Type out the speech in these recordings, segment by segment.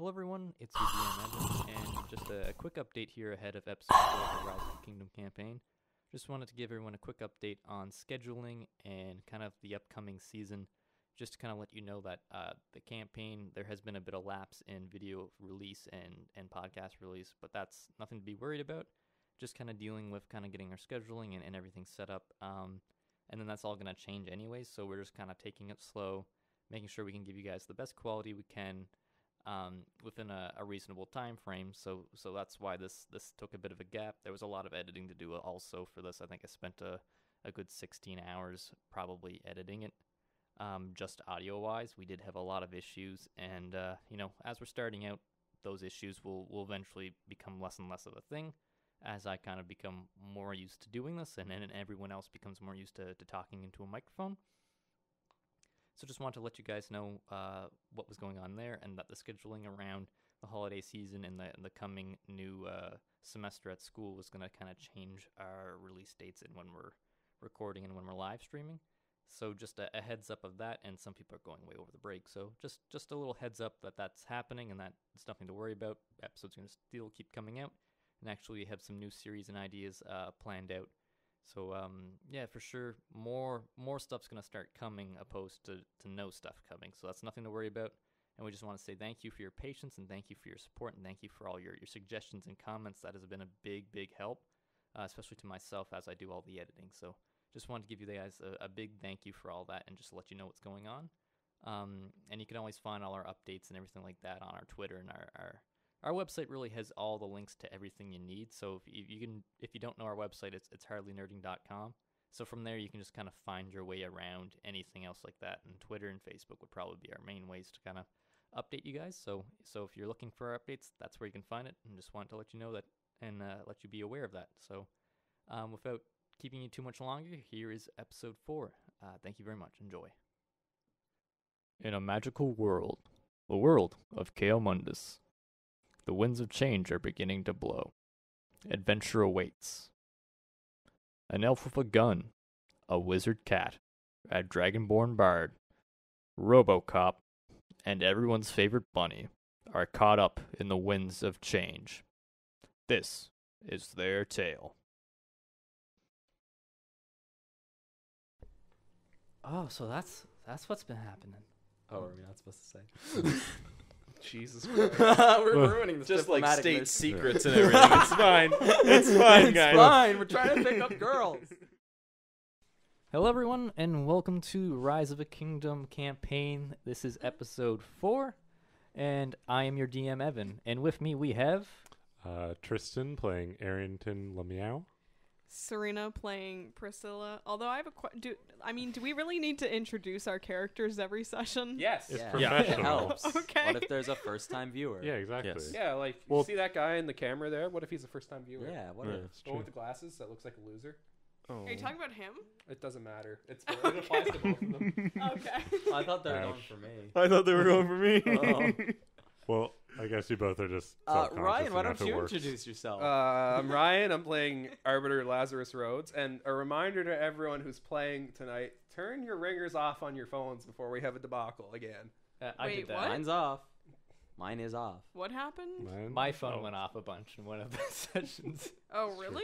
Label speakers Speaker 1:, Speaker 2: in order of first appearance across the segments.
Speaker 1: Hello everyone, it's your DM Evan, and just a quick update here ahead of episode 4 of the Rise of the Kingdom campaign. Just wanted to give everyone a quick update on scheduling and kind of the upcoming season, just to kind of let you know that the campaign, there has been a bit of lapse in video release and podcast release, but that's nothing to be worried about. Just kind of dealing with kind of getting our scheduling and everything set up, and then that's all going to change anyways, so we're just kind of taking it slow, making sure we can give you guys the best quality we can within a reasonable time frame. So that's why this took a bit of a gap. There was a lot of editing to do also for this. I think I spent a good 16 hours probably editing it, just audio-wise. We did have a lot of issues, and as we're starting out, those issues will eventually become less and less of a thing as I kind of become more used to doing this, and then everyone else becomes more used to talking into a microphone. So just wanted to let you guys know what was going on there, and that the scheduling around the holiday season and the coming new semester at school was going to kind of change our release dates and when we're recording and when we're live streaming. So just a heads up of that, and some people are going way over the break. So just a little heads up that that's happening, and that it's nothing to worry about. Episodes going to still keep coming out, and actually have some new series and ideas planned out. So, yeah, for sure, more stuff's going to start coming opposed to no stuff coming. So that's nothing to worry about. And we just want to say thank you for your patience, and thank you for your support, and thank you for all your suggestions and comments. That has been a big, big help, especially to myself as I do all the editing. So just wanted to give you guys a big thank you for all that, and just let you know what's going on. And you can always find all our updates and everything like that on our Twitter, and our website really has all the links to everything you need. So if you don't know our website, it's hardlynerding.com. So from there, you can just kind of find your way around anything else like that. And Twitter and Facebook would probably be our main ways to kind of update you guys. So if you're looking for our updates, that's where you can find it. And just wanted to let you know that and let you be aware of that. So without keeping you too much longer, here is episode 4. Thank you very much. Enjoy. In a magical world, the world of Chaos Mundus, the winds of change are beginning to blow. Adventure awaits. An elf with a gun, a wizard cat, a dragonborn bard, Robocop, and everyone's favorite bunny are caught up in the winds of change. This is their tale. Oh, so that's what's been happening.
Speaker 2: Oh, are we not supposed to say?
Speaker 3: Jesus Christ.
Speaker 2: We're ruining this
Speaker 3: just like state
Speaker 2: list.
Speaker 3: secrets and everything. It's fine. It's fine, guys.
Speaker 2: It's fine. We're trying to pick up girls.
Speaker 1: Hello, everyone, and welcome to Rise of a Kingdom campaign. This is episode 4, and I am your DM, Evan. And with me, we have...
Speaker 4: Tristan playing Arrington Lemieux.
Speaker 5: Sereana playing Priscilla. Although I have do we really need to introduce our characters every session?
Speaker 3: Yes.
Speaker 4: It's
Speaker 2: Yeah.
Speaker 4: professional.
Speaker 2: It helps.
Speaker 5: Okay.
Speaker 2: What if there's a first-time viewer?
Speaker 4: Yeah, exactly.
Speaker 2: Yes.
Speaker 3: Yeah, like,
Speaker 4: Well-
Speaker 3: you see that guy in the camera there? What if he's a first-time viewer?
Speaker 2: Yeah, what
Speaker 4: Yeah,
Speaker 2: if?
Speaker 4: it's
Speaker 3: The one
Speaker 4: true.
Speaker 3: with the glasses that looks like a loser?
Speaker 4: Oh.
Speaker 5: Are you talking about him?
Speaker 3: It doesn't matter. It applies to both of them.
Speaker 5: Okay.
Speaker 2: I thought they were
Speaker 4: Ouch.
Speaker 2: going for me.
Speaker 3: I thought they were going for me.
Speaker 2: Oh.
Speaker 4: Well, I guess you both are just self-conscious
Speaker 2: Ryan, why
Speaker 4: enough
Speaker 2: don't
Speaker 4: it
Speaker 2: you
Speaker 4: works.
Speaker 2: introduce yourself?
Speaker 3: I'm Ryan. I'm playing Arbiter Lazarus Rhodes. And a reminder to everyone who's playing tonight, turn your ringers off on your phones before we have a debacle again.
Speaker 1: I
Speaker 5: Wait,
Speaker 1: did that.
Speaker 5: what?
Speaker 2: Mine's off. Mine is off.
Speaker 5: What happened?
Speaker 4: Mine?
Speaker 1: My phone
Speaker 4: Oh.
Speaker 1: went off a bunch in one of the sessions.
Speaker 5: Oh, really?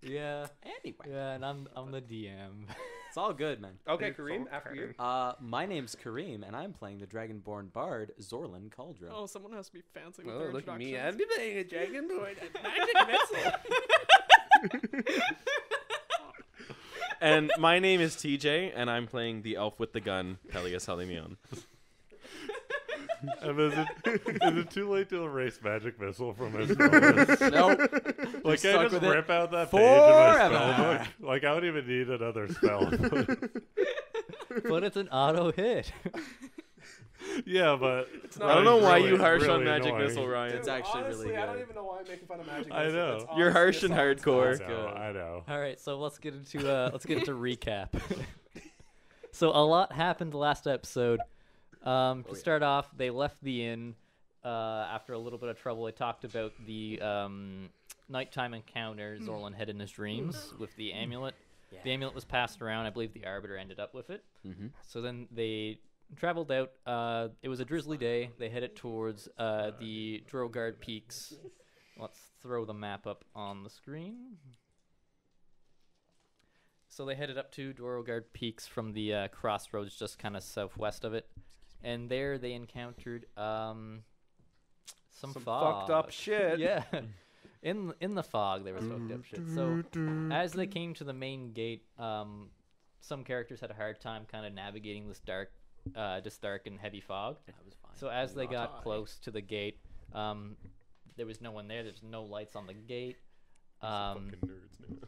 Speaker 1: Yeah.
Speaker 2: Anyway,
Speaker 1: Yeah, and I'm the DM.
Speaker 2: it's all good, man.
Speaker 3: Okay, Kareem, after you.
Speaker 2: My name's Kareem, and I'm playing the Dragonborn Bard, Zorlin Cauldron.
Speaker 5: Oh, someone has to be fancy with
Speaker 3: Oh,
Speaker 5: their
Speaker 3: look at me.
Speaker 5: introductions.
Speaker 3: I'm playing a Dragonborn magic missile.
Speaker 6: And my name is TJ, and I'm playing the elf with the gun, Peleus Halimion.
Speaker 4: And is it too late to erase magic missile from my spell list?
Speaker 2: Nope.
Speaker 4: Like,
Speaker 2: You're
Speaker 4: I
Speaker 2: stuck
Speaker 4: just
Speaker 2: with it
Speaker 4: rip out that page in my spell
Speaker 2: forever.
Speaker 4: book. Like, I don't even need another spell.
Speaker 1: But it's an auto hit.
Speaker 4: Yeah, but...
Speaker 3: It's
Speaker 6: I don't know why you harsh
Speaker 4: really
Speaker 6: on Magic
Speaker 4: annoying.
Speaker 6: Missile, Ryan.
Speaker 3: Dude,
Speaker 2: It's actually
Speaker 3: honestly,
Speaker 2: really
Speaker 3: I don't
Speaker 2: good.
Speaker 3: even know why I'm making fun of magic
Speaker 4: I
Speaker 3: missile.
Speaker 4: know.
Speaker 3: It's
Speaker 6: You're harsh
Speaker 3: honestly
Speaker 6: and
Speaker 3: a solid
Speaker 6: hardcore.
Speaker 3: spell.
Speaker 4: I know, I know.
Speaker 1: All right, so let's get into recap. So a lot happened last episode. To start off, they left the inn after a little bit of trouble. They talked about the nighttime encounter Zorlin had in his dreams with the amulet.
Speaker 2: Yeah.
Speaker 1: The amulet was passed around. I believe the Arbiter ended up with it.
Speaker 2: Mm-hmm.
Speaker 1: So then they traveled out. It was a drizzly day. They headed towards the Droguard Peaks. Let's throw the map up on the screen. So they headed up to Droguard Peaks from the crossroads just kind of southwest of it. And there they encountered some fog.
Speaker 3: fucked up shit.
Speaker 1: Yeah. In the fog, there was fucked up shit. So as they came to the main gate, some characters had a hard time kind of navigating this dark and heavy fog.
Speaker 2: That was fine.
Speaker 1: So as they got close to the gate, there was no one there. There's no lights on the gate.
Speaker 6: Fucking nerds, man.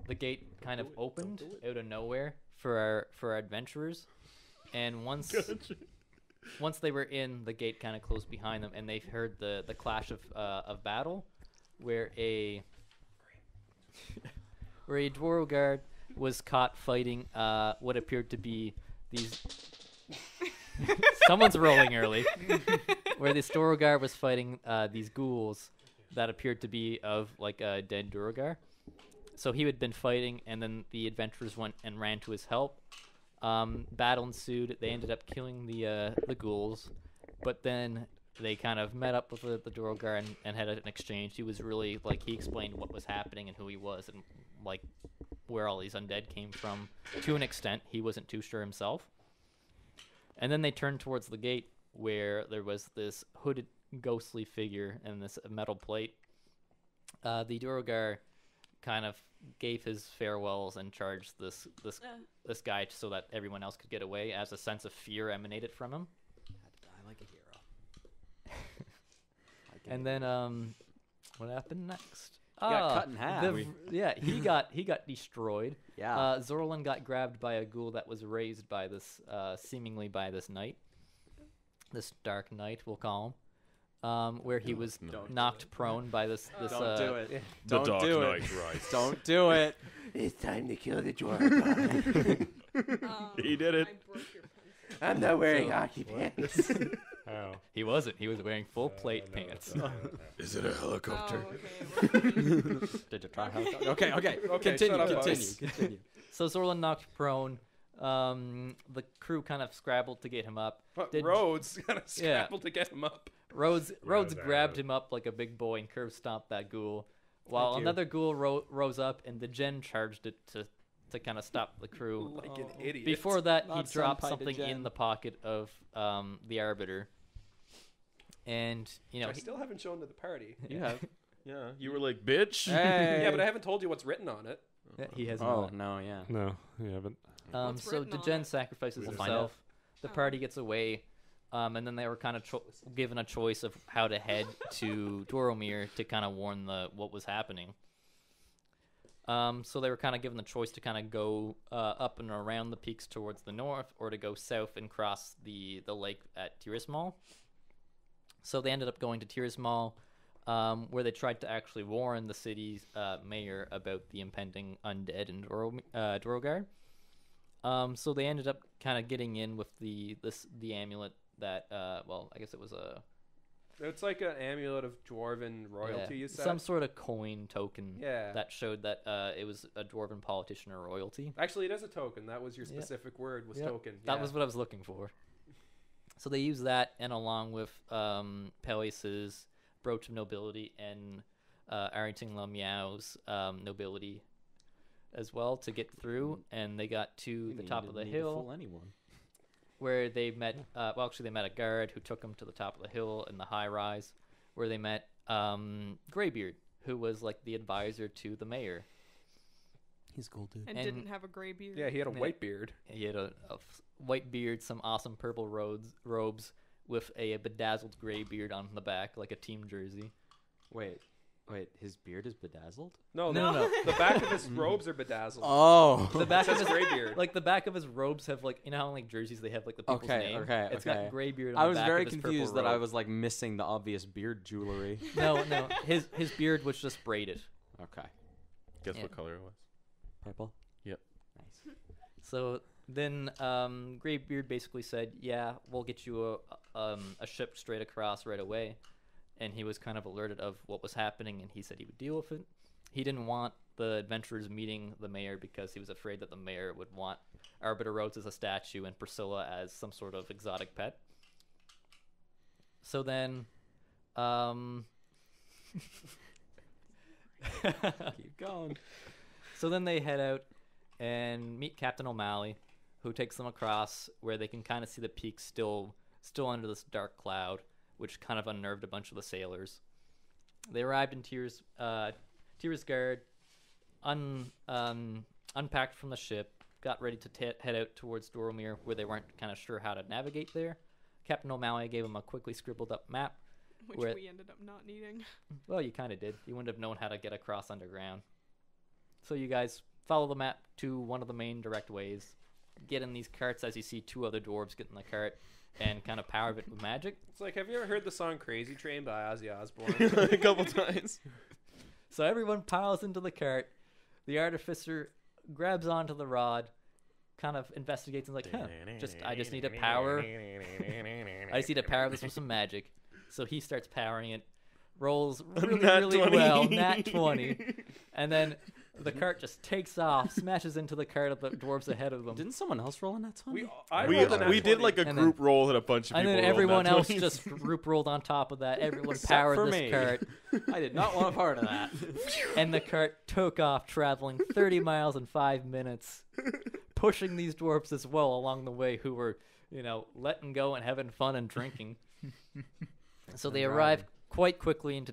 Speaker 1: The gate kind of opened out of nowhere for our adventurers, and once they were in, the gate kind of closed behind them, and they heard the clash of battle, where a Dwarrowguard was caught fighting what appeared to be these. Someone's rolling early. Where this Dwarrowguard was fighting these ghouls that appeared to be of like a dead Dwarrowguard. So he had been fighting, and then the adventurers went and ran to his help. Battle ensued. They ended up killing the ghouls, but then they kind of met up with the Dwarrowguard and had an exchange. He was really like, he explained what was happening and who he was and like where all these undead came from. To an extent, he wasn't too sure himself. And then they turned towards the gate, where there was this hooded, ghostly figure and this metal plate. The Dwarrowguard kind of gave his farewells and charged this guy so that everyone else could get away, as a sense of fear emanated from him.
Speaker 2: I like a hero.
Speaker 1: And then what happened next?
Speaker 2: He got cut in half.
Speaker 1: He got destroyed.
Speaker 2: Yeah.
Speaker 1: Zorlin got grabbed by a ghoul that was raised by this seemingly by this knight. This dark knight, we'll call him. Where he was knocked prone by this.
Speaker 2: Don't do it.
Speaker 6: The
Speaker 2: Don't
Speaker 6: Dark
Speaker 2: do it.
Speaker 6: Knight rises.
Speaker 2: Don't do it.
Speaker 7: It's time to kill the dwarf.
Speaker 6: He did it.
Speaker 5: I broke your pencil.
Speaker 7: I'm not wearing hockey pants.
Speaker 4: How?
Speaker 1: He wasn't. He was wearing full plate pants.
Speaker 6: Is it a helicopter?
Speaker 5: Oh, okay.
Speaker 2: Did you try helicopter? Okay.
Speaker 3: Okay,
Speaker 2: Continue.
Speaker 3: shut up, boys.
Speaker 2: Continue.
Speaker 1: So Zorlin knocked prone. The crew kind of scrabbled to get him up.
Speaker 3: But
Speaker 1: Did-
Speaker 3: Rhodes kind of scrambled to get him up.
Speaker 1: Rhodes
Speaker 4: that
Speaker 1: grabbed
Speaker 4: up.
Speaker 1: him up like a big boy and curve stomped that ghoul, while
Speaker 3: Thank you.
Speaker 1: another ghoul rose up and the Gen charged it to kind of stop the crew.
Speaker 3: Like an idiot.
Speaker 1: Before that, he
Speaker 2: Not
Speaker 1: dropped
Speaker 2: Senpai to
Speaker 1: something
Speaker 2: Gen.
Speaker 1: in the pocket of the Arbiter, and
Speaker 3: I still haven't shown to the party.
Speaker 2: You have.
Speaker 6: Yeah, you were like, bitch.
Speaker 2: Hey.
Speaker 3: Yeah, but I haven't told you what's written on it.
Speaker 1: he has
Speaker 2: Oh
Speaker 1: not.
Speaker 2: no, yeah.
Speaker 4: No, you haven't.
Speaker 5: What's
Speaker 1: So
Speaker 5: written on
Speaker 1: Dejen
Speaker 5: it?
Speaker 1: sacrifices
Speaker 4: We'll
Speaker 2: find
Speaker 1: himself. The
Speaker 5: Oh.
Speaker 1: party gets away, and then they were kind of given a choice of how to head to Dwaromir to kind of warn what was happening. So they were kind of given the choice to kind of go up and around the peaks towards the north, or to go south and cross the lake at Tirismal. So they ended up going to Tirismal, where they tried to actually warn the city's mayor about the impending undead in Dwarrowguard. So they ended up kind of getting in with the amulet that, I guess it was
Speaker 3: It's like an amulet of dwarven royalty, you said?
Speaker 1: some sort of coin token
Speaker 3: Yeah.
Speaker 1: that showed that it was a dwarven politician or royalty.
Speaker 3: Actually, it is a token. That was your
Speaker 1: Yeah.
Speaker 3: specific word, was
Speaker 1: Yep.
Speaker 3: token.
Speaker 1: That
Speaker 3: Yeah.
Speaker 1: was what I was looking for. So they used that, and along with Peleus's brooch of nobility and Arrington Lamiao's nobility as well to get through, and they got to the top of the hill,
Speaker 2: Fool anyone.
Speaker 1: where they met. They met a guard who took them to the top of the hill in the high rise, where they met Greybeard, who was like the advisor to the mayor.
Speaker 2: He's cool dude.
Speaker 5: And
Speaker 1: And-
Speaker 5: didn't have a gray beard.
Speaker 3: Yeah, he had a
Speaker 1: Yeah.
Speaker 3: white beard.
Speaker 1: He had a white beard, some awesome purple robes with a bedazzled gray beard on the back, like a team jersey.
Speaker 2: Wait, his beard is bedazzled?
Speaker 3: No,
Speaker 1: No.
Speaker 3: the back of his robes are bedazzled.
Speaker 2: Oh.
Speaker 1: The back of
Speaker 3: It says
Speaker 1: his
Speaker 3: gray beard.
Speaker 1: like the back of his robes have like, you know how like jerseys they have like the people's
Speaker 2: Okay,
Speaker 1: name.
Speaker 2: okay,
Speaker 1: It's
Speaker 2: okay.
Speaker 1: got gray beard. On
Speaker 2: I
Speaker 1: the
Speaker 2: was
Speaker 1: back
Speaker 2: very
Speaker 1: of his purple
Speaker 2: confused that I
Speaker 1: robe.
Speaker 2: was like missing the obvious beard jewelry.
Speaker 1: No. His beard was just braided.
Speaker 2: Okay.
Speaker 6: Guess
Speaker 1: Yeah.
Speaker 6: what color it was?
Speaker 2: Purple?
Speaker 6: Yep.
Speaker 2: Nice.
Speaker 1: So then Greybeard basically said, "Yeah, we'll get you a ship straight across right away." And he was kind of alerted of what was happening, and he said he would deal with it. He didn't want the adventurers meeting the mayor because he was afraid that the mayor would want Arbiter Rhodes as a statue and Priscilla as some sort of exotic pet. So then,
Speaker 2: Keep going.
Speaker 1: so then they head out and meet Captain O'Malley, who takes them across where they can kind of see the peak still under this dark cloud, which kind of unnerved a bunch of the sailors. They arrived in Tyr's guard, unpacked from the ship, got ready to head out towards Doromir, where they weren't kind of sure how to navigate there. Captain O'Malley gave them a quickly scribbled up map.
Speaker 5: Which
Speaker 1: where-
Speaker 5: we ended up not needing.
Speaker 1: Well, you kind of did. You wouldn't have known how to get across underground. So you guys follow the map to one of the main direct ways. Get in these carts as you see two other dwarves get in the cart and kind of power it with magic.
Speaker 3: It's like, have you ever heard the song Crazy Train by Ozzy Osbourne?
Speaker 6: A couple times.
Speaker 1: So everyone piles into the cart. The artificer grabs onto the rod, kind of investigates and like, I just need to power. I just need to power this with some magic. So he starts powering it. Rolls really,
Speaker 6: Nat
Speaker 1: really
Speaker 6: 20.
Speaker 1: well. Nat 20. And then the cart just takes off, smashes into the cart of the dwarves ahead of them.
Speaker 2: Didn't someone else roll in that 20?
Speaker 3: I
Speaker 6: We,
Speaker 3: rolled a nat
Speaker 6: we did
Speaker 3: 20.
Speaker 6: like a
Speaker 1: And
Speaker 6: group roll that a bunch of
Speaker 1: And
Speaker 6: people
Speaker 1: then
Speaker 6: rolled
Speaker 1: everyone
Speaker 6: nat
Speaker 1: else
Speaker 6: 20s.
Speaker 1: just group rolled on top of that. Everyone
Speaker 2: Except
Speaker 1: powered
Speaker 2: for
Speaker 1: this
Speaker 2: me.
Speaker 1: cart.
Speaker 2: I did not want a part of that.
Speaker 1: And the cart took off, traveling 30 miles in 5 minutes, pushing these dwarves as well along the way who were, letting go and having fun and drinking. So they arrive quite quickly into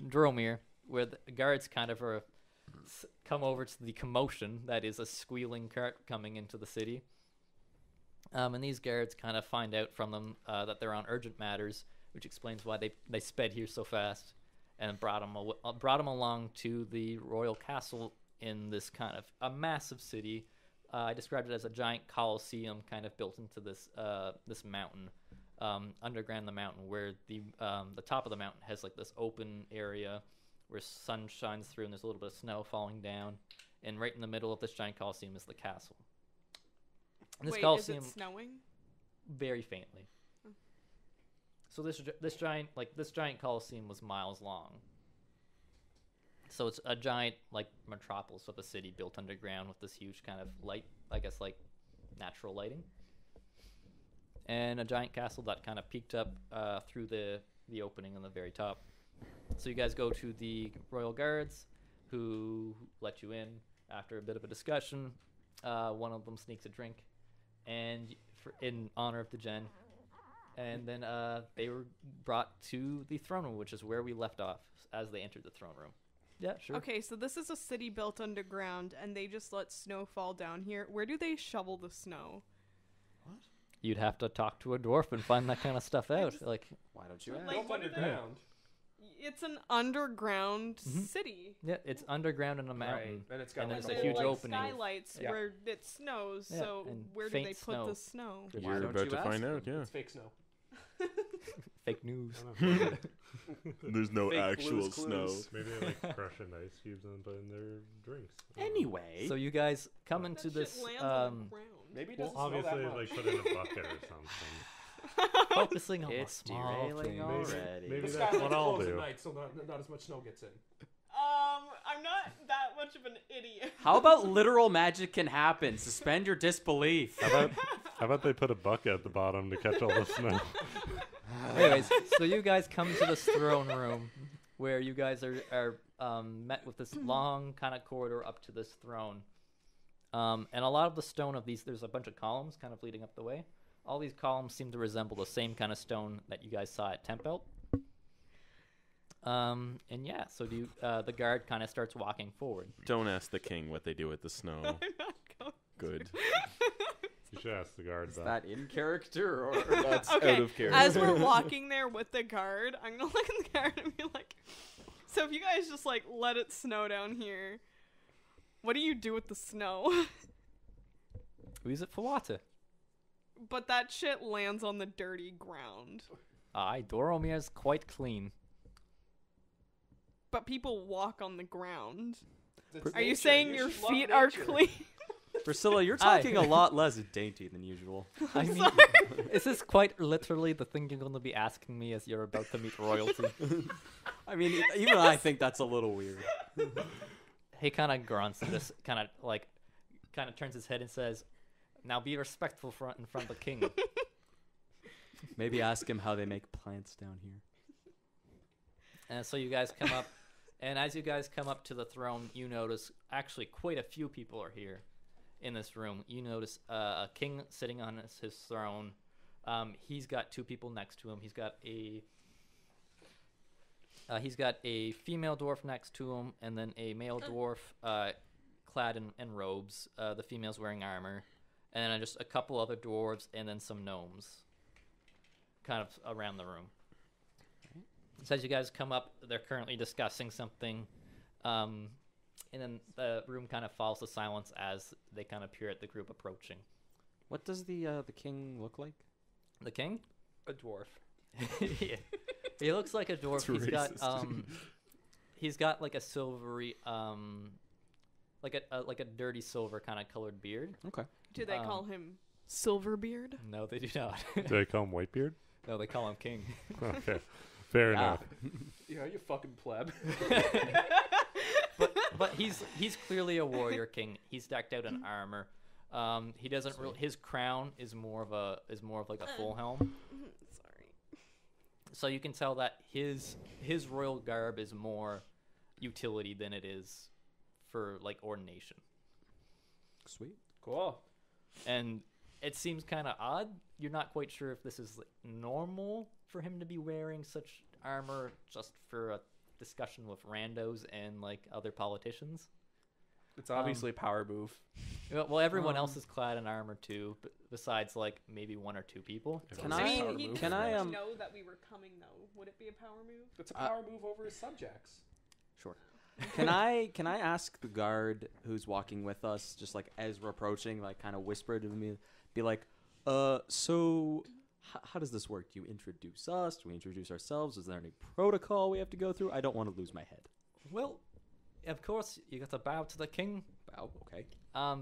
Speaker 1: Doromir, where the guards kind of come over to the commotion that is a squealing cart coming into the city. And these guards kind of find out from them that they're on urgent matters, which explains why they sped here so fast and brought them along to the royal castle in this kind of a massive city. I described it as a giant coliseum kind of built into this mountain, underground the mountain, where the top of the mountain has like this open area where sun shines through and there's a little bit of snow falling down, and right in the middle of this giant coliseum is the castle. And this
Speaker 5: Wait,
Speaker 1: coliseum,
Speaker 5: is it snowing?
Speaker 1: very faintly. So this giant coliseum was miles long. So it's a giant like metropolis of a city built underground with this huge kind of light, I guess like natural lighting, and a giant castle that kind of peeked up through the opening on the very top. So you guys go to the royal guards, who let you in after a bit of a discussion. One of them sneaks a drink, and in honor of the Gen. And then they were brought to the throne room, which is where we left off as they entered the throne room. Yeah, sure.
Speaker 5: Okay, so this is a city built underground, and they just let snow fall down here. Where do they shovel the snow?
Speaker 1: You'd have to talk to a dwarf and find that kind of stuff out. Like,
Speaker 2: Why don't you ask?
Speaker 5: Like,
Speaker 3: Built
Speaker 5: what are they-
Speaker 3: underground.
Speaker 5: It's an underground city.
Speaker 1: yeah, it's underground in a mountain.
Speaker 3: Right. And it's got
Speaker 1: And
Speaker 3: like
Speaker 1: there's
Speaker 3: a
Speaker 1: a huge
Speaker 3: little-
Speaker 1: opening.
Speaker 5: Skylights
Speaker 3: Yeah.
Speaker 5: where it snows.
Speaker 1: Yeah,
Speaker 5: So
Speaker 1: and
Speaker 5: where do they
Speaker 1: faint
Speaker 5: put
Speaker 1: snow.
Speaker 5: the snow?
Speaker 2: Why
Speaker 6: You're
Speaker 2: don't
Speaker 6: about
Speaker 2: you
Speaker 6: to
Speaker 2: ask
Speaker 6: find
Speaker 2: them?
Speaker 6: out, yeah.
Speaker 3: It's fake snow.
Speaker 1: Fake news.
Speaker 6: There's no
Speaker 3: Fake
Speaker 6: actual
Speaker 3: Blue's
Speaker 6: snow.
Speaker 3: Clues.
Speaker 4: Maybe they like crushing ice cubes and put in their drinks. I don't know.
Speaker 2: Anyway.
Speaker 1: So you guys come
Speaker 5: That
Speaker 1: into
Speaker 5: shit
Speaker 1: this
Speaker 5: lands on the ground.
Speaker 3: Maybe it
Speaker 4: Well,
Speaker 3: doesn't snow
Speaker 4: obviously,
Speaker 3: that much.
Speaker 4: like put in a bucket or something.
Speaker 1: focusing on
Speaker 2: It's
Speaker 1: the small
Speaker 2: derailing
Speaker 1: things.
Speaker 2: already.
Speaker 4: maybe
Speaker 3: The
Speaker 4: that's
Speaker 3: skylights
Speaker 4: what I'll
Speaker 3: close
Speaker 4: do.
Speaker 3: at night, so not as much snow gets in.
Speaker 5: I'm not that much of an idiot.
Speaker 2: How about literal magic can happen? Suspend your disbelief.
Speaker 4: How about they put a bucket at the bottom to catch all the snow?
Speaker 1: Anyways, so you guys come to this throne room where you guys are met with this long kind of corridor up to this throne. And a lot of the stone of these, there's a bunch of columns kind of leading up the way. All these columns seem to resemble the same kind of stone that you guys saw at Tempelt. And yeah, so the guard kind of starts walking forward.
Speaker 6: Don't ask the king what they do with the snow.
Speaker 5: I'm not going.
Speaker 6: Good.
Speaker 4: You should ask the guard
Speaker 2: Is
Speaker 4: that.
Speaker 2: that in character or?
Speaker 6: That's
Speaker 5: Okay,
Speaker 6: out of character.
Speaker 5: as we're walking there with the guard, I'm gonna look at the guard and be like, so if you guys just like let it snow down here, what do you do with the snow?
Speaker 1: We use it for water.
Speaker 5: But that shit lands on the dirty ground.
Speaker 1: Aye, Doromir's quite clean.
Speaker 5: But people walk on the ground.
Speaker 3: It's
Speaker 5: Are you
Speaker 3: nature.
Speaker 5: saying
Speaker 3: You
Speaker 5: your
Speaker 3: should love
Speaker 5: feet are
Speaker 3: nature.
Speaker 5: clean?
Speaker 2: Priscilla, you're
Speaker 1: Aye.
Speaker 2: talking a lot less dainty than usual.
Speaker 1: I mean, is this quite literally the thing you're going to be asking me as you're about to meet royalty?
Speaker 2: I mean, even I think that's a little weird.
Speaker 1: He kind of grunts and just kind of like kind of turns his head and says, "Now be respectful in front of the king."
Speaker 2: Maybe ask him how they make plants down here.
Speaker 1: And so you guys come up, and as you guys come up to the throne, you notice actually quite a few people are here in this room. You notice a king sitting on his throne. He's got two people next to him. He's got a female dwarf next to him, and then a male dwarf clad in robes. The female's wearing armor, and then just a couple other dwarves, and then some gnomes kind of around the room. So as you guys come up, they're currently discussing something, and then the room kind of falls to silence as they kind of peer at the group approaching.
Speaker 2: What does the king look like?
Speaker 1: The king?
Speaker 3: A dwarf.
Speaker 1: Yeah. He looks like a dwarf. He's got like a silvery, like a dirty silver kind of colored beard.
Speaker 2: Okay.
Speaker 5: Do they call him Silverbeard?
Speaker 1: No, they do not.
Speaker 4: Do they call him Whitebeard?
Speaker 1: No, they call him king.
Speaker 4: Okay. Fair enough.
Speaker 3: Yeah, you fucking pleb.
Speaker 1: But he's clearly a warrior king. He's decked out in armor. He doesn't really. His crown is more of like a full helm.
Speaker 5: Sorry.
Speaker 1: So you can tell that his royal garb is more utility than it is for like ordination.
Speaker 2: Sweet.
Speaker 3: Cool.
Speaker 1: And it seems kind of odd. You're not quite sure if this is like, normal for him to be wearing such armor just for a discussion with randos and like other politicians.
Speaker 3: It's obviously a power move.
Speaker 1: Well, everyone else is clad in armor too, besides like maybe one or two people.
Speaker 2: Can
Speaker 3: I
Speaker 2: I?
Speaker 3: mean,
Speaker 5: he
Speaker 2: Can
Speaker 5: didn't
Speaker 2: I?
Speaker 5: know that we were coming though. Would it be a power move?
Speaker 3: It's a power move over his subjects.
Speaker 2: Sure. Can I ask the guard who's walking with us, just like as we're approaching, like kind of whisper to me, be like, so how does this work? Do you introduce us? Do we introduce ourselves? Is there any protocol we have to go through? I don't want to lose my head.
Speaker 1: Well, of course, you got to bow to the king.
Speaker 2: Bow. Okay.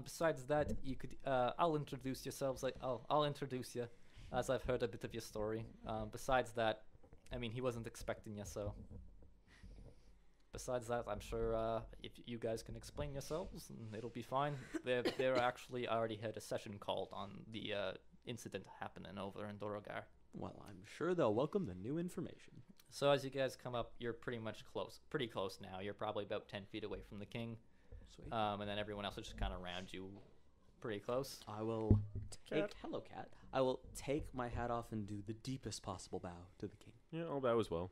Speaker 1: Besides that, you could. I'll introduce yourselves. Like, I'll introduce you, as I've heard a bit of your story. Besides that, I mean, he wasn't expecting you, so. Besides that, I'm sure if you guys can explain yourselves, it'll be fine. They're actually already had a session called on the incident happening over in Dorogar.
Speaker 2: Well, I'm sure they'll welcome the new information.
Speaker 1: So as you guys come up, you're pretty close now. You're probably about 10 feet away from the king.
Speaker 2: Sweet.
Speaker 1: And then everyone else is just kind of around you pretty close.
Speaker 2: I will take
Speaker 3: Cat.
Speaker 2: hello, cat. I will take my hat off and do the deepest possible bow to the king.
Speaker 6: Yeah, I'll bow as well.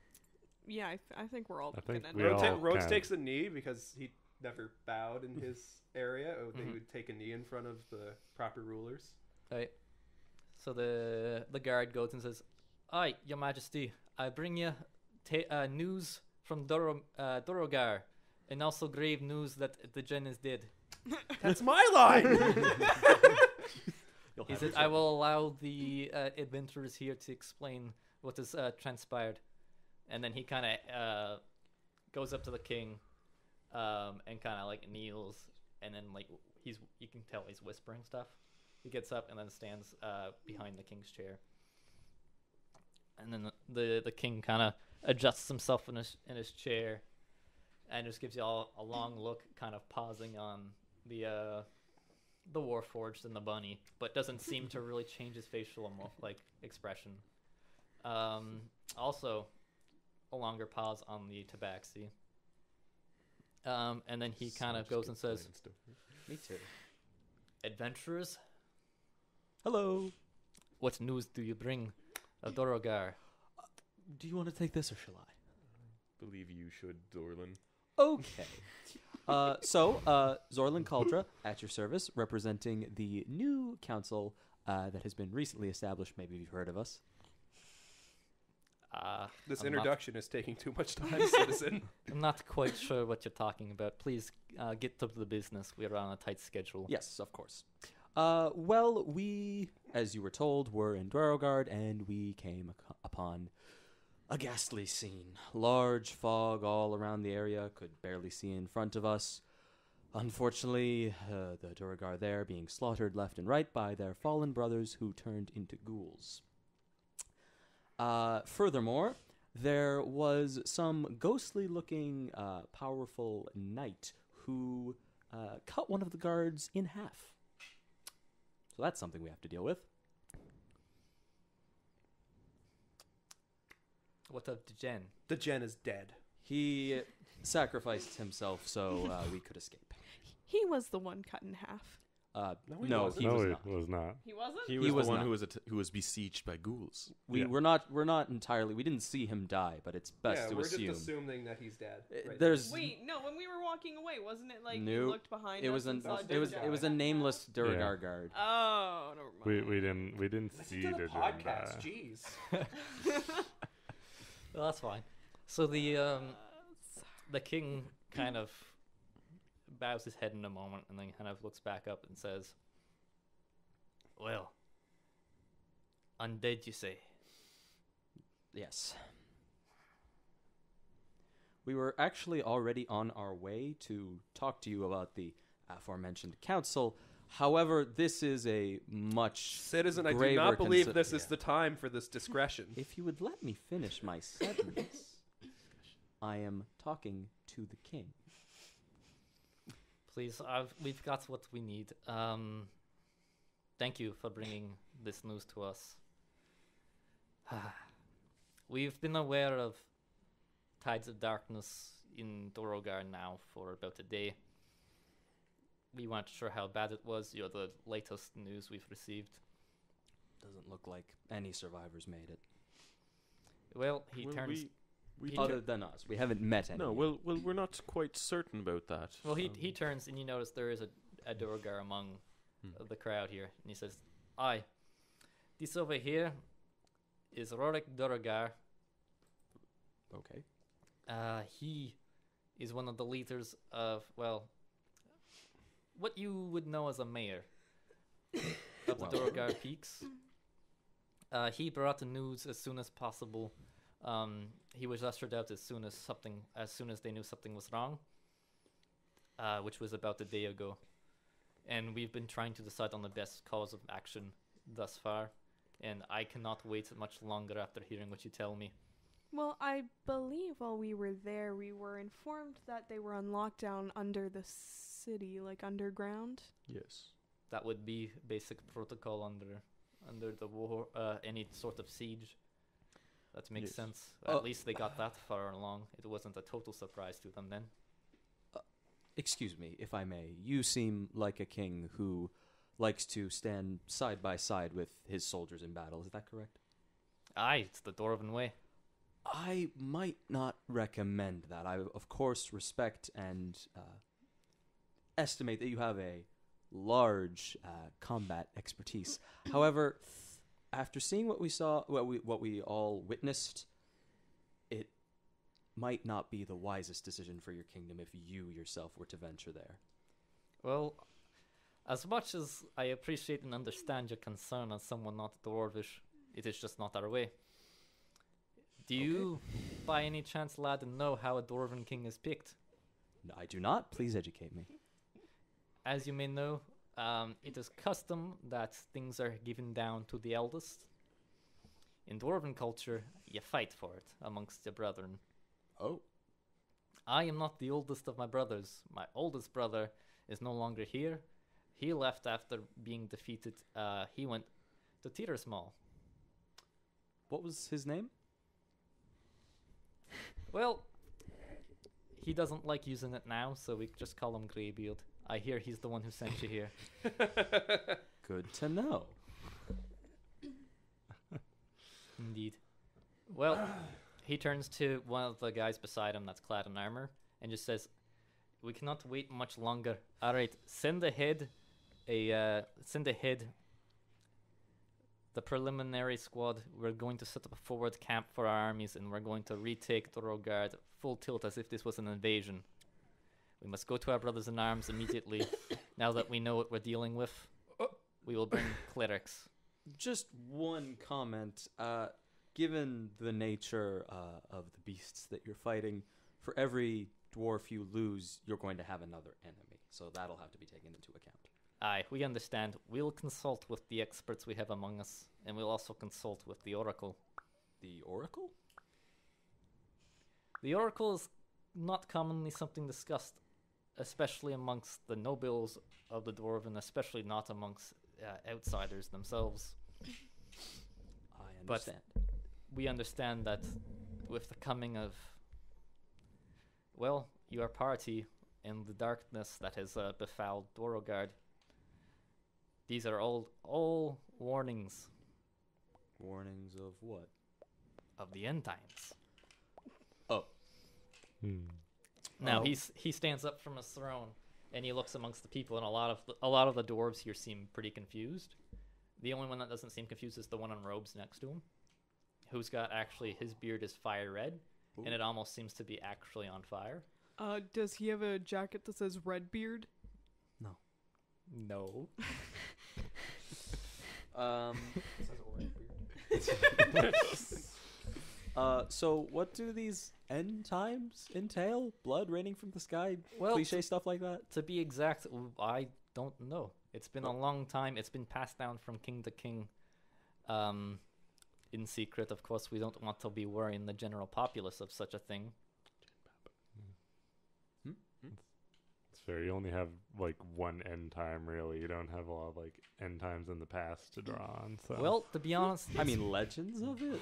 Speaker 5: Yeah, I think we're all
Speaker 4: I think
Speaker 5: gonna
Speaker 4: we
Speaker 5: know.
Speaker 4: all
Speaker 3: Rhodes
Speaker 4: can.
Speaker 3: takes a knee because he never bowed in his area. They would take a knee in front of the proper rulers.
Speaker 1: Right. So the guard goes and says, "Aye, Your Majesty, I bring you news from Dorogar, and also grave news that the Jinn is dead."
Speaker 3: That's my line.
Speaker 1: He said, "I will allow the adventurers here to explain what has transpired." And then he kind of goes up to the king and kind of like kneels, and then like you can tell he's whispering stuff. He gets up and then stands behind the king's chair, and then the king kind of adjusts himself in his chair, and just gives you all a long look, kind of pausing on the Warforged and the bunny, but doesn't seem to really change his facial expression. Also, a longer pause on the tabaxi. And then he kind of goes and says,
Speaker 2: Me too.
Speaker 1: "Adventurers,
Speaker 2: Hello.
Speaker 1: what news do you bring of Dorogar?"
Speaker 2: Do you want to take this or shall I?
Speaker 6: Believe you should, Dorlin.
Speaker 2: Okay. Zorlin Caldra, at your service, representing the new council that has been recently established. Maybe you've heard of us.
Speaker 3: This
Speaker 1: I'm
Speaker 3: introduction is taking too much time, citizen.
Speaker 1: I'm not quite sure what you're talking about. Please get to the business. We're on a tight schedule.
Speaker 2: Yes, of course. Well, we, as you were told, were in Dwarogard, and we came upon a ghastly scene. Large fog all around the area, could barely see in front of us. Unfortunately, the Dwarogard there being slaughtered left and right by their fallen brothers who turned into ghouls. Furthermore, there was some ghostly-looking, powerful knight who cut one of the guards in half. So that's something we have to deal with.
Speaker 1: What of the Gen?
Speaker 3: The Gen is dead.
Speaker 2: He sacrificed himself so we could escape.
Speaker 5: He was the one cut in half.
Speaker 3: No, he
Speaker 2: No,
Speaker 3: wasn't.
Speaker 2: he
Speaker 4: no,
Speaker 2: was
Speaker 4: it
Speaker 2: not.
Speaker 4: was not.
Speaker 5: He wasn't?
Speaker 6: He was
Speaker 2: was
Speaker 6: the one
Speaker 2: not.
Speaker 6: who was besieged by ghouls.
Speaker 4: Yeah.
Speaker 2: We're not entirely. We didn't see him die, but it's best
Speaker 3: yeah,
Speaker 2: to
Speaker 3: we're
Speaker 2: assume.
Speaker 3: just assuming that he's dead. Right
Speaker 2: There's
Speaker 5: Wait, no, when we were walking away, wasn't it like
Speaker 2: No,
Speaker 5: you looked behind
Speaker 2: it
Speaker 5: us
Speaker 2: was
Speaker 5: and saw
Speaker 2: it was
Speaker 5: Durgar?
Speaker 2: a nameless Durgar guard.
Speaker 5: Oh, never mind.
Speaker 4: We didn't
Speaker 3: Listen
Speaker 4: see
Speaker 3: to the
Speaker 4: the
Speaker 3: podcast.
Speaker 4: Jedi.
Speaker 3: Jeez.
Speaker 1: Well, that's fine. So the king kind of bows his head in a moment and then kind of looks back up and says, "Well, undead, you say?"
Speaker 2: Yes. We were actually already on our way to talk to you about the aforementioned council. However, this is a much
Speaker 3: Citizen, I do
Speaker 2: graver
Speaker 3: not believe
Speaker 2: consi-
Speaker 3: this is
Speaker 2: yeah.
Speaker 3: the time for this discretion.
Speaker 2: If you would let me finish my sentence, I am talking to the king.
Speaker 1: Please, we've got what we need. Thank you for bringing this news to us. We've been aware of tides of darkness in Dorogar now for about a day. We weren't sure how bad it was. You're the latest news we've received.
Speaker 2: Doesn't look like any survivors made it.
Speaker 1: Well, he
Speaker 6: Well,
Speaker 1: turns.
Speaker 6: we
Speaker 1: He
Speaker 2: Other than us. We haven't met any.
Speaker 6: No, well, we're not quite certain about that.
Speaker 1: Well, he turns and you notice there is a Dorogar among the crowd here, and he says, "Aye, this over here is Rorik Dorogar.
Speaker 2: Okay.
Speaker 1: He is one of the leaders of, well, what you would know as a mayor of the
Speaker 2: Well.
Speaker 1: Dorogar Peaks. He brought the news as soon as possible. He was ushered out as soon as they knew something was wrong, which was about a day ago. And we've been trying to decide on the best course of action thus far, and I cannot wait much longer after hearing what you tell me.
Speaker 5: Well, I believe while we were there, we were informed that they were on lockdown under the city, like underground.
Speaker 6: Yes.
Speaker 1: That would be basic protocol under the war, any sort of siege. That makes
Speaker 6: Yes.
Speaker 1: sense. At least they got that far along. It wasn't a total surprise to them then.
Speaker 2: Excuse me, if I may. You seem like a king who likes to stand side by side with his soldiers in battle. Is that correct?
Speaker 1: Aye, it's the Dwarven way.
Speaker 2: I might not recommend that. I, of course, respect and estimate that you have a large combat expertise. However, after seeing what we saw, what we all witnessed, it might not be the wisest decision for your kingdom if you yourself were to venture there.
Speaker 1: Well, as much as I appreciate and understand your concern as someone not Dwarvish, it is just not our way. Do you, by any chance, lad, know how a Dwarven king is picked?
Speaker 2: No, I do not. Please educate me.
Speaker 1: As you may know, it is custom that things are given down to the eldest. In Dwarven culture, you fight for it amongst your brethren.
Speaker 2: Oh.
Speaker 1: I am not the oldest of my brothers. My oldest brother is no longer here. He left after being defeated. He went to Tyrosmal.
Speaker 2: What was his name?
Speaker 1: Well, he doesn't like using it now, so we just call him Greybeard. I hear he's the one who sent you here.
Speaker 2: Good to know.
Speaker 1: Indeed. Well, he turns to one of the guys beside him that's clad in armor and just says, "We cannot wait much longer. All right, send ahead the preliminary squad. We're going to set up a forward camp for our armies, and we're going to retake Dorogard full tilt as if this was an invasion. We must go to our brothers in arms immediately. Now that we know what we're dealing with, we will bring clerics."
Speaker 2: Just one comment. Given the nature of the beasts that you're fighting, for every dwarf you lose, you're going to have another enemy. So that'll have to be taken into account.
Speaker 1: Aye, we understand. We'll consult with the experts we have among us, and we'll also consult with the Oracle.
Speaker 2: The Oracle?
Speaker 1: The Oracle is not commonly something discussed, especially amongst the nobles of the Dwarven, especially not amongst outsiders themselves.
Speaker 2: I
Speaker 1: But-
Speaker 2: understand.
Speaker 1: We understand that with the coming of, well, your party and the darkness that has befouled Dorogard, these are all warnings
Speaker 2: Warnings of what?
Speaker 1: of the end times.
Speaker 4: Hmm.
Speaker 1: Now
Speaker 2: Oh.
Speaker 1: he stands up from his throne and he looks amongst the people, and a lot of the dwarves here seem pretty confused. The only one that doesn't seem confused is the one in robes next to him, who's got actually his beard is fire red, and it almost seems to be actually on fire.
Speaker 5: Does he have a jacket that says Redbeard?
Speaker 1: No.
Speaker 2: So what do these end times entail? Blood raining from the sky?
Speaker 1: Well,
Speaker 2: Cliche stuff like that?
Speaker 1: To be exact, I don't know. It's been a long time. It's been passed down from king to king, in secret. Of course, we don't want to be worrying the general populace of such a thing.
Speaker 4: It's fair. You only have like one end time, really. You don't have a lot of like end times in the past to draw on. So
Speaker 1: Well, to be honest,
Speaker 2: I mean, legends of it?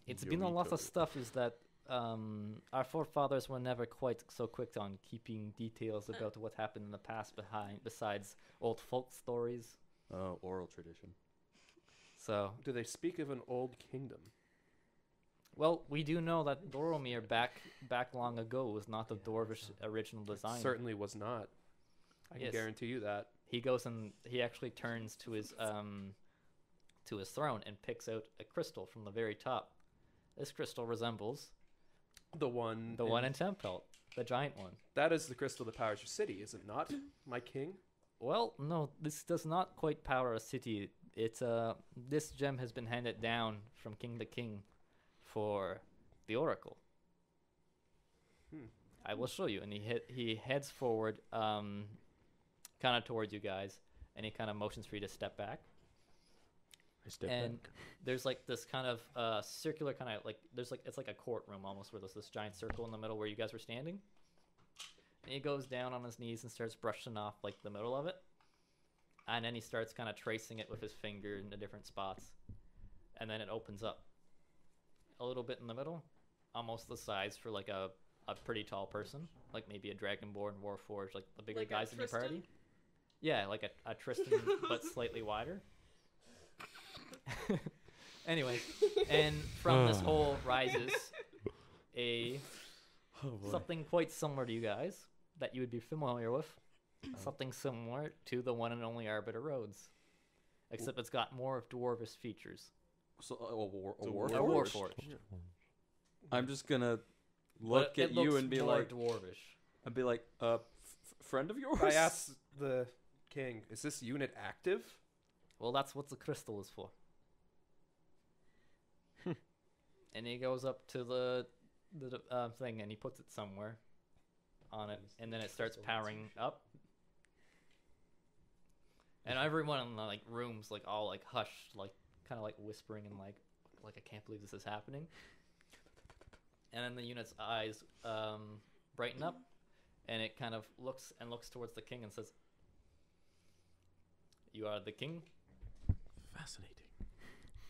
Speaker 1: it's been a lot of stuff. Is that our forefathers were never quite so quick on keeping details about what happened in the past besides old folk stories.
Speaker 2: Oral tradition.
Speaker 1: So,
Speaker 3: Do they speak of an old kingdom?
Speaker 1: well, we do know that Doromir back long ago was not the Dwarvish original design.
Speaker 3: Certainly was not. I can
Speaker 1: Yes.
Speaker 3: guarantee you that.
Speaker 1: He goes and he actually turns to his throne and picks out a crystal from the very top. This crystal resembles
Speaker 3: The one.
Speaker 1: the one in Tempelt, the giant one.
Speaker 3: That is the crystal that powers your city, is it not, my king?
Speaker 1: Well, no, this does not quite power a city. It's this gem has been handed down from king to king for the oracle. I will show you. And he heads forward, kind of towards you guys, and he kind of motions for you to step back.
Speaker 6: I step
Speaker 1: And
Speaker 6: back.
Speaker 1: there's like this kind of circular kind of like it's like a courtroom almost, where there's this giant circle in the middle where you guys were standing. And he goes down on his knees and starts brushing off like the middle of it, and then he starts kind of tracing it with his finger in the different spots, and then it opens up a little bit in the middle, almost the size for like a pretty tall person, like maybe a Dragonborn, Warforged, like the bigger
Speaker 5: Like a
Speaker 1: guys in your
Speaker 5: Tristan?
Speaker 1: party. Yeah, like a Tristan, but slightly wider. Anyway, and from this hole rises a something quite similar to you guys that you would be familiar with. Something similar to the one and only Arbiter Roads, except it's got more of dwarvish features.
Speaker 2: So,
Speaker 3: It's a
Speaker 2: war
Speaker 1: A
Speaker 3: Warforged?
Speaker 1: Warforged.
Speaker 2: I'm just gonna
Speaker 1: But
Speaker 2: look
Speaker 1: it
Speaker 2: at you
Speaker 1: looks
Speaker 2: and be
Speaker 1: more
Speaker 2: like,
Speaker 1: dwarvish.
Speaker 2: I'd be like, friend of yours?
Speaker 3: I asked the king, is this unit active?
Speaker 1: Well, that's what the crystal is for. And he goes up to the thing and he puts it somewhere on it, and then it starts powering up. And everyone in the like rooms like all like hushed, like kind of like whispering and like I can't believe this is happening. And then the unit's eyes brighten up, and it kind of looks towards the king and says, "You are the king."
Speaker 6: Fascinating.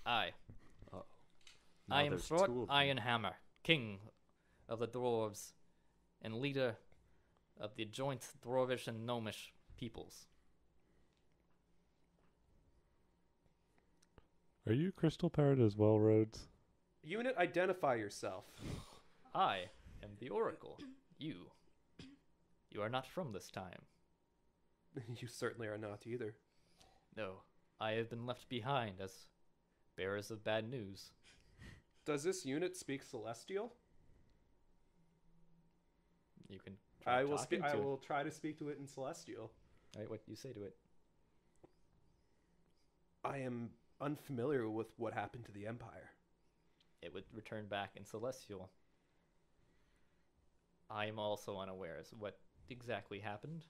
Speaker 1: Aye.
Speaker 2: Now
Speaker 1: I am
Speaker 2: there's
Speaker 1: Throat
Speaker 2: two of them.
Speaker 1: Ironhammer, king of the dwarves, and leader of the joint dwarvish and gnomish peoples.
Speaker 4: are you crystal powered as well, Rhodes?
Speaker 3: Unit, identify yourself.
Speaker 1: I am the oracle. You are not from this time.
Speaker 3: You certainly are not either.
Speaker 1: No, I have been left behind as bearers of bad news.
Speaker 3: Does this unit speak Celestial?
Speaker 1: You can try
Speaker 3: I will
Speaker 1: talking
Speaker 3: I
Speaker 1: to it.
Speaker 3: will try to speak to it in Celestial.
Speaker 1: Right, what do you say to it?
Speaker 3: I am unfamiliar with what happened to the Empire.
Speaker 1: It would return back in Celestial. I am also unaware as what exactly happened.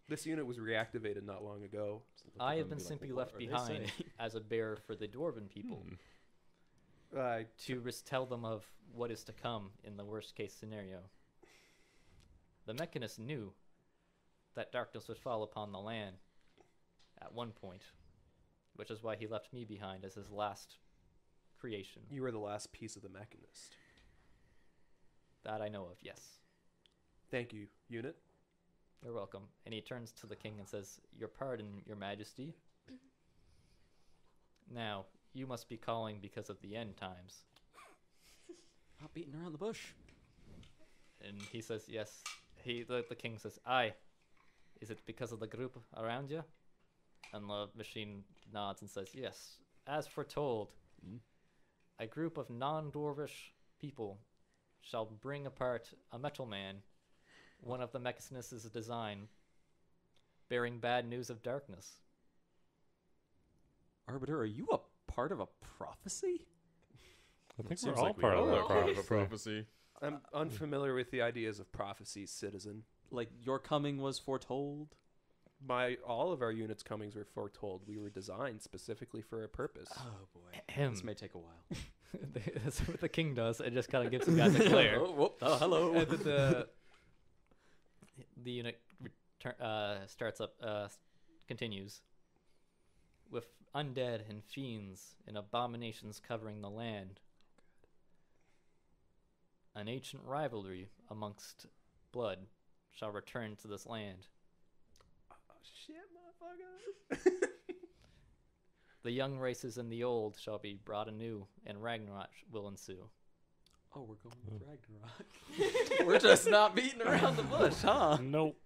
Speaker 3: This unit was reactivated not long ago.
Speaker 1: I have been simply left behind as a bearer for the Dwarven people to tell them of what is to come in the worst case scenario. The Mechanist knew that darkness would fall upon the land, at one point, which is why he left me behind as his last creation.
Speaker 3: You were the last piece of the mechanist.
Speaker 1: That I know of, yes.
Speaker 3: Thank you, unit.
Speaker 1: You're welcome. And he turns to the king and says, "Your pardon, your majesty. Now, you must be calling because of the end times."
Speaker 2: Not beating around the bush.
Speaker 1: And he says, "Yes." The king says, "Aye. Is it because of the group around you?" And the machine nods and says, "Yes. As foretold, a group of non-dwarvish people shall bring apart a metal man, one of the mechanists' design, bearing bad news of darkness."
Speaker 2: Arbiter, are you a part of a prophecy?
Speaker 4: I think
Speaker 6: Seems
Speaker 4: we're all
Speaker 6: like we
Speaker 4: part of
Speaker 6: all
Speaker 4: that
Speaker 6: are part of a
Speaker 4: prophecy.
Speaker 6: prophecy.
Speaker 3: I'm unfamiliar with the ideas of prophecies, citizen.
Speaker 2: Like, your coming was foretold?
Speaker 3: All of our units' comings were foretold. We were designed specifically for a purpose.
Speaker 2: Oh, boy.
Speaker 1: Ahem.
Speaker 2: This may take a while.
Speaker 1: That's what the king does. It just kind of gives the guys a glare.
Speaker 2: Hello.
Speaker 1: And then the unit starts up, continues. With undead and fiends and abominations covering the land, an ancient rivalry amongst blood shall return to this land.
Speaker 3: Oh, shit, motherfucker.
Speaker 1: The young races and the old shall be brought anew, and Ragnarok will ensue.
Speaker 2: Oh, we're going with Ragnarok. We're just not beating around the bush, huh?
Speaker 4: Nope.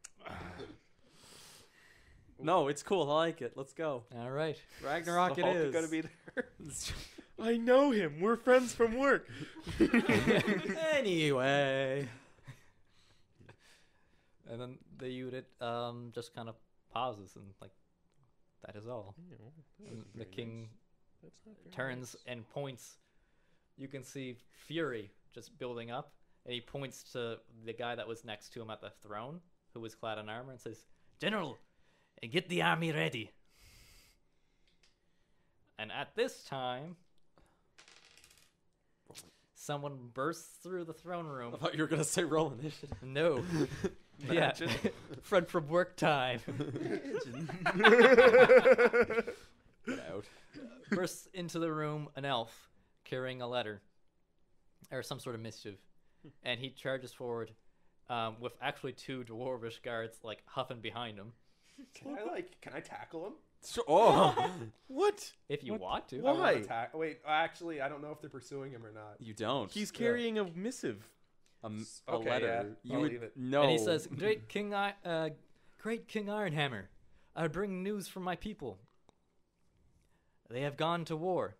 Speaker 2: No, it's cool. I like it. Let's go.
Speaker 1: All right.
Speaker 2: Ragnarok
Speaker 3: The
Speaker 2: it
Speaker 3: Hulk
Speaker 2: is.
Speaker 3: gonna be there.
Speaker 6: I know him. We're friends from work.
Speaker 2: Anyway.
Speaker 1: And then the unit just kind of pauses and like, that is all. And the king turns and points. You can see fury just building up, and he points to the guy that was next to him at the throne, who was clad in armor, and says, "General, get the army ready." And at this time, someone bursts through the throne room.
Speaker 2: I thought you were going to say roll initiative.
Speaker 1: No. Yeah. Friend from work time.
Speaker 2: Get out.
Speaker 1: Bursts into the room an elf carrying a letter or some sort of mischief, and he charges forward with actually two dwarvish guards like huffing behind him.
Speaker 3: Can I tackle him?
Speaker 2: Oh,
Speaker 6: What?
Speaker 1: If you want to.
Speaker 3: I wanna
Speaker 6: Why?
Speaker 3: Wait, actually, I don't know if they're pursuing him or not.
Speaker 2: you don't.
Speaker 6: He's carrying a missive.
Speaker 2: a
Speaker 3: Okay,
Speaker 2: letter.
Speaker 3: yeah,
Speaker 2: You
Speaker 3: I'll
Speaker 2: would
Speaker 3: leave it.
Speaker 2: no.
Speaker 1: And he says, Great King Ironhammer, I bring news from my people. They have gone to war."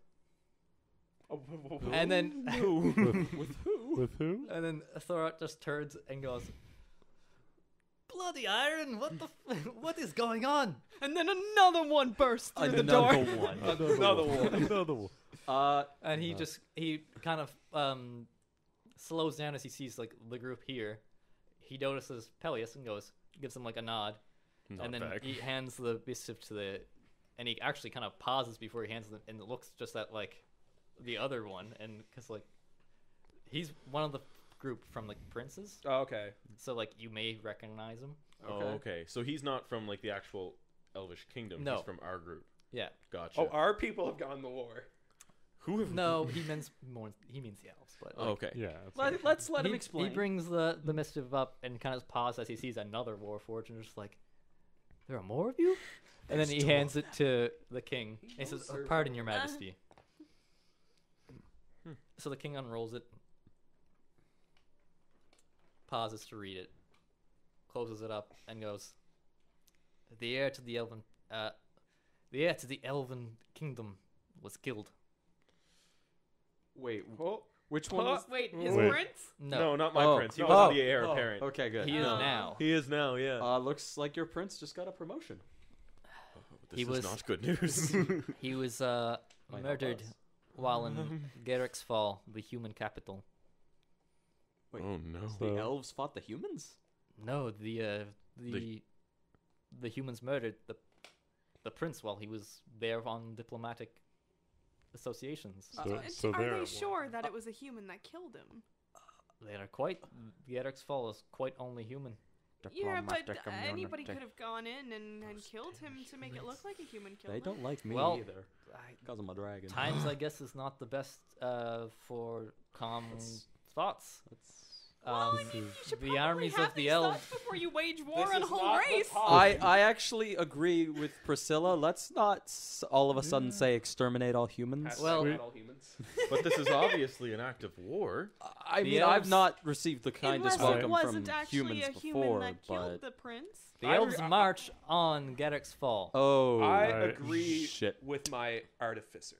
Speaker 1: And then
Speaker 4: With who?
Speaker 1: and then Thor just turns and goes, "Bloody Iron, what is going on?"
Speaker 5: And then another one bursts through the door.
Speaker 3: Another one.
Speaker 4: Another one.
Speaker 1: And he kind of slows down as he sees like the group here. He notices Peleus and gives him like a nod, and then
Speaker 6: back.
Speaker 1: he hands the missive and he actually kind of pauses before he hands them, and it looks just at like the other one, and because like he's one of the group from like princes,
Speaker 3: Oh, okay.
Speaker 1: so like you may recognize him.
Speaker 6: Oh, okay. So he's not from like the actual Elvish kingdom.
Speaker 1: No.
Speaker 6: He's from our group.
Speaker 1: Yeah.
Speaker 6: Gotcha.
Speaker 3: Oh, our people have gone to war.
Speaker 6: Who have
Speaker 1: No, he means the elves, but
Speaker 6: Oh, okay.
Speaker 4: Yeah. that's right.
Speaker 2: let's let him
Speaker 1: he
Speaker 2: explain.
Speaker 1: brings the missive up and kind of pauses as he sees another warforged and just like, "There are more of you?" And then he hands it to the king. And he says, "Pardon, your majesty." So the king unrolls it, pauses to read it, closes it up, and goes, the heir to the elven kingdom was killed."
Speaker 2: Wait,
Speaker 3: Oh,
Speaker 2: which one was?
Speaker 5: Wait, his
Speaker 4: Wait.
Speaker 5: prince?
Speaker 6: No, not my
Speaker 2: Oh.
Speaker 6: prince. He
Speaker 2: Oh.
Speaker 6: wasn't the heir
Speaker 2: Oh,
Speaker 6: apparent.
Speaker 2: Okay, good.
Speaker 1: He is now.
Speaker 6: He is now, yeah.
Speaker 2: Looks like your prince just got a promotion.
Speaker 6: This
Speaker 1: he
Speaker 6: is
Speaker 1: was-
Speaker 6: not good news.
Speaker 1: He was
Speaker 2: Might help
Speaker 1: murdered
Speaker 2: us.
Speaker 1: while in Garrick's Fall, the human capital.
Speaker 2: Wait,
Speaker 6: Oh no.
Speaker 2: the elves fought the humans?
Speaker 1: No, the humans murdered the prince while he was there on diplomatic associations.
Speaker 4: So
Speaker 5: Are
Speaker 4: there.
Speaker 5: they sure that it was a human that killed him?
Speaker 1: They are quite. Garrick's Fall is quite only human.
Speaker 5: Yeah, but
Speaker 2: Diplomatic
Speaker 5: anybody
Speaker 2: immunity.
Speaker 5: could have gone in and killed him to make it look like a human killed
Speaker 2: They
Speaker 5: him.
Speaker 2: don't like me
Speaker 1: Well,
Speaker 2: either. Because I'm a dragon.
Speaker 1: Times, I guess, is not the best for calm thoughts.
Speaker 5: Well, I mean, you should
Speaker 1: the
Speaker 5: probably
Speaker 1: armies
Speaker 5: have
Speaker 1: of the
Speaker 5: these
Speaker 1: elves.
Speaker 5: thoughts before you wage war
Speaker 3: This
Speaker 5: on a
Speaker 3: is
Speaker 5: whole
Speaker 3: not the
Speaker 5: race.
Speaker 3: pod.
Speaker 2: I actually agree with Priscilla. Let's not all of a sudden say exterminate all humans.
Speaker 1: Well-
Speaker 3: not all humans.
Speaker 6: But this is obviously an act of war.
Speaker 2: I
Speaker 1: The
Speaker 2: mean, I've
Speaker 1: elves-
Speaker 2: not received the kindest
Speaker 5: Unless it
Speaker 2: welcome
Speaker 5: wasn't
Speaker 2: from
Speaker 5: actually
Speaker 2: humans
Speaker 5: a human
Speaker 2: before,
Speaker 5: that killed
Speaker 2: but
Speaker 5: the prince.
Speaker 1: The
Speaker 3: I
Speaker 1: elves
Speaker 3: re- I-
Speaker 1: march on Garrick's Fall.
Speaker 2: oh,
Speaker 3: I
Speaker 4: Right.
Speaker 3: agree
Speaker 2: shit.
Speaker 3: with my artificer.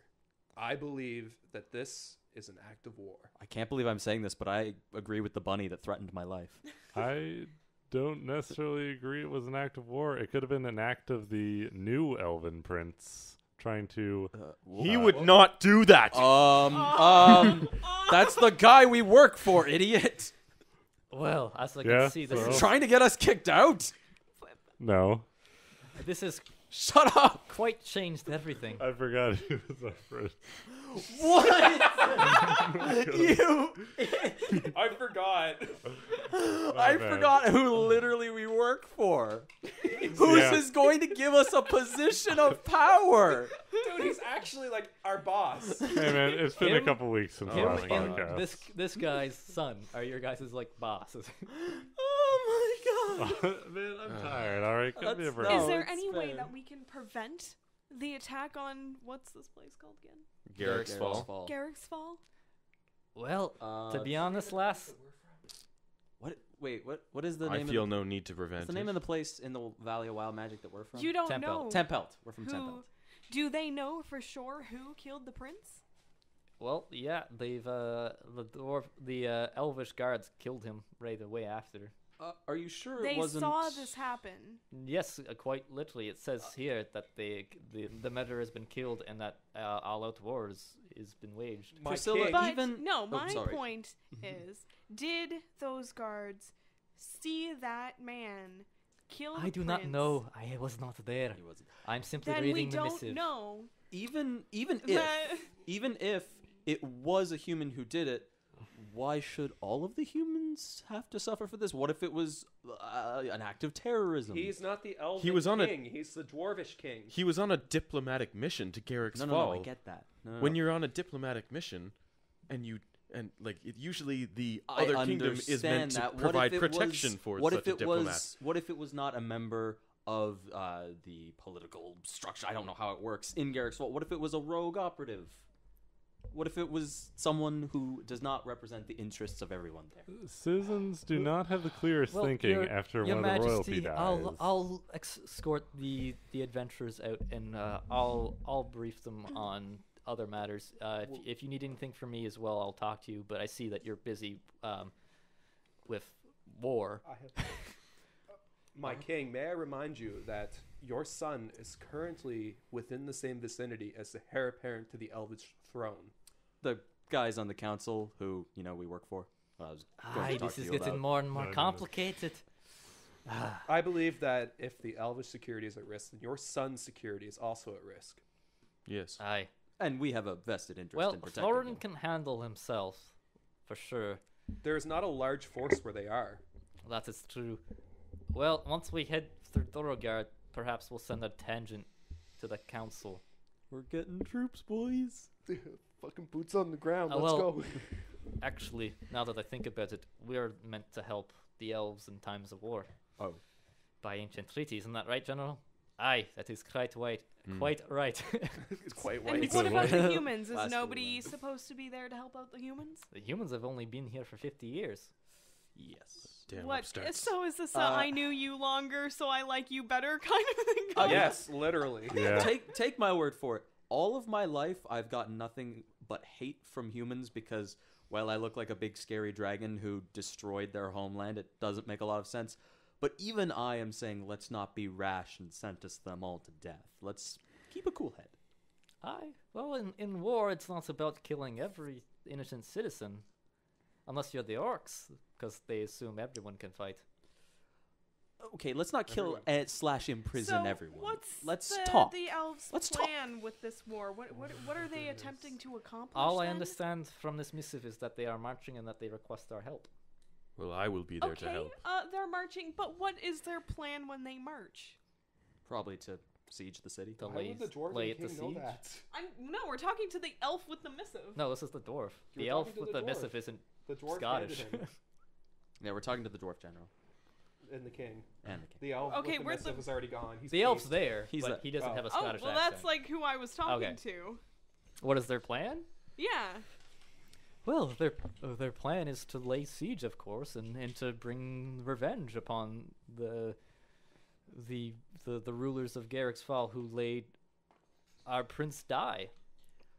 Speaker 3: I believe that this is an act of war.
Speaker 2: I can't believe I'm saying this, but I agree with the bunny that threatened my life.
Speaker 4: I don't necessarily agree it was an act of war. It could have been an act of the new elven prince trying to.
Speaker 6: He would not do that.
Speaker 2: That's the guy we work for, idiot.
Speaker 1: Well, as I
Speaker 4: Yeah,
Speaker 1: can see, this
Speaker 4: so-
Speaker 1: is,
Speaker 2: Trying to get us kicked out.
Speaker 4: No,
Speaker 1: this has
Speaker 2: Shut up.
Speaker 1: quite changed everything.
Speaker 4: I forgot he was our friend.
Speaker 2: What? You.
Speaker 3: I forgot.
Speaker 2: I
Speaker 4: bad.
Speaker 2: forgot who literally we work for. Who's
Speaker 4: Yeah.
Speaker 2: is going to give us a position of power?
Speaker 3: Dude, he's actually like our boss.
Speaker 4: Hey man, it's been a
Speaker 1: Him-
Speaker 4: couple weeks since the
Speaker 1: Him
Speaker 4: last
Speaker 1: and
Speaker 4: podcast.
Speaker 1: this guy's son are your guys' like bosses.
Speaker 2: Oh my god.
Speaker 4: Man, I'm tired. All right, give me a
Speaker 2: That's
Speaker 4: break.
Speaker 2: no-
Speaker 5: Is there
Speaker 2: it's
Speaker 5: any way
Speaker 2: fair.
Speaker 5: that we can prevent the attack on what's this place called again?
Speaker 6: Garrick's Fall.
Speaker 5: Garrick's Fall.
Speaker 1: Well, to be honest, lass,
Speaker 2: What? Wait, what is the
Speaker 6: I
Speaker 2: name?
Speaker 6: feel
Speaker 2: of the,
Speaker 6: no need to prevent
Speaker 2: what's the name
Speaker 6: it.
Speaker 2: of the place in the Valley of Wild Magic that we're from?
Speaker 5: You don't
Speaker 1: Tempelt.
Speaker 5: know
Speaker 2: Tempelt. We're from
Speaker 5: who.
Speaker 2: Tempelt.
Speaker 5: Do they know for sure who killed the prince?
Speaker 1: well, yeah, they've the elvish guards killed him right away after.
Speaker 2: Are you sure
Speaker 5: They
Speaker 2: it wasn't?
Speaker 5: saw this happen.
Speaker 1: Yes, quite literally. It says here that the matter has been killed and that all-out war is been waged.
Speaker 3: My
Speaker 2: Priscilla,
Speaker 3: king.
Speaker 5: But
Speaker 2: even
Speaker 5: no,
Speaker 2: oh,
Speaker 5: my
Speaker 2: sorry.
Speaker 5: point is, did those guards see that man kill the
Speaker 1: I do not
Speaker 5: prince?
Speaker 1: know. I was not there.
Speaker 2: He wasn't.
Speaker 1: I'm simply
Speaker 5: Then
Speaker 1: reading
Speaker 5: we
Speaker 1: the
Speaker 5: don't
Speaker 1: missive.
Speaker 5: know.
Speaker 2: Even
Speaker 5: that-
Speaker 2: if it was a human who did it, why should all of the humans have to suffer for this? What if it was an act of terrorism?
Speaker 3: He's not the elven
Speaker 6: He was on a-
Speaker 3: king. He's the dwarvish king.
Speaker 6: He was on a diplomatic mission to Garrick's
Speaker 2: no,
Speaker 6: Fall.
Speaker 2: I get that. No,
Speaker 6: When you're on a diplomatic mission, usually the
Speaker 2: I
Speaker 6: other kingdom is meant
Speaker 2: understand
Speaker 6: to
Speaker 2: that. What
Speaker 6: provide
Speaker 2: if it
Speaker 6: protection
Speaker 2: was,
Speaker 6: for
Speaker 2: what
Speaker 6: such
Speaker 2: if
Speaker 6: a
Speaker 2: it
Speaker 6: diplomat.
Speaker 2: was? What if it was not a member of the political structure? I don't know how it works in Garrick's Fall. What if it was a rogue operative? What if it was someone who does not represent the interests of everyone there?
Speaker 4: Citizens do not have the clearest
Speaker 1: Well,
Speaker 4: thinking
Speaker 1: Your
Speaker 4: after
Speaker 1: Your
Speaker 4: one of the royalty
Speaker 1: Majesty,
Speaker 4: dies.
Speaker 1: I'll escort the adventurers out, and I'll brief them on other matters. If you need anything from me as well, I'll talk to you. But I see that you're busy with war.
Speaker 3: I have. My king, may I remind you that your son is currently within the same vicinity as the heir apparent to the elvish throne.
Speaker 2: The guys on the council who we work for. I was going to talk
Speaker 1: This
Speaker 2: to
Speaker 1: is
Speaker 2: you
Speaker 1: getting
Speaker 2: about.
Speaker 1: more and more
Speaker 4: No, no, no.
Speaker 1: complicated.
Speaker 3: I believe that if the elvish security is at risk, then your son's security is also at risk.
Speaker 6: Yes.
Speaker 1: Aye.
Speaker 2: And we have a vested interest
Speaker 1: Well,
Speaker 2: in protecting
Speaker 1: Florin
Speaker 2: him.
Speaker 1: can handle himself, for sure.
Speaker 3: There is not a large force where they are.
Speaker 1: That is true. Well, once we head through Thorogard, perhaps we'll send a tangent to the council.
Speaker 2: We're getting troops, boys.
Speaker 3: Fucking boots on the ground.
Speaker 1: Let's
Speaker 3: Let's
Speaker 1: well-
Speaker 3: go.
Speaker 1: Actually, now that I think about it, we're meant to help the elves in times of war.
Speaker 2: Oh.
Speaker 1: By ancient treaty, isn't that right, General? Aye, that is quite right. Quite right.
Speaker 3: It's quite
Speaker 5: And
Speaker 3: white.
Speaker 5: what about the
Speaker 2: Last
Speaker 5: humans? Is
Speaker 2: one.
Speaker 5: nobody supposed to be there to help out the humans?
Speaker 1: The humans have only been here for 50 years.
Speaker 2: Yes.
Speaker 6: Damn
Speaker 5: What?
Speaker 6: upstarts.
Speaker 5: So is this I knew you longer, so I like you better kind of thing?
Speaker 2: Oh,
Speaker 5: going?
Speaker 3: Yes, literally.
Speaker 4: Yeah.
Speaker 2: Take my word for it. All of my life, I've got nothing but hate from humans because, well, I look like a big scary dragon who destroyed their homeland. It doesn't make a lot of sense. But even I am saying, let's not be rash and sentence them all to death. Let's keep a cool head.
Speaker 1: Aye. Well, in war, it's not about killing every innocent citizen. Unless you're the orcs, because they assume everyone can fight.
Speaker 2: Okay, let's not kill slash imprison
Speaker 5: So
Speaker 2: everyone.
Speaker 5: What's the
Speaker 2: talk.
Speaker 5: the elves'
Speaker 2: Let's talk.
Speaker 5: plan with this war? What are they attempting to accomplish?
Speaker 1: All I
Speaker 5: then?
Speaker 1: understand from this missive is that they are marching and that they request our help.
Speaker 6: Well, I will be there to
Speaker 5: Okay,
Speaker 6: help.
Speaker 5: they're marching, but what is their plan when they march?
Speaker 2: Probably to siege the city.
Speaker 1: To
Speaker 3: Why
Speaker 1: lay,
Speaker 3: would the dwarven
Speaker 1: lay at the
Speaker 3: king know
Speaker 1: siege.
Speaker 3: that?
Speaker 5: No, we're talking to the elf with the missive.
Speaker 1: No, this is the dwarf.
Speaker 3: You
Speaker 1: The
Speaker 3: were
Speaker 1: elf
Speaker 3: talking to
Speaker 1: with
Speaker 3: the
Speaker 1: the
Speaker 3: dwarf.
Speaker 1: missive isn't
Speaker 3: The dwarf
Speaker 1: Scottish.
Speaker 3: handed him,
Speaker 2: Yeah, we're talking to the dwarf general
Speaker 3: and the king.
Speaker 2: and the king.
Speaker 3: The elf
Speaker 5: Okay,
Speaker 3: with the
Speaker 5: where's the-
Speaker 3: missive is already gone. He's
Speaker 1: The elf's
Speaker 3: peaced.
Speaker 1: there,
Speaker 2: He's
Speaker 1: but
Speaker 2: the-
Speaker 1: he doesn't
Speaker 3: oh.
Speaker 1: have a
Speaker 5: Oh,
Speaker 1: Scottish
Speaker 5: well,
Speaker 1: accent.
Speaker 5: that's like who I was talking
Speaker 1: Okay.
Speaker 5: to.
Speaker 1: What is their plan?
Speaker 5: Yeah.
Speaker 1: Well, their plan is to lay siege, of course, and to bring revenge upon the rulers of Garrick's Fall who laid our prince die.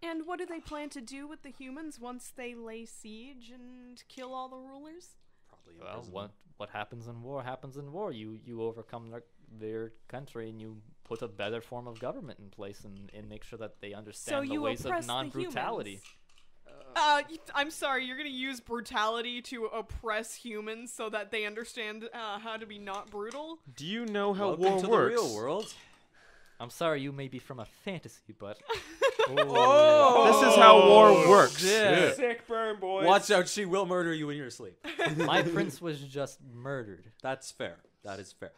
Speaker 5: And what do they plan to do with the humans once they lay siege and kill all the rulers?
Speaker 2: Probably
Speaker 1: Well,
Speaker 2: imprison
Speaker 1: what happens in war happens in war. You overcome their country and you put a better form of government in place and make sure that they understand the
Speaker 5: you
Speaker 1: ways
Speaker 5: oppress
Speaker 1: of
Speaker 5: the
Speaker 1: non-brutality.
Speaker 5: humans. I'm sorry, you're gonna use brutality to oppress humans so that they understand how to be not brutal?
Speaker 6: Do you know how
Speaker 2: Welcome
Speaker 6: war
Speaker 2: to
Speaker 6: works?
Speaker 2: the real world.
Speaker 1: I'm sorry, you may be from a fantasy, but
Speaker 2: Oh,
Speaker 6: This is how war works.
Speaker 2: Yeah.
Speaker 3: Sick burn, boys.
Speaker 2: Watch out, she will murder you in your sleep.
Speaker 1: my prince was just murdered.
Speaker 2: That's fair. That is fair.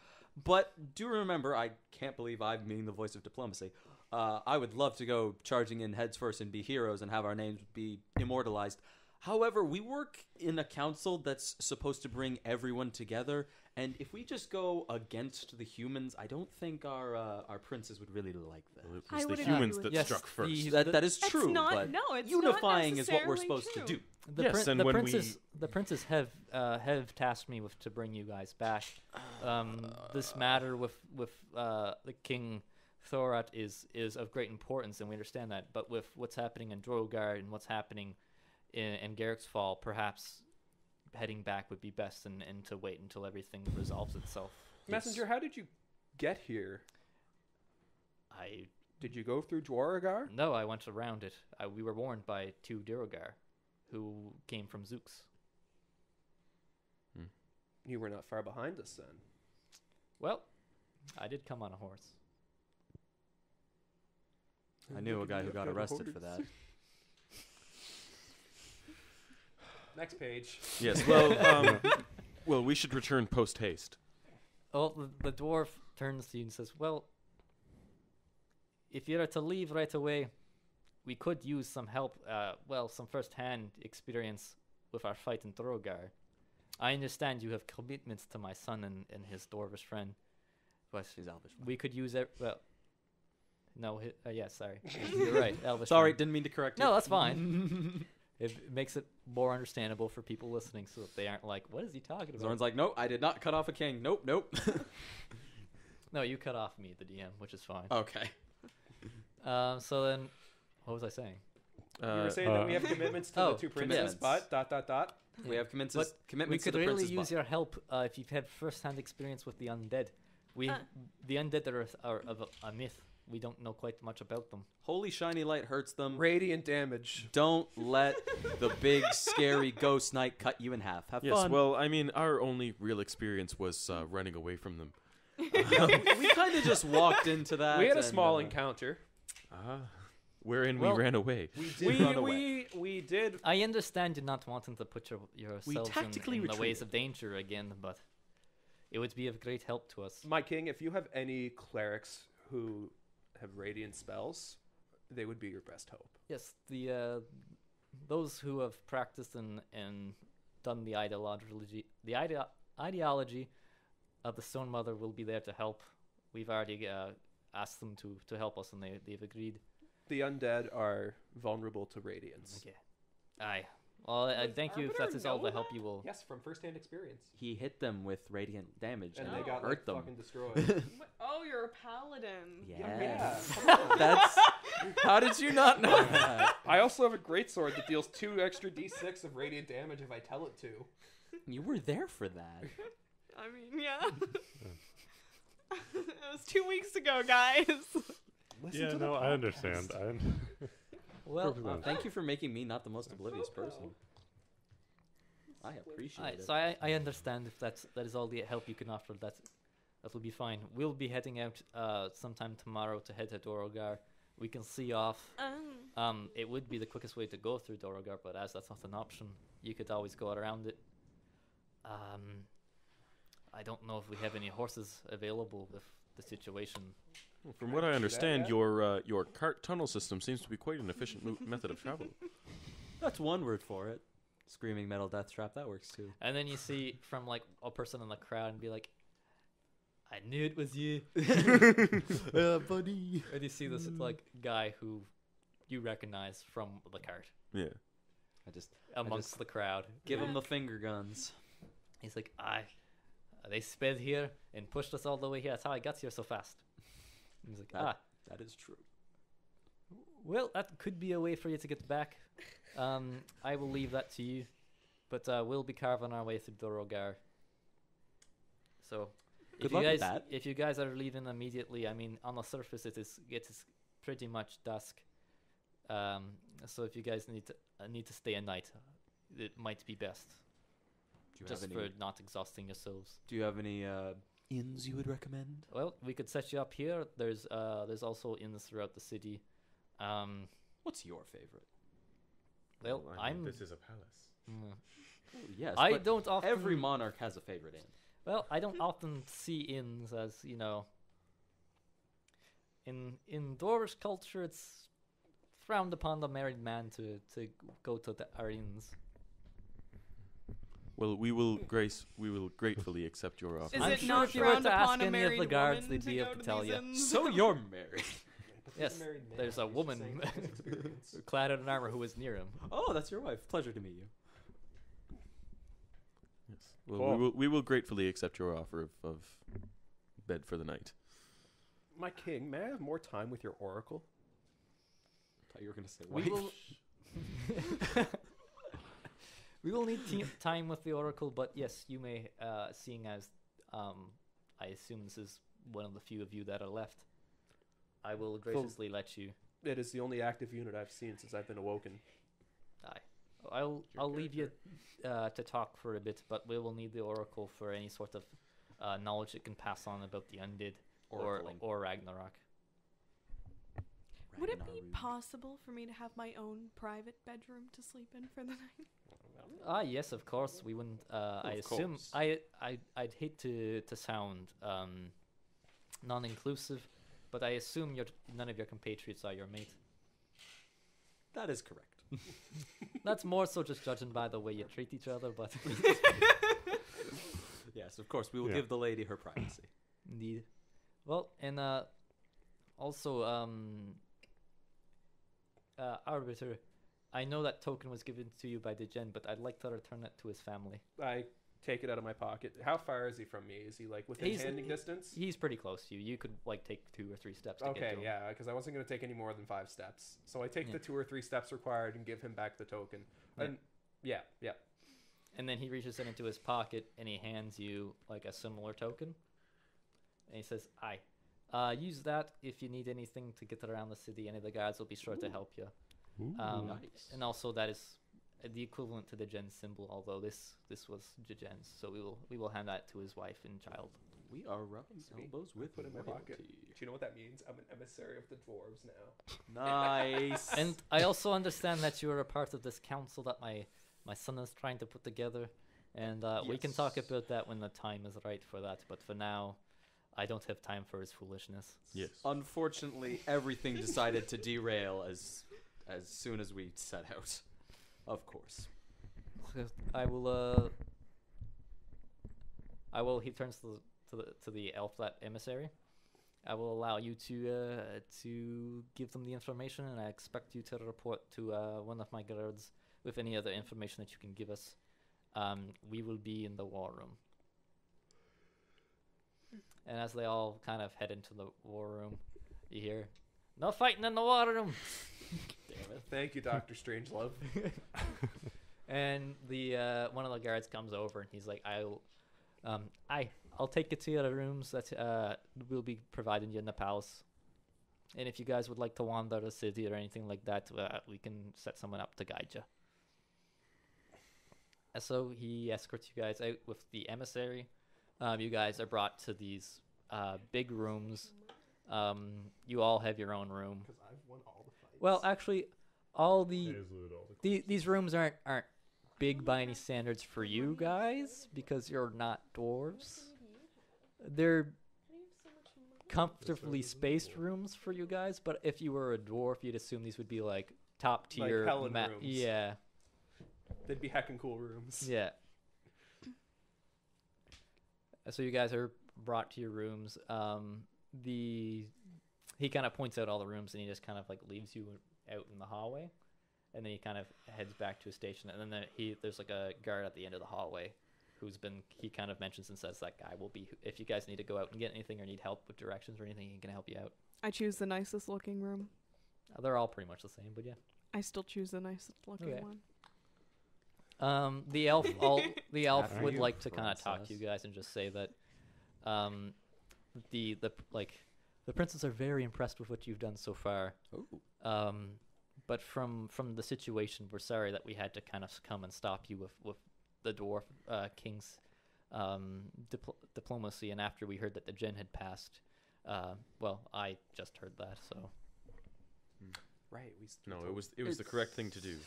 Speaker 2: But do remember, I can't believe I'm being the voice of diplomacy. I would love to go charging in heads first and be heroes and have our names be immortalized. However, we work in a council that's supposed to bring everyone together, and if we just go against the humans, I don't think our princes would really like that.
Speaker 6: Well, it
Speaker 5: I
Speaker 6: was the
Speaker 5: would
Speaker 6: humans
Speaker 5: agree
Speaker 6: that
Speaker 1: Yes,
Speaker 6: struck first.
Speaker 1: the-
Speaker 2: That is
Speaker 5: It's
Speaker 2: true,
Speaker 5: not-
Speaker 2: but
Speaker 5: no, it's not
Speaker 2: unifying is what we're
Speaker 5: necessarily
Speaker 2: supposed to
Speaker 5: true.
Speaker 2: do.
Speaker 6: Yes, and
Speaker 1: the
Speaker 6: when
Speaker 1: princes have tasked me with to bring you guys back. This matter with the king Thorat is of great importance, and we understand that. But with what's happening in Drogar and what's happening in Garrick's Fall, perhaps heading back would be best, and to wait until everything resolves itself.
Speaker 3: Messenger, how did you get here? Did you go through Dwaragar?
Speaker 1: No, I went around it. We were warned by two Duergar, who came from Zooks.
Speaker 3: You were not far behind us then.
Speaker 1: Well, I did come on a horse.
Speaker 2: I knew a guy who got arrested for that.
Speaker 3: Next page.
Speaker 6: Yes, well, well, we should return post haste.
Speaker 1: Well, the dwarf turns to you and says, well, if you're to leave right away, we could use some help, some first-hand experience with our fight in Thorogar. I understand you have commitments to my son and his dwarvish friend, but
Speaker 2: He's Elvish.
Speaker 1: we could use it, sorry. You're right, Elvish
Speaker 2: Sorry,
Speaker 1: friend.
Speaker 2: didn't mean to correct you.
Speaker 1: No, that's fine. It makes it more understandable for people listening so that they aren't like, what is he talking about?
Speaker 2: Zorn's like, nope, I did not cut off a king. Nope.
Speaker 1: No, you cut off me, the DM, which is fine.
Speaker 2: Okay.
Speaker 1: So then, what was I saying?
Speaker 3: You were saying that we have commitments to the two princes,
Speaker 2: commitments.
Speaker 3: but ...
Speaker 2: We have commitments
Speaker 1: We
Speaker 2: commitments
Speaker 1: could
Speaker 2: to the
Speaker 1: really
Speaker 2: prince's
Speaker 1: use
Speaker 2: butt.
Speaker 1: your help if you've had first-hand experience with the undead. The undead are of a myth. We don't know quite much about them.
Speaker 2: Holy shiny light hurts them.
Speaker 3: Radiant damage.
Speaker 2: Don't let the big scary ghost knight cut you in half. Have
Speaker 6: Yes,
Speaker 2: fun.
Speaker 6: well, I mean, our only real experience was running away from them.
Speaker 2: we kind of just walked into that.
Speaker 3: We had a
Speaker 2: and,
Speaker 3: small encounter.
Speaker 6: Wherein
Speaker 1: Well,
Speaker 6: we ran away.
Speaker 3: We did run away. We did.
Speaker 1: I understand you not wanting to put yourselves
Speaker 6: tactically
Speaker 1: in the ways
Speaker 6: retreated.
Speaker 1: of danger again, but it would be of great help to us.
Speaker 3: My king, if you have any clerics who have radiant spells, they would be your best hope.
Speaker 1: Yes, those who have practiced and done the ideology of the Stone Mother will be there to help. We've already asked them to help us, and they've agreed.
Speaker 3: The undead are vulnerable to radiance.
Speaker 1: Okay. Aye. Well, I thank you if that
Speaker 5: Arbiter
Speaker 1: is all
Speaker 5: know
Speaker 1: the help
Speaker 5: that?
Speaker 1: you will.
Speaker 3: Yes, from first-hand experience.
Speaker 2: He hit them with radiant damage
Speaker 3: And
Speaker 2: and
Speaker 3: they
Speaker 2: it
Speaker 3: got
Speaker 2: hurt them.
Speaker 3: fucking destroyed.
Speaker 5: Oh, you're a paladin.
Speaker 2: Yeah.
Speaker 3: come on.
Speaker 2: That's. How did you not know that?
Speaker 3: I also have a great sword that deals 2 extra d6 of radiant damage if I tell it to.
Speaker 2: You were there for that.
Speaker 5: I mean, yeah. It was 2 weeks ago, guys.
Speaker 4: Yeah, no, I understand.
Speaker 1: Well,
Speaker 4: Perfect.
Speaker 2: Thank you for making me not the most oblivious person. I appreciate it.
Speaker 1: so I understand if that is all the help you can offer. That will be fine. We'll be heading out sometime tomorrow to head to Dorogar. We can see off. It would be the quickest way to go through Dorogar, but as that's not an option, you could always go around it. I don't know if we have any horses available with the situation.
Speaker 6: Well, from what I understand, your cart tunnel system seems to be quite an efficient method of travel.
Speaker 2: That's one word for it. Screaming metal death trap. That works too.
Speaker 1: And then you see from like a person in the crowd and be like, I knew it was you.
Speaker 2: Buddy.
Speaker 1: And you see this like guy who you recognize from the cart
Speaker 6: Yeah.
Speaker 1: amongst the crowd.
Speaker 2: Give him the finger guns.
Speaker 1: He's like, they sped here and pushed us all the way here. That's how I got here so fast. And he's like,
Speaker 2: That is true.
Speaker 1: well, that could be a way for you to get back. I will leave that to you. But we'll be carving our way through Dorogar. So,
Speaker 2: Good luck with that.
Speaker 1: if you guys are leaving immediately, I mean, on the surface it is pretty much dusk. So if you guys need to stay a night, it might be best. Just for not exhausting yourselves.
Speaker 2: Do you have any inns you would recommend?
Speaker 1: Well, we could set you up here. There's also inns throughout the city.
Speaker 2: What's your favorite?
Speaker 1: Well,
Speaker 4: I mean, this is a palace.
Speaker 2: Yes,
Speaker 1: I
Speaker 2: but
Speaker 1: don't often.
Speaker 2: every monarch has a favorite inn.
Speaker 1: Well, I don't often see inns as in Dwarvish culture, it's frowned upon the married man to go to our inns.
Speaker 6: Well, we will gratefully accept your offer.
Speaker 5: Is
Speaker 1: I'm
Speaker 5: it
Speaker 1: sure
Speaker 5: not
Speaker 1: if you were
Speaker 5: frowned
Speaker 1: to ask
Speaker 5: upon a
Speaker 1: any of the
Speaker 5: married
Speaker 1: guards,
Speaker 5: woman
Speaker 1: they'd
Speaker 5: to
Speaker 1: be able
Speaker 5: go
Speaker 1: to
Speaker 5: to
Speaker 1: tell
Speaker 5: these
Speaker 1: you.
Speaker 5: inns?
Speaker 2: So you're married.
Speaker 1: Yes, there's a woman clad in armor who is near him.
Speaker 2: Oh, that's your wife. Pleasure to meet you.
Speaker 6: Yes. Well,
Speaker 3: Cool.
Speaker 6: we will gratefully accept your offer of bed for the night.
Speaker 3: My king, may I have more time with your oracle?
Speaker 2: Thought you were gonna say
Speaker 1: We
Speaker 2: wife.
Speaker 1: will. We will need time with the oracle, but yes, you may. Seeing as I assume this is one of the few of you that are left, I will graciously let you.
Speaker 3: It is the only active unit I've seen since I've been awoken.
Speaker 1: I'll leave you to talk for a bit, but we will need the oracle for any sort of knowledge it can pass on about the undead
Speaker 2: Oracling.
Speaker 1: or Ragnarok.
Speaker 5: Would it be
Speaker 2: Ragnarok.
Speaker 5: possible for me to have my own private bedroom to sleep in for the night?
Speaker 1: Yes, of course. We wouldn't. I assume.
Speaker 2: course.
Speaker 1: I'd hate to sound non-inclusive, but I assume none of your compatriots are your mate.
Speaker 2: That is correct.
Speaker 1: That's more so just judging by the way you treat each other, but
Speaker 2: Yes, of course. We will
Speaker 4: Yeah.
Speaker 2: give the lady her privacy.
Speaker 1: indeed. Well, and also Arbiter, I know that token was given to you by Degen, but I'd like to return it to his family.
Speaker 3: I take it out of my pocket. How far is he from me? Is he like within
Speaker 1: He's-
Speaker 3: handing distance?
Speaker 1: He's pretty close to you. You could like take 2 or 3 steps to get to
Speaker 3: Okay,
Speaker 1: him.
Speaker 3: yeah, because I wasn't going to take any more than 5 steps. So I take
Speaker 1: Yeah.
Speaker 3: the 2 or 3 steps required and give him back the token.
Speaker 1: Yeah.
Speaker 3: And yeah.
Speaker 1: And then he reaches it into his pocket and he hands you like a similar token. And he says, use that if you need anything to get around the city. Any of the guards will be sure to help you.
Speaker 2: Nice.
Speaker 1: And also that is the equivalent to the Gen symbol, although this was Gen's. So we will hand that to his wife and child.
Speaker 2: We are rubbing
Speaker 3: Sweet.
Speaker 2: elbows with
Speaker 3: Put it in my pocket.
Speaker 2: royalty.
Speaker 3: Do you know what that means? I'm an emissary of the dwarves now.
Speaker 2: Nice.
Speaker 1: And I also understand that you are a part of this council that my son is trying to put together. And we can talk
Speaker 2: Yes.
Speaker 1: about that when the time is right for that. But for now, I don't have time for his foolishness.
Speaker 6: Yes.
Speaker 2: Unfortunately, everything decided to derail as soon as we set out. Of course.
Speaker 1: I will. He turns to the elf, that emissary. I will allow you to give them the information, and I expect you to report to one of my guards with any other information that you can give us. We will be in the war room. And as they all kind of head into the war room, you hear, "No fighting in the war room."
Speaker 2: Damn it.
Speaker 3: Thank you, Dr. Strangelove.
Speaker 1: And the one of the guards comes over and he's like, I'll take you to your rooms that will be providing you in the palace. And if you guys would like to wander the city or anything like that, we can set someone up to guide you. And so he escorts you guys out with the emissary. You guys are brought to these big rooms. You all have your own room.
Speaker 3: Because I've won all the fights.
Speaker 1: Well, actually, all
Speaker 4: It
Speaker 1: the
Speaker 4: is lewd all the
Speaker 1: these rooms aren't big by any standards for you guys because you're not dwarves. They're comfortably spaced rooms for you guys, but if you were a dwarf, you'd assume these would be like top tier.
Speaker 3: Helen rooms.
Speaker 1: Yeah,
Speaker 3: They'd be heckin' cool rooms.
Speaker 1: yeah. So you guys are brought to your rooms. He kind of points out all the rooms, and he just kind of like leaves you out in the hallway, and then he kind of heads back to his station. And then there's like a guard at the end of the hallway, he kind of mentions and says that guy will be, if you guys need to go out and get anything or need help with directions or anything, he can help you out.
Speaker 5: I choose the nicest looking room.
Speaker 1: They're all pretty much the same, but yeah.
Speaker 5: I still choose the nicest looking
Speaker 1: Okay.
Speaker 5: one.
Speaker 1: The elf
Speaker 2: After
Speaker 1: would
Speaker 2: you,
Speaker 1: like to kind of talk to
Speaker 2: princess.
Speaker 1: you guys and just say that, the princes are very impressed with what you've done so far.
Speaker 2: Ooh.
Speaker 1: But from the situation, we're sorry that we had to kind of come and stop you with the dwarf king's diplomacy. And after we heard that the Jinn had passed, well, I just heard that, so.
Speaker 2: Right.
Speaker 6: No, it was the correct thing to do.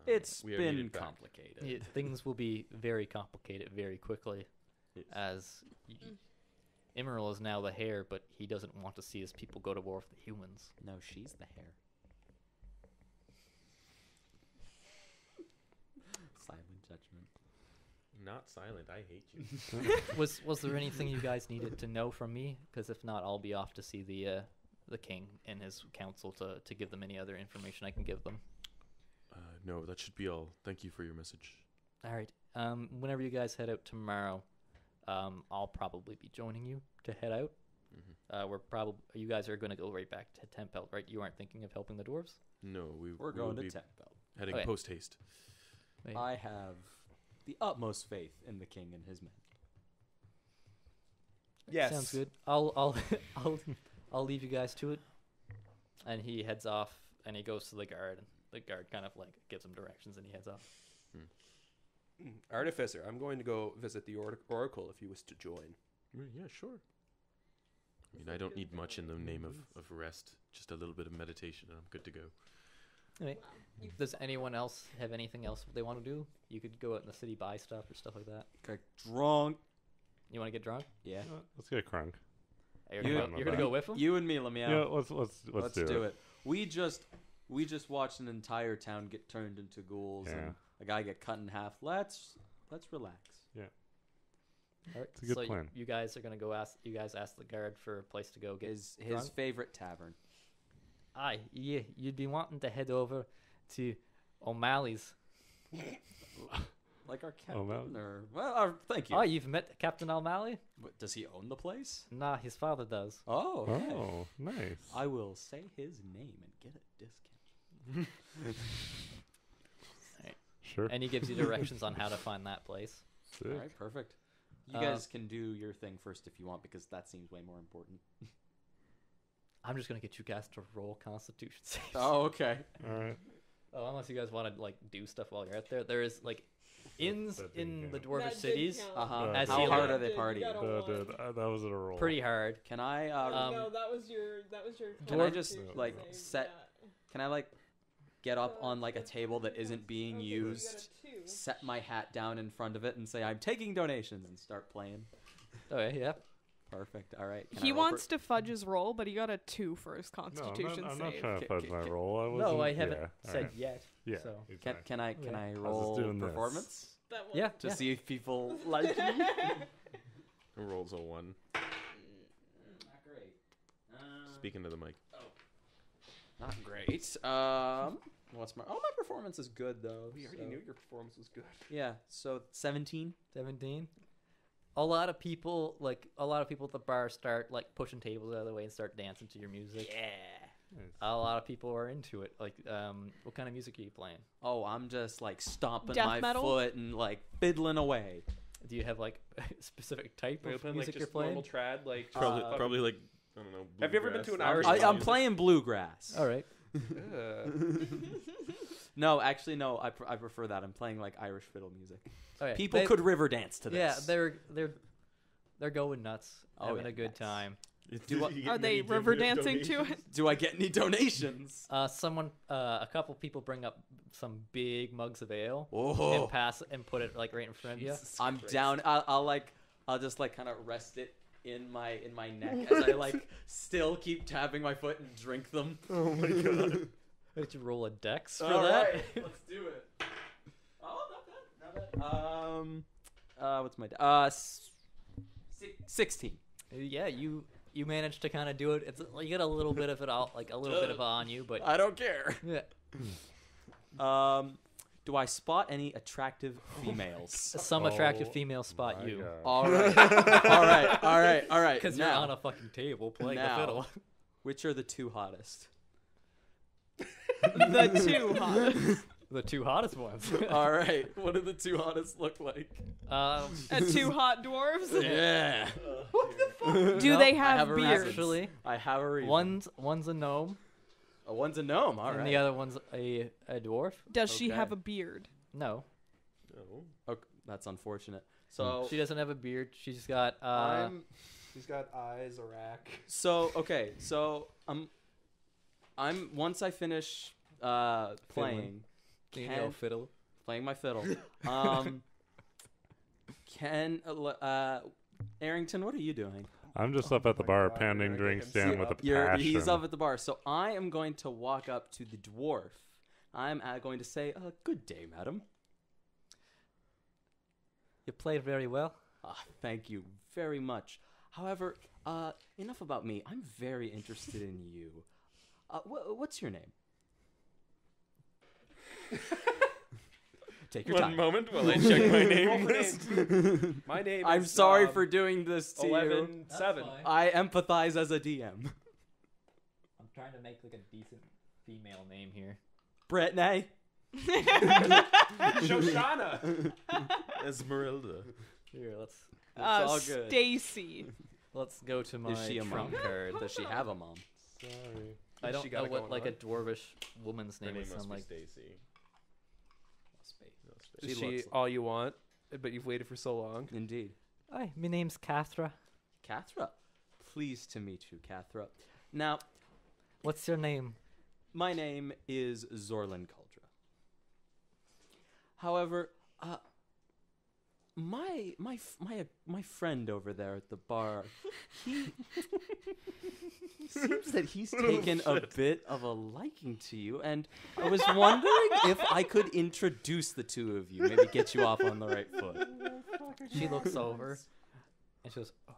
Speaker 2: It's
Speaker 6: We are
Speaker 2: been
Speaker 6: needed back.
Speaker 2: complicated.
Speaker 1: Things will be very complicated very quickly, as Emerald is now the hare, but he doesn't want to see his people go to war with the humans.
Speaker 2: No, she's the hair. Silent judgment.
Speaker 6: Not silent. I hate you.
Speaker 1: Was there anything you guys needed to know from me? Because if not, I'll be off to see the king and his council to give them any other information I can give them.
Speaker 6: No, that should be all. Thank you for your message.
Speaker 1: All right. Whenever you guys head out tomorrow, I'll probably be joining you to head out. You guys are going to go right back to Tempel, right? You aren't thinking of helping the dwarves?
Speaker 6: No,
Speaker 2: We're
Speaker 6: we will
Speaker 2: going to
Speaker 6: be
Speaker 2: Tempel.
Speaker 6: heading
Speaker 1: Okay.
Speaker 6: post haste.
Speaker 1: Wait.
Speaker 2: I have the utmost faith in the king and his men.
Speaker 3: Yes.
Speaker 1: Sounds good. I'll leave you guys to it. And he heads off, and he goes to the guard. And the guard kind of like gives him directions, and he heads off.
Speaker 3: Artificer, I'm going to go visit the oracle if you wish to join.
Speaker 6: Yeah, sure. I mean, I don't need much in the name of rest. Just a little bit of meditation, and I'm good to go.
Speaker 1: Anyway, does anyone else have anything else they want to do? You could go out in the city, buy stuff or stuff like that.
Speaker 2: Get drunk.
Speaker 1: You want to get drunk?
Speaker 2: Yeah.
Speaker 4: Let's get crunk.
Speaker 1: You're
Speaker 2: You-
Speaker 1: gonna go with him?
Speaker 2: You and me, let me
Speaker 4: Yeah,
Speaker 2: out.
Speaker 4: let's
Speaker 2: do it. We just watched an entire town get turned into ghouls
Speaker 4: Yeah.
Speaker 2: and a guy get cut in half. Let's relax.
Speaker 1: All right,
Speaker 4: It's a good
Speaker 1: so
Speaker 4: plan.
Speaker 1: You guys are gonna go ask. You guys ask the guard for a place to go get
Speaker 2: His
Speaker 1: drunk?
Speaker 2: favorite tavern.
Speaker 1: Aye, yeah, you'd be wanting to head over to O'Malley's.
Speaker 2: Like our
Speaker 4: O'Malley?
Speaker 2: captain, or thank you.
Speaker 1: Oh, you've met Captain O'Malley?
Speaker 2: What, does he own the place?
Speaker 1: Nah, his father does.
Speaker 2: Oh, okay.
Speaker 4: Oh, nice.
Speaker 2: I will say his name and get a discount.
Speaker 4: Sure.
Speaker 1: And he gives you directions on how to find that place.
Speaker 4: Sick.
Speaker 2: All right, perfect. You
Speaker 1: Uh,
Speaker 2: guys can do your thing first if you want, because that seems way more important.
Speaker 1: I'm just gonna get you guys to roll Constitution saves.
Speaker 2: Oh, okay.
Speaker 4: All right.
Speaker 1: Oh, unless you guys want to like do stuff while you're out there. There is like inns
Speaker 4: That didn't
Speaker 1: in the
Speaker 4: count.
Speaker 1: dwarvish
Speaker 5: That did
Speaker 1: cities.
Speaker 5: count.
Speaker 2: Uh-huh.
Speaker 1: As
Speaker 2: How
Speaker 1: he
Speaker 2: hard
Speaker 1: like-
Speaker 2: are they
Speaker 5: You
Speaker 2: partying?
Speaker 5: got a
Speaker 4: That was a roll.
Speaker 1: Pretty hard.
Speaker 2: Can I
Speaker 5: No, that was your.
Speaker 2: Can I just,
Speaker 5: Constitution
Speaker 2: like,
Speaker 5: save.
Speaker 2: set-
Speaker 5: Yeah.
Speaker 2: can I like get up on like a table that isn't being
Speaker 5: Okay, so you got
Speaker 2: used,
Speaker 5: a 2.
Speaker 2: set my hat down in front of it, and say I'm taking donations and start playing?
Speaker 1: Oh yeah.
Speaker 2: Perfect. All right. Can
Speaker 5: He
Speaker 2: I roll
Speaker 5: wants to fudge his roll, but he got a 2 for his
Speaker 4: No,
Speaker 5: Constitution
Speaker 4: I'm not
Speaker 5: save.
Speaker 4: trying to fudge my roll. I
Speaker 1: No,
Speaker 4: wasn't-
Speaker 1: I haven't
Speaker 4: yeah, all
Speaker 1: said
Speaker 4: right.
Speaker 1: yet.
Speaker 4: Yeah.
Speaker 1: So
Speaker 2: Can
Speaker 4: exactly.
Speaker 2: I
Speaker 1: Okay.
Speaker 2: roll
Speaker 4: doing this.
Speaker 2: performance
Speaker 5: That one.
Speaker 1: yeah.
Speaker 2: to
Speaker 1: yeah.
Speaker 2: see if people like me?
Speaker 6: Who rolls a 1?
Speaker 2: Not great.
Speaker 6: Speaking to the mic.
Speaker 2: Not great. What's my? Oh, my performance is good though.
Speaker 3: We already
Speaker 2: so-
Speaker 3: knew your performance was good.
Speaker 2: Yeah. So 17.
Speaker 1: 17. A lot of people at the bar start like pushing tables out of the way and start dancing to your music.
Speaker 2: Yeah.
Speaker 4: Nice.
Speaker 1: A lot of people are into it. Like, what kind of music are you playing?
Speaker 2: Oh, I'm just like stomping
Speaker 5: Death
Speaker 2: my
Speaker 5: metal?
Speaker 2: foot and like fiddling away.
Speaker 1: Do you have like a specific type
Speaker 3: Are you
Speaker 1: of
Speaker 3: playing like
Speaker 1: music
Speaker 3: just
Speaker 1: you're playing?
Speaker 3: normal trad? Like
Speaker 6: Probably like, I don't know.
Speaker 3: Have you ever been to an
Speaker 6: bluegrass.
Speaker 3: Irish
Speaker 2: I'm playing bluegrass.
Speaker 1: All right.
Speaker 2: No, actually, no. I prefer that. I'm playing like Irish fiddle music.
Speaker 1: Okay.
Speaker 2: People
Speaker 1: They-
Speaker 2: could river dance to
Speaker 1: Yeah,
Speaker 2: this.
Speaker 1: they're going nuts,
Speaker 2: Oh,
Speaker 1: having
Speaker 2: yeah,
Speaker 1: a good
Speaker 2: nice.
Speaker 1: time.
Speaker 5: Are they river dancing to it?
Speaker 2: Do I get any donations?
Speaker 1: A couple people bring up some big mugs of ale
Speaker 2: Oh,
Speaker 1: and pass and put it like right in front of you.
Speaker 2: I'm down. I'll just like kind of rest it in my neck as I like still keep tapping my foot and drink them.
Speaker 4: Oh my god.
Speaker 1: Did you roll a dex for
Speaker 2: All
Speaker 1: that?
Speaker 2: right, let's do it. Oh, not bad. What's my 16.
Speaker 1: Yeah, you managed to kind of do it. It's you get a little bit of it all, like a little bit of it on you, but
Speaker 2: I don't care.
Speaker 1: yeah.
Speaker 2: Do I spot any attractive females?
Speaker 1: Some attractive females spot
Speaker 4: my
Speaker 1: you
Speaker 4: God.
Speaker 2: All right.
Speaker 1: because you're
Speaker 2: Now,
Speaker 1: on a fucking table playing the
Speaker 2: now.
Speaker 1: fiddle.
Speaker 2: which are the two hottest?
Speaker 5: The two hottest.
Speaker 1: The two hottest ones.
Speaker 2: All right. What do the two hottest look like?
Speaker 5: Two hot dwarves.
Speaker 2: Yeah.
Speaker 5: Do
Speaker 1: No,
Speaker 5: they
Speaker 2: I
Speaker 5: have
Speaker 2: have a reason.
Speaker 5: beards?
Speaker 1: Actually,
Speaker 2: I have a reason.
Speaker 1: one's a gnome,
Speaker 2: One's a gnome. All
Speaker 1: and
Speaker 2: right.
Speaker 1: the other one's a dwarf.
Speaker 5: Does she
Speaker 2: Okay.
Speaker 5: have a beard?
Speaker 1: No,
Speaker 2: Okay, that's unfortunate. So
Speaker 1: she doesn't have a beard. She's got
Speaker 3: She's got eyes, a rack.
Speaker 2: okay. So I'm once I finish playing
Speaker 1: fiddle.
Speaker 2: playing my fiddle. Arrington, what are you doing?
Speaker 4: I'm just up at the
Speaker 3: my
Speaker 4: bar
Speaker 3: God,
Speaker 4: pounding
Speaker 3: you're gonna
Speaker 4: drinks
Speaker 3: get him
Speaker 4: down with a
Speaker 3: set
Speaker 4: passion.
Speaker 2: He's up at the bar. So I am going to walk up to the dwarf. I'm going to say, "Good day, madam."
Speaker 1: You played very well.
Speaker 2: Thank you very much. However, enough about me. I'm very interested in you. What's your name? Take your time.
Speaker 6: One moment while I check my name
Speaker 3: Roll for
Speaker 6: list.
Speaker 3: My name
Speaker 2: I'm
Speaker 3: is
Speaker 2: sorry for doing this to you.
Speaker 3: 11-7.
Speaker 2: I empathize as a DM.
Speaker 1: I'm trying to make like a decent female name here.
Speaker 2: Brittany.
Speaker 3: Shoshana.
Speaker 6: Esmeralda.
Speaker 1: Here, let's
Speaker 2: all good.
Speaker 5: Stacy.
Speaker 1: go to my
Speaker 2: Is she a mom?
Speaker 1: trump card.
Speaker 2: Does she have a mom?
Speaker 4: Sorry.
Speaker 1: I don't
Speaker 3: She
Speaker 1: know
Speaker 3: got it
Speaker 1: what
Speaker 3: going
Speaker 1: like a
Speaker 3: on.
Speaker 1: dwarvish woman's
Speaker 6: Her
Speaker 1: name
Speaker 6: name
Speaker 1: would
Speaker 6: must
Speaker 1: sound
Speaker 6: be
Speaker 1: like.
Speaker 6: Stacy. No, Stacy.
Speaker 3: Is
Speaker 2: She
Speaker 3: she
Speaker 2: looks-
Speaker 3: all you want? But you've waited for so long.
Speaker 2: Indeed.
Speaker 1: Hi, my name's Kathra.
Speaker 2: Kathra. Pleased to meet you, Kathra. Now,
Speaker 1: What's your name?
Speaker 2: my name is Zorlin Cauldra. However, my friend over there at the bar, he seems that he's taken a bit of a liking to you, and I was wondering if I could introduce the two of you, maybe get you off on the right foot.
Speaker 1: She looks over and she goes, oh.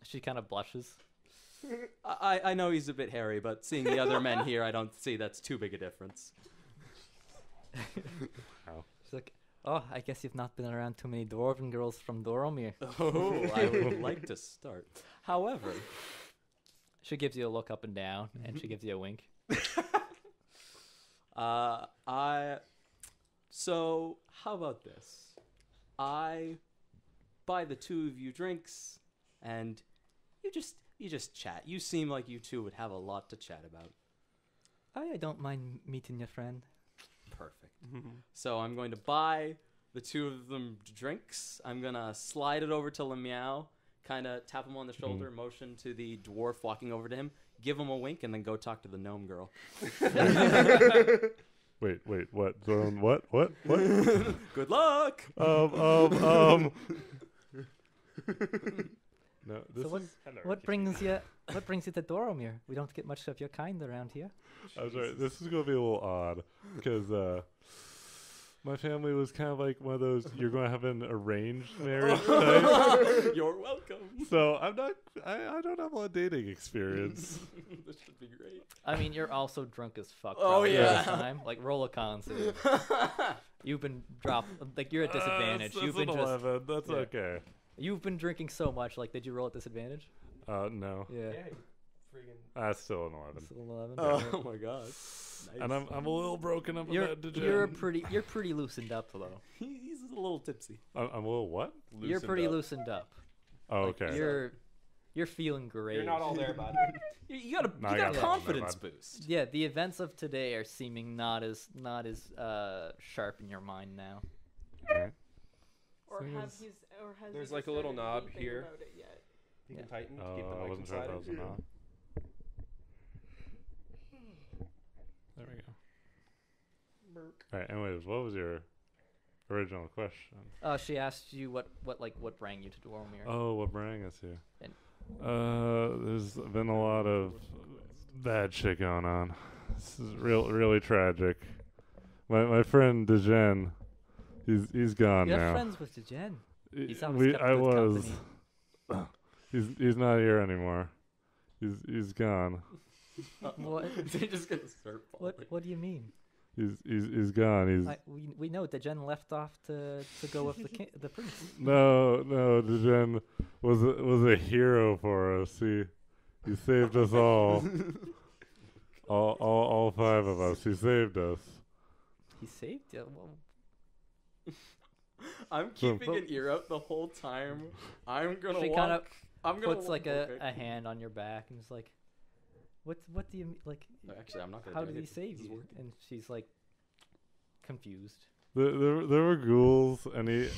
Speaker 1: She kind of blushes.
Speaker 2: I know he's a bit hairy, but seeing the other men here, I don't see that's too big a difference.
Speaker 1: She's like, oh, I guess you've not been around too many dwarven girls from Doromir.
Speaker 2: Oh, I would like to start. However,
Speaker 1: She gives you a look up and down, and she gives you a wink.
Speaker 2: So how about this? I buy the two of you drinks, and you just chat. You seem like you two would have a lot to chat about.
Speaker 1: I don't mind meeting your friend.
Speaker 2: Perfect. So I'm going to buy the two of them drinks. I'm gonna slide it over to Lemiao, kind of tap him on the shoulder, motion to the dwarf walking over to him, give him a wink, and then go talk to the gnome girl.
Speaker 4: Wait, what? Zone, what?
Speaker 2: Good luck.
Speaker 4: No, this
Speaker 1: So
Speaker 4: is.
Speaker 1: What brings you to Doromir? We don't get much of your kind around here.
Speaker 4: I'm sorry. This is gonna be a little odd because my family was kind of like one of those. You're gonna have an arranged marriage type.
Speaker 2: You're welcome.
Speaker 4: So I'm not. I don't have a lot of dating experience.
Speaker 2: This should be great.
Speaker 1: I mean, you're also drunk as fuck.
Speaker 2: Oh,
Speaker 1: probably all
Speaker 2: yeah.
Speaker 1: the time. Like roll a con save. You've been dropped. Like you're at disadvantage.
Speaker 4: That's
Speaker 1: You've been
Speaker 4: an
Speaker 1: just.
Speaker 4: 11. That's
Speaker 1: yeah.
Speaker 4: okay.
Speaker 1: You've been drinking so much. Like, did you roll at disadvantage?
Speaker 4: No.
Speaker 1: Yeah.
Speaker 3: Freaking.
Speaker 4: That's still an 11.
Speaker 1: Still an 11.
Speaker 2: Oh my god. Nice.
Speaker 4: And I'm a little broken up
Speaker 1: You're
Speaker 4: about the
Speaker 1: you're
Speaker 4: gym.
Speaker 1: pretty loosened up though.
Speaker 2: He's a little tipsy.
Speaker 4: I'm a little what?
Speaker 1: You're pretty loosened up.
Speaker 4: Oh,
Speaker 1: Like,
Speaker 4: okay.
Speaker 1: You're feeling great.
Speaker 3: You're not all there, bud.
Speaker 2: You got a,
Speaker 4: No,
Speaker 2: you
Speaker 4: I
Speaker 2: got a
Speaker 4: got
Speaker 2: confidence
Speaker 4: that,
Speaker 2: boost.
Speaker 1: Yeah, the events of today are seeming not as sharp in your mind now.
Speaker 4: Alright.
Speaker 5: Or
Speaker 1: So
Speaker 5: have
Speaker 1: there's-
Speaker 5: his, or has
Speaker 3: There's
Speaker 5: he
Speaker 3: like a little
Speaker 5: decided
Speaker 3: knob
Speaker 5: anything
Speaker 3: here.
Speaker 5: about it yet?
Speaker 3: You
Speaker 1: Yeah.
Speaker 3: can tighten to keep the
Speaker 4: I
Speaker 3: mic
Speaker 4: wasn't sure if
Speaker 3: inside.
Speaker 4: that was an on. There we go. All right. Anyways, what was your original question?
Speaker 1: She asked you what brought you to Dwaromir.
Speaker 4: Oh, what brought us here?
Speaker 1: And-
Speaker 4: There's been a lot of bad shit going on. This is really tragic. My friend Dejen, he's gone
Speaker 1: You're
Speaker 4: now.
Speaker 1: friends with Dejen. He's
Speaker 4: I
Speaker 1: always kept good
Speaker 4: was.
Speaker 1: company.
Speaker 4: He's not here anymore. He's gone.
Speaker 1: What?
Speaker 2: They're just gonna start falling.
Speaker 1: What do you mean?
Speaker 4: He's gone.
Speaker 1: We know Dejen left off to go with the prince.
Speaker 4: No, Dejen was a hero for us. He saved us all. all five of us. He saved us.
Speaker 1: He saved you. Well,
Speaker 2: I'm keeping an ear out the whole time. I'm gonna
Speaker 1: she
Speaker 2: walk.
Speaker 1: kind of
Speaker 2: I'm gonna
Speaker 1: puts like
Speaker 2: walk
Speaker 1: a hand on your back and is like, what do you mean? Like?
Speaker 2: No, actually, I'm not gonna.
Speaker 1: How
Speaker 2: do
Speaker 1: did he
Speaker 2: it.
Speaker 1: save
Speaker 2: This is
Speaker 1: you?
Speaker 2: working.
Speaker 1: And she's like confused.
Speaker 4: There were ghouls, and he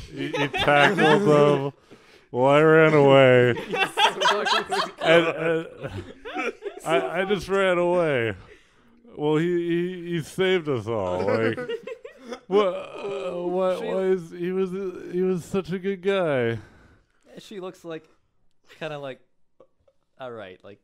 Speaker 4: tackled them while I ran away. and I just ran away. Well, he saved us all. Like, why is he was such a good guy.
Speaker 1: She looks like, kind of like, all right, like.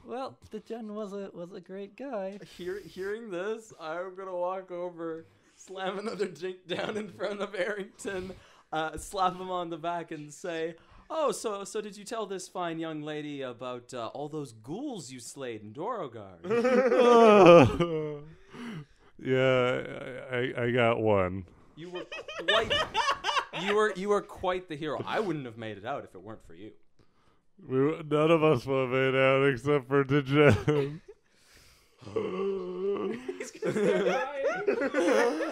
Speaker 1: Well, Dejen was a great guy.
Speaker 2: Hearing this, I'm gonna walk over, slam another drink down in front of Arrington, slap him on the back, and say, "Oh, so did you tell this fine young lady about all those ghouls you slayed in Dorogar?"
Speaker 4: Yeah, I got one.
Speaker 2: You were quite the hero. I wouldn't have made it out if it weren't for you.
Speaker 4: None of us would have made out except for Dejen.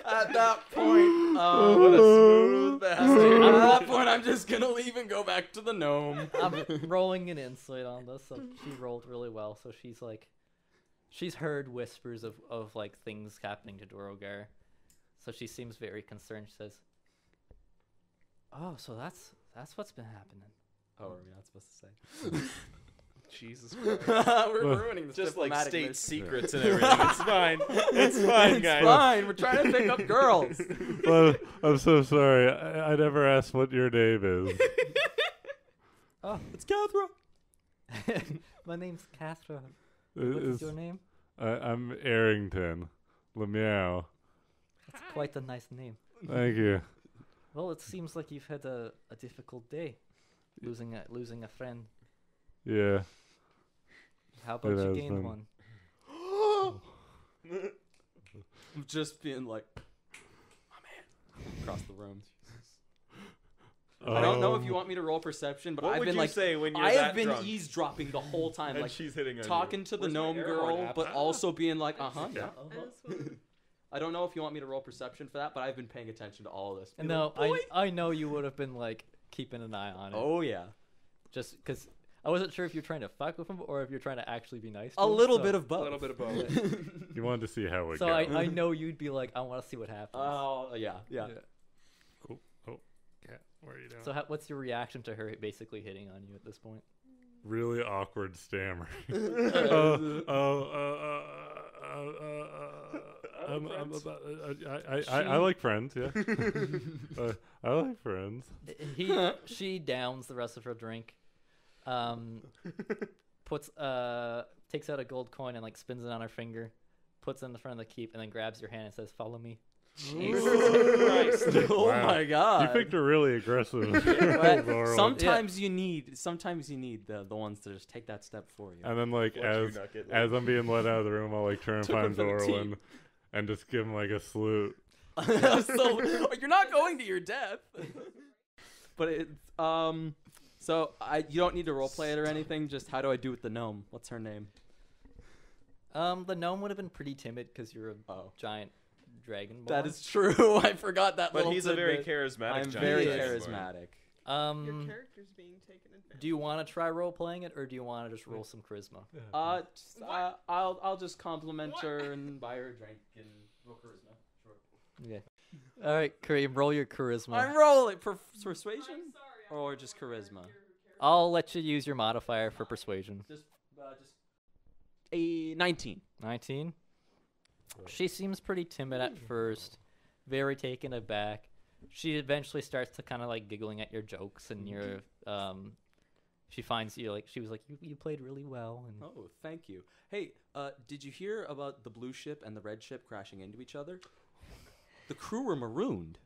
Speaker 2: At that point, what a smooth bastard. At that point, I'm just gonna leave and go back to the gnome.
Speaker 1: I'm rolling an insight on this, so she rolled really well. So she's like, she's heard whispers of like things happening to Dorogar, so she seems very concerned. She says, "Oh, so that's what's been happening."
Speaker 2: Oh, are we not supposed to say?
Speaker 3: Jesus Christ.
Speaker 2: We're ruining this
Speaker 6: Just like state
Speaker 2: diplomaticness.
Speaker 6: secrets and everything. It's fine. It's fine,
Speaker 2: It's
Speaker 6: guys.
Speaker 2: fine. We're trying to pick up girls.
Speaker 4: Well, I'm so sorry. I never asked what your name is.
Speaker 1: Oh,
Speaker 2: It's Catherine.
Speaker 1: my name's Catherine. What is your name?
Speaker 4: I'm Arrington. Lemeow.
Speaker 1: That's quite a nice name.
Speaker 4: Thank you.
Speaker 1: Well, it seems like you've had a difficult day, losing a friend.
Speaker 4: Yeah.
Speaker 1: How about
Speaker 4: It
Speaker 1: you
Speaker 4: has
Speaker 1: gained
Speaker 4: been.
Speaker 1: one?
Speaker 2: I'm just being like, my man, across the room. I don't know if you want me to roll perception, but
Speaker 6: What
Speaker 2: I've
Speaker 6: would
Speaker 2: been
Speaker 6: you
Speaker 2: like,
Speaker 6: say when you're
Speaker 2: I
Speaker 6: that
Speaker 2: have been
Speaker 6: drunk?
Speaker 2: eavesdropping the whole time,
Speaker 6: And
Speaker 2: like
Speaker 6: she's hitting on
Speaker 2: talking to the
Speaker 3: Where's my
Speaker 2: gnome
Speaker 3: air
Speaker 2: girl,
Speaker 3: horn app?
Speaker 2: but also being like,
Speaker 4: Yeah.
Speaker 2: yeah. I don't know if you want me to roll perception for that, but I've been paying attention to all of this. Be
Speaker 1: No,
Speaker 2: like, "Boy."
Speaker 1: I know you would have been like keeping an eye on it.
Speaker 2: Oh yeah,
Speaker 1: Just because I wasn't sure if you're trying to fuck with him or if you're trying to actually be nice to
Speaker 2: a
Speaker 1: him.
Speaker 2: little
Speaker 1: so,
Speaker 2: bit of
Speaker 3: A
Speaker 2: both.
Speaker 3: little bit of both.
Speaker 4: You wanted to see how it
Speaker 1: So
Speaker 4: goes.
Speaker 1: I know you'd be like, I want to see what happens.
Speaker 2: Oh yeah.
Speaker 4: Cool. Oh, yeah. What are you doing?
Speaker 1: So what's your reaction to her basically hitting on you at this point?
Speaker 4: Really awkward stammer. I like Friends. Yeah. I like Friends.
Speaker 1: She downs the rest of her drink, takes out a gold coin and like spins it on her finger, puts it in the front of the keep, and then grabs your hand and says, "Follow me."
Speaker 2: Oh
Speaker 4: Wow.
Speaker 2: my god.
Speaker 4: You picked a really aggressive.
Speaker 2: But
Speaker 4: Laurel.
Speaker 2: sometimes you need the ones to just take that step for you.
Speaker 4: And then like
Speaker 6: Watch
Speaker 4: as
Speaker 6: you not get
Speaker 4: as I'm being let out of the room, I'll like turn and
Speaker 2: Took one
Speaker 4: find
Speaker 2: for the
Speaker 4: Zorlin
Speaker 2: team.
Speaker 4: and just give him like a salute.
Speaker 2: So you're not going to your death. But it's so you don't need to roleplay it or anything. Just how do I do with the gnome? What's her name?
Speaker 1: The gnome would have been pretty timid because you're a
Speaker 2: Oh,
Speaker 1: giant dragon.
Speaker 2: that is true. I forgot that.
Speaker 6: But
Speaker 2: little
Speaker 6: he's a very
Speaker 2: tidbit.
Speaker 6: charismatic
Speaker 2: I'm
Speaker 6: giant
Speaker 2: very
Speaker 6: dragonborn.
Speaker 2: charismatic.
Speaker 5: Your character's being taken advantage.
Speaker 1: Do you want to try role playing it, or do you want to just roll some charisma?
Speaker 2: I'll just compliment her and buy her a drink and roll charisma. Sure.
Speaker 1: Okay. All right, Kareem, roll your charisma.
Speaker 2: I'm rolling persuasion or just charisma.
Speaker 1: I'll let you use your modifier for persuasion.
Speaker 2: Just a 19.
Speaker 1: 19. She seems pretty timid at first, very taken aback. She eventually starts to kind of like giggling at your jokes, and your she finds you like she was like you played really well. And
Speaker 2: Oh, thank you. Hey, did you hear about the blue ship and the red ship crashing into each other? The crew were marooned.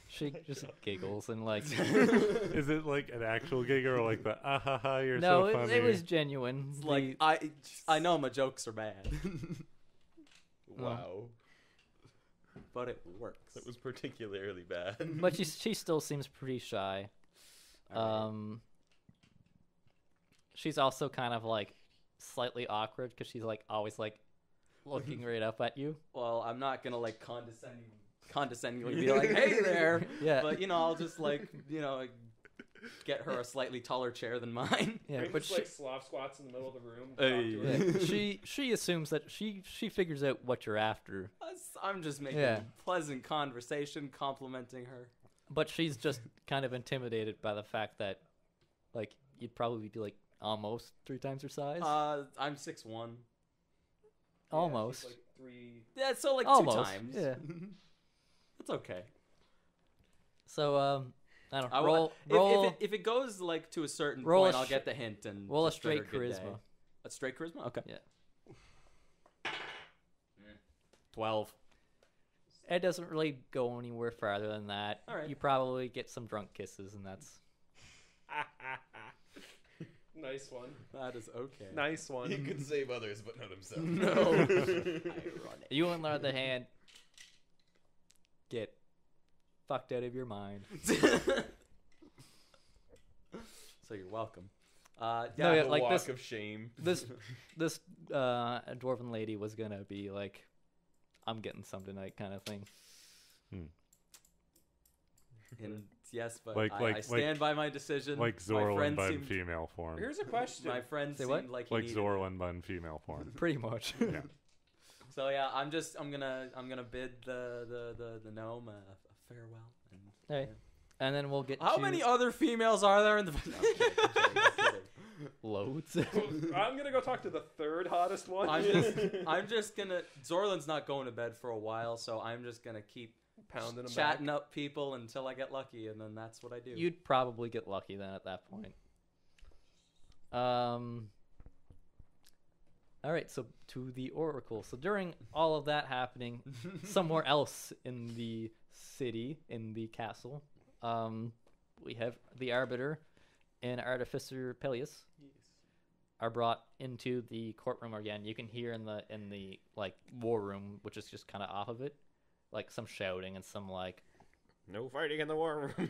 Speaker 1: she just giggles and like
Speaker 4: Is it like an actual gig or like the ah ha ha you're
Speaker 1: no,
Speaker 4: so funny?
Speaker 1: it was genuine.
Speaker 2: It's like I know my jokes are bad,
Speaker 6: Wow.
Speaker 2: but it works.
Speaker 6: That was particularly bad.
Speaker 1: But she still seems pretty shy.
Speaker 2: All right.
Speaker 1: She's also kind of like slightly awkward because she's like always like looking right up at you.
Speaker 2: Well, I'm not gonna like condescendingly be like, "Hey there,"
Speaker 1: Yeah,
Speaker 2: but I'll just like get her a slightly taller chair than mine.
Speaker 1: yeah,
Speaker 3: Kareem
Speaker 1: but
Speaker 3: just, like sloth squats in the middle of the room.
Speaker 2: Hey.
Speaker 3: Talk to her.
Speaker 1: she assumes that she figures out what you're after,
Speaker 2: I'm just making
Speaker 1: Yeah.
Speaker 2: pleasant conversation, complimenting her.
Speaker 1: but she's just kind of intimidated by the fact that like you'd probably be like almost 3 times her size.
Speaker 2: I'm 6'1".
Speaker 1: Almost.
Speaker 3: Yeah, she's, like, 3.
Speaker 2: Yeah, so like
Speaker 1: Almost.
Speaker 2: 2 times.
Speaker 1: Yeah.
Speaker 2: It's okay.
Speaker 1: So I don't
Speaker 2: I
Speaker 1: know.
Speaker 2: will-
Speaker 1: Roll
Speaker 2: if it goes like to a certain
Speaker 1: Roll a
Speaker 2: point, I'll
Speaker 1: sh-
Speaker 2: get the hint and
Speaker 1: roll a
Speaker 2: just bid her
Speaker 1: straight
Speaker 2: good day.
Speaker 1: charisma.
Speaker 2: A straight charisma? Okay.
Speaker 1: Yeah.
Speaker 2: 12.
Speaker 1: It doesn't really go anywhere farther than that.
Speaker 2: All right.
Speaker 1: You probably get some drunk kisses, and that's
Speaker 3: Nice one.
Speaker 2: That is okay.
Speaker 3: Nice
Speaker 6: He
Speaker 3: one.
Speaker 6: could save others, but not himself.
Speaker 2: No.
Speaker 1: you. On the other hand, get fucked out of your mind.
Speaker 2: So you're welcome.
Speaker 1: No,
Speaker 2: Yeah.
Speaker 1: yeah,
Speaker 6: The
Speaker 1: like
Speaker 6: walk
Speaker 1: this-
Speaker 6: of shame.
Speaker 1: This dwarven lady was gonna be like, I'm getting some tonight kind of thing.
Speaker 2: And yes, but
Speaker 4: Like-
Speaker 2: I
Speaker 4: like-
Speaker 2: stand by my decision.
Speaker 4: like
Speaker 2: My
Speaker 4: Zorlin
Speaker 2: friend
Speaker 4: but in
Speaker 2: seemed-
Speaker 4: female form.
Speaker 3: Here's a question.
Speaker 2: My friend
Speaker 1: Say
Speaker 2: seemed
Speaker 1: what?
Speaker 2: like he
Speaker 4: Like
Speaker 2: needed
Speaker 4: Zorlin but in female form.
Speaker 1: Pretty much.
Speaker 4: Yeah.
Speaker 2: So yeah, I'm gonna bid the gnome a farewell. And,
Speaker 1: Hey. And then we'll get
Speaker 2: How
Speaker 1: to
Speaker 2: many other females are there in the? No, I'm kidding, I'm kidding.
Speaker 1: loads.
Speaker 3: I'm gonna go talk to the third hottest one.
Speaker 2: I'm just gonna. Zorlin's not going to bed for a while, so I'm just gonna keep
Speaker 3: pounding them
Speaker 2: chatting
Speaker 3: back.
Speaker 2: up people until I get lucky, and then that's what I do.
Speaker 1: You'd probably get lucky then at that point. All right, so to the Oracle. So during all of that happening, somewhere else in the city, in the castle, we have the Arbiter and Artificer Peleus are brought into the courtroom again. You can hear in the like war room, which is just kind of off of it, like some shouting and some like
Speaker 6: No fighting in the war room.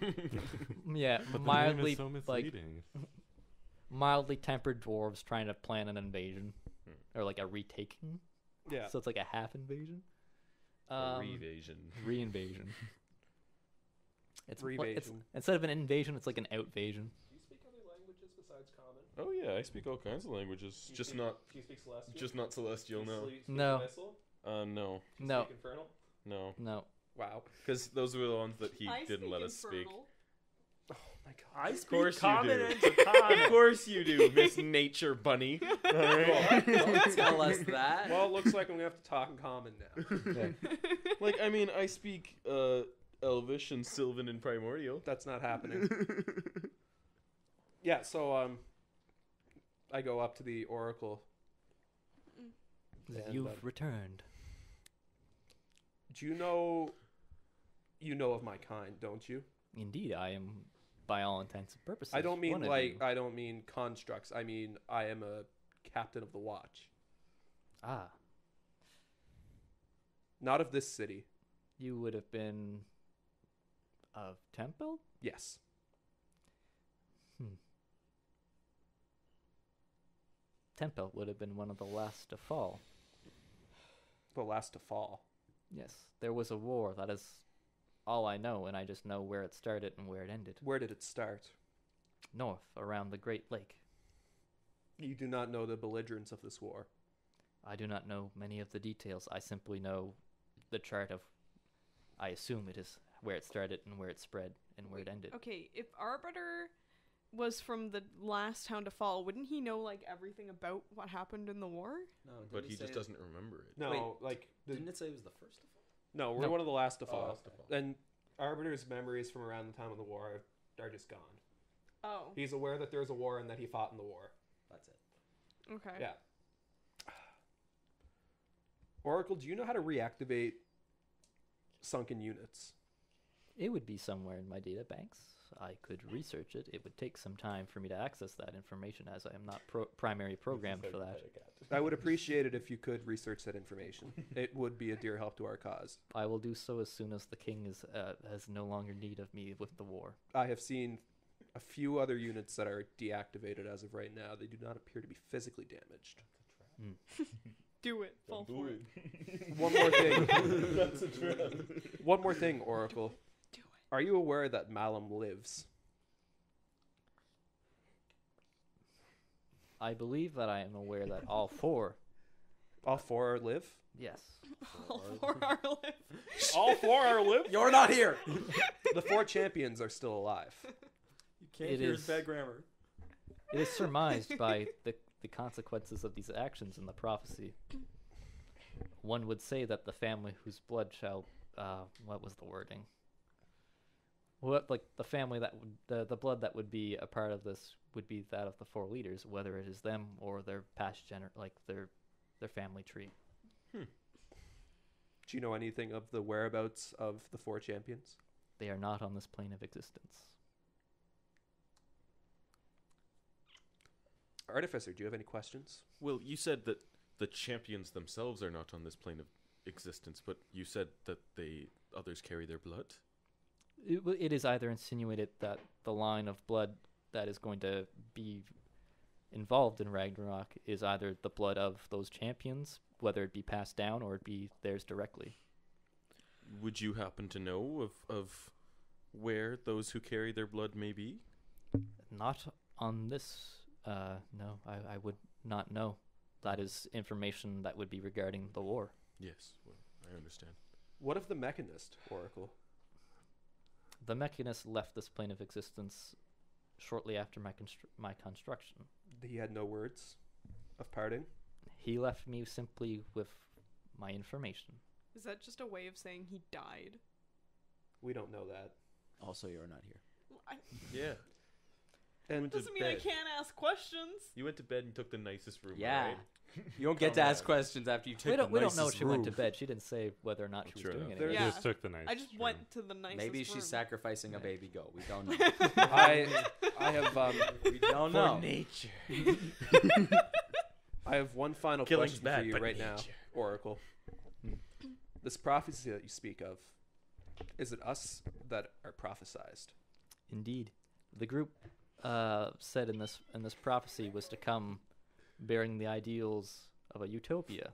Speaker 1: yeah,
Speaker 4: But the name
Speaker 1: mildly
Speaker 4: is so
Speaker 1: like
Speaker 4: misleading.
Speaker 1: mildly tempered dwarves trying to plan an invasion or like a retaking.
Speaker 3: Yeah.
Speaker 1: So it's like a half invasion.
Speaker 6: Revasion.
Speaker 1: Re-invasion. It's
Speaker 3: Revasion.
Speaker 1: instead of an invasion, it's like an outvasion.
Speaker 3: Do you speak other languages besides Common?
Speaker 6: Oh yeah, I speak all kinds of languages.
Speaker 3: Do you
Speaker 6: Just
Speaker 3: speak-
Speaker 6: not,
Speaker 3: Do you speak Celestial?
Speaker 6: just not celestial.
Speaker 3: Do you
Speaker 6: No,
Speaker 3: speak
Speaker 1: No.
Speaker 3: Abyssal?
Speaker 6: no,
Speaker 3: Do you
Speaker 1: No.
Speaker 3: Speak Infernal?
Speaker 6: no.
Speaker 1: No.
Speaker 3: Wow.
Speaker 6: Because those were the ones that he
Speaker 5: I
Speaker 6: didn't
Speaker 5: speak
Speaker 6: let us speak.
Speaker 5: infernal.
Speaker 3: Oh my god.
Speaker 6: Of course you
Speaker 7: Common
Speaker 6: do.
Speaker 7: and Draconic.
Speaker 6: Of course you do, Miss Nature Bunny. All right.
Speaker 2: Don't tell us that.
Speaker 3: Well, it looks like I'm gonna have to talk in Common now.
Speaker 6: Like, I mean, I speak Elvish and Sylvan and Primordial.
Speaker 3: That's not happening. Yeah. So I go up to the Oracle. And,
Speaker 1: You've returned.
Speaker 3: Do you know of my kind, don't you?
Speaker 1: Indeed, I am, by all intents and purposes.
Speaker 3: I don't mean
Speaker 1: one of
Speaker 3: like
Speaker 1: you.
Speaker 3: I don't mean constructs. I mean I am a captain of the watch.
Speaker 1: Ah,
Speaker 3: Not of this city.
Speaker 1: you would have been of Temple?
Speaker 3: Yes.
Speaker 1: Temple would have been one of the last to fall.
Speaker 3: The last to fall.
Speaker 1: Yes, there was a war. That is all I know, and I just know where it started and where it ended.
Speaker 3: Where did it start?
Speaker 1: North, around the Great Lake.
Speaker 3: You do not know the belligerents of this war.
Speaker 1: I do not know many of the details. I simply know the chart of, I assume it is where it started and where it spread and where it ended.
Speaker 5: Okay, if Arbiter was from the last town to fall, wouldn't he know like everything about what happened in the war?
Speaker 2: No,
Speaker 6: But he just doesn't remember it.
Speaker 3: No,
Speaker 2: Wait,
Speaker 3: like
Speaker 2: Didn't it say it was the first of all?
Speaker 3: no, we're
Speaker 1: No.
Speaker 3: one of the last to fall.
Speaker 6: last to fall.
Speaker 3: And Arbiter's memories from around the time of the war are just gone.
Speaker 5: Oh,
Speaker 3: He's aware that there's a war and that he fought in the war.
Speaker 2: That's it.
Speaker 5: okay.
Speaker 3: Yeah. Oracle, do you know how to reactivate sunken units?
Speaker 1: It would be somewhere in my data banks. I could research it. It would take some time for me to access that information as I am not primary programmed for that.
Speaker 3: I would appreciate it if you could research that information. It would be a dear help to our cause.
Speaker 1: I will do so as soon as the king has no longer need of me with the war.
Speaker 3: I have seen a few other units that are deactivated as of right now. They do not appear to be physically damaged.
Speaker 5: Do it. Fall for it.
Speaker 3: One more thing. One more thing, Oracle.
Speaker 5: Do it.
Speaker 3: Are you aware that Malum lives?
Speaker 1: I believe that I am aware that all four,
Speaker 3: All four live?
Speaker 1: yes,
Speaker 5: All for our life.
Speaker 3: All four are live?
Speaker 2: You're not here.
Speaker 3: The four champions are still alive.
Speaker 2: You can't
Speaker 1: It
Speaker 2: hear
Speaker 1: is-
Speaker 2: his bad grammar.
Speaker 1: it is surmised by the consequences of these actions in the prophecy. One would say that the family whose blood shall, what was the wording? What, like the family that would, the blood that would be a part of this would be that of the four leaders, whether it is them or their past like their family tree.
Speaker 3: Do you know anything of the whereabouts of the four champions?
Speaker 1: They are not on this plane of existence.
Speaker 3: Artificer, do you have any questions?
Speaker 6: Well, you said that the champions themselves are not on this plane of existence, but you said that others carry their blood.
Speaker 1: It is either insinuated that the line of blood that is going to be involved in Ragnarok is either the blood of those champions, whether it be passed down or it be theirs directly.
Speaker 6: Would you happen to know of where those who carry their blood may be?
Speaker 1: Not on this. No, I would not know. That is information that would be regarding the war.
Speaker 6: Yes, well, I understand.
Speaker 3: What of the Mechanist, Oracle?
Speaker 1: The Mechanist left this plane of existence shortly after my construction.
Speaker 3: He had no words of parting.
Speaker 1: He left me simply with my information.
Speaker 5: Is that just a way of saying he died?
Speaker 3: We don't know that.
Speaker 2: Also, you're not here.
Speaker 6: Yeah.
Speaker 3: And
Speaker 6: Went to
Speaker 5: Doesn't mean I
Speaker 6: bed.
Speaker 5: can't ask questions.
Speaker 6: You went to bed and took the nicest room,
Speaker 2: Yeah.
Speaker 6: right?
Speaker 2: You don't get to
Speaker 6: Come
Speaker 2: ask
Speaker 6: on.
Speaker 2: questions after you take
Speaker 1: We don't
Speaker 2: the
Speaker 1: know if
Speaker 2: nicest
Speaker 1: she went to
Speaker 2: room.
Speaker 1: bed. She didn't say whether or not she was
Speaker 6: Sure
Speaker 1: doing
Speaker 6: enough.
Speaker 1: anything.
Speaker 5: Yeah.
Speaker 4: Just took the night.
Speaker 5: I just went to the nicest
Speaker 2: Maybe she's
Speaker 5: room.
Speaker 2: sacrificing a baby goat. We don't know.
Speaker 3: I have
Speaker 2: We don't know.
Speaker 6: nature.
Speaker 3: I have one final
Speaker 6: Killing's
Speaker 3: question
Speaker 6: bad,
Speaker 3: for you
Speaker 6: but
Speaker 3: right now,
Speaker 6: nature.
Speaker 3: Oracle. This prophecy that you speak of, is it us that are prophesized?
Speaker 1: Indeed, the group said in this prophecy was to come bearing the ideals of a utopia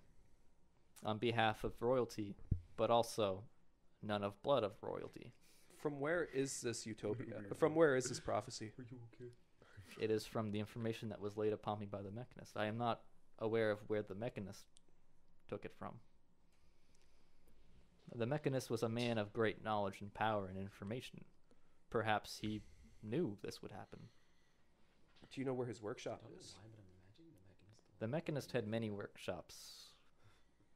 Speaker 1: on behalf of royalty, but also none of blood of royalty.
Speaker 3: From where is this utopia? From where is this prophecy?
Speaker 1: It is from the information that was laid upon me by the Mechanist. I am not aware of where the Mechanist took it from. The Mechanist was a man of great knowledge and power and information. Perhaps he knew this would happen.
Speaker 3: Do you know where his workshop is?
Speaker 1: The Mechanist had many workshops.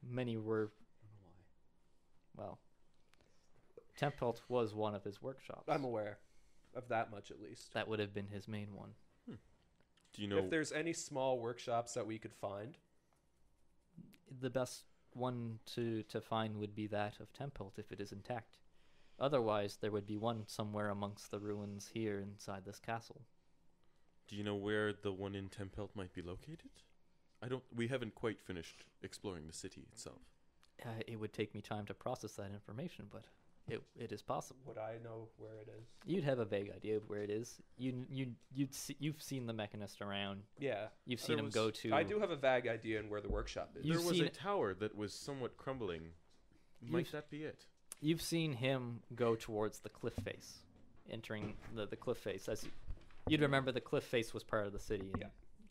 Speaker 1: Many were, well, Tempelt was one of his workshops.
Speaker 3: I'm aware of that much at least.
Speaker 1: That would have been his main one.
Speaker 6: Do you know?
Speaker 3: If there's any small workshops that we could find,
Speaker 1: The best one to find would be that of Tempelt if it is intact. Otherwise, there would be one somewhere amongst the ruins here inside this castle.
Speaker 6: Do you know where the one in Tempelt might be located? We haven't quite finished exploring the city itself.
Speaker 1: It would take me time to process that information, but it is possible.
Speaker 3: would I know where it is?
Speaker 1: You'd have a vague idea of where it is. You've seen the Mechanist around.
Speaker 3: Yeah.
Speaker 1: You've seen
Speaker 6: There
Speaker 1: him
Speaker 6: was-
Speaker 1: go to.
Speaker 3: I do have a vague idea on where the workshop is.
Speaker 1: You've
Speaker 6: There was
Speaker 1: seen
Speaker 6: a
Speaker 1: it-
Speaker 6: tower that was somewhat crumbling. Might
Speaker 1: You've-
Speaker 6: that be it?
Speaker 1: You've seen him go towards the cliff face, entering the cliff face. As you'd remember, the cliff face was part of the city. And
Speaker 3: Yeah.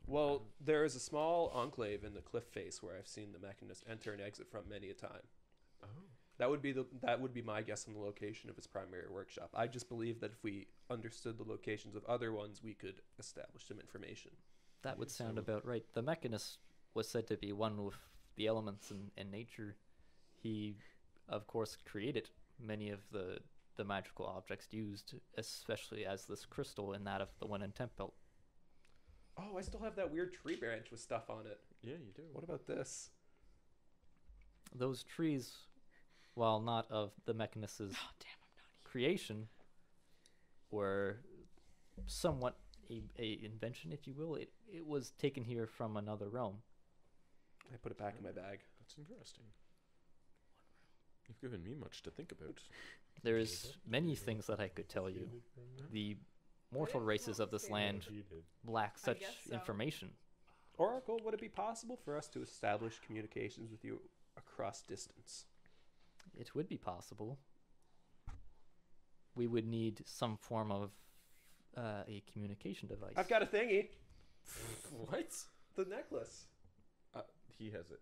Speaker 3: Well, there is a small enclave in the cliff face where I've seen the Mechanist enter and exit from many a time.
Speaker 6: Oh.
Speaker 3: That would be my guess on the location of his primary workshop. I just believe that if we understood the locations of other ones, we could establish some information.
Speaker 1: That would sound about right. The Mechanist was said to be one with the elements and nature. He, of course, created many of the magical objects used, especially as this crystal and that of the one in Temple.
Speaker 3: Oh, I still have that weird tree branch with stuff on it.
Speaker 6: Yeah, you do.
Speaker 3: What about this?
Speaker 1: Those trees, while not of the Mechanist's creation, were somewhat a invention, if you will. It was taken here from another realm.
Speaker 3: I put it back in my bag.
Speaker 6: That's interesting. You've given me much to think about.
Speaker 1: There is many things that I could tell you. The mortal races of this land lack such
Speaker 5: guess so.
Speaker 1: information.
Speaker 3: Oracle, would it be possible for us to establish communications with you across distance?
Speaker 1: It would be possible. We would need some form of a communication device.
Speaker 3: I've got a thingy.
Speaker 2: What?
Speaker 3: The necklace.
Speaker 6: He has it.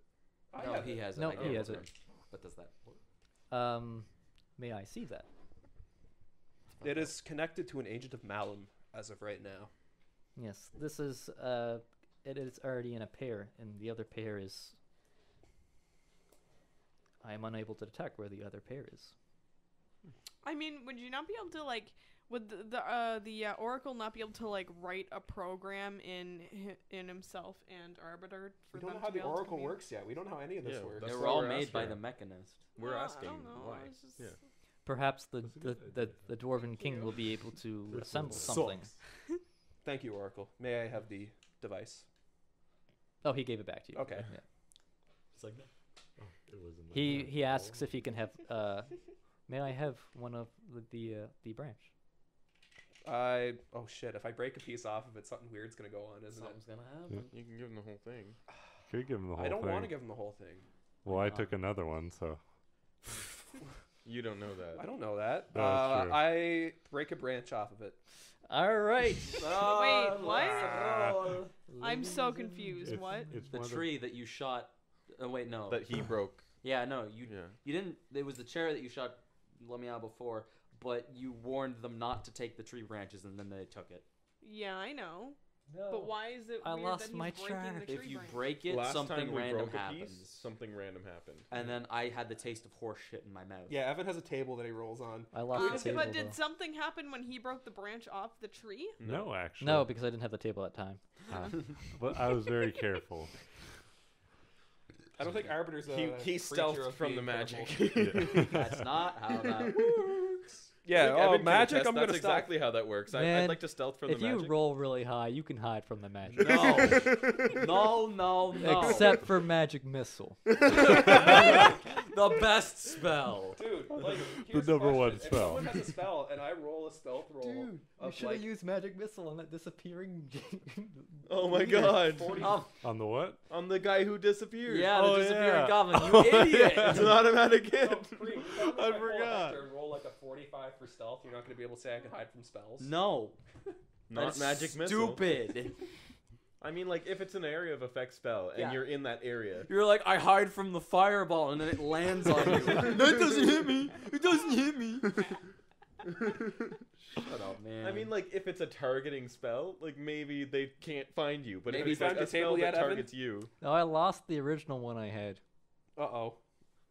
Speaker 3: I
Speaker 2: No,
Speaker 3: have
Speaker 2: he
Speaker 3: it.
Speaker 2: has it.
Speaker 1: No,
Speaker 2: I
Speaker 1: he
Speaker 2: gave it
Speaker 1: has
Speaker 2: to
Speaker 1: it.
Speaker 2: him. But does that work?
Speaker 1: May I see that?
Speaker 3: It is connected to an agent of Malum as of right now.
Speaker 1: Yes, this is it is already in a pair, and the other pair is. I am unable to detect where the other pair is.
Speaker 5: I mean, would you not be able to like? Would the Oracle not be able to like write a program in himself and Arbiter for
Speaker 3: We don't
Speaker 5: them
Speaker 3: know how
Speaker 5: to be
Speaker 3: the
Speaker 5: able to
Speaker 3: Oracle
Speaker 5: communicate?
Speaker 3: works yet. We don't know how any of this
Speaker 6: Yeah,
Speaker 3: works.
Speaker 6: that's
Speaker 2: They
Speaker 6: why
Speaker 2: were all
Speaker 6: we're
Speaker 2: made by the
Speaker 6: asking.
Speaker 2: Mechanist.
Speaker 6: We're
Speaker 5: Well,
Speaker 6: asking
Speaker 5: I don't know.
Speaker 6: why.
Speaker 5: It's just-
Speaker 6: Yeah.
Speaker 1: Perhaps the
Speaker 4: That's a good idea.
Speaker 1: Dwarven King will be able to assemble something.
Speaker 3: Thank you, Oracle. May I have the device?
Speaker 1: Oh, he gave it back to you.
Speaker 3: Okay.
Speaker 1: Yeah.
Speaker 4: It's like that. Oh, it was in my
Speaker 1: He asks if he can have. May I have one of the branch?
Speaker 3: Oh shit! If I break a piece off of it, something weird's gonna go on, isn't
Speaker 2: Something's gonna happen.
Speaker 6: You can give him the whole thing.
Speaker 4: Could give him the
Speaker 3: it?
Speaker 4: whole
Speaker 3: I don't
Speaker 4: thing.
Speaker 3: want to give him the whole thing.
Speaker 4: Well, I took another one, so
Speaker 6: You don't know that.
Speaker 3: I don't know that.
Speaker 4: No, that's true.
Speaker 3: I break a branch off of it.
Speaker 1: All right.
Speaker 5: Wait, what? I'm so confused.
Speaker 4: it's,
Speaker 5: What?
Speaker 4: It's
Speaker 2: The
Speaker 4: one of
Speaker 2: tree that you shot. Oh wait, no.
Speaker 6: That he broke.
Speaker 2: Yeah, no. You
Speaker 6: Yeah.
Speaker 2: didn't. It was the chair that you shot Lemia before, but you warned them not to take the tree branches, and then they took it.
Speaker 5: Yeah, I know.
Speaker 1: No.
Speaker 5: But why is it
Speaker 1: I
Speaker 5: weird
Speaker 1: lost
Speaker 5: that he's
Speaker 1: my
Speaker 5: breaking
Speaker 1: track.
Speaker 5: the
Speaker 2: If
Speaker 5: tree
Speaker 2: you
Speaker 5: branch?
Speaker 2: break it,
Speaker 6: Last
Speaker 2: something
Speaker 6: time we
Speaker 2: random
Speaker 6: broke a
Speaker 2: happens.
Speaker 6: piece, something random happened.
Speaker 2: And then I had the taste of horse shit in my mouth.
Speaker 3: Yeah, Evan has a table that he rolls on.
Speaker 1: I lost the table.
Speaker 5: But did
Speaker 1: though.
Speaker 5: something happen when he broke the branch off the tree?
Speaker 4: no, actually.
Speaker 1: No, because I didn't have the table at the time.
Speaker 4: But I was very careful.
Speaker 3: I don't think Arbiter's a
Speaker 6: He
Speaker 3: creature
Speaker 6: stealthed
Speaker 3: of
Speaker 6: from the
Speaker 3: being
Speaker 6: magic.
Speaker 3: careful.
Speaker 2: That's not how that works.
Speaker 3: Yeah,
Speaker 6: Look,
Speaker 3: oh,
Speaker 6: Evan can
Speaker 3: magic,
Speaker 6: attest
Speaker 3: I'm going to
Speaker 6: That's
Speaker 3: stop.
Speaker 6: exactly how that works.
Speaker 1: Man,
Speaker 6: I'd like to stealth from
Speaker 1: If
Speaker 6: the
Speaker 1: you
Speaker 6: magic.
Speaker 1: roll really high, you can hide from the magic.
Speaker 2: No.
Speaker 1: Except for magic missile.
Speaker 2: the best spell.
Speaker 3: Dude, like, here's
Speaker 4: The number
Speaker 3: question.
Speaker 4: one
Speaker 3: If
Speaker 4: spell.
Speaker 3: someone has a spell and I roll a stealth roll of like
Speaker 1: used magic missile on that disappearing.
Speaker 6: Oh my god.
Speaker 3: 40
Speaker 4: On the what?
Speaker 6: On the guy who disappeared.
Speaker 2: Yeah,
Speaker 4: Oh,
Speaker 2: the disappearing
Speaker 4: yeah.
Speaker 2: goblin. You idiot.
Speaker 6: It's an automatic hit.
Speaker 3: Kareem,
Speaker 6: I
Speaker 3: if roll a
Speaker 6: forgot.
Speaker 3: vector and roll like a 45 for stealth, you're not going to be able to say I can hide from spells.
Speaker 2: No.
Speaker 6: Not
Speaker 2: That's
Speaker 6: magic missile.
Speaker 2: Stupid.
Speaker 6: I mean, like, if it's an area of effect spell and
Speaker 2: Yeah.
Speaker 6: you're in that area.
Speaker 2: You're like, I hide from the fireball, and then it lands on you. That doesn't hit me. It doesn't hit me. Shut up, man.
Speaker 6: I mean, like, if it's a targeting spell, like, maybe they can't find you. But
Speaker 2: Maybe
Speaker 6: if
Speaker 3: you
Speaker 6: it's
Speaker 3: found
Speaker 6: a
Speaker 3: your
Speaker 6: spell
Speaker 3: table
Speaker 6: that
Speaker 3: yet, Evan?
Speaker 6: targets you,
Speaker 1: No, I lost the original one I had.
Speaker 3: Uh-oh.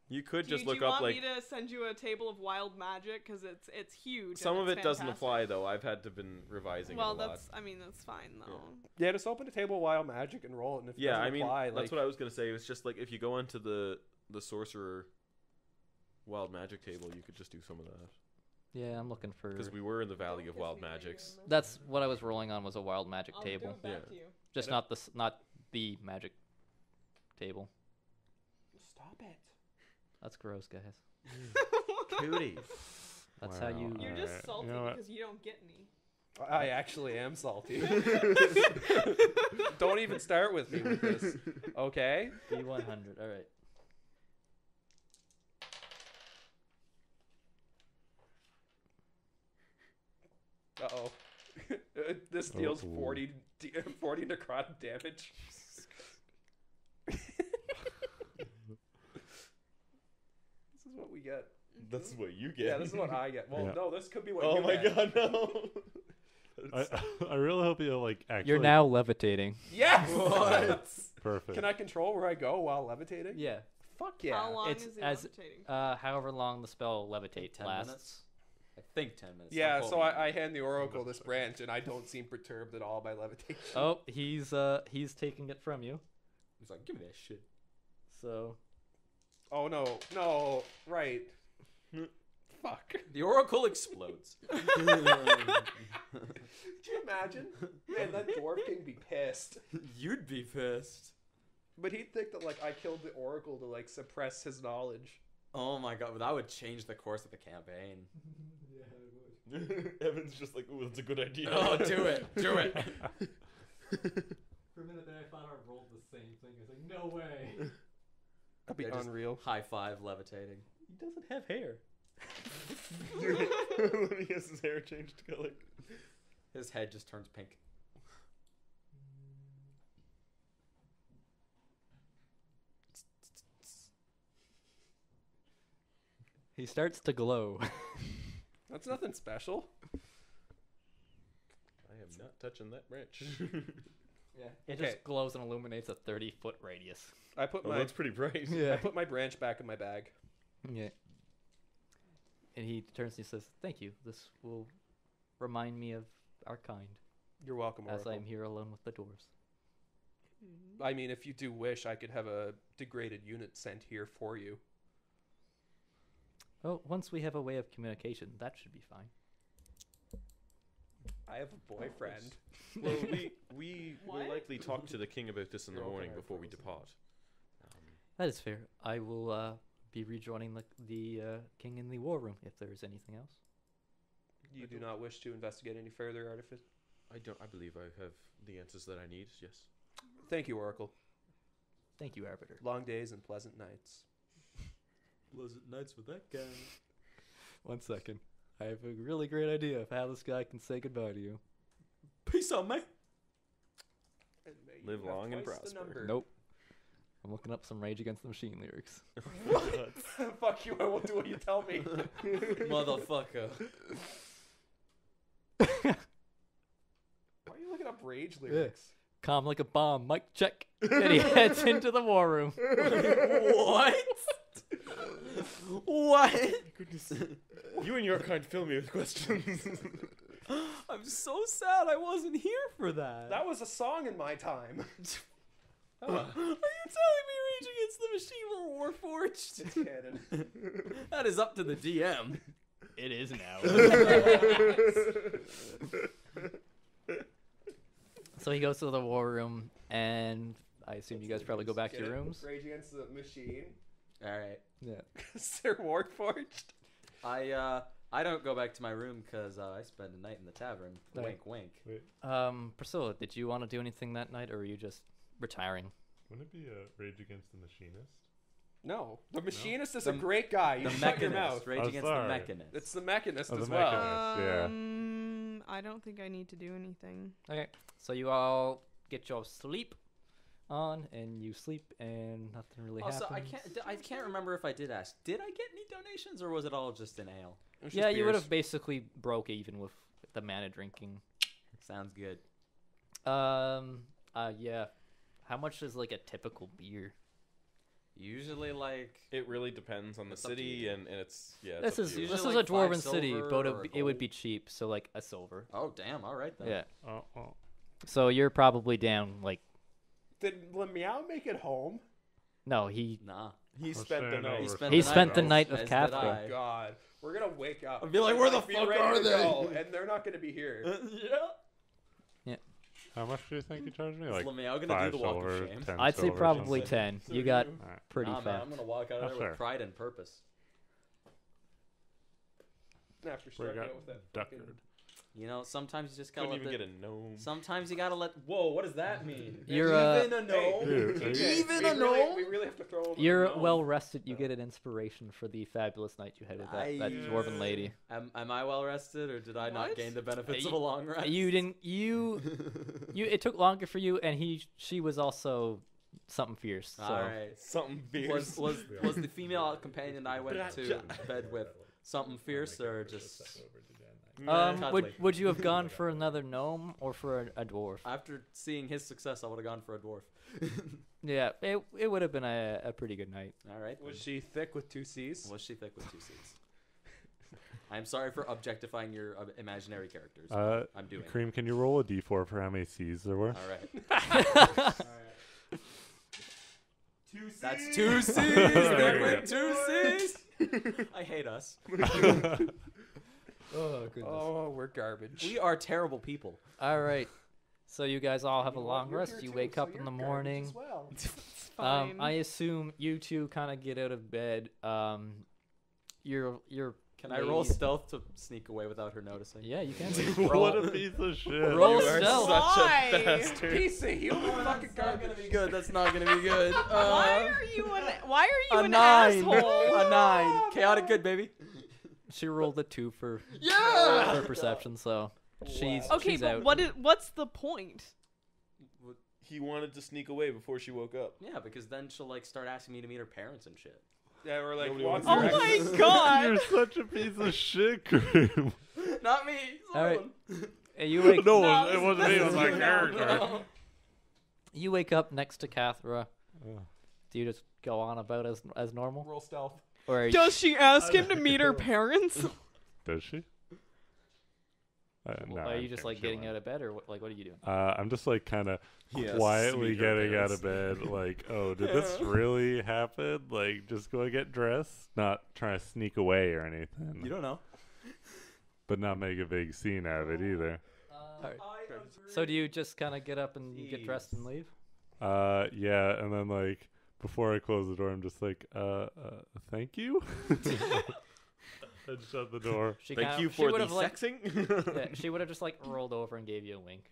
Speaker 6: you could
Speaker 5: Do
Speaker 6: just
Speaker 5: you
Speaker 6: look
Speaker 5: want
Speaker 6: up, like,
Speaker 5: me to send you a table of wild magic? Because it's huge.
Speaker 6: some
Speaker 5: and
Speaker 6: of it
Speaker 5: it's
Speaker 6: doesn't
Speaker 5: fantastic.
Speaker 6: apply, though. I've had to been revising
Speaker 5: Well,
Speaker 6: it a lot.
Speaker 5: that's fine though.
Speaker 3: Yeah, just open a table of wild magic and roll it, and if it
Speaker 6: Yeah,
Speaker 3: doesn't
Speaker 6: I mean,
Speaker 3: apply,
Speaker 6: that's
Speaker 3: like,
Speaker 6: what I was going to say. It's just, like, if you go into the sorcerer wild magic table, you could just do some of that.
Speaker 1: Yeah, I'm looking for.
Speaker 6: Because we were in the Valley of Wild Magics.
Speaker 1: That's what I was rolling on, was a wild magic table.
Speaker 5: I'll
Speaker 6: Yeah.
Speaker 5: to you.
Speaker 1: Just not the magic table.
Speaker 3: Stop it.
Speaker 1: That's gross, guys.
Speaker 2: Cootie.
Speaker 1: That's
Speaker 4: Wow.
Speaker 1: how you.
Speaker 5: You're
Speaker 4: Alright,
Speaker 5: just salty
Speaker 4: you know what?
Speaker 5: because you don't get any.
Speaker 3: I actually am salty. Don't even start with me with this. Okay?
Speaker 1: B100. All right.
Speaker 3: Uh-oh. This deals
Speaker 4: Oh.
Speaker 3: 40 40 necrotic damage. This is what we get.
Speaker 6: That's what you get.
Speaker 3: Yeah, this is what I get. Well,
Speaker 4: Yeah.
Speaker 3: no, this could be what
Speaker 6: Oh
Speaker 3: you
Speaker 6: my
Speaker 3: get.
Speaker 6: god, no.
Speaker 4: I really hope you like actually.
Speaker 1: You're now levitating.
Speaker 3: Yes!
Speaker 6: What?
Speaker 4: perfect.
Speaker 3: Can I control where I go while levitating?
Speaker 1: Yeah.
Speaker 3: Fuck yeah.
Speaker 5: How long
Speaker 1: It's
Speaker 5: is he
Speaker 1: as-
Speaker 5: levitating?
Speaker 1: However long the spell levitate
Speaker 2: 10
Speaker 1: lasts.
Speaker 2: minutes? I think 10 minutes.
Speaker 3: Yeah,
Speaker 2: Don't
Speaker 3: so
Speaker 2: quote me.
Speaker 3: I hand the oracle this branch, and I don't seem perturbed at all by levitation.
Speaker 1: Oh, he's taking it from you.
Speaker 2: He's like, give me that shit.
Speaker 1: So
Speaker 3: Oh no, right. Fuck.
Speaker 2: The oracle explodes.
Speaker 3: Could you imagine? Man, that dwarf king be pissed.
Speaker 2: You'd be pissed.
Speaker 3: But he'd think that like I killed the oracle to like suppress his knowledge.
Speaker 2: Oh my god, that would change the course of the campaign.
Speaker 6: Evan's just like, ooh, that's a good idea.
Speaker 2: Oh, do it. Do it.
Speaker 1: for a minute there, I thought I rolled the same thing. I was like, no way.
Speaker 3: That'd be
Speaker 2: Yeah, just
Speaker 3: unreal.
Speaker 2: High five levitating.
Speaker 1: He doesn't have hair.
Speaker 6: Let me guess, his hair changed color.
Speaker 2: His head just turns pink.
Speaker 1: He starts to glow.
Speaker 3: That's nothing special.
Speaker 6: I am not touching that branch.
Speaker 1: Yeah. It
Speaker 3: Okay.
Speaker 1: just glows and illuminates a 30-foot radius.
Speaker 3: I put
Speaker 6: Oh,
Speaker 3: my
Speaker 6: that's pretty bright.
Speaker 3: I put my branch back in my bag.
Speaker 1: Yeah. And he turns and he says, "Thank you. This will remind me of our kind,
Speaker 3: You're welcome,
Speaker 1: as
Speaker 3: Oracle.
Speaker 1: I'm here alone with the dwarves."
Speaker 3: I mean, if you do wish, I could have a degraded unit sent here for you.
Speaker 1: Well, once we have a way of communication, that should be fine.
Speaker 3: I have a boyfriend.
Speaker 6: Well, we will
Speaker 5: What?
Speaker 6: likely talk to the king about this in the
Speaker 3: You're
Speaker 6: morning
Speaker 3: okay,
Speaker 6: before we
Speaker 3: frozen.
Speaker 6: depart.
Speaker 1: That is fair. I will be rejoining the king in the war room if there is anything else.
Speaker 3: You do not wish to investigate any further artifice?
Speaker 6: I believe I have the answers that I need. Yes.
Speaker 3: Thank you, Oracle.
Speaker 1: Thank you, Arbiter.
Speaker 3: Long days and pleasant nights.
Speaker 2: Pleasant nights with that guy.
Speaker 1: 1 second. I have a really great idea of how this guy can say goodbye to you.
Speaker 2: Peace out, mate.
Speaker 3: And may you
Speaker 6: Live
Speaker 3: have
Speaker 6: long and
Speaker 3: twice the
Speaker 6: prosper.
Speaker 3: number.
Speaker 1: Nope. I'm looking up some Rage Against the Machine lyrics.
Speaker 3: Fuck you, I won't do what you tell me.
Speaker 2: Motherfucker.
Speaker 3: Why are you looking up rage lyrics?
Speaker 1: Calm like a bomb. Mic check. And he heads into the war room.
Speaker 2: What? What?
Speaker 6: Goodness. You and your kind fill me with questions.
Speaker 2: I'm so sad I wasn't here for that.
Speaker 3: That was a song in my time.
Speaker 2: Are you telling me Rage Against the Machine were Warforged?
Speaker 3: It's canon.
Speaker 2: That is up to the DM.
Speaker 1: It is now. So he goes to the war room, and I assume you guys probably go back to your
Speaker 3: Get it?
Speaker 1: rooms.
Speaker 3: Rage Against the Machine.
Speaker 2: All right.
Speaker 1: Yeah.
Speaker 3: Because they're Warforged.
Speaker 2: I don't go back to my room because I spend a night in the tavern.
Speaker 1: Right.
Speaker 2: Wink, wink.
Speaker 1: Priscilla, did you want to do anything that night, or were you just retiring?
Speaker 4: Wouldn't it be a Rage Against the Machinist?
Speaker 3: No. The Machinist is
Speaker 2: The-
Speaker 3: a great guy. You
Speaker 2: The
Speaker 3: shut your mouth.
Speaker 2: Mechanist. Rage
Speaker 4: Oh,
Speaker 2: Against
Speaker 4: sorry.
Speaker 2: the Mechanist.
Speaker 3: It's the Mechanist
Speaker 4: Oh, the
Speaker 3: as well.
Speaker 4: Mechanist. Yeah.
Speaker 5: I don't think I need to do anything.
Speaker 1: Okay. So you all get your sleep on, and you sleep, and nothing really
Speaker 2: Also,
Speaker 1: happens.
Speaker 2: I can't remember if I did ask. Did I get any donations, or was it all just an ale?
Speaker 3: It was
Speaker 1: Yeah,
Speaker 3: just
Speaker 1: you would
Speaker 3: beers.
Speaker 1: have basically broke even with the mana drinking.
Speaker 2: Sounds good.
Speaker 1: Yeah. How much is like a typical beer?
Speaker 2: Usually, like
Speaker 6: It really depends on the
Speaker 2: It's up to
Speaker 6: city,
Speaker 2: you.
Speaker 6: and it's yeah.
Speaker 1: This
Speaker 6: it's
Speaker 1: is
Speaker 6: up to you.
Speaker 1: this
Speaker 2: Usually
Speaker 1: is
Speaker 2: like
Speaker 1: a dwarven
Speaker 2: 5
Speaker 1: city,
Speaker 2: silver
Speaker 1: but
Speaker 2: or
Speaker 1: it would
Speaker 2: gold.
Speaker 1: be cheap, so like a silver.
Speaker 2: oh damn, all right then.
Speaker 1: Yeah.
Speaker 4: Oh, well.
Speaker 1: So you're probably down like
Speaker 3: Did Meow make it home?
Speaker 1: no, he
Speaker 2: Nah.
Speaker 6: He
Speaker 4: I'll
Speaker 6: spent the
Speaker 4: say
Speaker 6: night.
Speaker 4: no,
Speaker 1: He spent the
Speaker 2: with
Speaker 1: night
Speaker 2: us,
Speaker 1: with
Speaker 2: as did
Speaker 1: Catherine.
Speaker 2: I.
Speaker 3: God. We're going to wake up.
Speaker 2: I'd be like, where the
Speaker 3: Be
Speaker 2: fuck
Speaker 3: ready
Speaker 2: are
Speaker 3: to
Speaker 2: they?
Speaker 3: go, and they're not going to be here.
Speaker 2: Yeah.
Speaker 4: How much do you think you charged me?
Speaker 2: Is
Speaker 4: Like
Speaker 2: Lameo gonna
Speaker 4: 5
Speaker 2: do the walk
Speaker 4: silver,
Speaker 2: of shame?
Speaker 4: 10
Speaker 1: I'd say
Speaker 4: silver or
Speaker 1: probably
Speaker 4: something?
Speaker 1: 10. You got
Speaker 4: Alright.
Speaker 1: pretty
Speaker 2: Nah, man,
Speaker 1: fast.
Speaker 2: I'm gonna walk out of
Speaker 4: That's
Speaker 2: there
Speaker 4: fair.
Speaker 2: with pride and purpose.
Speaker 3: After
Speaker 4: We
Speaker 3: starting
Speaker 4: got
Speaker 3: out with that
Speaker 4: Duckard.
Speaker 3: fucking
Speaker 2: You know, sometimes you just gotta
Speaker 6: Couldn't
Speaker 2: let
Speaker 6: even get a gnome.
Speaker 2: Sometimes you gotta let. Whoa, what does that mean?
Speaker 1: You're
Speaker 2: even a gnome.
Speaker 4: Dude, are you-
Speaker 2: Even
Speaker 3: we
Speaker 2: a
Speaker 3: really,
Speaker 2: gnome.
Speaker 3: we really have to throw him.
Speaker 1: You're
Speaker 3: a gnome.
Speaker 1: well rested. You get an inspiration for the fabulous night you had with that dwarven lady.
Speaker 2: Am I well rested, or did I not
Speaker 5: What?
Speaker 2: gain the benefits of a long rest?
Speaker 1: You didn't. You. It took longer for you, and she was also something fierce. So.
Speaker 2: All right.
Speaker 6: Something fierce.
Speaker 2: Was the female companion I went to bed with something fierce, or just? Cuddly.
Speaker 1: Would you have gone for another gnome or for a dwarf?
Speaker 2: After seeing his success, I would have gone for a dwarf.
Speaker 1: Yeah, it would have been a pretty good night.
Speaker 2: All right.
Speaker 3: Was she thick with 2 C's?
Speaker 2: Was she thick with 2 C's? I'm sorry for objectifying your imaginary characters. I'm doing.
Speaker 4: Kareem, can you roll a d4 for how many C's there were?
Speaker 2: All right. That's 2 C's. Thick with 2 C's. I hate us.
Speaker 1: Oh goodness.
Speaker 3: Oh, we're garbage.
Speaker 2: We are terrible people.
Speaker 1: All right. So you guys all have a
Speaker 3: You know what?
Speaker 1: long
Speaker 3: You're
Speaker 1: rest.
Speaker 3: here
Speaker 1: You
Speaker 3: too,
Speaker 1: wake
Speaker 3: so
Speaker 1: up in
Speaker 3: you're
Speaker 1: the
Speaker 3: garbage
Speaker 1: morning.
Speaker 3: as well.
Speaker 5: It's fine.
Speaker 1: I assume you two kind of get out of bed. You're
Speaker 2: Can I roll stealth to sneak away without her noticing?
Speaker 1: Yeah, you can.
Speaker 4: What a piece of shit.
Speaker 1: Roll
Speaker 6: You are
Speaker 1: stealth.
Speaker 6: such
Speaker 5: Why?
Speaker 6: a bastard.
Speaker 3: Piece of human fucking
Speaker 2: That's not
Speaker 3: garbage.
Speaker 2: gonna be good. That's not gonna be good.
Speaker 5: Why are you
Speaker 2: a
Speaker 5: an
Speaker 2: 9.
Speaker 5: asshole?
Speaker 2: A 9. Chaotic good, baby.
Speaker 1: She rolled a 2 for
Speaker 2: Yeah.
Speaker 1: perception, so she's
Speaker 5: Okay,
Speaker 1: she's
Speaker 5: but
Speaker 1: out.
Speaker 5: what's the point?
Speaker 6: He wanted to sneak away before she woke up.
Speaker 2: Yeah, because then she'll like start asking me to meet her parents and shit.
Speaker 3: Yeah, we're like,
Speaker 6: Nobody
Speaker 3: what's
Speaker 6: wants
Speaker 3: your
Speaker 5: Oh
Speaker 6: You're
Speaker 3: ex-
Speaker 5: my god!
Speaker 4: You're such a piece of shit, Kareem.
Speaker 2: Not me.
Speaker 1: All right.
Speaker 2: someone.
Speaker 1: Hey, you wake
Speaker 4: No,
Speaker 5: No,
Speaker 4: it wasn't me. It was my
Speaker 2: No,
Speaker 4: character.
Speaker 2: no.
Speaker 1: you wake up next to Cathra.
Speaker 4: Oh.
Speaker 1: Do you just go on about as normal,
Speaker 3: roll stealth?
Speaker 1: or are you,
Speaker 5: Does she ask him to meet her parents?
Speaker 4: Does she? No,
Speaker 1: are
Speaker 4: I
Speaker 1: you just
Speaker 4: can't
Speaker 1: like
Speaker 4: show
Speaker 1: getting
Speaker 4: her.
Speaker 1: out of bed, or what, like what are you doing?
Speaker 4: I'm just like kind of
Speaker 6: He has to
Speaker 4: quietly
Speaker 6: meet her
Speaker 4: getting out
Speaker 6: parents.
Speaker 4: of bed. Like, oh, did this really happen? Like, just go get dressed, not trying to sneak away or anything,
Speaker 2: You don't know.
Speaker 4: but not make a big scene out of it either.
Speaker 1: Alright. So do you just kind of get up and get dressed and leave?
Speaker 4: Yeah, and then like before I close the door, I'm just like, thank you. And shut the door.
Speaker 1: She
Speaker 6: Thank
Speaker 1: kinda-
Speaker 6: you
Speaker 1: she
Speaker 6: for the
Speaker 1: would've, like,
Speaker 6: sexing.
Speaker 1: yeah, she would have just like rolled over and gave you a wink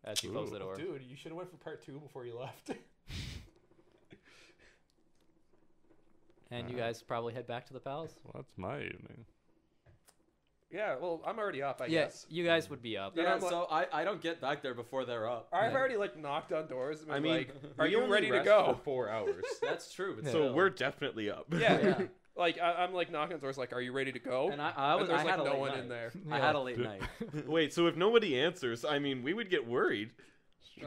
Speaker 1: as you closed the door.
Speaker 3: Dude, you should have went for part 2 before you left.
Speaker 1: And you guys probably head back to the palace.
Speaker 4: Well, that's my evening.
Speaker 3: Yeah, well, I'm already up, I
Speaker 1: Yeah,
Speaker 3: guess.
Speaker 1: you guys would be up.
Speaker 3: Then
Speaker 2: Yeah,
Speaker 3: I'm like-
Speaker 2: so I don't get back there before they're up.
Speaker 3: I've
Speaker 1: Yeah.
Speaker 3: already like knocked on doors and
Speaker 6: I
Speaker 3: been
Speaker 6: mean,
Speaker 3: like, are
Speaker 6: we
Speaker 3: you
Speaker 6: only
Speaker 3: ready to
Speaker 6: rest
Speaker 3: go?
Speaker 6: for 4 hours?
Speaker 2: That's true, but
Speaker 1: Yeah.
Speaker 6: So
Speaker 2: still.
Speaker 6: we're definitely up.
Speaker 3: Yeah.
Speaker 2: Yeah.
Speaker 3: Like I'm like knocking on doors, like, are you ready to go?
Speaker 2: And I was
Speaker 3: there's
Speaker 2: I
Speaker 3: like
Speaker 2: had a
Speaker 3: no
Speaker 2: late
Speaker 3: one
Speaker 2: night.
Speaker 3: in there.
Speaker 2: I had a late night.
Speaker 6: Wait, so if nobody answers, I mean, we would get worried.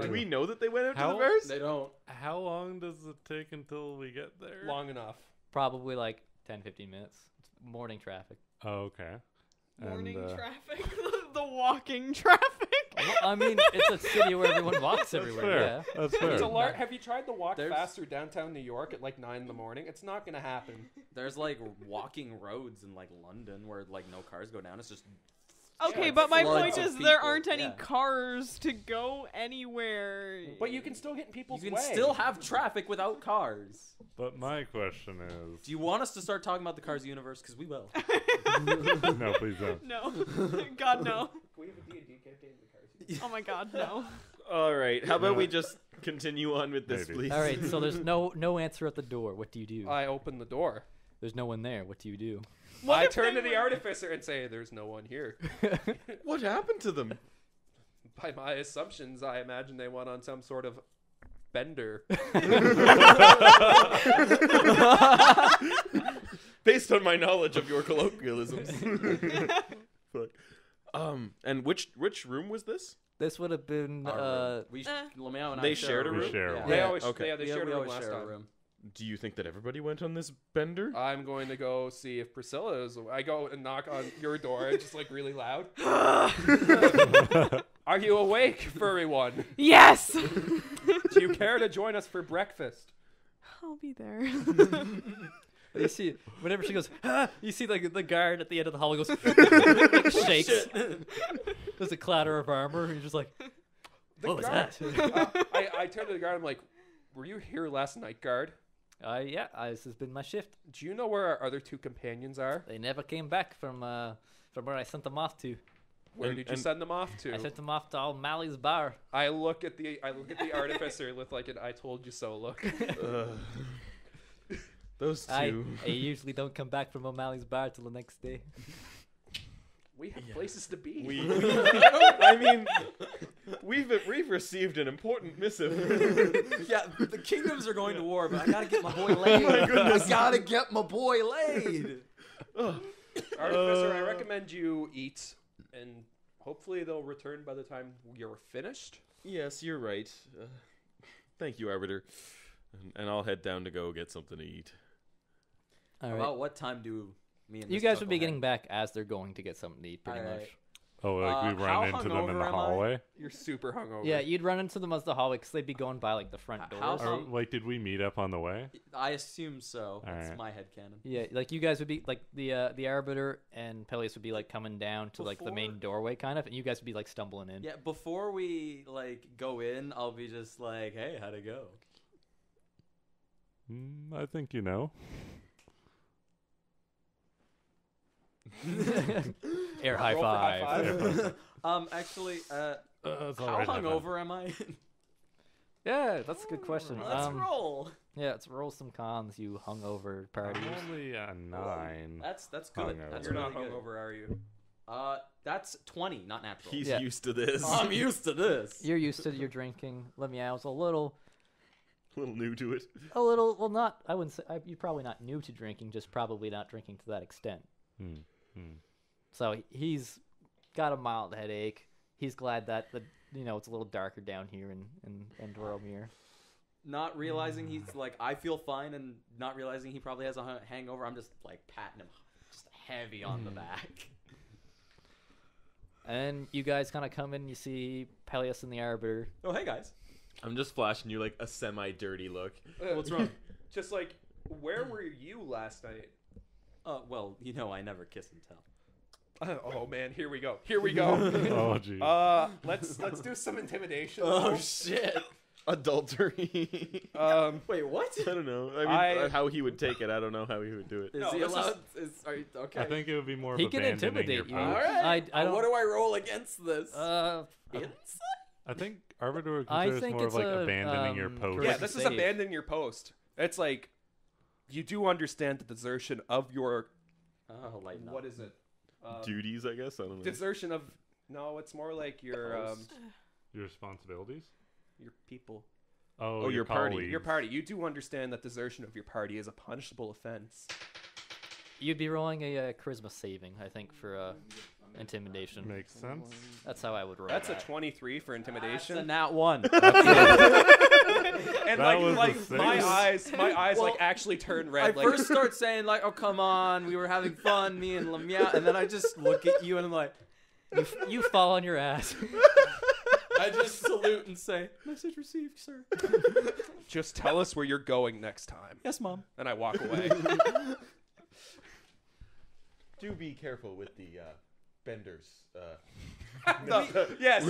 Speaker 6: Do we know that they went out
Speaker 4: How-
Speaker 6: to the bears?
Speaker 2: They don't.
Speaker 4: How long does it take until we get there?
Speaker 3: Long enough.
Speaker 1: Probably like 10-15 minutes. It's morning traffic.
Speaker 4: Oh, okay.
Speaker 5: Morning
Speaker 4: And,
Speaker 5: traffic, the walking traffic.
Speaker 1: Well, I mean, it's a city where everyone walks everywhere.
Speaker 4: fair.
Speaker 1: Yeah.
Speaker 4: That's fair.
Speaker 3: It's a large. Have you tried to walk
Speaker 2: There's-
Speaker 3: fast through downtown New York at like 9 in the morning? It's not gonna happen.
Speaker 2: There's like walking roads in like London where like no cars go down. It's just
Speaker 5: Okay,
Speaker 2: Yeah,
Speaker 5: but my
Speaker 2: floods
Speaker 5: point
Speaker 2: of
Speaker 5: is there
Speaker 2: people,
Speaker 5: aren't any
Speaker 2: yeah.
Speaker 5: cars to go anywhere.
Speaker 3: But you can still get in
Speaker 2: you
Speaker 3: people's
Speaker 2: can
Speaker 3: way.
Speaker 2: still have traffic without cars.
Speaker 4: But my question is,
Speaker 2: Do you want us to start talking about the Cars universe? Because we will.
Speaker 4: no, please don't.
Speaker 5: No. God, no.
Speaker 3: Can we have a D&D campaign in the cars?
Speaker 5: Oh my god, no.
Speaker 6: All right, how about
Speaker 4: Yeah.
Speaker 6: we just continue on with this,
Speaker 4: Maybe.
Speaker 6: please?
Speaker 1: All right. So there's no answer at the door. What do you do?
Speaker 3: I open the door.
Speaker 1: There's no one there. What do you do?
Speaker 5: What
Speaker 3: I
Speaker 5: if
Speaker 3: turn
Speaker 5: they
Speaker 3: to the
Speaker 5: were-
Speaker 3: artificer and say, "There's no one here."
Speaker 6: What happened to them?
Speaker 3: By my assumptions, I imagine they went on some sort of bender.
Speaker 6: Based on my knowledge of your colloquialisms. Fuck. And which room was this?
Speaker 1: This would have been
Speaker 2: Our room. Lameo and I
Speaker 6: They
Speaker 2: share
Speaker 6: shared a
Speaker 2: room.
Speaker 6: room?
Speaker 4: share
Speaker 2: Yeah.
Speaker 4: one.
Speaker 3: They
Speaker 1: Yeah.
Speaker 3: always,
Speaker 6: Okay.
Speaker 3: yeah, they
Speaker 2: Yeah,
Speaker 3: shared
Speaker 2: we
Speaker 3: a room
Speaker 2: always
Speaker 3: last
Speaker 2: share a
Speaker 3: time.
Speaker 2: room.
Speaker 6: Do you think that everybody went on this bender?
Speaker 3: I'm going to go see if Priscilla is. I go and knock on your door, just like really loud. Are you awake, furry one?
Speaker 5: Yes!
Speaker 3: Do you care to join us for breakfast?
Speaker 5: I'll be there.
Speaker 1: You see, whenever she goes, ah, you see like the guard at the end of the hall goes, like, shakes. There's a clatter of armor, and you're just like,
Speaker 3: The
Speaker 1: what was
Speaker 3: guard-
Speaker 1: that?
Speaker 3: I turn to the guard. I'm like, "Were you here last night, guard?
Speaker 1: Yeah, this has been my shift.
Speaker 3: Do you know where our other 2 companions are?"
Speaker 1: They never came back from where I sent them off to.
Speaker 3: Where did you send them off to?
Speaker 1: I sent them off to O'Malley's bar.
Speaker 3: I look at the artificer with like an "I told you so" look.
Speaker 6: Those
Speaker 1: I
Speaker 6: two.
Speaker 1: usually don't come back from O'Malley's bar till the next day.
Speaker 3: We have places to be.
Speaker 6: I mean, we've received an important missive.
Speaker 2: Yeah, the kingdoms are going to war, but I gotta get my boy laid.
Speaker 6: My goodness.
Speaker 2: I gotta get my boy laid.
Speaker 3: Artificer, I recommend you eat, and hopefully they'll return by the time you're finished.
Speaker 6: Yes, you're right. Thank you, Arbiter. And I'll head down to go get something to eat.
Speaker 1: All right.
Speaker 2: About what time do me and
Speaker 1: You
Speaker 2: this
Speaker 1: guys would be
Speaker 2: chucklehead-
Speaker 1: getting back as they're going to get something to eat, pretty
Speaker 2: Alright.
Speaker 1: much.
Speaker 4: Oh, like we
Speaker 2: how
Speaker 4: run into them in
Speaker 2: hungover
Speaker 4: the
Speaker 2: am I?
Speaker 4: hallway?
Speaker 3: You're super hungover.
Speaker 1: Yeah, you'd run into them as the hallway because they'd be going by like the front
Speaker 2: How-
Speaker 1: doors.
Speaker 4: Or like, did we meet up on the way?
Speaker 2: I assume so. That's
Speaker 4: Alright.
Speaker 2: my headcanon.
Speaker 1: Yeah, like you guys would be like the Arbiter and Peleus would be like coming down to like the main doorway kind of, and you guys would be like stumbling in.
Speaker 2: Yeah, before we like go in, I'll be just like, "Hey, how'd it go?"
Speaker 4: I think you know.
Speaker 1: Air high
Speaker 3: Roll for high
Speaker 1: five.
Speaker 3: five.
Speaker 2: Actually,
Speaker 4: That's all
Speaker 2: how
Speaker 4: right, Evan.
Speaker 2: hungover am I?
Speaker 1: Yeah, that's a good question.
Speaker 2: Let's roll.
Speaker 1: Yeah, let's roll some cons. You hungover party.
Speaker 4: I'm only a 9.
Speaker 2: That's good.
Speaker 4: Hungover.
Speaker 2: That's
Speaker 3: You're
Speaker 2: really
Speaker 3: not
Speaker 2: good.
Speaker 3: hungover, are you?
Speaker 2: That's 20, not natural.
Speaker 6: He's
Speaker 1: Yeah.
Speaker 6: used to this.
Speaker 2: I'm used to this.
Speaker 1: You're used to your drinking. Lemiau's a little.
Speaker 6: A little new to it.
Speaker 1: Well, not. I wouldn't say. You're probably not new to drinking, just probably not drinking to that extent. So he's got a mild headache. He's glad that it's a little darker down here in Doromir.
Speaker 2: Not realizing he's like, I feel fine, and not realizing he probably has a hangover. I'm just like patting him, just heavy on the back.
Speaker 1: And you guys kind of come in. You see Peleus and the Arbiter.
Speaker 2: Oh, hey guys.
Speaker 6: I'm just flashing you like a semi-dirty look.
Speaker 2: What's wrong?
Speaker 3: Just like, where were you last night?
Speaker 2: Well, I never kiss and tell.
Speaker 3: Oh man, here we go. Here we go.
Speaker 4: Oh, jeez.
Speaker 3: Let's do some intimidation.
Speaker 2: Oh shit.
Speaker 6: Adultery.
Speaker 2: Wait, what?
Speaker 6: I don't know. I mean, how he would take it. I don't know how he would do it.
Speaker 2: Is
Speaker 3: No,
Speaker 2: he
Speaker 3: this is-
Speaker 2: allowed? Are you, okay.
Speaker 4: I think it would be more of
Speaker 1: He can
Speaker 4: abandoning your
Speaker 1: intimidate you.
Speaker 2: All
Speaker 4: post.
Speaker 2: right.
Speaker 1: I don't.
Speaker 2: What do I roll against this? Insight?
Speaker 4: I think Arbiter would
Speaker 1: I
Speaker 4: consider
Speaker 1: think
Speaker 4: more of
Speaker 1: it's
Speaker 4: like
Speaker 1: a,
Speaker 4: abandoning your post.
Speaker 3: Yeah,
Speaker 1: Correct
Speaker 3: this is
Speaker 1: save.
Speaker 3: abandoning your post. It's like, you do understand the desertion of your
Speaker 2: Oh, lighten up.
Speaker 3: what is it?
Speaker 6: Duties, I guess. I don't know.
Speaker 3: Desertion of no, it's more like your
Speaker 4: Your responsibilities?
Speaker 3: your people,
Speaker 4: Oh,
Speaker 6: your party.
Speaker 4: colleagues.
Speaker 3: your party. You do understand that desertion of your party is a punishable offense.
Speaker 1: You'd be rolling a charisma saving, I think, for intimidation.
Speaker 4: Makes sense.
Speaker 1: That's how I would roll.
Speaker 3: That's a
Speaker 1: that.
Speaker 3: 23 for
Speaker 2: That's a
Speaker 3: intimidation.
Speaker 2: nat 1.
Speaker 3: And
Speaker 4: That was
Speaker 3: like
Speaker 4: a
Speaker 3: my
Speaker 4: six.
Speaker 3: eyes
Speaker 2: Well,
Speaker 3: like actually turn
Speaker 2: I
Speaker 3: red. Like,
Speaker 2: first start saying like, "Oh come on, we were having fun, me and Lamia," and then I just look at you and I'm like,
Speaker 1: You fall on your ass.
Speaker 2: I just salute and say, "Message received, sir."
Speaker 3: just tell us where you're going next time.
Speaker 2: Yes, mom.
Speaker 3: And I walk away.
Speaker 6: Do be careful with the benders.
Speaker 3: Yes,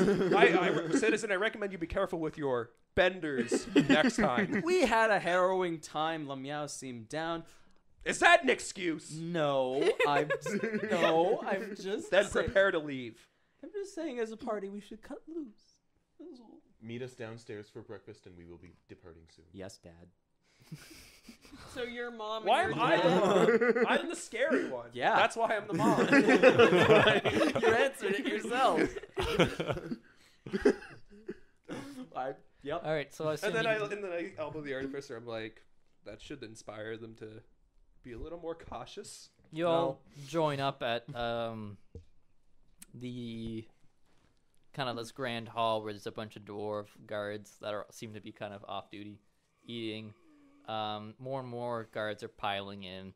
Speaker 3: citizen. I recommend you be careful with your benders next time.
Speaker 2: We had a harrowing time. Lamia seemed down.
Speaker 3: Is that an excuse?
Speaker 2: No, I'm just
Speaker 3: Then
Speaker 2: saying,
Speaker 3: prepare to leave.
Speaker 2: I'm just saying, as a party, we should cut loose. That's all.
Speaker 6: Meet us downstairs for breakfast, and we will be departing soon.
Speaker 2: Yes, Dad.
Speaker 5: So your mom.
Speaker 3: Why
Speaker 5: and
Speaker 3: am
Speaker 5: your
Speaker 3: I the
Speaker 5: dad-
Speaker 3: mom? I'm the scary one.
Speaker 2: Yeah.
Speaker 3: That's why I'm the mom.
Speaker 2: You answered it yourself. Yep.
Speaker 1: All right, so I assume
Speaker 3: and then
Speaker 1: you-
Speaker 3: I elbow the artificer. I'm like, that should inspire them to be a little more cautious.
Speaker 1: you all join up at the kind of this grand hall where there's a bunch of dwarf guards that seem to be kind of off duty, eating. More and more guards are piling in.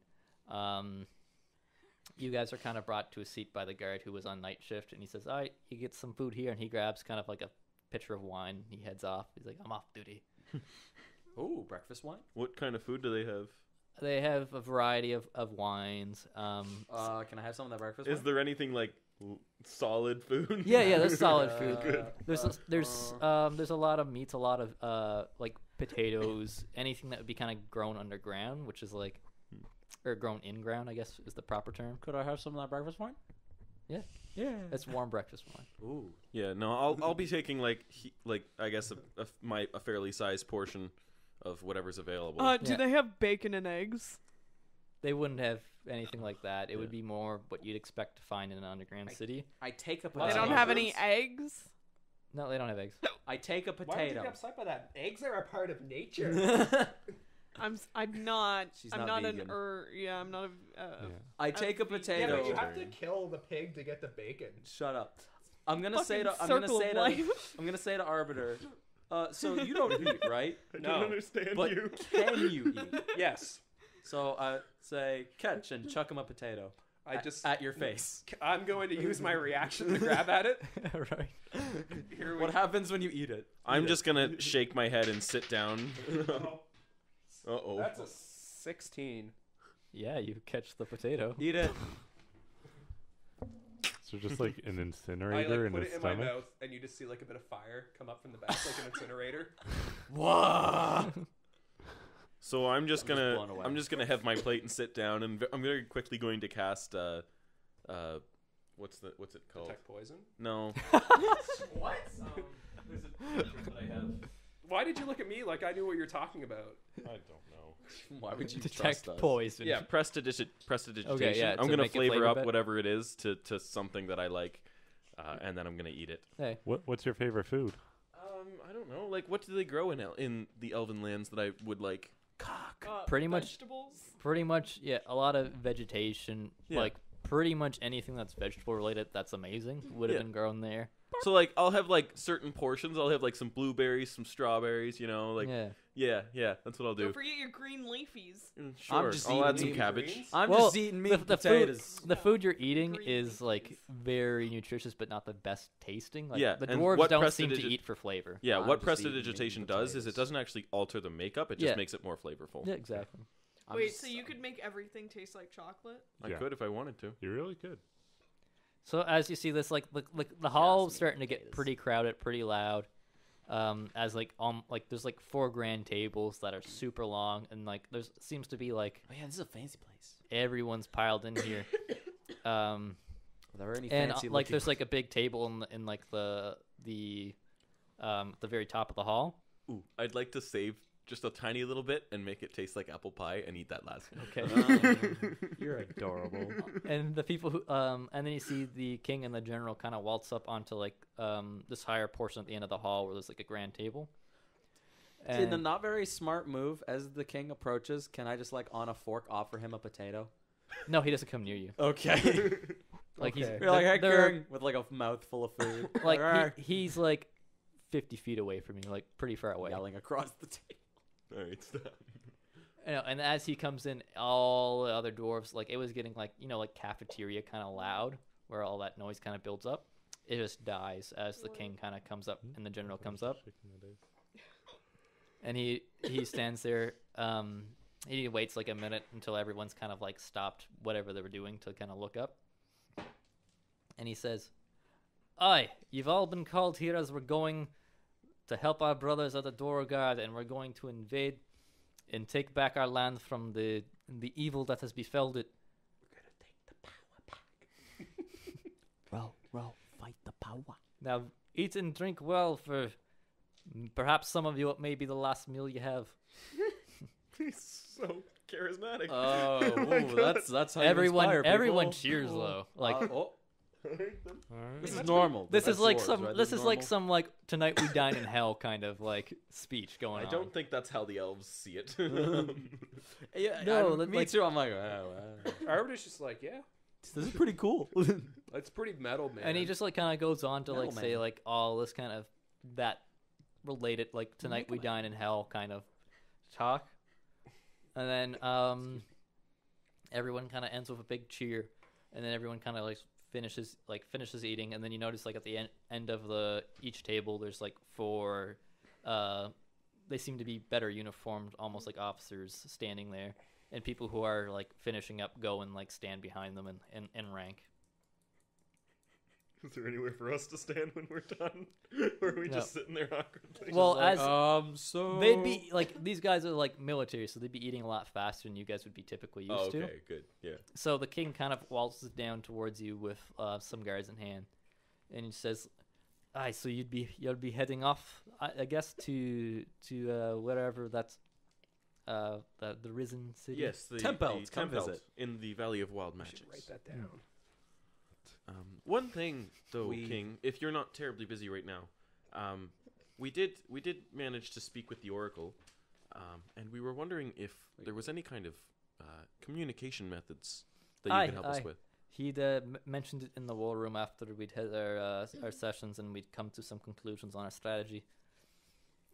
Speaker 1: You guys are kind of brought to a seat by the guard who was on night shift, and he says, "All right, you get some food here," and he grabs kind of like a pitcher of wine. He heads off. He's like, "I'm off duty."
Speaker 2: Ooh, breakfast wine.
Speaker 6: What kind of food do they have?
Speaker 1: They have a variety of wines.
Speaker 2: Can I have some of that breakfast
Speaker 6: Is
Speaker 2: wine?
Speaker 6: there anything like solid food?
Speaker 1: Yeah, there's solid food.
Speaker 2: Good.
Speaker 1: There's a lot of meats, a lot of like potatoes, anything that would be kind of grown underground, which is like, or grown in ground, I guess is the proper term.
Speaker 2: Could I have some of that breakfast wine? Yeah.
Speaker 1: It's warm breakfast wine.
Speaker 2: Ooh.
Speaker 6: Yeah, no, I'll be taking like I guess a fairly sized portion of whatever's available.
Speaker 5: Do
Speaker 1: Yeah.
Speaker 5: they have bacon and eggs?
Speaker 1: They wouldn't have anything like that. It would be more what you'd expect to find in an underground city.
Speaker 2: I take a
Speaker 5: They
Speaker 2: potato.
Speaker 5: don't have any eggs.
Speaker 1: No, they don't have eggs.
Speaker 2: I take a
Speaker 3: Why would you
Speaker 2: potato.
Speaker 3: get upset by that? Eggs are a part of nature.
Speaker 5: I'm not.
Speaker 2: She's
Speaker 5: I'm
Speaker 2: not
Speaker 5: not
Speaker 2: vegan.
Speaker 5: I'm not a.
Speaker 2: I take a
Speaker 5: vegan.
Speaker 3: yeah,
Speaker 2: potato.
Speaker 3: but you have to kill the pig to get the bacon.
Speaker 2: Shut up. I'm gonna say to
Speaker 5: Fucking circle of life.
Speaker 2: I'm gonna say to Arbiter. So you don't eat, right?
Speaker 6: I
Speaker 3: No.
Speaker 6: don't understand
Speaker 2: But
Speaker 6: you.
Speaker 2: can you eat?
Speaker 3: Yes.
Speaker 2: So I say catch and chuck him a potato. At your face.
Speaker 3: I'm going to use my reaction to grab at it.
Speaker 1: Right.
Speaker 3: Here we
Speaker 2: What happens when you eat it?
Speaker 6: I'm just gonna shake my head and sit down.
Speaker 3: go.
Speaker 6: Uh-oh.
Speaker 3: That's a 16.
Speaker 1: Yeah, you catch the potato.
Speaker 2: Eat it.
Speaker 4: So just like an
Speaker 3: I
Speaker 4: incinerator in
Speaker 3: put
Speaker 4: his
Speaker 3: it in my
Speaker 4: stomach.
Speaker 3: mouth, and you just see like a bit of fire come up from the back, like an incinerator.
Speaker 2: Whoa.
Speaker 6: So I'm just
Speaker 2: I'm just
Speaker 6: gonna
Speaker 2: blown away.
Speaker 6: I'm just gonna have my plate and sit down, and I'm very quickly going to cast what's it called?
Speaker 3: Detect poison.
Speaker 6: No.
Speaker 3: What?
Speaker 6: There's a feature that I have.
Speaker 3: Why did you look at me like I knew what you're talking about?
Speaker 6: I don't know.
Speaker 2: Why would you
Speaker 1: Detect
Speaker 2: trust us?
Speaker 1: poison.
Speaker 6: Yeah, prestidigitation.
Speaker 1: Okay, yeah,
Speaker 6: I'm
Speaker 1: to
Speaker 6: gonna
Speaker 1: make it
Speaker 6: flavor
Speaker 1: flavor
Speaker 6: up
Speaker 1: better.
Speaker 6: whatever it is to something that I like, and then I'm gonna eat it.
Speaker 1: Hey,
Speaker 4: What's your favorite food?
Speaker 6: I don't know. Like, what do they grow in the Elven lands that I would like?
Speaker 2: Cock.
Speaker 1: Pretty much-
Speaker 5: vegetables.
Speaker 1: pretty much, yeah, a lot of vegetation.
Speaker 6: Yeah.
Speaker 1: Like, pretty much anything that's vegetable related that's amazing would have
Speaker 6: Yeah.
Speaker 1: been grown there.
Speaker 6: So like, I'll have like certain portions. I'll have like some blueberries, some strawberries. You know, like
Speaker 1: Yeah.
Speaker 6: yeah, that's what I'll do.
Speaker 5: Don't forget your green leafies.
Speaker 6: Sure,
Speaker 2: just
Speaker 6: I'll add
Speaker 2: eating
Speaker 6: some cabbage.
Speaker 3: greens.
Speaker 2: I'm
Speaker 1: Well,
Speaker 2: just eating meat and
Speaker 1: the
Speaker 2: potatoes.
Speaker 1: food, the food you're eating
Speaker 5: Green
Speaker 1: is
Speaker 5: leafies.
Speaker 1: like very nutritious, but not the best tasting. Like,
Speaker 6: Yeah,
Speaker 1: the
Speaker 6: and
Speaker 1: dwarves
Speaker 6: what
Speaker 1: don't seem to
Speaker 6: prestidigit-
Speaker 1: eat for flavor.
Speaker 6: Yeah,
Speaker 2: I'm
Speaker 6: what
Speaker 2: just eating meat and
Speaker 6: prestidigitation does is it
Speaker 2: potatoes.
Speaker 6: doesn't actually alter the makeup. It just
Speaker 1: Yeah.
Speaker 6: makes it more flavorful.
Speaker 1: Yeah, exactly.
Speaker 2: I'm
Speaker 5: Wait,
Speaker 2: just-
Speaker 5: so you could make everything taste like chocolate?
Speaker 6: I
Speaker 4: Yeah.
Speaker 6: could if I wanted to.
Speaker 4: You really could.
Speaker 1: So as you see this, like the hall's
Speaker 2: meat
Speaker 1: starting to get
Speaker 2: potatoes.
Speaker 1: pretty crowded, pretty loud. As like there's like 4 grand tables that are super long, and like there's seems to be like
Speaker 2: Oh yeah, this is a fancy place.
Speaker 1: everyone's piled in here.
Speaker 2: Are there any
Speaker 1: And
Speaker 2: fancy
Speaker 1: like
Speaker 2: looking-
Speaker 1: there's like a big table in like the very top of the hall.
Speaker 6: Ooh, I'd like to save just a tiny little bit and make it taste like apple pie and eat that last.
Speaker 1: Okay.
Speaker 2: You're adorable.
Speaker 1: And the people who and then you see the king and the general kind of waltz up onto like this higher portion at the end of the hall where there's like a grand table.
Speaker 2: In a
Speaker 1: And
Speaker 2: not very smart move, as the king approaches, can I just like on a fork offer him a potato?
Speaker 1: no, he doesn't come near you.
Speaker 2: Okay.
Speaker 1: Like he's
Speaker 2: You're like, hey,
Speaker 1: they're-
Speaker 2: king, with like a mouthful of food.
Speaker 1: like
Speaker 2: "Arr,"
Speaker 1: he's like 50 feet away from you, like pretty far away.
Speaker 2: yelling across the table.
Speaker 6: All right, stop.
Speaker 1: And as he comes in, all the other dwarves, like it was getting like like cafeteria kind of loud, where all that noise kind of builds up. It just dies as the king kind of comes up and the general comes up, and he stands there. He waits like a minute until everyone's kind of like stopped whatever they were doing to kind of look up, and he says, "Aye, you've all been called here as we're going to help our brothers of the Dorogard, and we're going to invade and take back our land from the evil that has befelled it.
Speaker 2: We're gonna take the power back. roll, fight the power.
Speaker 1: Now, eat and drink well, for perhaps some of you it may be the last meal you have."
Speaker 6: He's so charismatic.
Speaker 2: Oh,
Speaker 6: my
Speaker 2: ooh,
Speaker 6: God.
Speaker 2: that's how you
Speaker 1: Everyone
Speaker 2: inspire people.
Speaker 1: everyone cheers though. Like
Speaker 2: oh,
Speaker 4: All
Speaker 2: this
Speaker 4: right.
Speaker 2: is normal.
Speaker 1: this
Speaker 2: That's
Speaker 1: is like
Speaker 2: swords,
Speaker 1: some
Speaker 2: right?
Speaker 1: this is like
Speaker 2: normal.
Speaker 1: some like tonight we dine in hell kind of like speech going
Speaker 6: I
Speaker 1: on.
Speaker 6: don't think that's how the elves see it.
Speaker 2: Yeah,
Speaker 1: No,
Speaker 2: me
Speaker 1: like-
Speaker 2: too. I'm like, oh, wow.
Speaker 3: Arbiter's just like, yeah,
Speaker 2: This is pretty cool.
Speaker 3: that's pretty metal, man.
Speaker 1: And he just like kind of goes on to like
Speaker 2: Metal
Speaker 1: say
Speaker 2: man.
Speaker 1: like all this kind of that related like tonight we dine in hell kind of talk, and then everyone kind of ends with a big cheer, and then everyone kind of like finishes eating, and then you notice like at the end of each table there's like 4 they seem to be better uniformed, almost like officers standing there, and people who are like finishing up go and like stand behind them and rank.
Speaker 6: Is there anywhere for us to stand when we're done? Or are we
Speaker 1: No.
Speaker 6: just sitting there awkwardly?
Speaker 1: Well,
Speaker 2: Like,
Speaker 1: as
Speaker 2: so
Speaker 1: they'd be like these guys are like military, so they'd be eating a lot faster than you guys would be typically used
Speaker 6: okay,
Speaker 1: to.
Speaker 6: good. Yeah.
Speaker 1: So the king kind of waltzes down towards you with some guards in hand, and he says, "Aye, so you'd be heading off, I guess, to wherever that's the risen city."
Speaker 6: Yes, the
Speaker 2: Tempelt, come
Speaker 6: Tempelt
Speaker 2: visit.
Speaker 6: in the Valley of Wild
Speaker 3: I
Speaker 6: Magics.
Speaker 3: should write that down.
Speaker 6: One thing, though,
Speaker 2: We-
Speaker 6: King, if you're not terribly busy right now, we did manage to speak with the Oracle, and we were wondering if there was any kind of communication methods that you could help us with.
Speaker 1: He'd mentioned it in the war room after we'd had our sessions, and we'd come to some conclusions on our strategy.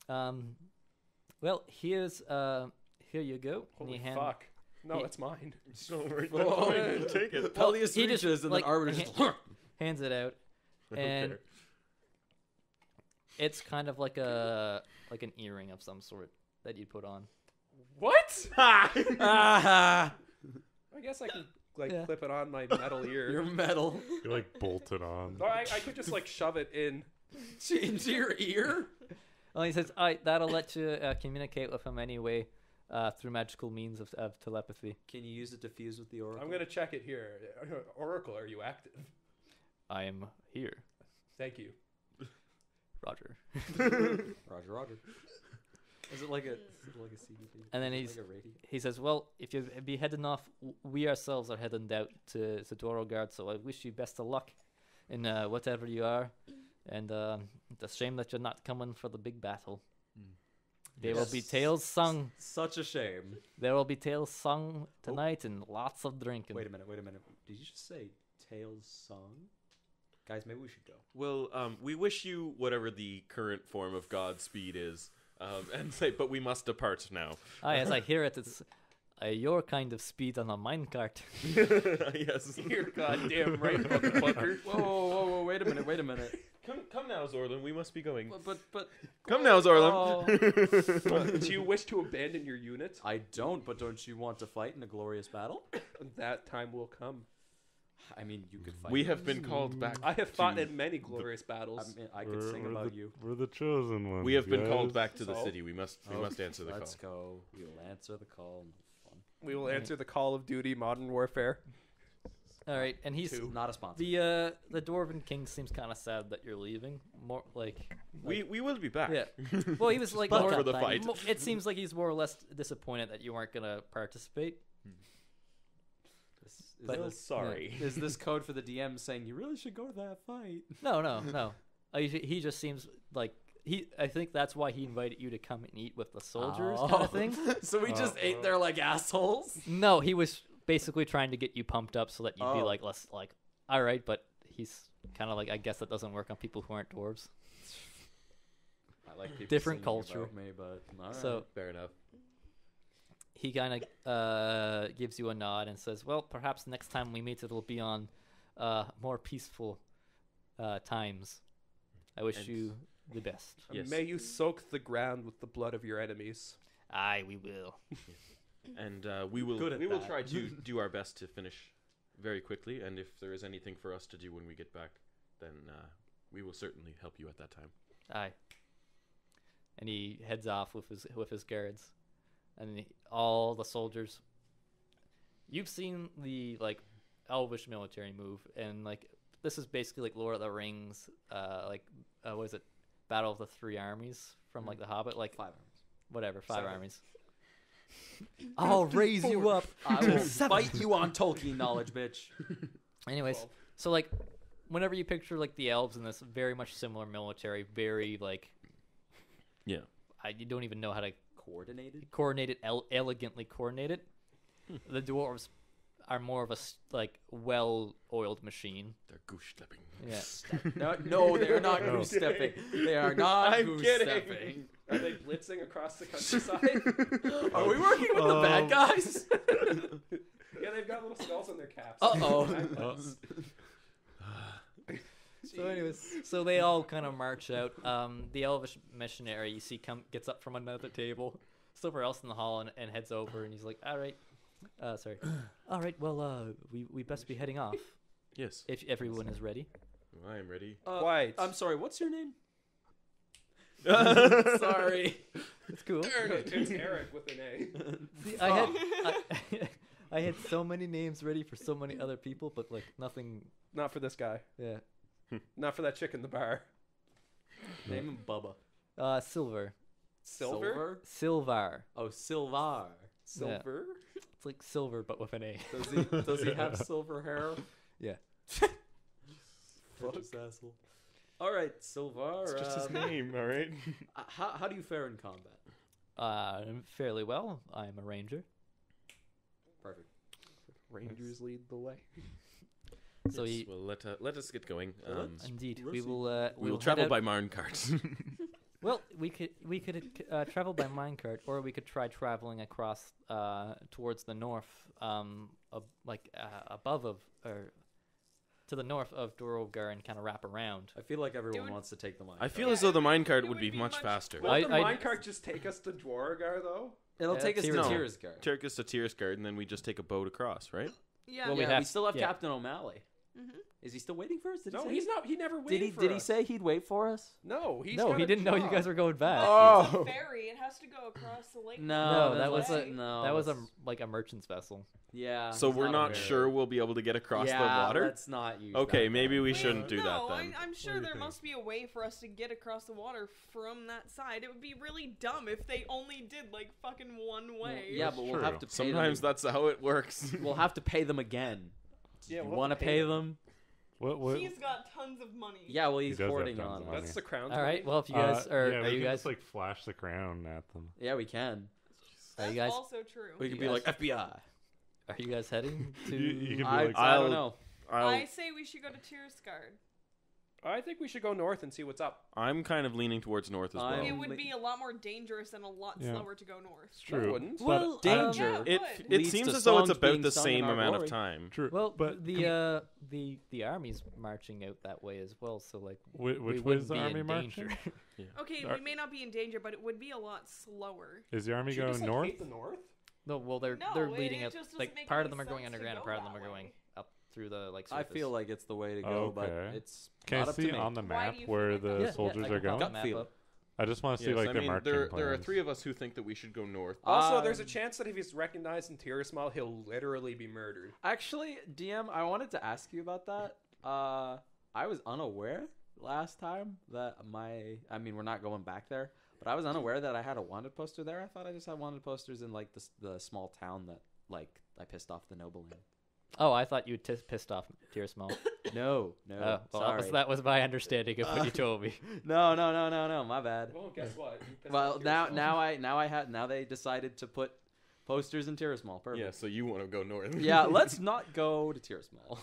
Speaker 1: Well, here you go. And
Speaker 3: Holy
Speaker 1: he
Speaker 3: fuck. No,
Speaker 1: he-
Speaker 3: it's mine.
Speaker 6: So we're
Speaker 2: Whoa.
Speaker 6: take it.
Speaker 2: Peleus
Speaker 1: he just,
Speaker 2: reaches and
Speaker 1: like,
Speaker 2: then Arbiter just
Speaker 1: hands it out, and
Speaker 6: Okay.
Speaker 1: it's kind of like an earring of some sort that you'd put on.
Speaker 3: What?
Speaker 2: ah,
Speaker 3: I guess I can
Speaker 1: Yeah.
Speaker 3: clip it on my metal
Speaker 2: your
Speaker 3: ear.
Speaker 2: metal
Speaker 4: You like bolted on.
Speaker 3: Or I could just shove it in.
Speaker 2: into your ear.
Speaker 1: Well, he says, "Alright, that'll let you communicate with him anyway through magical means of telepathy."
Speaker 2: Can you use it to fuse with the Oracle?
Speaker 3: I'm gonna check it here. Oracle, are you active?
Speaker 1: I am here,
Speaker 3: Thank you.
Speaker 1: Roger.
Speaker 2: Roger. Is it like a CDP?
Speaker 1: And then
Speaker 2: Is it like a radio?
Speaker 1: he says, "Well, if you be heading off, we ourselves are heading out to Dorogard, so I wish you best of luck in whatever you are. And it's a shame that you're not coming for the big battle. There will be
Speaker 2: Yes.
Speaker 1: tales sung.
Speaker 2: Such a shame.
Speaker 1: There will be tales sung tonight and lots of drinking."
Speaker 2: Wait a minute. Did you just say Tales song? Guys, maybe we should go.
Speaker 6: Well, we wish you whatever the current form of Godspeed is, and say, but we must depart now.
Speaker 1: As I hear it, it's your kind of speed on a minecart.
Speaker 6: Yes.
Speaker 3: You're goddamn right, motherfucker.
Speaker 2: Whoa, wait a minute.
Speaker 6: Come now, Zorlin. We must be going.
Speaker 2: But
Speaker 6: Come now, Zorlin.
Speaker 3: Do you wish to abandon your unit?
Speaker 2: I don't, but don't you want to fight in a glorious battle?
Speaker 3: That time will come.
Speaker 2: I mean, you could fight.
Speaker 6: We have been called back.
Speaker 3: I have fought
Speaker 6: to-
Speaker 3: in many glorious battles.
Speaker 2: I mean, I could sing about you.
Speaker 4: We're the chosen ones.
Speaker 6: We have been
Speaker 4: guys.
Speaker 6: called back to the
Speaker 3: So?
Speaker 6: city. We must answer the
Speaker 2: Let's
Speaker 6: call.
Speaker 2: go. We will answer the call. Fun.
Speaker 3: We will answer the Call of Duty Modern Warfare.
Speaker 1: All right, and he's
Speaker 2: Not a sponsor.
Speaker 1: the Dwarven King seems kind of sad that you're leaving. More like
Speaker 6: We will be back.
Speaker 1: yeah. Well, he was like
Speaker 6: But
Speaker 1: more-
Speaker 6: for the fight.
Speaker 1: It seems like he's more or less disappointed that you weren't gonna participate. But-
Speaker 6: Well, sorry.
Speaker 2: Is this code for the DM saying you really should go to that fight?
Speaker 1: No. He just seems like I think that's why he invited you to come and eat with the soldiers, kind of thing.
Speaker 2: So we just ate there like assholes.
Speaker 1: No, he was basically trying to get you pumped up so that you'd be
Speaker 2: Oh.
Speaker 1: like less like, all right, but he's kind of like, I guess that doesn't work on people who aren't dwarves.
Speaker 2: I like people
Speaker 1: Different
Speaker 2: singing
Speaker 1: culture.
Speaker 2: about me, but all right.
Speaker 1: So
Speaker 6: Fair enough.
Speaker 1: he kind of gives you a nod and says, "Well, perhaps next time we meet, it'll be on more peaceful times. I wish
Speaker 6: And-
Speaker 1: you the best."
Speaker 6: Yes.
Speaker 3: May you soak the ground with the blood of your enemies.
Speaker 1: Aye, we will.
Speaker 6: And we will
Speaker 2: Good at
Speaker 6: we will
Speaker 2: that.
Speaker 6: try to do our best to finish very quickly. And if there is anything for us to do when we get back, then we will certainly help you at that time.
Speaker 1: Aye. And he heads off with his guards, and all the soldiers. You've seen the like elvish military move, and like this is basically like Lord of the Rings, what is it, Battle of the Three Armies from like The Hobbit, like
Speaker 2: 5 hours.
Speaker 1: whatever, 5
Speaker 3: 7.
Speaker 1: armies. I'll raise you up.
Speaker 2: I will fight you on Tolkien knowledge, bitch.
Speaker 1: Anyways,
Speaker 3: 12.
Speaker 1: so like whenever you picture like the elves in this very much similar military, very like
Speaker 6: Yeah.
Speaker 1: you don't even know how to
Speaker 2: Coordinated.
Speaker 1: coordinated, elegantly coordinated. The dwarves are more of a like well-oiled machine.
Speaker 6: They're goose stepping.
Speaker 1: Yeah,
Speaker 2: No, they're not
Speaker 4: No.
Speaker 2: goose stepping. They are not
Speaker 6: I'm
Speaker 2: goose
Speaker 6: kidding.
Speaker 2: stepping.
Speaker 3: Are they blitzing across the countryside?
Speaker 2: Are we working with the bad guys?
Speaker 3: Yeah, they've got little skulls on their caps.
Speaker 2: Uh-oh.
Speaker 1: So anyways, so they all kind of march out. The elvish missionary you see gets up from another table, somewhere else in the hall, and heads over, and he's like, "All right, sorry, all right. Well, we best be heading off
Speaker 6: Yes.
Speaker 1: if everyone is ready."
Speaker 6: I am ready.
Speaker 3: Quite.
Speaker 2: I'm sorry, what's your name?
Speaker 1: Sorry. It's cool.
Speaker 3: It's Eric with an A.
Speaker 1: See, I had so many names ready for so many other people, but like nothing.
Speaker 3: Not for this guy.
Speaker 1: Yeah.
Speaker 3: Not for that chick in the bar.
Speaker 2: Name him Bubba.
Speaker 1: Silver.
Speaker 3: Silver?
Speaker 1: Silvar.
Speaker 2: Oh, Silvar.
Speaker 3: Silver?
Speaker 1: It's like silver, but with an A.
Speaker 2: Does he have silver hair?
Speaker 1: Yeah.
Speaker 2: Such an asshole. All right, Silvar.
Speaker 6: It's just his name, all right?
Speaker 2: How do you fare in combat?
Speaker 1: Fairly well. I'm a ranger.
Speaker 2: Perfect.
Speaker 3: Rangers lead the way.
Speaker 1: So
Speaker 6: Yes, well, let us get going.
Speaker 1: indeed,
Speaker 2: We'll
Speaker 1: we
Speaker 2: see.
Speaker 1: will.
Speaker 6: we will
Speaker 1: head
Speaker 6: travel
Speaker 1: out-
Speaker 6: by mine cart.
Speaker 1: Well, we could travel by minecart, or we could try traveling across towards the north, above of or to the north of Dorogar and kind of wrap around.
Speaker 2: I feel like everyone
Speaker 5: Dude.
Speaker 2: wants to take the mine.
Speaker 6: I feel
Speaker 5: Yeah,
Speaker 6: as though the
Speaker 5: it
Speaker 6: mine cart
Speaker 5: would
Speaker 6: would be
Speaker 5: be
Speaker 6: much
Speaker 5: much-
Speaker 6: faster.
Speaker 3: Will the
Speaker 1: I-
Speaker 3: minecart just take us to Dwargar, though?
Speaker 2: It'll
Speaker 1: Yeah,
Speaker 2: take us to
Speaker 1: Tyr's-
Speaker 6: No.
Speaker 2: Tyr's
Speaker 6: Take us to Tiersgard, and then we just take a boat across, right?
Speaker 5: Yeah.
Speaker 1: Well, we
Speaker 2: Yeah,
Speaker 1: have-
Speaker 2: we still have
Speaker 1: yeah.
Speaker 2: Captain O'Malley.
Speaker 5: Mhm.
Speaker 2: Is he still waiting for us? Did he
Speaker 3: No,
Speaker 2: say
Speaker 3: he's not. He never waited for
Speaker 2: Did he
Speaker 3: us.
Speaker 2: say he'd wait for us?
Speaker 3: No, he's
Speaker 1: No,
Speaker 3: got
Speaker 1: he
Speaker 3: a
Speaker 1: didn't know you
Speaker 3: job.
Speaker 1: guys were going back.
Speaker 5: It's a
Speaker 3: Oh.
Speaker 5: ferry. It has to go across the lake.
Speaker 1: No, that
Speaker 2: that's
Speaker 1: was
Speaker 2: like-
Speaker 1: a
Speaker 2: no.
Speaker 1: that was a
Speaker 2: that's-
Speaker 1: like a merchant's vessel.
Speaker 2: Yeah.
Speaker 6: So
Speaker 2: he's
Speaker 6: we're not
Speaker 2: aware.
Speaker 6: sure we'll be able to get across
Speaker 2: yeah,
Speaker 6: the water?
Speaker 2: Let's not use.
Speaker 6: Okay,
Speaker 2: that
Speaker 6: maybe
Speaker 2: then.
Speaker 6: we
Speaker 5: Wait,
Speaker 6: shouldn't do that
Speaker 5: no,
Speaker 6: then.
Speaker 5: I'm
Speaker 4: What
Speaker 5: sure
Speaker 4: do you
Speaker 5: there
Speaker 4: think?
Speaker 5: must be a way for us to get across the water from that side. It would be really dumb if they only did like fucking one way.
Speaker 2: Yeah, but we'll
Speaker 4: True.
Speaker 2: have to pay
Speaker 6: Sometimes
Speaker 2: them.
Speaker 6: that's how it works.
Speaker 2: We'll have to pay them again.
Speaker 3: Yeah,
Speaker 2: you
Speaker 3: we'll
Speaker 2: want to
Speaker 3: have to
Speaker 2: pay
Speaker 3: pay
Speaker 2: them?
Speaker 4: What?
Speaker 5: He's got tons of money.
Speaker 2: Yeah, well,
Speaker 4: He
Speaker 2: he's
Speaker 4: does have
Speaker 2: hoarding
Speaker 4: tons
Speaker 2: on
Speaker 4: of
Speaker 2: us.
Speaker 4: money.
Speaker 3: That's the crown.
Speaker 1: All right. Well, if you guys are
Speaker 4: yeah, we
Speaker 1: you
Speaker 4: can
Speaker 1: guys
Speaker 4: just like flash the crown at them.
Speaker 2: Yeah, we can.
Speaker 5: That's
Speaker 1: you guys-
Speaker 5: also true.
Speaker 2: We could
Speaker 1: You
Speaker 2: be like
Speaker 1: guys-
Speaker 2: FBI.
Speaker 1: are you guys heading to?
Speaker 4: You can be
Speaker 2: I
Speaker 4: like,
Speaker 2: don't know.
Speaker 5: I say we should go to Tiersgard.
Speaker 3: I think we should go north and see what's up.
Speaker 6: I'm kind of leaning towards north as well.
Speaker 5: It
Speaker 2: I'm
Speaker 5: would
Speaker 2: li-
Speaker 5: be a lot more dangerous and a lot
Speaker 4: Yeah.
Speaker 5: slower to go north.
Speaker 4: it's
Speaker 3: No, it
Speaker 4: true.
Speaker 3: wouldn't.
Speaker 4: But,
Speaker 1: Well,
Speaker 2: danger.
Speaker 5: Yeah,
Speaker 6: It
Speaker 5: would.
Speaker 6: it
Speaker 2: Leads
Speaker 6: seems
Speaker 2: to
Speaker 6: as though it's
Speaker 2: songs
Speaker 6: about
Speaker 2: being
Speaker 6: the
Speaker 2: sung in
Speaker 6: same
Speaker 2: our
Speaker 6: amount
Speaker 2: glory.
Speaker 6: of time.
Speaker 4: True.
Speaker 1: Well,
Speaker 4: but
Speaker 1: the army's marching out that way as well, so like
Speaker 4: which
Speaker 1: we
Speaker 4: way is
Speaker 1: wouldn't
Speaker 4: the
Speaker 1: be
Speaker 4: army
Speaker 1: in
Speaker 4: marching?
Speaker 1: danger.
Speaker 5: Okay,
Speaker 4: Are-
Speaker 5: we may not be in danger, but it would be a lot slower.
Speaker 4: Is the army
Speaker 3: Should we
Speaker 4: going
Speaker 3: just, like,
Speaker 4: north?
Speaker 3: hate the north?
Speaker 1: No, well they're
Speaker 5: No,
Speaker 1: leading
Speaker 5: it
Speaker 1: up.
Speaker 5: just doesn't
Speaker 1: Like
Speaker 5: make
Speaker 1: part
Speaker 5: any
Speaker 1: of them are going
Speaker 5: sense to
Speaker 1: underground,
Speaker 5: go
Speaker 1: and part of them
Speaker 5: that
Speaker 1: are going
Speaker 5: way.
Speaker 1: up through the like.
Speaker 2: I
Speaker 1: Surface.
Speaker 2: feel like it's the way to go, but
Speaker 4: Okay.
Speaker 2: it's
Speaker 4: Can
Speaker 2: not
Speaker 4: I
Speaker 2: up to
Speaker 4: see
Speaker 2: me.
Speaker 4: on the
Speaker 5: Why
Speaker 4: map
Speaker 5: do you
Speaker 4: where
Speaker 5: feel like
Speaker 4: the
Speaker 5: that?
Speaker 1: Yeah,
Speaker 4: soldiers
Speaker 1: I
Speaker 4: are
Speaker 1: can pop
Speaker 4: going?
Speaker 1: the
Speaker 2: Gut
Speaker 1: map
Speaker 2: feel.
Speaker 1: up.
Speaker 4: I just want to see
Speaker 6: Yes,
Speaker 4: like
Speaker 6: I
Speaker 4: their
Speaker 6: mean,
Speaker 4: marching
Speaker 6: there are
Speaker 4: plans.
Speaker 6: 3 of us who think that we should go north.
Speaker 3: Also, there's a chance that if he's recognized in Tirismal, he'll literally be murdered.
Speaker 2: Actually, DM, I wanted to ask you about that. I was unaware last time that I mean, we're not going back there, but I was unaware that I had a wanted poster there. I thought I just had wanted posters in like the small town that like I pissed off the noble in.
Speaker 1: Oh, I thought you pissed off Dear Small.
Speaker 2: No,
Speaker 1: Well,
Speaker 2: sorry.
Speaker 1: that was my understanding of what you told me.
Speaker 2: No, my bad.
Speaker 3: Well, guess what? You pissed
Speaker 2: Well,
Speaker 3: off
Speaker 2: now they decided to put posters in Tirismal. Perfect.
Speaker 6: Yeah, so you want to go north.
Speaker 2: Yeah, let's not go to Tirismal.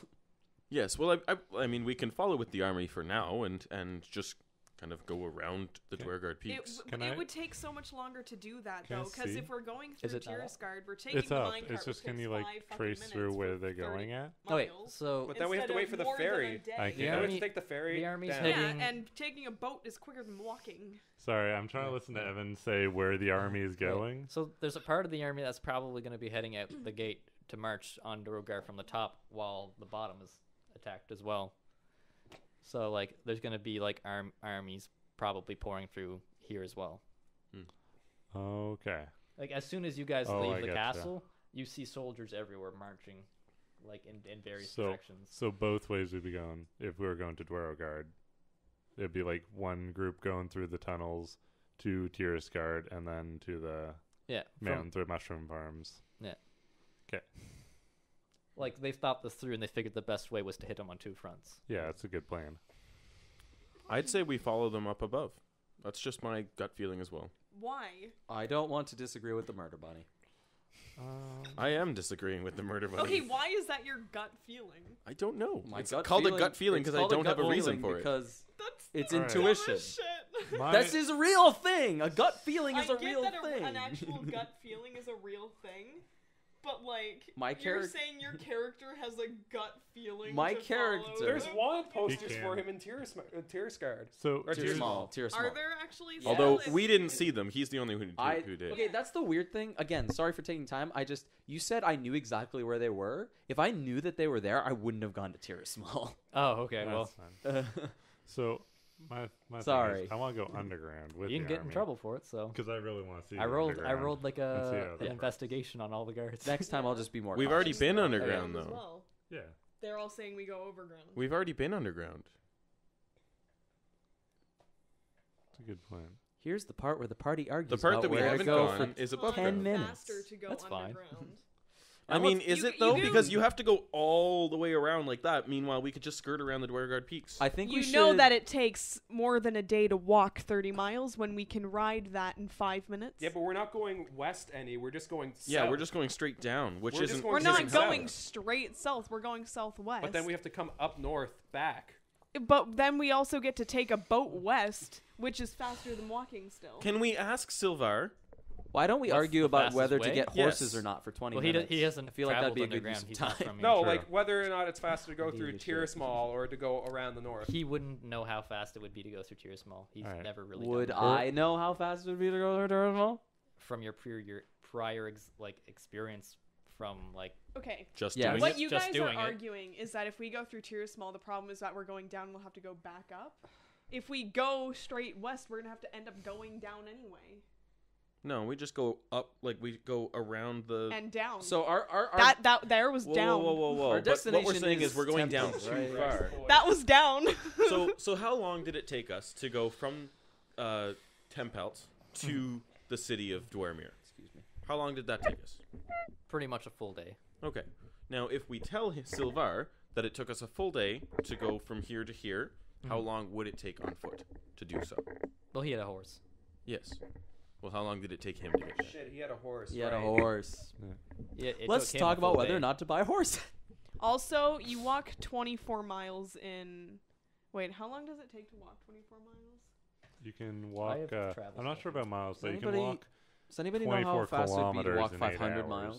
Speaker 6: Yes, well, I mean, we can follow with the army for now and just kind of go around the
Speaker 4: Okay.
Speaker 6: Dwergard peaks.
Speaker 4: Can I-
Speaker 5: It would take so much longer to do that,
Speaker 4: Can I
Speaker 5: though, because
Speaker 4: see?
Speaker 5: if we're going
Speaker 1: Is
Speaker 5: through
Speaker 1: it not up?
Speaker 5: Tiersgard, we're taking
Speaker 4: It's
Speaker 5: the
Speaker 4: up.
Speaker 5: minecart,
Speaker 4: It's just
Speaker 5: which
Speaker 4: can you
Speaker 5: takes
Speaker 4: like
Speaker 5: 5 fucking
Speaker 4: trace
Speaker 5: minutes
Speaker 4: through where
Speaker 5: for
Speaker 4: they're
Speaker 5: 30
Speaker 4: going at?
Speaker 1: Oh wait,
Speaker 5: miles
Speaker 1: so
Speaker 3: But then we have to
Speaker 5: instead
Speaker 3: wait
Speaker 5: of
Speaker 3: for the
Speaker 5: more than a
Speaker 3: ferry.
Speaker 5: day.
Speaker 4: I
Speaker 1: The
Speaker 3: Then we
Speaker 1: army-
Speaker 3: have to take the ferry.
Speaker 1: the army's
Speaker 3: down.
Speaker 1: heading-
Speaker 5: Yeah, and taking a boat is quicker than walking.
Speaker 4: Sorry, I'm trying to listen to Evan say where the army is going.
Speaker 1: So there's a part of the army that's probably going to be heading out the gate to march on Dorogar from the top, while the bottom is attacked as well. So like, there's going to be like armies probably pouring through here as well.
Speaker 4: Okay.
Speaker 1: Like as soon as you guys
Speaker 4: Oh,
Speaker 1: leave
Speaker 4: I
Speaker 1: the
Speaker 4: gotcha.
Speaker 1: castle, you see soldiers everywhere marching, like in various
Speaker 4: So-
Speaker 1: directions.
Speaker 4: So both ways we'd be going if we were going to Dwergard. It'd be like one group going through the tunnels to Tirisgard and then to the
Speaker 1: Yeah,
Speaker 4: mountain through mushroom farms.
Speaker 1: like they thought this through and they figured the best way was to hit them on 2 fronts.
Speaker 4: Yeah, that's a good plan.
Speaker 6: I'd say we follow them up above. That's just my gut feeling as well.
Speaker 5: Why?
Speaker 2: I don't want to disagree with the murder bunny.
Speaker 6: I am disagreeing with the murder bunny.
Speaker 5: Okay, why is that your gut feeling?
Speaker 6: I don't know.
Speaker 2: My
Speaker 6: It's
Speaker 2: gut
Speaker 6: called
Speaker 2: feeling,
Speaker 6: a gut feeling
Speaker 2: it's
Speaker 6: because I
Speaker 2: called
Speaker 6: don't have a
Speaker 2: gut
Speaker 6: reason
Speaker 2: feeling
Speaker 6: for it.
Speaker 2: because
Speaker 5: That's
Speaker 2: it's
Speaker 4: All right.
Speaker 5: dumb
Speaker 2: intuition.
Speaker 5: as shit.
Speaker 2: This is a real thing. A gut feeling is
Speaker 5: I
Speaker 2: a
Speaker 5: get
Speaker 2: real
Speaker 5: that
Speaker 2: thing.
Speaker 5: an actual gut feeling is a real thing, but like
Speaker 2: My
Speaker 5: you're
Speaker 2: character-
Speaker 5: saying your character has a gut feeling.
Speaker 2: My
Speaker 5: to follow
Speaker 2: character-
Speaker 3: There's
Speaker 5: them?
Speaker 3: wanted posters
Speaker 4: can.
Speaker 3: for him in Tiersguard.
Speaker 4: So
Speaker 3: Or
Speaker 2: Tier
Speaker 3: Tier
Speaker 2: small. Tier small.
Speaker 5: Are there actually?
Speaker 2: Yeah.
Speaker 6: Although
Speaker 5: still-
Speaker 6: we didn't see them, he's the only who did.
Speaker 2: Okay, that's the weird thing. Again, sorry for taking time. You said I knew exactly where they were. If I knew that they were there, I wouldn't have gone to Tier small.
Speaker 1: Oh, okay. Well,
Speaker 4: That's fine. So my thing
Speaker 2: Sorry.
Speaker 4: is, I want to go underground with
Speaker 1: you can
Speaker 4: the
Speaker 1: get in trouble for it. So
Speaker 4: because I really want to see.
Speaker 1: I
Speaker 4: the
Speaker 1: rolled
Speaker 4: underground.
Speaker 1: like
Speaker 4: and see how
Speaker 1: an
Speaker 4: that
Speaker 1: investigation on all the guards.
Speaker 2: Next time, I'll just be more.
Speaker 6: We've already
Speaker 2: cautious.
Speaker 6: been
Speaker 5: Underground
Speaker 6: underground
Speaker 5: as
Speaker 6: though.
Speaker 5: well.
Speaker 4: Yeah.
Speaker 5: They're all saying we go overground.
Speaker 6: We've already been underground.
Speaker 4: It's a good plan.
Speaker 2: Here's the part where the party argues.
Speaker 6: The part
Speaker 2: about
Speaker 6: that we
Speaker 2: where to
Speaker 6: haven't
Speaker 2: go
Speaker 6: gone
Speaker 2: for
Speaker 6: is
Speaker 5: Well,
Speaker 6: above
Speaker 2: 10
Speaker 5: it's
Speaker 6: ground.
Speaker 2: minutes.
Speaker 5: faster to go
Speaker 1: That's fine.
Speaker 5: underground.
Speaker 6: I mean, is
Speaker 5: You-
Speaker 6: it though?
Speaker 5: you do-
Speaker 6: Because you have to go all the way around like that. Meanwhile, we could just skirt around the Dwargard Peaks.
Speaker 2: I think we
Speaker 5: You
Speaker 2: should.
Speaker 5: know that it takes more than a day to walk 30 miles when we can ride that in 5 minutes.
Speaker 3: Yeah, but we're not going west any. We're just going south.
Speaker 6: Yeah, we're just going straight down, which
Speaker 3: We're just
Speaker 6: isn't.
Speaker 3: going
Speaker 5: We're
Speaker 3: to
Speaker 5: not
Speaker 3: isn't
Speaker 5: going
Speaker 3: south.
Speaker 5: straight south. We're going southwest.
Speaker 3: But then we have to come up north back.
Speaker 5: But then we also get to take a boat west, which is faster than walking still.
Speaker 6: Can we ask Silvar?
Speaker 2: Why don't we
Speaker 1: What's
Speaker 2: argue
Speaker 1: the
Speaker 2: about
Speaker 1: fastest
Speaker 2: whether
Speaker 1: way?
Speaker 2: to get horses
Speaker 6: Yes.
Speaker 2: or not for 20
Speaker 1: Well,
Speaker 2: minutes?
Speaker 1: he hasn't.
Speaker 2: I feel like that'd
Speaker 1: traveled
Speaker 2: be a good
Speaker 1: underground.
Speaker 2: use of
Speaker 1: He's not
Speaker 2: time.
Speaker 1: from here.
Speaker 3: No,
Speaker 6: True.
Speaker 3: like whether or not it's faster to go
Speaker 2: Indeed,
Speaker 3: through
Speaker 2: it
Speaker 3: Tier
Speaker 2: should.
Speaker 3: Small or to go around the north.
Speaker 1: He wouldn't know how fast it would be to go through Tier Small. He's
Speaker 4: Alright.
Speaker 1: never really
Speaker 2: Would
Speaker 1: done that.
Speaker 2: I know how fast it would be to go to Durham?
Speaker 1: From your prior experience from like
Speaker 5: Okay.
Speaker 6: Just
Speaker 2: Yeah.
Speaker 6: doing
Speaker 5: What
Speaker 6: it?
Speaker 5: you
Speaker 1: just
Speaker 5: guys are
Speaker 1: doing it.
Speaker 5: arguing is that if we go through Tier Small, the problem is that we're going down and we'll have to go back up. If we go straight west, we're going to have to end up going down anyway.
Speaker 6: No, we just go up. Like we go around the.
Speaker 5: And down.
Speaker 2: So our
Speaker 5: that there was
Speaker 6: Whoa,
Speaker 5: down.
Speaker 6: whoa, whoa, whoa!
Speaker 2: Our
Speaker 6: But what we're
Speaker 2: destination
Speaker 6: saying
Speaker 2: is
Speaker 6: is we're going down
Speaker 2: Temple,
Speaker 6: too
Speaker 2: right?
Speaker 6: far.
Speaker 5: That was down.
Speaker 6: So how long did it take us to go from Tempelt to the city of Dwarmere?
Speaker 2: Excuse me.
Speaker 6: How long did that take us?
Speaker 1: pretty much a full day.
Speaker 6: Okay. Now, if we tell Silvar that it took us a full day to go from here to here, how long would it take on foot to do so?
Speaker 1: Well, he had a horse.
Speaker 6: Yes. Well, how long did it take him to get there?
Speaker 3: Shit, he had a horse.
Speaker 2: He had a
Speaker 3: right?
Speaker 2: horse.
Speaker 1: Yeah, it
Speaker 2: Let's
Speaker 1: took him
Speaker 2: talk
Speaker 1: a full
Speaker 2: about whether
Speaker 1: day.
Speaker 2: or not to buy a horse.
Speaker 5: Also, you walk 24 miles in. Wait, how long does it take to walk 24 miles?
Speaker 4: You can walk.
Speaker 1: have traveled
Speaker 4: I'm not sure about miles, but you can
Speaker 2: anybody-
Speaker 4: walk
Speaker 2: Does anybody know how
Speaker 4: 24
Speaker 2: fast it would be to
Speaker 4: kilometers
Speaker 2: walk
Speaker 4: in
Speaker 2: 500
Speaker 4: 8
Speaker 2: miles?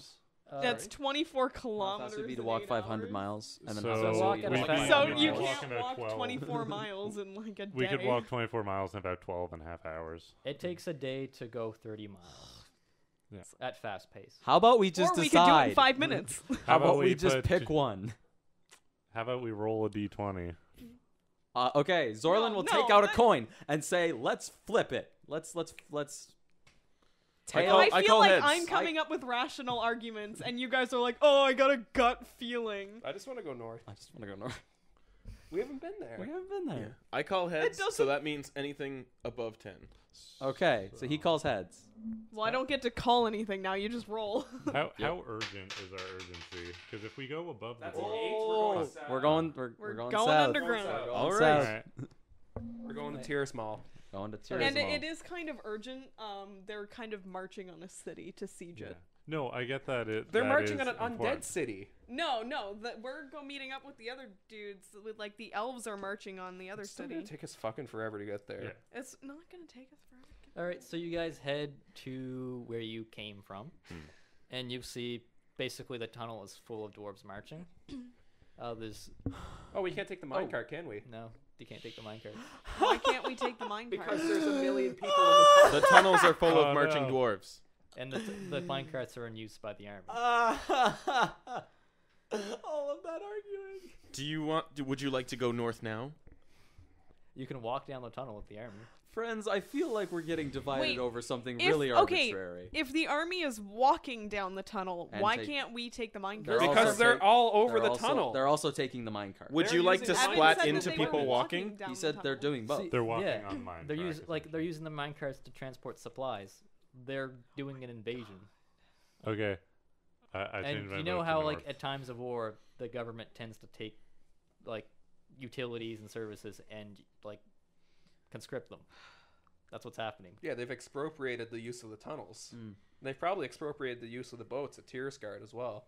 Speaker 4: hours.
Speaker 5: That's 24
Speaker 2: How
Speaker 5: kilometers.
Speaker 2: fast it would be to
Speaker 5: in
Speaker 2: walk
Speaker 5: 8
Speaker 2: 500
Speaker 5: hours?
Speaker 2: miles? And then
Speaker 4: So
Speaker 2: how fast
Speaker 1: walk
Speaker 2: it
Speaker 1: at
Speaker 2: would
Speaker 1: a
Speaker 2: be to
Speaker 1: fast
Speaker 2: walk
Speaker 5: So
Speaker 2: 500
Speaker 5: you
Speaker 4: walk
Speaker 2: miles?
Speaker 5: can't
Speaker 4: about
Speaker 5: walk
Speaker 4: 12.
Speaker 5: 24 miles in like a day.
Speaker 4: We could walk 24 miles in about 12 and a half hours.
Speaker 1: It takes a day to go 30 miles.
Speaker 4: Yeah.
Speaker 1: At fast pace.
Speaker 2: How about we just
Speaker 5: or we
Speaker 2: decide?
Speaker 5: could do it in 5 minutes.
Speaker 2: How about we
Speaker 4: we
Speaker 2: just
Speaker 4: put-
Speaker 2: pick one?
Speaker 4: How about we roll a d20?
Speaker 2: Okay, Zorlin
Speaker 5: No,
Speaker 2: will
Speaker 5: no,
Speaker 2: take out a
Speaker 5: that-
Speaker 2: coin and say, "Let's flip it. Let's."
Speaker 6: I
Speaker 2: Tail.
Speaker 5: I
Speaker 6: call
Speaker 5: feel like
Speaker 6: heads.
Speaker 5: I'm coming up with rational arguments, and you guys are like, "Oh, I got a gut feeling."
Speaker 3: I just want to go north.
Speaker 2: I just want to go north.
Speaker 3: We haven't been there.
Speaker 2: We haven't been there.
Speaker 6: I call heads, so
Speaker 5: doesn't-
Speaker 6: that means anything above 10.
Speaker 2: Okay, so he calls heads.
Speaker 5: Well, I don't get to call anything now. You just roll.
Speaker 4: How urgent is our urgency? Because if we go above
Speaker 3: That's
Speaker 4: the
Speaker 3: an
Speaker 4: goal,
Speaker 3: 8.
Speaker 2: We're going. We're
Speaker 5: We're
Speaker 2: going
Speaker 5: going
Speaker 2: south.
Speaker 5: underground.
Speaker 3: We're going
Speaker 6: All
Speaker 2: south.
Speaker 6: right.
Speaker 4: Alright.
Speaker 3: We're going to Tier Small.
Speaker 2: Going to
Speaker 5: And
Speaker 2: Tirismal.
Speaker 5: it is kind of urgent. They're kind of marching on a city to siege
Speaker 4: Yeah.
Speaker 5: it.
Speaker 4: No, I get that.
Speaker 3: They're
Speaker 4: that
Speaker 3: marching
Speaker 4: is
Speaker 3: on an undead
Speaker 4: important.
Speaker 3: city.
Speaker 5: No, we're meeting up with the other dudes. With like the elves are marching on the other
Speaker 3: It's still
Speaker 5: city.
Speaker 3: gonna take us fucking forever to get there.
Speaker 4: Yeah.
Speaker 5: It's not gonna take us forever.
Speaker 1: All right, so you guys head to where you came from, and you see basically the tunnel is full of dwarves marching. There's
Speaker 3: Oh, we can't take the minecart, can we?
Speaker 1: no, you can't take the minecart.
Speaker 5: Why can't we take the minecart?
Speaker 3: Because there's a million people in the tunnel.
Speaker 6: The tunnels are full
Speaker 4: Oh,
Speaker 6: of marching
Speaker 4: no.
Speaker 6: dwarves.
Speaker 1: And the minecarts are in use by the army.
Speaker 2: All of that arguing.
Speaker 6: Do you want? Would you like to go north now?
Speaker 1: You can walk down the tunnel with the army.
Speaker 2: Friends, I feel like we're getting divided
Speaker 5: Wait,
Speaker 2: over something
Speaker 5: if-
Speaker 2: really
Speaker 5: okay,
Speaker 2: arbitrary.
Speaker 5: If the army is walking down the tunnel,
Speaker 2: And
Speaker 5: why
Speaker 2: take-
Speaker 5: can't we take the minecart?
Speaker 2: They're
Speaker 3: Because
Speaker 2: also
Speaker 3: they're
Speaker 2: take-
Speaker 3: all over
Speaker 2: They're
Speaker 3: the
Speaker 2: also-
Speaker 3: tunnel.
Speaker 2: They're also taking the minecart.
Speaker 6: Would
Speaker 3: They're
Speaker 6: you like to
Speaker 3: using-
Speaker 5: Evan
Speaker 6: splat
Speaker 5: said that
Speaker 6: into
Speaker 5: they were
Speaker 6: people walking?
Speaker 5: down
Speaker 2: He
Speaker 5: the
Speaker 2: said they're
Speaker 5: tunnel.
Speaker 2: doing both.
Speaker 1: See,
Speaker 4: They're walking
Speaker 1: yeah,
Speaker 4: on mine.
Speaker 1: they're using the minecarts to transport supplies. They're doing an invasion.
Speaker 4: Okay. I changed
Speaker 1: And
Speaker 4: my
Speaker 1: you know
Speaker 4: vote to
Speaker 1: how
Speaker 4: north.
Speaker 1: like at times of war the government tends to take like utilities and services and like conscript them. That's what's happening.
Speaker 3: Yeah, they've expropriated the use of the tunnels.
Speaker 2: Mm.
Speaker 3: They've probably expropriated the use of the boats at Tiersguard as well.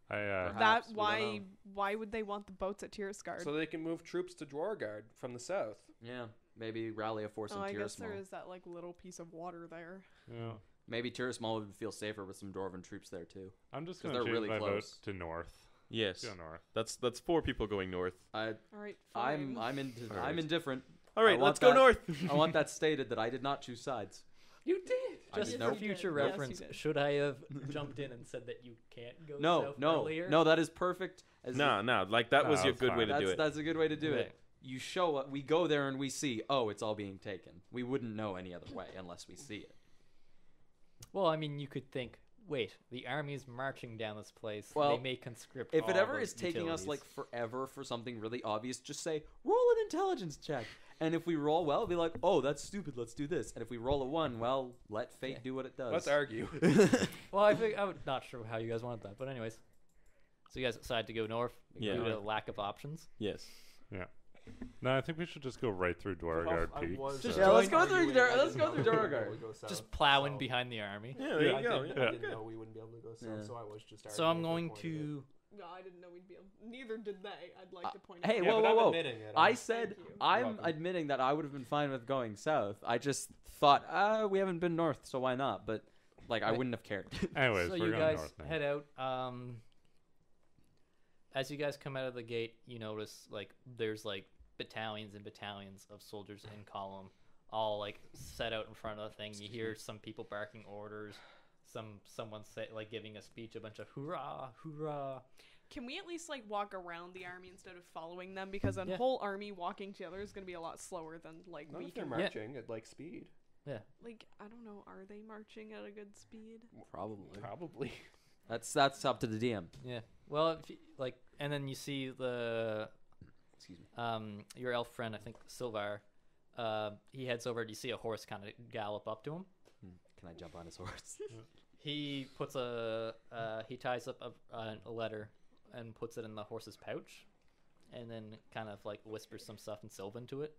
Speaker 2: Perhaps,
Speaker 5: That
Speaker 2: we don't
Speaker 5: why
Speaker 2: know.
Speaker 5: why would they want the boats at Tiersguard?
Speaker 3: So they can move troops to Dwargard from the south.
Speaker 2: Yeah, maybe rally a force
Speaker 5: Oh,
Speaker 2: in
Speaker 5: I guess
Speaker 2: Tirismal.
Speaker 5: there is that like little piece of water there.
Speaker 4: Yeah.
Speaker 2: Maybe Tirismal would feel safer with some Dwarven troops there too.
Speaker 4: I'm just
Speaker 2: 'Cause
Speaker 4: going to
Speaker 2: they're
Speaker 4: change
Speaker 2: really
Speaker 4: my
Speaker 2: close.
Speaker 4: vote to north.
Speaker 6: Yes.
Speaker 4: Go north.
Speaker 6: That's 4 people going north.
Speaker 5: All right,
Speaker 2: I'm
Speaker 5: fine.
Speaker 2: I'm
Speaker 6: Alright.
Speaker 2: indifferent.
Speaker 6: All right,
Speaker 2: I want
Speaker 6: let's go
Speaker 2: that-
Speaker 6: north.
Speaker 2: I want that stated that I did not choose sides.
Speaker 3: You did.
Speaker 1: Just
Speaker 2: did
Speaker 1: for
Speaker 2: not.
Speaker 1: future
Speaker 5: Yes, you
Speaker 1: reference,
Speaker 5: did.
Speaker 1: should I have jumped in and said that you can't go
Speaker 2: No,
Speaker 1: south
Speaker 2: no,
Speaker 1: earlier?
Speaker 2: no. That is perfect.
Speaker 6: No, like that was
Speaker 4: No,
Speaker 6: a
Speaker 4: it's
Speaker 6: good way
Speaker 4: fine.
Speaker 6: to do it.
Speaker 2: That's a good way to do
Speaker 1: Okay.
Speaker 2: it. You show up. We go there and we see. Oh, it's all being taken. We wouldn't know any other way unless we see it.
Speaker 1: Well, I mean, you could think, wait, the army's marching down this place.
Speaker 2: Well,
Speaker 1: they may conscript
Speaker 2: If it
Speaker 1: all
Speaker 2: ever
Speaker 1: the
Speaker 2: is taking us
Speaker 1: utilities.
Speaker 2: like forever for something really obvious, just say roll an intelligence check. And if we roll well, be like, oh, that's stupid. Let's do this. And if we roll a 1, well, let fate
Speaker 1: Yeah.
Speaker 2: do what it does.
Speaker 3: Let's argue.
Speaker 1: Well, I'm not sure how you guys wanted that, but anyways. So you guys decide to go north
Speaker 6: Yeah.
Speaker 1: due to lack of options.
Speaker 6: Yes.
Speaker 4: No, I think we should just go right through Dwargard Peak.
Speaker 1: Just
Speaker 2: Yeah, let's
Speaker 1: join-
Speaker 2: go through let's go through Dwargard.
Speaker 1: Just plowing behind the army.
Speaker 6: Yeah, there you go.
Speaker 4: I
Speaker 6: Yeah.
Speaker 4: didn't
Speaker 8: know we wouldn't be able to go south,
Speaker 2: Yeah.
Speaker 8: so I was just.
Speaker 1: So I'm going to.
Speaker 5: No, I didn't know we'd be able. Neither did they. I'd like to point
Speaker 2: Hey,
Speaker 5: out.
Speaker 2: whoa, whoa, whoa! I said
Speaker 5: Thank you.
Speaker 2: I'm
Speaker 8: welcome.
Speaker 2: admitting that I would have been fine with going south. I just thought, we haven't been north, so why not? But like, I
Speaker 1: Right.
Speaker 2: wouldn't have cared.
Speaker 4: Anyways,
Speaker 1: So
Speaker 4: we're
Speaker 1: you
Speaker 4: going
Speaker 1: guys
Speaker 4: north now.
Speaker 1: head out. As you guys come out of the gate, you notice like there's like battalions and battalions of soldiers in column, all like set out in front of the thing. You hear some people barking orders, someone say like giving a speech, a bunch of hoorah, hoorah.
Speaker 5: Can we at least like walk around the army instead of following them? Because a
Speaker 1: Yeah.
Speaker 5: whole army walking together is going to be a lot slower than like
Speaker 3: Not
Speaker 5: we
Speaker 3: if they're
Speaker 5: can.
Speaker 3: marching at like speed.
Speaker 5: Like I don't know, are they marching at a good speed?
Speaker 2: Probably.
Speaker 3: Probably.
Speaker 2: That's up to the DM.
Speaker 1: Yeah. Well, if you, like, and then you see the
Speaker 2: Excuse me.
Speaker 1: your elf friend, I think Silvar. He heads over. You see a horse kind of gallop up to him.
Speaker 2: Can I jump on his horse?
Speaker 1: He puts he ties up a letter and puts it in the horse's pouch, and then kind of like whispers some stuff in Sylvan to it.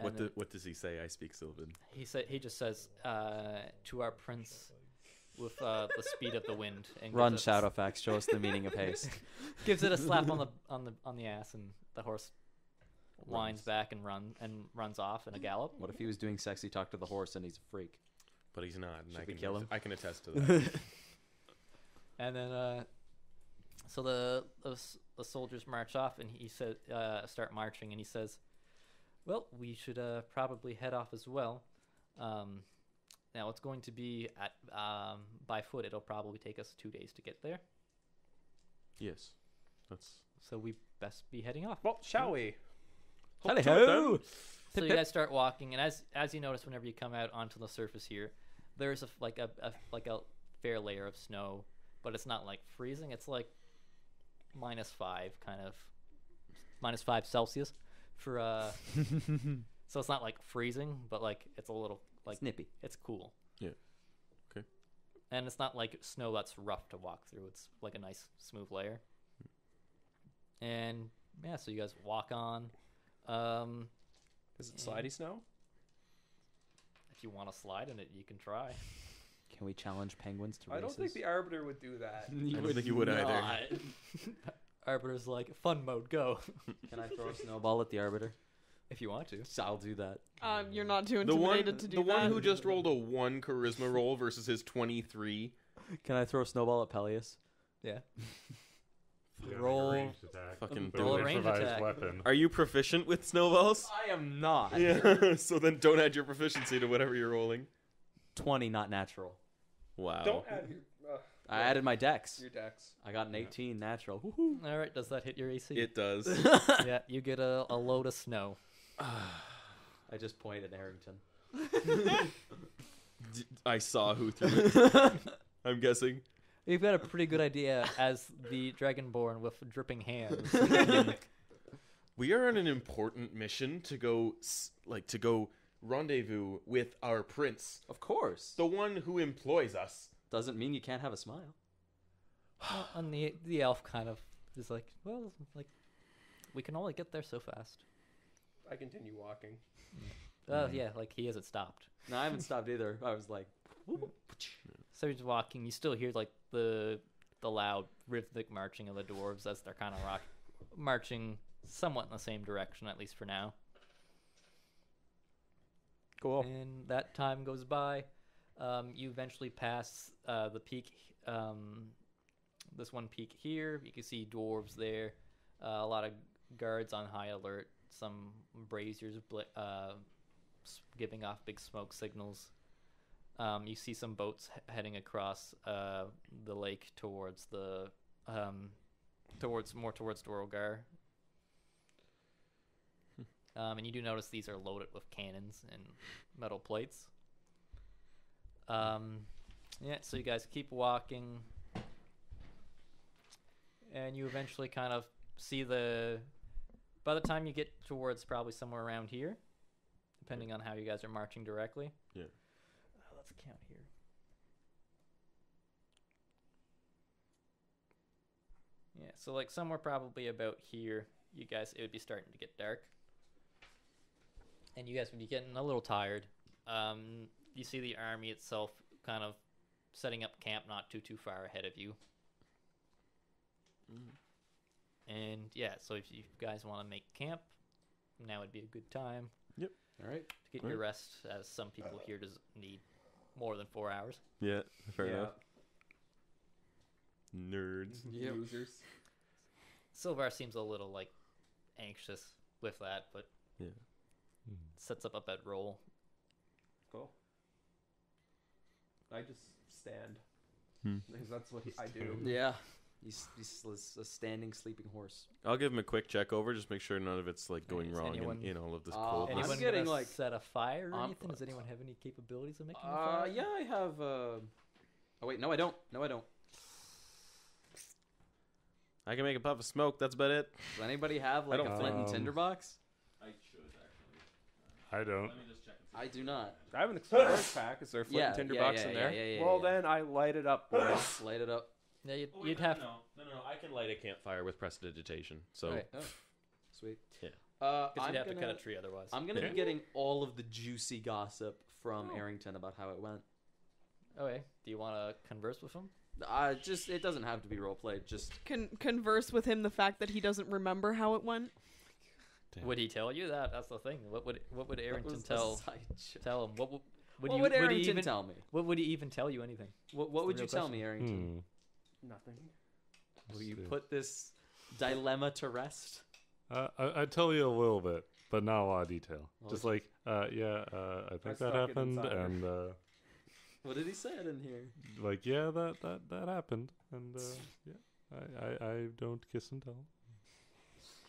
Speaker 1: And then
Speaker 6: What does he say? I speak Sylvan.
Speaker 1: he just says to our prince with the speed of the wind and
Speaker 2: Run,
Speaker 1: gives it-
Speaker 2: Shadowfax. Show us the meaning of haste.
Speaker 1: gives it a slap on the ass, and the horse winds back and runs off in a gallop.
Speaker 2: What if he was doing sexy talk to the horse and he's a freak?
Speaker 6: But he's not. And
Speaker 2: Should we kill him?
Speaker 6: I can attest to that.
Speaker 1: And then so the soldiers march off, and he said start marching, and he says, well, we should probably head off as well. Now it's going to be at by foot. It'll probably take us 2 days to get there,
Speaker 6: Yes. That's.
Speaker 1: so we best be heading off.
Speaker 3: Well, shall we?
Speaker 2: Hello.
Speaker 1: So you guys start walking, and as you notice, whenever you come out onto the surface here, there's a fair layer of snow, but it's not like freezing. It's like -5, kind of -5 Celsius for so it's not like freezing, but like it's a little like
Speaker 2: Snippy.
Speaker 1: it's cool.
Speaker 6: Yeah. Okay.
Speaker 1: And it's not like snow that's rough to walk through. It's like a nice smooth layer. And yeah, so you guys walk on.
Speaker 3: Is it slidey snow?
Speaker 1: If you want to slide in it, you can try.
Speaker 2: Can we challenge penguins to
Speaker 3: I
Speaker 2: races?
Speaker 3: don't think the Arbiter would do that.
Speaker 6: I don't think you would either.
Speaker 1: Arbiter's like, fun mode, go.
Speaker 2: Can I throw a snowball at the Arbiter?
Speaker 1: If you want to.
Speaker 2: I'll do that.
Speaker 5: You're not too
Speaker 6: The one,
Speaker 5: intimidated to do
Speaker 6: the
Speaker 5: that.
Speaker 6: one who just rolled a 1 charisma roll versus his 23.
Speaker 2: Can I throw a snowball at Peleus?
Speaker 1: Yeah.
Speaker 4: Yeah,
Speaker 1: Roll-
Speaker 4: like a ranged attack.
Speaker 6: Fucking
Speaker 4: With
Speaker 1: roll
Speaker 4: an
Speaker 1: a range
Speaker 4: improvised
Speaker 1: attack.
Speaker 4: weapon.
Speaker 6: Are you proficient with snowballs?
Speaker 2: I am not.
Speaker 6: Yeah. So then don't add your proficiency to whatever you're rolling.
Speaker 2: 20, not natural.
Speaker 6: Wow.
Speaker 3: Don't add your,
Speaker 2: I added my dex.
Speaker 3: your dex.
Speaker 2: I got an 18 natural. Woohoo.
Speaker 1: All right, does that hit your AC?
Speaker 6: It does.
Speaker 1: Yeah, you get a load of snow.
Speaker 2: I just pointed at Harrington.
Speaker 6: I saw who threw it. I'm guessing.
Speaker 1: You've got a pretty good idea as the Dragonborn with dripping hands.
Speaker 6: We are on an important mission to go, to go rendezvous with our prince,
Speaker 2: Of course.
Speaker 6: the one who employs us.
Speaker 2: Doesn't mean you can't have a smile.
Speaker 1: Well, and the elf kind of is like, well, like, we can only get there so fast.
Speaker 3: I continue walking.
Speaker 1: Yeah, like he hasn't stopped.
Speaker 2: No, I haven't stopped either. I was like,
Speaker 1: So you're just walking. You still hear like the loud rhythmic marching of the dwarves as they're kind of marching somewhat in the same direction, at least for now.
Speaker 2: cool.
Speaker 1: And that time goes by. You eventually pass the peak. This one peak here. You can see dwarves there. A lot of guards on high alert. Some braziers giving off big smoke signals. You see some boats heading across the lake towards the towards Dorogar. And you do notice these are loaded with cannons and metal plates. Yeah, so you guys keep walking, and you eventually kind of see by the time you get towards probably somewhere around here, depending on how you guys are marching directly.
Speaker 6: Yeah.
Speaker 1: Let's count here. Yeah, so like somewhere probably about here, you guys, it would be starting to get dark. And you guys would be getting a little tired. You see the army itself kind of setting up camp not too far ahead of you. And yeah, so if you guys want to make camp, now would be a good time.
Speaker 6: Yep.
Speaker 2: All right.
Speaker 1: To get your rest, as some people here need more than 4 hours.
Speaker 6: Yeah, fair
Speaker 3: Yeah.
Speaker 6: enough. Nerds.
Speaker 2: Yep.
Speaker 3: Losers.
Speaker 1: Silvar seems a little like anxious with that, but
Speaker 6: Yeah.
Speaker 1: sets up a bedroll.
Speaker 3: Cool. I just stand.
Speaker 6: Hmm.
Speaker 3: Because that's what I do.
Speaker 2: Yeah. He's a standing, sleeping horse.
Speaker 6: I'll give him a quick check over, just make sure none of it's like going
Speaker 1: Is
Speaker 6: wrong
Speaker 1: anyone-
Speaker 6: in all of this
Speaker 2: I'm
Speaker 6: coldness.
Speaker 1: Anyone
Speaker 2: getting,
Speaker 1: gonna
Speaker 2: like,
Speaker 1: set a fire or anything? Does anyone have any capabilities of making a fire?
Speaker 2: Yeah, I have. Oh wait, no, I don't. No, I don't.
Speaker 6: I can make a puff of smoke. That's about it.
Speaker 2: Does anybody have like
Speaker 6: don't
Speaker 2: a flint and
Speaker 4: think-
Speaker 2: tinderbox?
Speaker 6: I should actually.
Speaker 4: I don't.
Speaker 6: Let me just check.
Speaker 2: I do not.
Speaker 3: I have an explorer's pack. Is there a flint and tinder box in there?
Speaker 2: Yeah,
Speaker 3: Well, then I light it up, boys.
Speaker 2: Light it up.
Speaker 1: Yeah, you'd have.
Speaker 6: No. I can light a campfire with prestidigitation. So
Speaker 1: Okay.
Speaker 2: Oh, sweet.
Speaker 6: Yeah.
Speaker 1: Because
Speaker 2: I'm
Speaker 1: you'd have to
Speaker 2: gonna,
Speaker 1: cut a tree otherwise.
Speaker 2: I'm gonna
Speaker 4: Yeah.
Speaker 2: be getting all of the juicy gossip from
Speaker 1: Oh.
Speaker 2: Arrington about how it went.
Speaker 1: Okay. Do you want to converse with him?
Speaker 2: Just it doesn't have to be role played. Just
Speaker 5: Converse with him the fact that he doesn't remember how it went.
Speaker 4: Damn.
Speaker 1: Would he tell you that? That's the thing. What would
Speaker 2: that
Speaker 1: Arrington
Speaker 2: was a
Speaker 1: tell
Speaker 2: side joke.
Speaker 1: tell him? What
Speaker 2: What
Speaker 1: he
Speaker 2: would
Speaker 1: he
Speaker 2: Arrington
Speaker 1: even
Speaker 2: tell me?
Speaker 1: What would he even tell you? Anything?
Speaker 2: What
Speaker 1: the
Speaker 2: would you
Speaker 1: real
Speaker 2: tell
Speaker 1: question.
Speaker 2: me, Arrington?
Speaker 3: Nothing.
Speaker 2: Will you
Speaker 4: See.
Speaker 2: put this dilemma to rest?
Speaker 4: I tell you a little bit, but not a lot of detail.
Speaker 2: Well,
Speaker 4: Just like, I think
Speaker 3: I
Speaker 4: that
Speaker 3: stuck it
Speaker 4: happened,
Speaker 3: inside her.
Speaker 4: and
Speaker 2: What did he say in here?
Speaker 4: like, yeah, that happened, and yeah, I don't kiss and tell.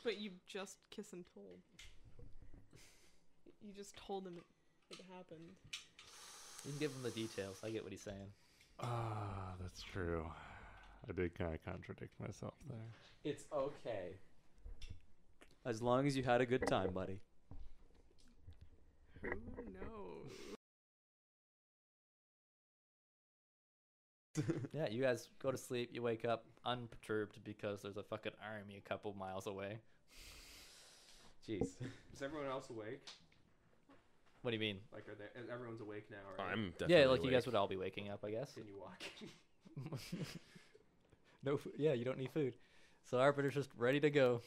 Speaker 5: But you just kiss and told. You just told him it happened.
Speaker 1: You can give him the details. I get what he's saying.
Speaker 4: Ah, that's true. I did kind of contradict myself there.
Speaker 2: It's okay. As long as you had a good time, buddy.
Speaker 5: Who knows?
Speaker 1: Yeah, you guys go to sleep. You wake up unperturbed because there's a fucking army a couple miles away.
Speaker 2: Jeez.
Speaker 3: Is everyone else awake?
Speaker 1: What do you mean?
Speaker 3: Like, everyone's awake now, right?
Speaker 6: I'm definitely
Speaker 1: Yeah, like you
Speaker 6: awake.
Speaker 1: guys would all be waking up, I guess.
Speaker 3: Continue walking.
Speaker 1: No, yeah, you don't need food. So Arbiter's just ready to go.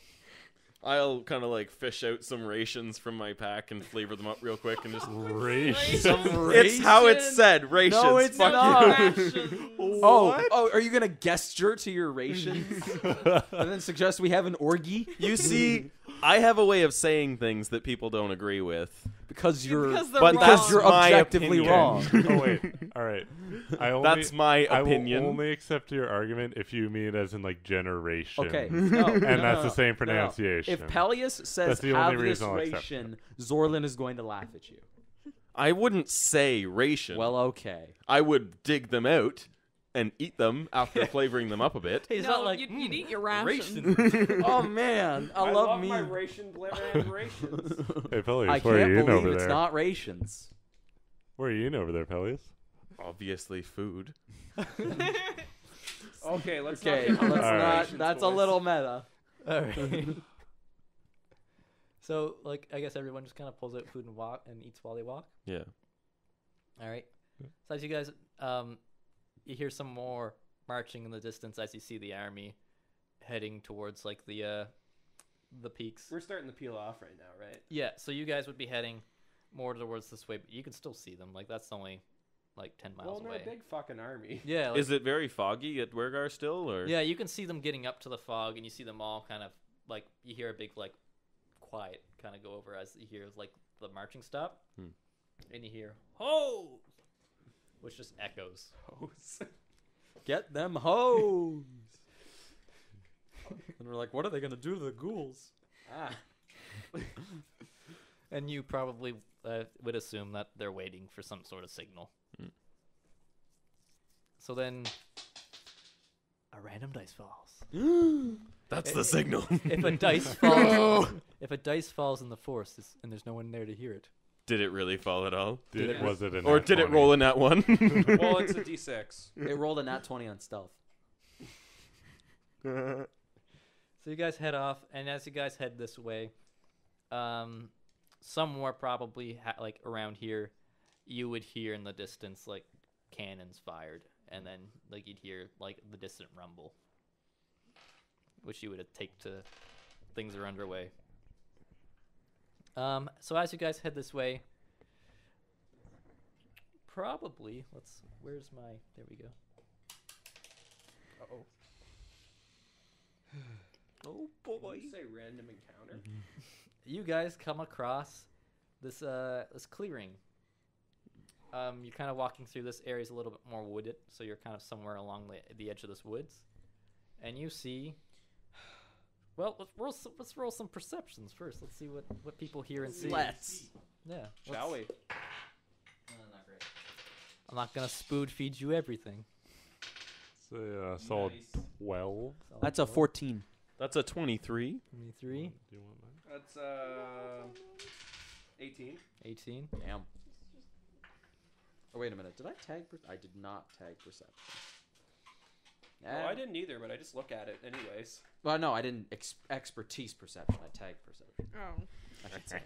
Speaker 6: I'll kind of like fish out some rations from my pack and flavor them up real quick and just.
Speaker 4: Ration.
Speaker 6: It's how it's said. Rations.
Speaker 2: No, it's
Speaker 6: Fuck
Speaker 2: not.
Speaker 6: you.
Speaker 5: Rations.
Speaker 2: Oh, are you gonna gesture to your rations and then suggest we have an orgy?
Speaker 6: You see, I have a way of saying things that people don't agree with.
Speaker 2: Because you're
Speaker 5: Because they're
Speaker 6: But
Speaker 5: wrong.
Speaker 6: that's
Speaker 2: you're
Speaker 6: my
Speaker 2: objectively
Speaker 6: opinion.
Speaker 2: wrong.
Speaker 4: Oh wait, all right.
Speaker 6: That's my
Speaker 4: I
Speaker 6: opinion.
Speaker 4: will only accept your argument if you mean it as in like generation.
Speaker 2: Okay, no,
Speaker 4: And
Speaker 2: no,
Speaker 4: that's
Speaker 2: no,
Speaker 4: the same
Speaker 2: no.
Speaker 4: pronunciation.
Speaker 2: If Peleus says
Speaker 4: That's the
Speaker 2: have
Speaker 4: only
Speaker 2: this
Speaker 4: reason I'll accept
Speaker 2: ration, Zorlin is going to laugh at you.
Speaker 6: I wouldn't say ration.
Speaker 2: Well, okay.
Speaker 6: I would dig them out and eat them after flavoring them up a bit.
Speaker 1: He's
Speaker 5: No,
Speaker 1: not like
Speaker 5: you'd eat your rations.
Speaker 2: Oh man, I love me.
Speaker 3: my ration blend rations.
Speaker 4: Hey, Peleus,
Speaker 2: I
Speaker 4: where are
Speaker 2: can't
Speaker 4: you in
Speaker 2: believe
Speaker 4: over
Speaker 2: it's
Speaker 4: there?
Speaker 2: not rations.
Speaker 4: Where are you in over there, Peleus?
Speaker 6: Obviously, food.
Speaker 3: Okay, let's
Speaker 2: Okay,
Speaker 3: not get
Speaker 2: let's
Speaker 4: All
Speaker 2: not.
Speaker 4: right.
Speaker 2: That's a little meta.
Speaker 1: All right. So, like, I guess everyone just kind of pulls out food and walk and eats while they walk.
Speaker 6: Yeah.
Speaker 1: All right. So as you guys, you hear some more marching in the distance as you see the army heading towards like the peaks.
Speaker 3: We're starting to peel off right now, right?
Speaker 1: Yeah. So you guys would be heading more towards this way, but you can still see them. Like that's only like 10 miles
Speaker 3: Well, they're
Speaker 1: away.
Speaker 3: a big fucking army.
Speaker 1: Yeah, like,
Speaker 6: Is it very foggy at Wergar still, or?
Speaker 1: yeah, you can see them getting up to the fog, and you see them all kind of like you hear a big like quiet kind of go over as you hear like the marching stop, and you hear ho, which just echoes.
Speaker 3: Hose.
Speaker 2: Get them hoes. And we're like, what are they gonna do to the ghouls? Ah.
Speaker 1: And you probably would assume that they're waiting for some sort of signal. So then, a random dice falls.
Speaker 6: That's the signal.
Speaker 1: If a dice falls, if a dice falls in the forest and there's no one there to hear it,
Speaker 6: Did it really fall at all?
Speaker 4: Was it in
Speaker 6: Or
Speaker 4: that
Speaker 6: did it
Speaker 4: 20?
Speaker 6: roll in that one?
Speaker 3: Well, it's a D6.
Speaker 2: It rolled a nat 20 on stealth.
Speaker 1: so you guys head off, and as you guys head this way, somewhere probably like around here, you would hear in the distance like cannons fired, and then like you'd hear like the distant rumble, which you would take to things are underway. So as you guys head this way, probably where's my, there we go.
Speaker 3: Uh-oh.
Speaker 2: Oh
Speaker 3: Did
Speaker 2: boy.
Speaker 3: you say random encounter?
Speaker 1: You guys come across this this clearing. You're kind of walking through this area is a little bit more wooded, so you're kind of somewhere along the edge of this woods, and you see. Well, let's roll some perceptions first. Let's see what people hear and see.
Speaker 2: Let's.
Speaker 1: Yeah.
Speaker 3: Shall we?
Speaker 1: Not great. I'm not gonna spoon feed you everything.
Speaker 4: It's a solid 12.
Speaker 2: That's a 14.
Speaker 6: That's a 23.
Speaker 1: 23,
Speaker 4: Do you want mine?
Speaker 3: That's 18.
Speaker 1: 18.
Speaker 2: Damn. Oh, wait a minute. Did I tag? I did not tag perception.
Speaker 3: Well, I didn't either, but I just look at it anyways.
Speaker 2: Well, no, I didn't. Expertise perception. I tagged perception.
Speaker 5: Oh.
Speaker 2: I should say.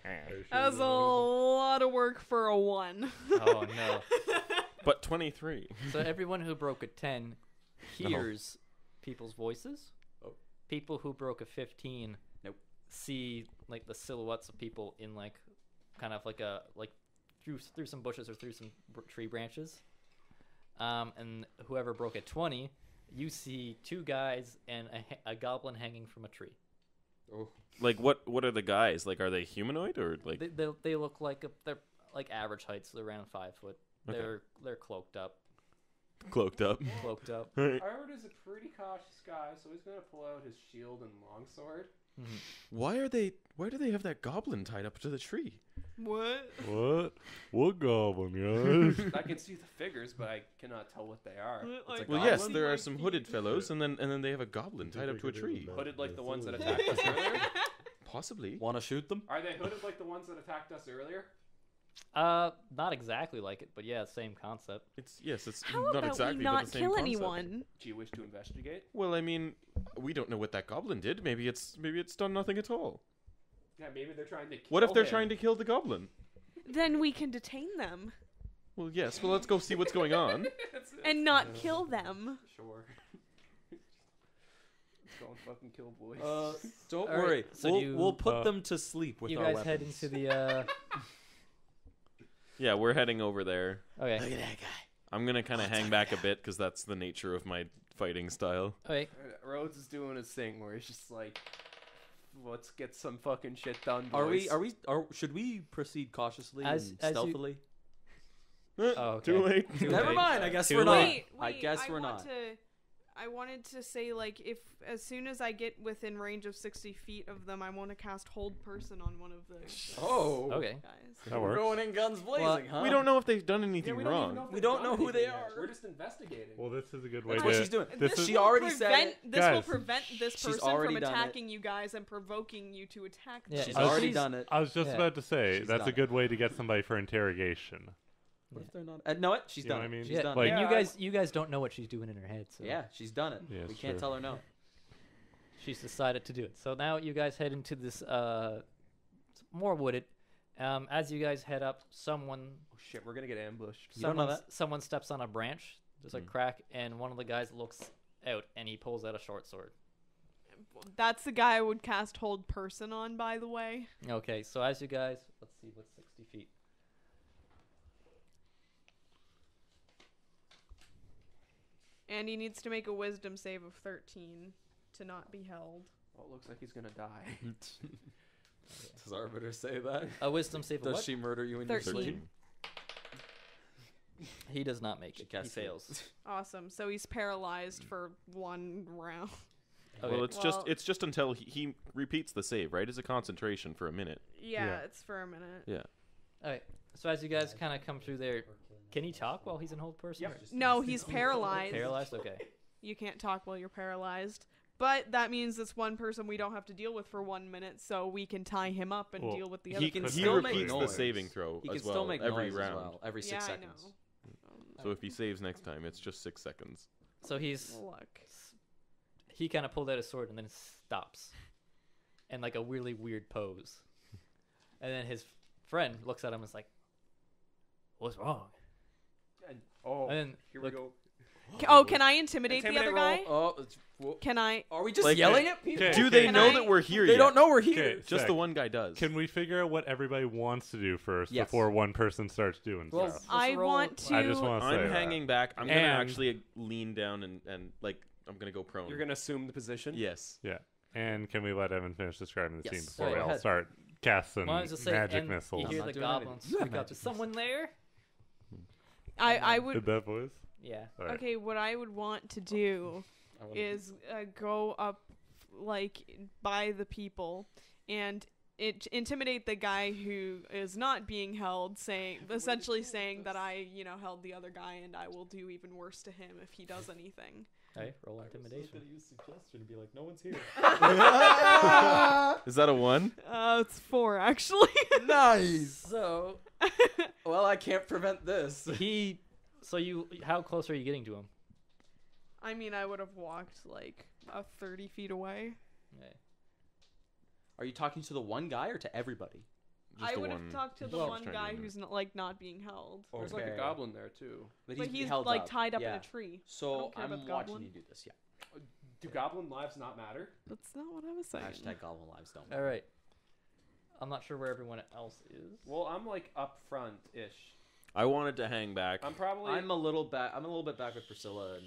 Speaker 5: That was a lot of work for a 1.
Speaker 1: Oh no.
Speaker 6: But 23.
Speaker 1: So everyone who broke a 10 hears people's voices.
Speaker 2: Oh.
Speaker 1: People who broke a 15
Speaker 2: Nope.
Speaker 1: see like the silhouettes of people in like kind of like a like through some bushes or through some tree branches. And whoever broke a 20, you see 2 guys and a goblin hanging from a tree.
Speaker 2: Oh.
Speaker 6: Like, what are the guys? Like, are they humanoid or like?
Speaker 1: They look like they're like average heights, they're around 5 foot.
Speaker 6: Okay.
Speaker 1: They're cloaked up.
Speaker 6: Cloaked up.
Speaker 1: Cloaked up.
Speaker 3: Arwood is a pretty cautious guy, so he's gonna pull out his shield and longsword.
Speaker 6: Why do they have that goblin tied up to the tree?
Speaker 5: What?
Speaker 4: What? What goblin, guys?
Speaker 3: I can see the figures, but I cannot tell what they are.
Speaker 5: Like,
Speaker 6: Well,
Speaker 3: goblin?
Speaker 6: yes, there are some hooded fellows, and then they have a goblin tied up to a tree.
Speaker 3: Hooded like the ones that attacked us earlier?
Speaker 6: Possibly.
Speaker 2: Want to shoot them?
Speaker 3: Are they hooded like the ones that attacked us earlier?
Speaker 1: Not exactly like it, but yeah, same concept.
Speaker 6: It's
Speaker 5: How
Speaker 6: not
Speaker 5: about
Speaker 6: exactly
Speaker 5: we
Speaker 6: but
Speaker 5: not
Speaker 6: the same
Speaker 5: kill
Speaker 6: concept.
Speaker 5: anyone?
Speaker 3: Do you wish to investigate?
Speaker 6: Well, I mean, we don't know what that goblin did. Maybe it's done nothing at all.
Speaker 3: Yeah, maybe they're trying to kill
Speaker 6: What if they're
Speaker 3: him.
Speaker 6: trying to kill the goblin?
Speaker 5: Then we can detain them
Speaker 6: Well, yes. Well, let's go see what's going on.
Speaker 5: and not kill them.
Speaker 3: Sure. Let's go and fucking kill boys.
Speaker 2: Don't
Speaker 1: All right,
Speaker 2: worry.
Speaker 1: so
Speaker 2: We'll put them to sleep with
Speaker 1: You
Speaker 2: our
Speaker 1: guys head
Speaker 2: weapons.
Speaker 1: into the.
Speaker 6: Yeah, we're heading over there.
Speaker 1: Okay.
Speaker 2: Look at that guy.
Speaker 6: I'm gonna kind of hang back a bit because that's the nature of my fighting style.
Speaker 1: Okay.
Speaker 3: Rhodes is doing his thing where he's just like, let's get some fucking shit done,
Speaker 2: Are
Speaker 3: boys.
Speaker 2: should we proceed cautiously
Speaker 1: As
Speaker 2: and
Speaker 1: you-
Speaker 2: stealthily?
Speaker 1: Oh, okay.
Speaker 6: Too late.
Speaker 1: Too
Speaker 2: Never
Speaker 1: late.
Speaker 2: mind. I guess
Speaker 1: Too
Speaker 2: we're not.
Speaker 1: late.
Speaker 5: Wait,
Speaker 2: I guess we're
Speaker 5: want
Speaker 2: not.
Speaker 5: I wanted to say, like, if as soon as I get within range of 60 feet of them, I want to cast Hold Person on one of the
Speaker 2: Oh.
Speaker 1: Okay.
Speaker 5: guys.
Speaker 4: That
Speaker 2: We're
Speaker 4: works.
Speaker 2: going in guns blazing,
Speaker 1: Well,
Speaker 2: huh?
Speaker 6: We don't know if they've done
Speaker 3: Yeah,
Speaker 6: anything
Speaker 3: we don't even know
Speaker 6: wrong.
Speaker 3: if
Speaker 2: We
Speaker 3: they've
Speaker 2: don't
Speaker 3: done
Speaker 2: know who
Speaker 3: anything
Speaker 2: they
Speaker 3: yet.
Speaker 2: are.
Speaker 3: We're just investigating.
Speaker 4: Well, this is a good way
Speaker 2: That's
Speaker 4: to.
Speaker 2: what she's doing.
Speaker 4: This
Speaker 2: She
Speaker 4: is,
Speaker 2: already said
Speaker 5: prevent,
Speaker 2: it.
Speaker 5: This will
Speaker 4: Guys,
Speaker 5: prevent this
Speaker 2: she's
Speaker 5: person
Speaker 2: already
Speaker 5: from
Speaker 2: done it.
Speaker 5: attacking you guys and provoking you to attack them.
Speaker 1: Yeah,
Speaker 2: She's
Speaker 1: I was-
Speaker 2: already
Speaker 1: she's-
Speaker 2: done it.
Speaker 4: I was just
Speaker 1: Yeah.
Speaker 4: about to say
Speaker 2: She's
Speaker 4: that's
Speaker 2: done
Speaker 4: a good way to get somebody for interrogation.
Speaker 2: What if they're not? No, what? She's
Speaker 4: You know
Speaker 2: done
Speaker 4: what
Speaker 2: it.
Speaker 4: I mean?
Speaker 2: She's
Speaker 1: Yeah,
Speaker 2: done
Speaker 4: like-
Speaker 2: it.
Speaker 1: and
Speaker 3: Yeah,
Speaker 1: you guys don't know what she's doing in her head. So
Speaker 2: Yeah, she's done it.
Speaker 4: Yeah,
Speaker 2: we
Speaker 4: it's
Speaker 2: can't
Speaker 4: true.
Speaker 2: tell her no.
Speaker 1: she's decided to do it. So now you guys head into this more wooded. As you guys head up, someone
Speaker 3: Oh shit, we're gonna get ambushed.
Speaker 2: You don't know
Speaker 1: someone steps on a branch. There's a crack, and one of the guys looks out, and he pulls out a short sword.
Speaker 5: That's the guy I would cast Hold Person on, by the way.
Speaker 1: Okay, so as you guys, let's see, what's 60 feet?
Speaker 5: And he needs to make a wisdom save of 13 to not be held.
Speaker 3: Oh, it looks like he's gonna die.
Speaker 2: Does Arbiter say that?
Speaker 1: A wisdom save of
Speaker 2: Does
Speaker 1: what?
Speaker 2: she murder you in your
Speaker 5: 13.
Speaker 2: sleep?
Speaker 1: He does not make
Speaker 2: She
Speaker 1: it. He
Speaker 2: casts it.
Speaker 1: fails.
Speaker 5: Awesome. So he's paralyzed for 1 round.
Speaker 1: Okay.
Speaker 6: Well, it's
Speaker 5: Well-
Speaker 6: just until he repeats the save, right? It's a concentration for a minute.
Speaker 5: Yeah,
Speaker 4: Yeah.
Speaker 5: it's for a minute.
Speaker 6: Yeah.
Speaker 1: Okay. So as you guys kind of come through there, can he talk while he's in hold person?
Speaker 3: Yep.
Speaker 5: No, he's paralyzed.
Speaker 1: Paralyzed. Okay.
Speaker 5: You can't talk while you're paralyzed. But that means it's one person we don't have to deal with for 1 minute, so we can tie him up and
Speaker 4: Well,
Speaker 5: deal with the other
Speaker 6: He can
Speaker 5: person.
Speaker 6: he
Speaker 2: still make
Speaker 6: repeats the
Speaker 2: noise.
Speaker 6: saving throw
Speaker 2: He
Speaker 6: as
Speaker 2: can
Speaker 6: well
Speaker 2: still make
Speaker 6: every
Speaker 2: noise
Speaker 6: round.
Speaker 2: as well, every 6
Speaker 5: Yeah,
Speaker 2: seconds.
Speaker 5: I know.
Speaker 6: So if he saves next time, it's just 6 seconds.
Speaker 1: So he's
Speaker 5: Look.
Speaker 1: he kind of pulled out his sword and then stops, in like a really weird pose, and then his friend looks at him and is like, "What's wrong?"
Speaker 3: Oh,
Speaker 1: And then
Speaker 3: here
Speaker 1: look,
Speaker 3: we go.
Speaker 5: Oh, can I intimidate the
Speaker 3: Intimidate
Speaker 5: other
Speaker 3: roll.
Speaker 5: guy?
Speaker 2: Oh, it's, whoa.
Speaker 5: Can I?
Speaker 2: Are we just
Speaker 6: Like,
Speaker 2: yelling at people?
Speaker 4: Okay,
Speaker 6: Do they
Speaker 5: Can
Speaker 6: know
Speaker 5: I-
Speaker 6: that we're here
Speaker 2: They
Speaker 6: yet?
Speaker 2: don't know we're here.
Speaker 4: Okay,
Speaker 6: Just
Speaker 4: Zach,
Speaker 6: the one guy does.
Speaker 4: Can we figure out what everybody wants to do first
Speaker 2: Yes.
Speaker 4: before one person starts doing
Speaker 1: Well,
Speaker 4: stuff?
Speaker 5: I
Speaker 1: roll-
Speaker 5: want to.
Speaker 4: I just want to say
Speaker 6: I'm
Speaker 4: that.
Speaker 6: hanging back. I'm gonna
Speaker 4: And-
Speaker 6: actually lean down and like I'm gonna go prone.
Speaker 3: You're gonna assume the position.
Speaker 6: Yes.
Speaker 4: Yeah. And can we let Evan finish describing the
Speaker 2: Yes.
Speaker 4: scene before
Speaker 1: Go
Speaker 4: we all
Speaker 1: ahead.
Speaker 4: start casting
Speaker 1: well, I was just saying,
Speaker 4: magic
Speaker 1: and
Speaker 4: missiles?
Speaker 1: you hear
Speaker 2: I'm
Speaker 1: the
Speaker 2: not doing anything.
Speaker 1: goblins
Speaker 2: You have
Speaker 1: speak up.
Speaker 2: magic
Speaker 1: Is someone there?
Speaker 5: I
Speaker 4: Did
Speaker 5: would.
Speaker 4: that voice?
Speaker 1: Yeah.
Speaker 4: All right.
Speaker 5: Okay, what I would want to do
Speaker 2: I wanna-
Speaker 5: is go up, like, by the people and intimidate the guy who is not being held, essentially saying that I, held the other guy and I will do even worse to him if he does anything.
Speaker 1: Hey, roll intimidation.
Speaker 2: use suggestion and be like, no one's here.
Speaker 6: Is that a 1?
Speaker 5: It's 4 actually.
Speaker 2: Nice.
Speaker 1: So
Speaker 2: Well, I can't prevent this.
Speaker 1: how close are you getting to him?
Speaker 5: I mean, I would have walked like 30 feet away.
Speaker 1: Okay.
Speaker 2: Are you talking to the one guy or to everybody?
Speaker 6: Just
Speaker 5: I
Speaker 6: the
Speaker 5: would have
Speaker 6: one.
Speaker 5: talked to the
Speaker 1: Well,
Speaker 5: one
Speaker 6: trying to
Speaker 5: guy
Speaker 6: do that.
Speaker 5: who's not being held.
Speaker 3: There's like a
Speaker 2: Okay.
Speaker 3: goblin there too.
Speaker 5: But
Speaker 2: he's
Speaker 5: he's
Speaker 2: held
Speaker 5: like
Speaker 2: up.
Speaker 5: tied up
Speaker 2: yeah.
Speaker 5: in a tree. I
Speaker 2: So
Speaker 5: don't care
Speaker 2: I'm
Speaker 5: about the
Speaker 2: watching
Speaker 5: goblin.
Speaker 2: you do this. Yeah.
Speaker 3: Do goblin lives not matter?
Speaker 5: That's not what I was saying.
Speaker 2: Hashtag goblin lives don't.
Speaker 1: All right. I'm not sure where everyone else is.
Speaker 3: Well, I'm like up front ish.
Speaker 6: I wanted to hang back.
Speaker 3: I'm probably
Speaker 2: I'm a little back. I'm a little bit back with Priscilla and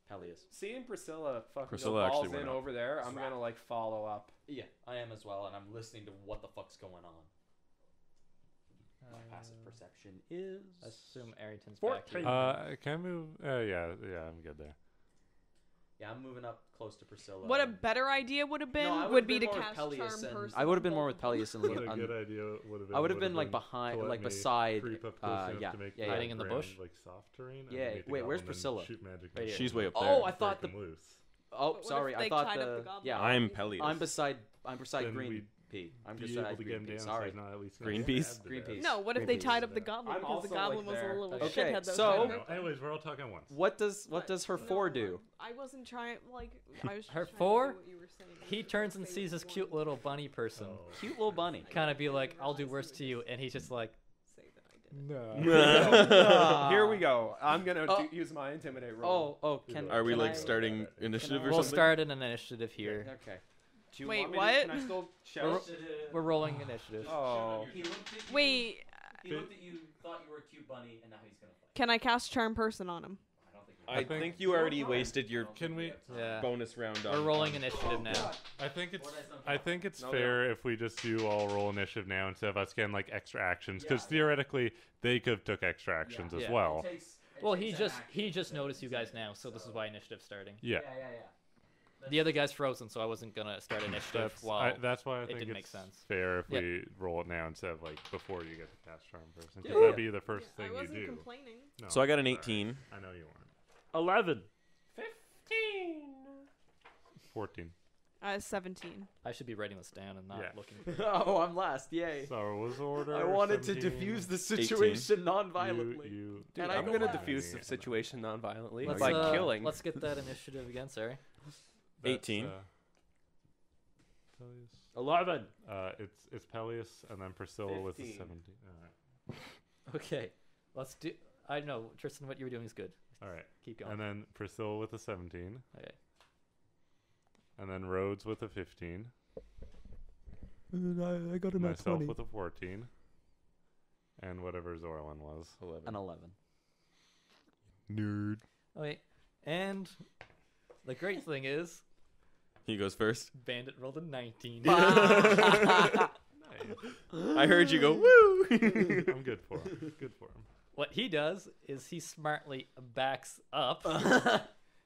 Speaker 2: Peleus.
Speaker 3: seeing Priscilla fucking
Speaker 6: Priscilla
Speaker 3: go
Speaker 6: actually
Speaker 3: balls
Speaker 6: went
Speaker 3: in
Speaker 6: up.
Speaker 3: over there. I'm gonna like follow up.
Speaker 2: Yeah, I am as well, and I'm listening to what the fuck's going on. My passive perception is.
Speaker 1: I assume Arrington's back here.
Speaker 4: Can I move? Yeah, I'm good there.
Speaker 2: Yeah, I'm moving up close to Priscilla.
Speaker 5: What a better idea would have been
Speaker 2: No, I would've
Speaker 5: would be
Speaker 2: been
Speaker 5: to
Speaker 2: more with
Speaker 5: cast
Speaker 2: Peleus
Speaker 5: charm
Speaker 2: and-
Speaker 5: person.
Speaker 2: I would have been
Speaker 5: on
Speaker 2: more
Speaker 5: both
Speaker 2: with Peleus and
Speaker 4: What
Speaker 2: Leon.
Speaker 4: a good idea would have been.
Speaker 2: I would have been like behind,
Speaker 4: to let
Speaker 2: like
Speaker 4: me
Speaker 2: beside.
Speaker 4: creep up close enough
Speaker 2: yeah,
Speaker 4: to make
Speaker 2: yeah,
Speaker 4: the
Speaker 2: yeah.
Speaker 1: Hiding in the
Speaker 4: ground,
Speaker 1: bush?
Speaker 4: like soft terrain. and
Speaker 2: Yeah,
Speaker 4: make the
Speaker 2: wait, where's
Speaker 4: goblin then
Speaker 2: Priscilla?
Speaker 4: Shoot magic
Speaker 1: Right here.
Speaker 6: She's way up
Speaker 2: Oh,
Speaker 6: there.
Speaker 2: I thought
Speaker 4: break
Speaker 2: the.
Speaker 4: 'em loose.
Speaker 2: Oh,
Speaker 5: But what if
Speaker 2: sorry. I
Speaker 5: they
Speaker 2: thought
Speaker 5: tied up
Speaker 2: the.
Speaker 5: the goblin?
Speaker 2: Yeah,
Speaker 6: I'm Peleus.
Speaker 2: I'm beside
Speaker 4: Then
Speaker 2: Green
Speaker 4: we'd
Speaker 2: Pea. I'm
Speaker 4: Be
Speaker 2: beside
Speaker 4: able to get him
Speaker 2: Green Pea.
Speaker 4: down.
Speaker 2: Sorry.
Speaker 4: So he's not at least
Speaker 6: Greenpeace?
Speaker 2: Greenpeace.
Speaker 5: No, what if
Speaker 2: Green
Speaker 5: they
Speaker 2: peas.
Speaker 5: tied up the goblin
Speaker 3: I'm
Speaker 5: because
Speaker 3: also,
Speaker 5: the goblin
Speaker 3: like,
Speaker 5: was
Speaker 3: there.
Speaker 5: a little
Speaker 2: Okay,
Speaker 5: shithead that
Speaker 2: so-
Speaker 5: was
Speaker 4: No, anyways, we're all talking at once.
Speaker 2: What does her four do?
Speaker 5: I wasn't trying I was
Speaker 1: Her
Speaker 5: trying to
Speaker 1: four?
Speaker 5: do what you were saying.
Speaker 1: He turns and sees this cute little bunny person.
Speaker 4: Oh.
Speaker 2: Cute little bunny.
Speaker 1: Kind of be like, I'll do worse to you. And he's just like,
Speaker 5: Say that I did it.
Speaker 1: no.
Speaker 3: Here we go. I'm gonna
Speaker 2: Oh.
Speaker 3: use my intimidate roll.
Speaker 2: Oh, can
Speaker 6: Are we
Speaker 2: can
Speaker 6: like
Speaker 2: I-
Speaker 6: starting initiative or
Speaker 1: We'll
Speaker 6: something?
Speaker 1: start an initiative here.
Speaker 2: Okay.
Speaker 3: Do you
Speaker 5: Wait,
Speaker 3: want me
Speaker 5: what?
Speaker 3: To, can I still shout?
Speaker 1: We're rolling initiative.
Speaker 3: Oh.
Speaker 5: Wait,
Speaker 2: He looked at you, thought you were a cute bunny, and now he's gonna fight.
Speaker 5: can I cast charm person on him?
Speaker 2: I don't think.
Speaker 6: I
Speaker 4: think-
Speaker 6: think you already wasted your
Speaker 4: Can we?
Speaker 1: Yeah.
Speaker 6: bonus round on.
Speaker 1: We're rolling initiative now.
Speaker 4: I think it's.
Speaker 2: Fortnite's not
Speaker 4: I think it's
Speaker 3: No,
Speaker 4: fair if we just do all roll initiative now instead of us getting like extra actions, because theoretically they could have took extra actions as
Speaker 1: Yeah.
Speaker 4: well.
Speaker 1: Well, he just noticed you guys now, so this is why initiative's starting.
Speaker 4: Yeah.
Speaker 1: The other guy's frozen, so I wasn't gonna start initiative while
Speaker 4: That's why I
Speaker 1: it
Speaker 4: think
Speaker 1: didn't
Speaker 4: it's
Speaker 1: make sense.
Speaker 4: fair if
Speaker 1: Yeah.
Speaker 4: we roll it now instead of like before you get the cast charm person, because
Speaker 2: Yeah,
Speaker 4: that'd be the first
Speaker 5: I
Speaker 4: thing you
Speaker 5: wasn't
Speaker 4: do.
Speaker 5: complaining.
Speaker 4: No,
Speaker 6: So I got an
Speaker 4: it's all
Speaker 6: 18.
Speaker 4: right. I know you weren't.
Speaker 7: 11.
Speaker 4: 14.
Speaker 5: 17.
Speaker 1: I should be writing this down and not
Speaker 4: Yeah.
Speaker 1: looking.
Speaker 2: Oh, I'm last. Yay.
Speaker 4: So was order.
Speaker 2: I wanted to
Speaker 4: 17.
Speaker 2: diffuse the situation non-violently.
Speaker 4: You,
Speaker 2: And
Speaker 3: I'm
Speaker 2: I
Speaker 3: gonna
Speaker 2: got
Speaker 3: diffuse
Speaker 2: it.
Speaker 3: the situation non-violently
Speaker 1: Let's,
Speaker 3: by killing.
Speaker 1: Let's get that initiative again. Sorry.
Speaker 4: That's,
Speaker 6: 18.
Speaker 4: Peleus.
Speaker 7: 11.
Speaker 4: It's Peleus and then Priscilla with the
Speaker 3: 15.
Speaker 4: 17.
Speaker 1: Okay. Let's do. I know Tristan. What you were doing is good.
Speaker 4: All right.
Speaker 1: Keep going.
Speaker 4: And then Priscilla with the 17.
Speaker 1: Okay.
Speaker 4: And then Rhodes with a 15.
Speaker 7: I got a
Speaker 4: Myself with a 14. And whatever Zorlin was.
Speaker 6: 11.
Speaker 2: An 11.
Speaker 4: Nerd.
Speaker 1: Oh wait. And the great thing is,
Speaker 6: He goes first.
Speaker 1: Bandit rolled a 19.
Speaker 6: I heard you go, woo!
Speaker 4: I'm good for him. Good for him.
Speaker 1: What he does is he smartly backs up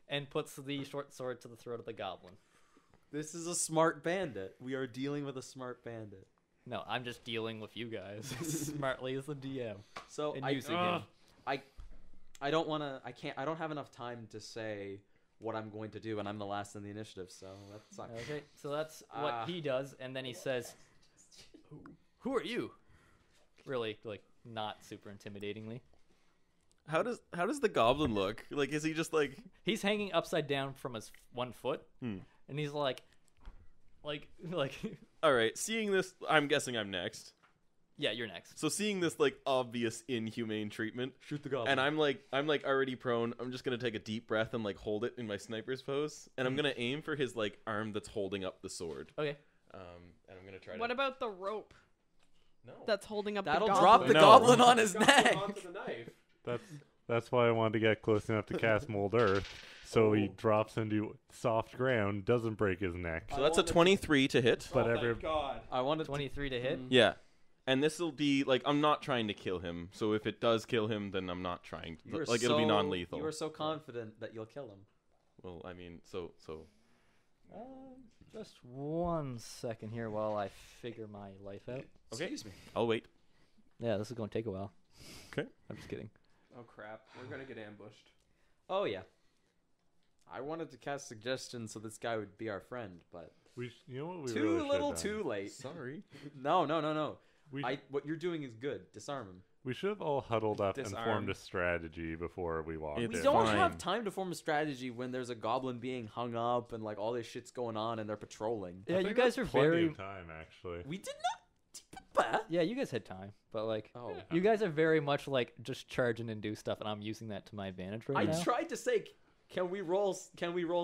Speaker 1: and puts the short sword to the throat of the goblin.
Speaker 2: This is a smart bandit. We are dealing with a smart bandit.
Speaker 1: No, I'm just dealing with you guys smartly as the DM
Speaker 2: So
Speaker 1: and using him.
Speaker 2: I don't want to. I don't have enough time to say what I'm going to do, and I'm the last in the initiative, so that sucks.
Speaker 1: Okay, so that's what he does, and then he says, "Who are you?" Really, like, not super intimidatingly.
Speaker 6: How does the goblin look? Like, is he just like...
Speaker 1: He's hanging upside down from his one foot,
Speaker 6: Hmm.
Speaker 1: and he's like.
Speaker 6: All right, seeing this, I'm guessing I'm next.
Speaker 1: Yeah, you're next.
Speaker 6: So seeing this like obvious inhumane treatment,
Speaker 2: Shoot the goblin.
Speaker 6: and I'm like already prone. I'm just gonna take a deep breath and like hold it in my sniper's pose, and I'm gonna aim for his like arm that's holding up the sword.
Speaker 1: Okay.
Speaker 6: And I'm gonna try.
Speaker 5: What about the rope
Speaker 6: No.
Speaker 5: that's holding up
Speaker 2: That'll
Speaker 5: the
Speaker 2: drop
Speaker 5: goblin?
Speaker 2: the
Speaker 6: No.
Speaker 2: goblin on his
Speaker 3: Got
Speaker 2: neck.
Speaker 3: him onto the knife.
Speaker 4: That's why I wanted to get close enough to cast Mold Earth, so he drops into soft ground, doesn't break his neck.
Speaker 6: So that's a 23 to hit.
Speaker 4: But
Speaker 3: Oh,
Speaker 4: every
Speaker 3: thank God.
Speaker 2: I wanted
Speaker 1: 23 to hit.
Speaker 6: Yeah. And this will be like I'm not trying to kill him. So if it does kill him, then I'm not trying. Like it'll be non-lethal.
Speaker 2: You are so confident that you'll kill him.
Speaker 6: Well, I mean, so
Speaker 1: Just 1 second here while I figure my life out.
Speaker 6: Okay.
Speaker 2: Excuse me.
Speaker 6: I'll wait.
Speaker 1: Yeah, this is going to take a while.
Speaker 6: Okay.
Speaker 1: I'm just kidding.
Speaker 3: Oh crap, we're gonna get ambushed.
Speaker 2: Oh yeah. I wanted to cast suggestions so this guy would be our friend, but
Speaker 4: you know what we
Speaker 2: too
Speaker 4: really should
Speaker 2: little,
Speaker 4: have done?
Speaker 2: too late.
Speaker 6: Sorry.
Speaker 2: No.
Speaker 4: We,
Speaker 2: What you're doing is good. Disarm him.
Speaker 4: we should have all huddled up and
Speaker 3: Disarm.
Speaker 4: formed a strategy before we walked
Speaker 6: It's
Speaker 2: We
Speaker 4: in.
Speaker 2: don't
Speaker 6: fine.
Speaker 2: have time to form a strategy when there's a goblin being hung up and like all this shit's going on and they're patrolling.
Speaker 1: Yeah,
Speaker 4: I
Speaker 1: you
Speaker 4: think
Speaker 1: guys
Speaker 4: that's
Speaker 1: are
Speaker 4: plenty
Speaker 1: very.
Speaker 4: of time, actually.
Speaker 2: We did not. Bah.
Speaker 1: Yeah, you guys had time, but like,
Speaker 2: Oh.
Speaker 1: you guys are very much like just charge in and do stuff, and I'm using that to my advantage right
Speaker 2: I
Speaker 1: now.
Speaker 2: tried to say, can we roll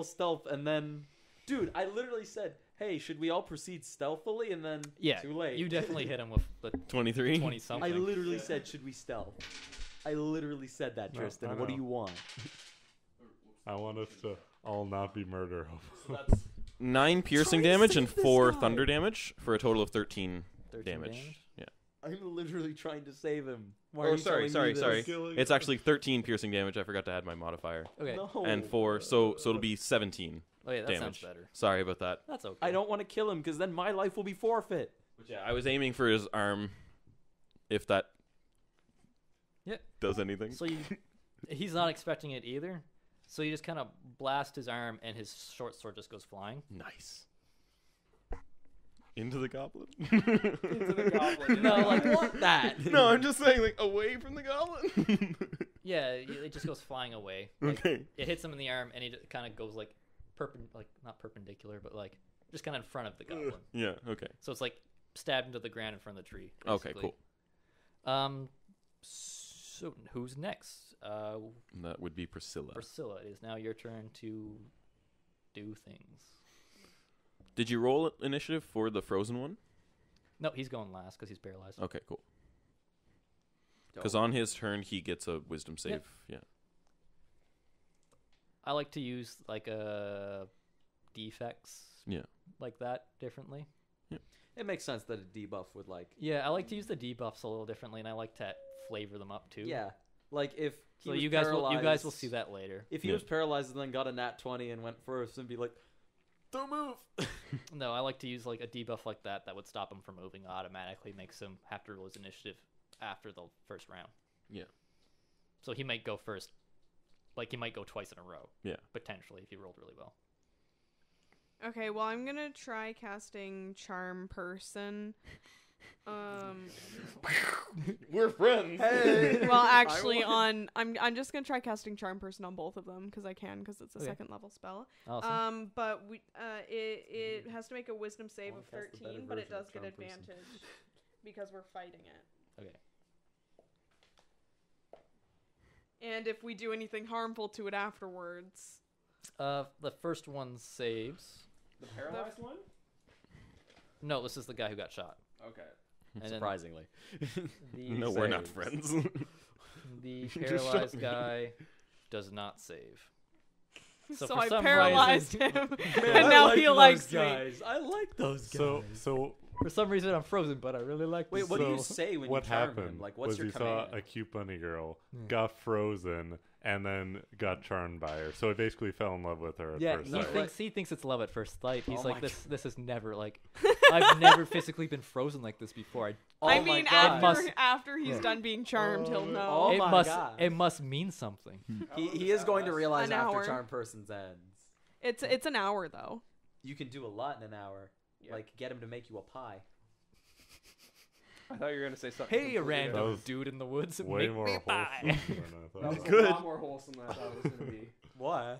Speaker 2: stealth? And then, dude, I literally said, hey, should we all proceed stealthily? And then,
Speaker 1: Yeah,
Speaker 2: too late.
Speaker 1: you definitely hit him with the
Speaker 6: 23.
Speaker 1: 20
Speaker 2: I
Speaker 1: something.
Speaker 2: literally said, should we stealth? I literally said that,
Speaker 4: No,
Speaker 2: Tristan.
Speaker 4: I
Speaker 2: What do
Speaker 4: know.
Speaker 2: you want?
Speaker 4: I want us to all not be murder
Speaker 3: So that's
Speaker 6: 9 piercing
Speaker 2: Try to
Speaker 6: damage and
Speaker 2: save this
Speaker 6: 4
Speaker 2: guy.
Speaker 6: thunder damage for a total of 13
Speaker 1: 13
Speaker 6: damage. Yeah.
Speaker 2: I'm literally trying to save him. Why
Speaker 6: Oh,
Speaker 2: are you telling me this?
Speaker 6: It's actually 13 piercing damage. I forgot to add my modifier.
Speaker 1: Okay.
Speaker 2: No.
Speaker 6: And 4, so it'll be 17
Speaker 1: Oh yeah, that sounds
Speaker 6: damage.
Speaker 1: better.
Speaker 6: Sorry about that.
Speaker 1: That's okay.
Speaker 2: I don't want to kill him because then my life will be forfeit.
Speaker 6: But yeah, I was aiming for his arm. If that
Speaker 1: Yeah.
Speaker 6: does anything.
Speaker 1: So he's not expecting it either. So you just kind of blast his arm, and his short sword just goes flying.
Speaker 6: Nice. Into the goblin?
Speaker 3: into the goblin.
Speaker 1: No, like
Speaker 2: want that.
Speaker 6: No, I'm just saying, like, away from the goblin.
Speaker 1: yeah, it just goes flying away. Like,
Speaker 6: Okay.
Speaker 1: It hits him in the arm, and he kind of goes like not perpendicular, but like just kind of in front of the goblin.
Speaker 6: Yeah, okay.
Speaker 1: So it's like stabbed into the ground in front of the tree.
Speaker 6: Okay,
Speaker 1: basically.
Speaker 6: cool.
Speaker 1: So who's next?
Speaker 6: That would be Priscilla.
Speaker 1: Priscilla, it is now your turn to do things.
Speaker 6: Did you roll initiative for the frozen one?
Speaker 1: No, he's going last because he's paralyzed.
Speaker 6: Okay, cool. Because on his turn, he gets a wisdom save.
Speaker 1: Yep.
Speaker 6: Yeah.
Speaker 1: I like to use like defects.
Speaker 6: Yeah.
Speaker 1: Like that differently.
Speaker 2: It makes sense that a debuff would like.
Speaker 1: Yeah, I like to use the debuffs a little differently, and I like to flavor them up too.
Speaker 2: Yeah, like if he
Speaker 1: So
Speaker 2: was
Speaker 1: you guys will
Speaker 2: paralyzed-
Speaker 1: see that later.
Speaker 2: If he
Speaker 6: Yeah.
Speaker 2: was paralyzed and then got a nat 20 and went first and be like, don't move.
Speaker 1: No, I like to use like a debuff like that would stop him from moving automatically, makes him have to roll his initiative after the first round.
Speaker 6: Yeah.
Speaker 1: So he might go first. Like he might go twice in a row.
Speaker 6: Yeah.
Speaker 1: Potentially if he rolled really well.
Speaker 5: Okay, well, I'm gonna try casting Charm Person.
Speaker 6: We're friends.
Speaker 5: Well, actually, I'm just gonna try casting Charm Person on both of them because I can, because it's a
Speaker 1: Okay.
Speaker 5: second level spell.
Speaker 1: Awesome.
Speaker 5: But it has to make a Wisdom save
Speaker 2: Wanna
Speaker 5: of
Speaker 2: cast the
Speaker 5: 13,
Speaker 2: better
Speaker 5: but it
Speaker 2: version of
Speaker 5: does get
Speaker 2: Charm Person.
Speaker 5: advantage because we're fighting it.
Speaker 1: Okay.
Speaker 5: And if we do anything harmful to it afterwards,
Speaker 1: The first one saves.
Speaker 3: The paralyzed one?
Speaker 1: No, this is the guy who got shot.
Speaker 3: Okay.
Speaker 1: And then
Speaker 2: Surprisingly.
Speaker 1: the
Speaker 6: No, we're not
Speaker 2: Saves.
Speaker 6: friends.
Speaker 1: The
Speaker 6: Just shot
Speaker 1: paralyzed
Speaker 6: me.
Speaker 1: guy does not save. So
Speaker 5: So
Speaker 1: for
Speaker 5: I
Speaker 1: some
Speaker 5: paralyzed
Speaker 1: reason-
Speaker 5: him,
Speaker 2: Man,
Speaker 5: and
Speaker 2: I
Speaker 5: now
Speaker 2: like
Speaker 5: he
Speaker 2: those
Speaker 5: likes me.
Speaker 2: guys. I like those guys.
Speaker 4: So
Speaker 1: For some reason, I'm frozen, but I really like
Speaker 2: Wait,
Speaker 1: this.
Speaker 2: what do you
Speaker 4: So,
Speaker 2: say when
Speaker 4: what
Speaker 2: you charm
Speaker 4: happened
Speaker 2: him? Like, what's
Speaker 4: was
Speaker 2: your
Speaker 4: he
Speaker 2: command?
Speaker 4: saw a cute bunny girl,
Speaker 1: Yeah.
Speaker 4: got frozen, and then got charmed by her. So he basically fell in love with her at
Speaker 1: Yeah,
Speaker 4: first
Speaker 1: he
Speaker 4: sight.
Speaker 1: thinks it's love at first sight. He's
Speaker 2: Oh
Speaker 1: like,
Speaker 2: my
Speaker 1: this is never like, I've never physically been frozen like this before.
Speaker 2: Oh
Speaker 5: I
Speaker 2: my
Speaker 5: mean,
Speaker 2: God.
Speaker 5: after he's
Speaker 1: Yeah.
Speaker 5: done being charmed, he'll know.
Speaker 2: Oh
Speaker 1: it
Speaker 2: my
Speaker 1: must
Speaker 2: God.
Speaker 1: it must mean something.
Speaker 2: He is going to realize
Speaker 5: An
Speaker 2: after
Speaker 5: hour.
Speaker 2: charm person's ends.
Speaker 5: It's an hour though.
Speaker 2: You can do a lot in an hour.
Speaker 3: Yeah.
Speaker 2: Like, get him to make you a pie.
Speaker 3: I thought you were gonna say something.
Speaker 1: Hey, a
Speaker 3: completely
Speaker 1: random
Speaker 4: That was
Speaker 1: dude in the woods,
Speaker 4: Way
Speaker 1: make
Speaker 4: more
Speaker 1: me a
Speaker 4: wholesome
Speaker 1: pie.
Speaker 4: than I
Speaker 3: different.
Speaker 4: thought.
Speaker 3: That was
Speaker 6: Good.
Speaker 3: a lot more wholesome than I thought it was gonna be.
Speaker 2: Why?